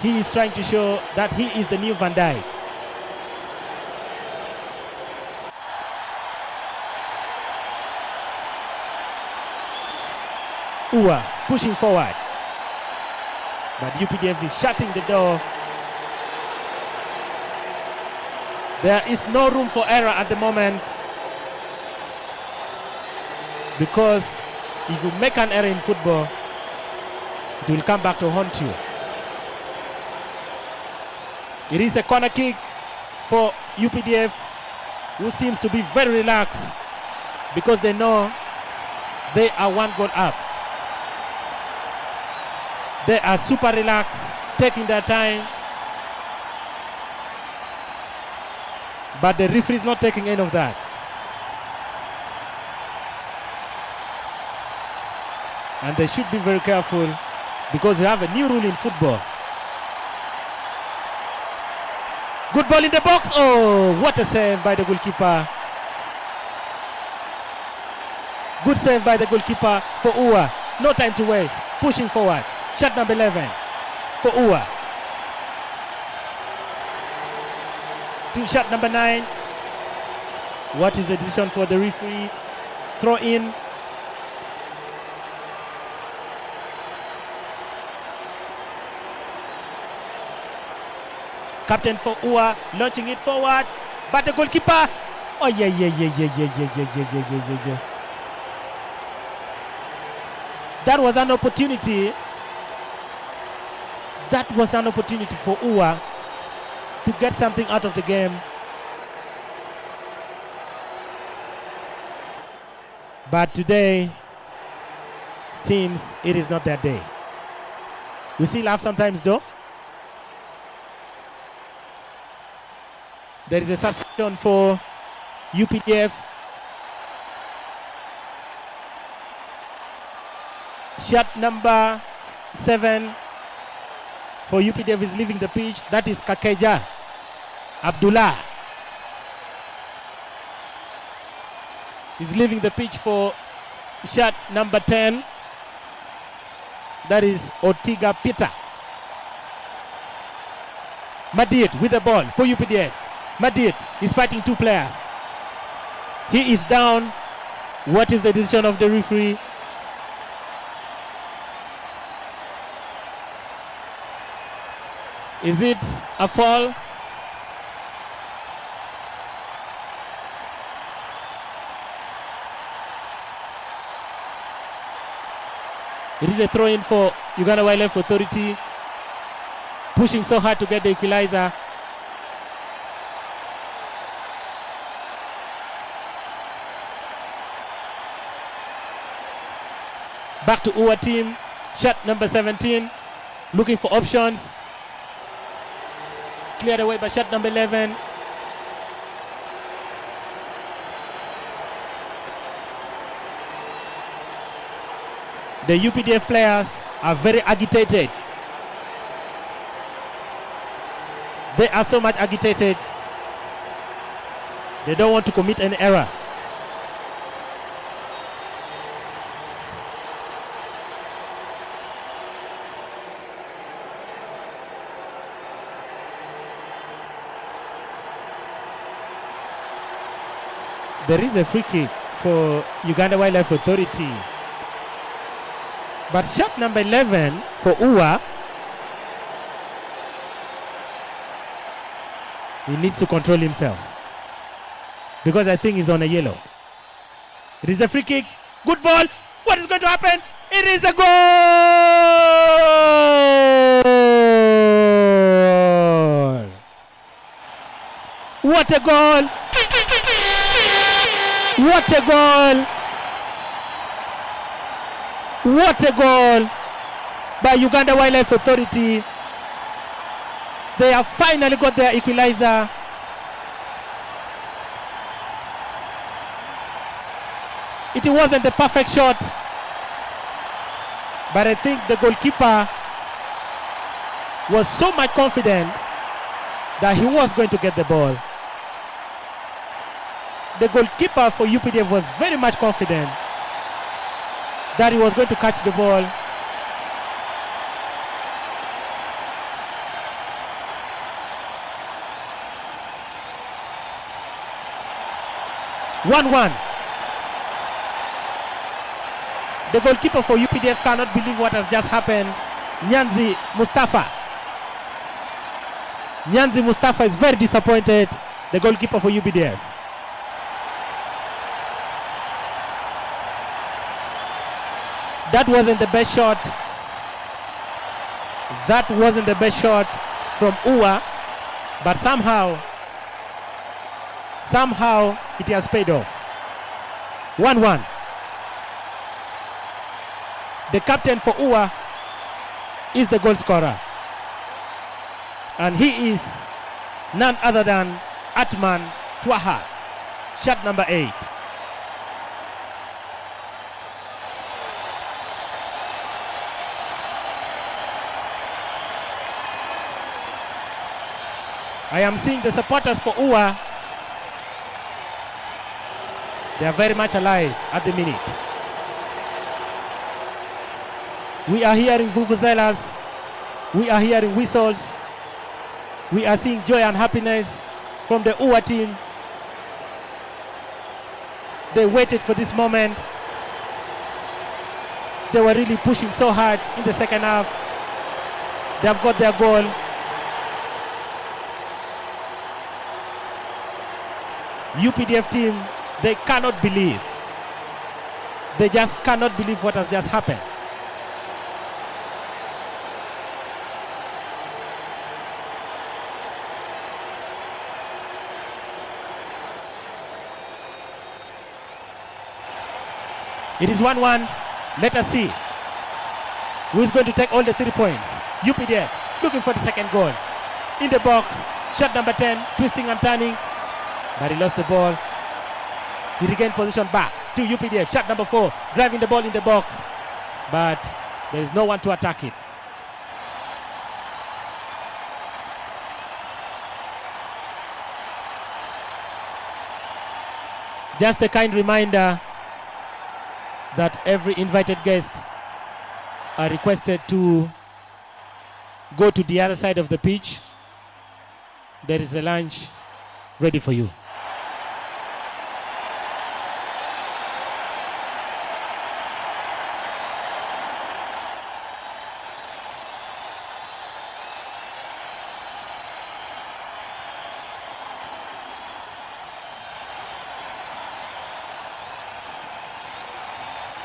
He is trying to show that he is the new Van Dijk. UWA pushing forward, but UPDF is shutting the door. There is no room for error at the moment, because if you make an error in football, it will come back to haunt you. It is a corner kick for UPDF, who seems to be very relaxed because they know they are 1 goal up. They are super relaxed, taking their time. But the referee is not taking any of that. And they should be very careful, because we have a new rule in football. Good ball in the box. Oh, what a save by the goalkeeper. Good save by the goalkeeper for UWA. No time to waste. Pushing forward. Shot number 11 for UWA. To shot number 9. What is the decision for the referee? Throw in. Captain for UWA launching it forward, but the goalkeeper. Oh yeah. That was an opportunity. That was an opportunity for UWA to get something out of the game. But today seems it is not their day. We still have sometimes though. There is a substitution for UPDF. Shot number 7 for UPDF is leaving the pitch. That is Kakeja Abdullah. He's leaving the pitch for shot number 10. That is Ortiga Peter. Madid with the ball for UPDF. Madid is fighting 2 players. He is down. What is the decision of the referee? Is it a foul? It is a throw-in for Uganda Wildlife Authority, pushing so hard to get the equalizer. Back to UWA team, shot number 17, looking for options. Cleared away by shot number 11. The UPDF players are very agitated. They are so much agitated. They don't want to commit an error. There is a free kick for Uganda Wildlife Authority. But shot number 11 for UWA, he needs to control himself, because I think he's on a yellow. It is a free kick. Good ball. What is going to happen? It is a goal! What a goal! What a goal! What a goal by Uganda Wildlife Authority. They have finally got their equalizer. It wasn't a perfect shot, but I think the goalkeeper was so much confident that he was going to get the ball. The goalkeeper for UPDF was very much confident that he was going to catch the ball. (1-1). The goalkeeper for UPDF cannot believe what has just happened. Nyanzi Mustafa. Nyanzi Mustafa is very disappointed, the goalkeeper for UPDF. That wasn't the best shot. That wasn't the best shot from UWA, but somehow it has paid off. 1-1. The captain for UWA is the goal scorer, and he is none other than Atman Twaha, shot number 8. I am seeing the supporters for UWA. They are very much alive at the minute. We are hearing vuvuzelas. We are hearing whistles. We are seeing joy and happiness from the UWA team. They waited for this moment. They were really pushing so hard in the second half. They have got their goal. UPDF team, they cannot believe. They just cannot believe what has just happened. It is 1-1. Let us see who is going to take all the 3 points. UPDF looking for the second goal. In the box, shot number 10, twisting and turning, but he lost the ball. He regained position back to UPDF. Shot number 4, driving the ball in the box, but there is no one to attack it. Just a kind reminder that every invited guest are requested to go to the other side of the pitch. There is a lunch ready for you.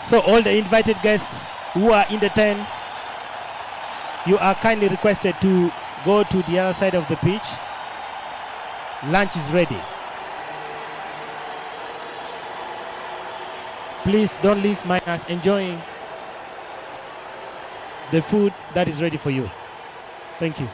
So all the invited guests who are in the tent, you are kindly requested to go to the other side of the pitch. Lunch is ready. Please don't leave minus enjoying the food that is ready for you. Thank you.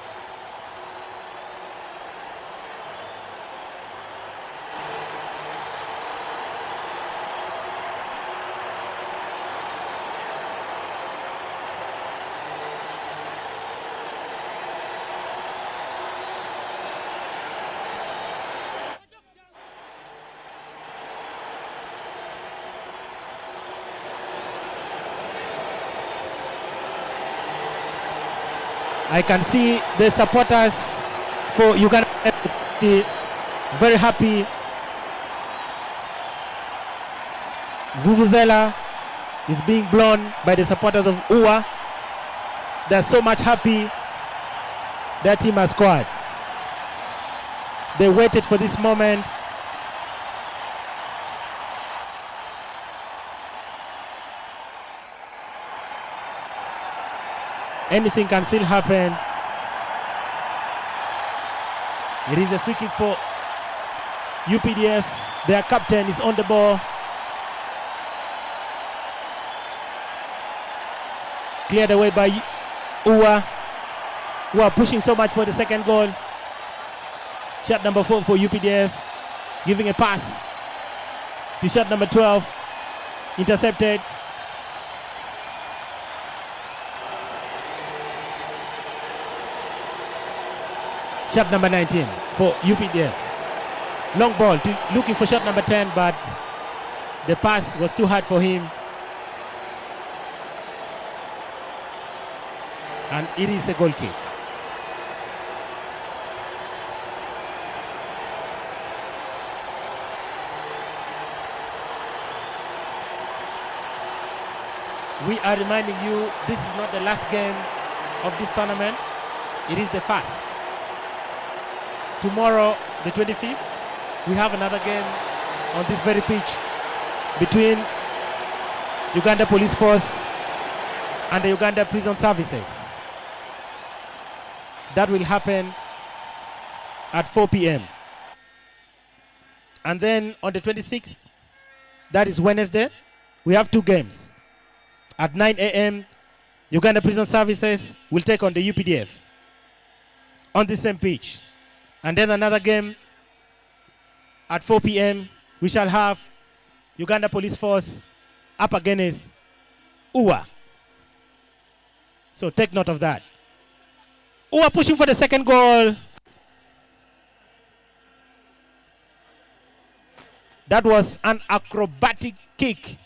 I can see the supporters for Uganda very happy. Vuvuzela is being blown by the supporters of UWA. They're so much happy their team has scored. They waited for this moment. Anything can still happen. It is a free kick for UPDF. Their captain is on the ball. Cleared away by UWA, who are pushing so much for the second goal. Shot number 4 for UPDF, giving a pass to shot number 12, intercepted. Shot number 19 for UPDF. Long ball looking for shot number 10, but the pass was too hard for him. And it is a goal kick. We are reminding you, this is not the last game of this tournament. It is the first. Tomorrow, the 25th, we have another game on this very pitch between Uganda Police Force and the Uganda Prison Services. That will happen at 4 p.m. And then on the 26th, that is Wednesday, we have 2 games. At 9 a.m., Uganda Prison Services will take on the UPDF on the same pitch. And then another game at 4 p.m., we shall have Uganda Police Force up against UWA. So take note of that. UWA pushing for the second goal. That was an acrobatic kick.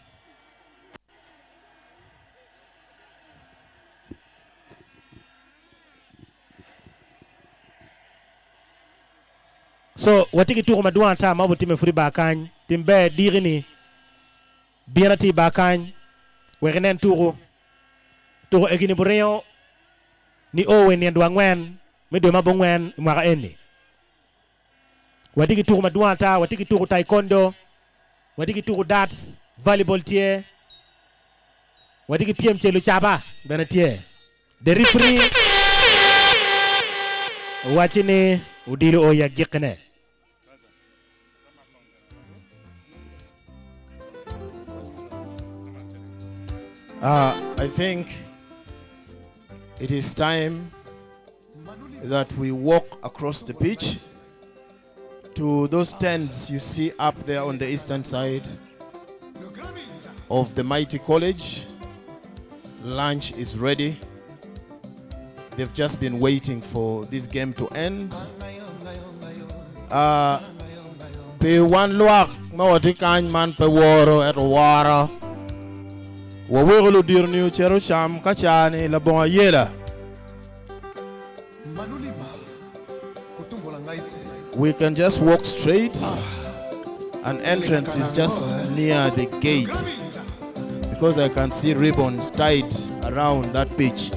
So watiki turu maduan ta mabu time furi bakany timbe dirini bianati bakany wegenen turu egini bureo ni owe ni ndwa ngwen medo mabongwen mwaka eni watiki turu maduan ta watiki turu taekwondo watiki turu darts volleyball tie watiki pm chelu chaba benatie the referee watchini udilo o yagikne. I think it is time that we walk across the pitch to those tents you see up there on the eastern side of the mighty college. Lunch is ready. They've just been waiting for this game to end. Pe one luak mawatikan man pe woro at wara. Wawegulu dirniu cheru sham kachani la bon yela. We can just walk straight. An entrance is just near the gate because I can see ribbons tied around that pitch.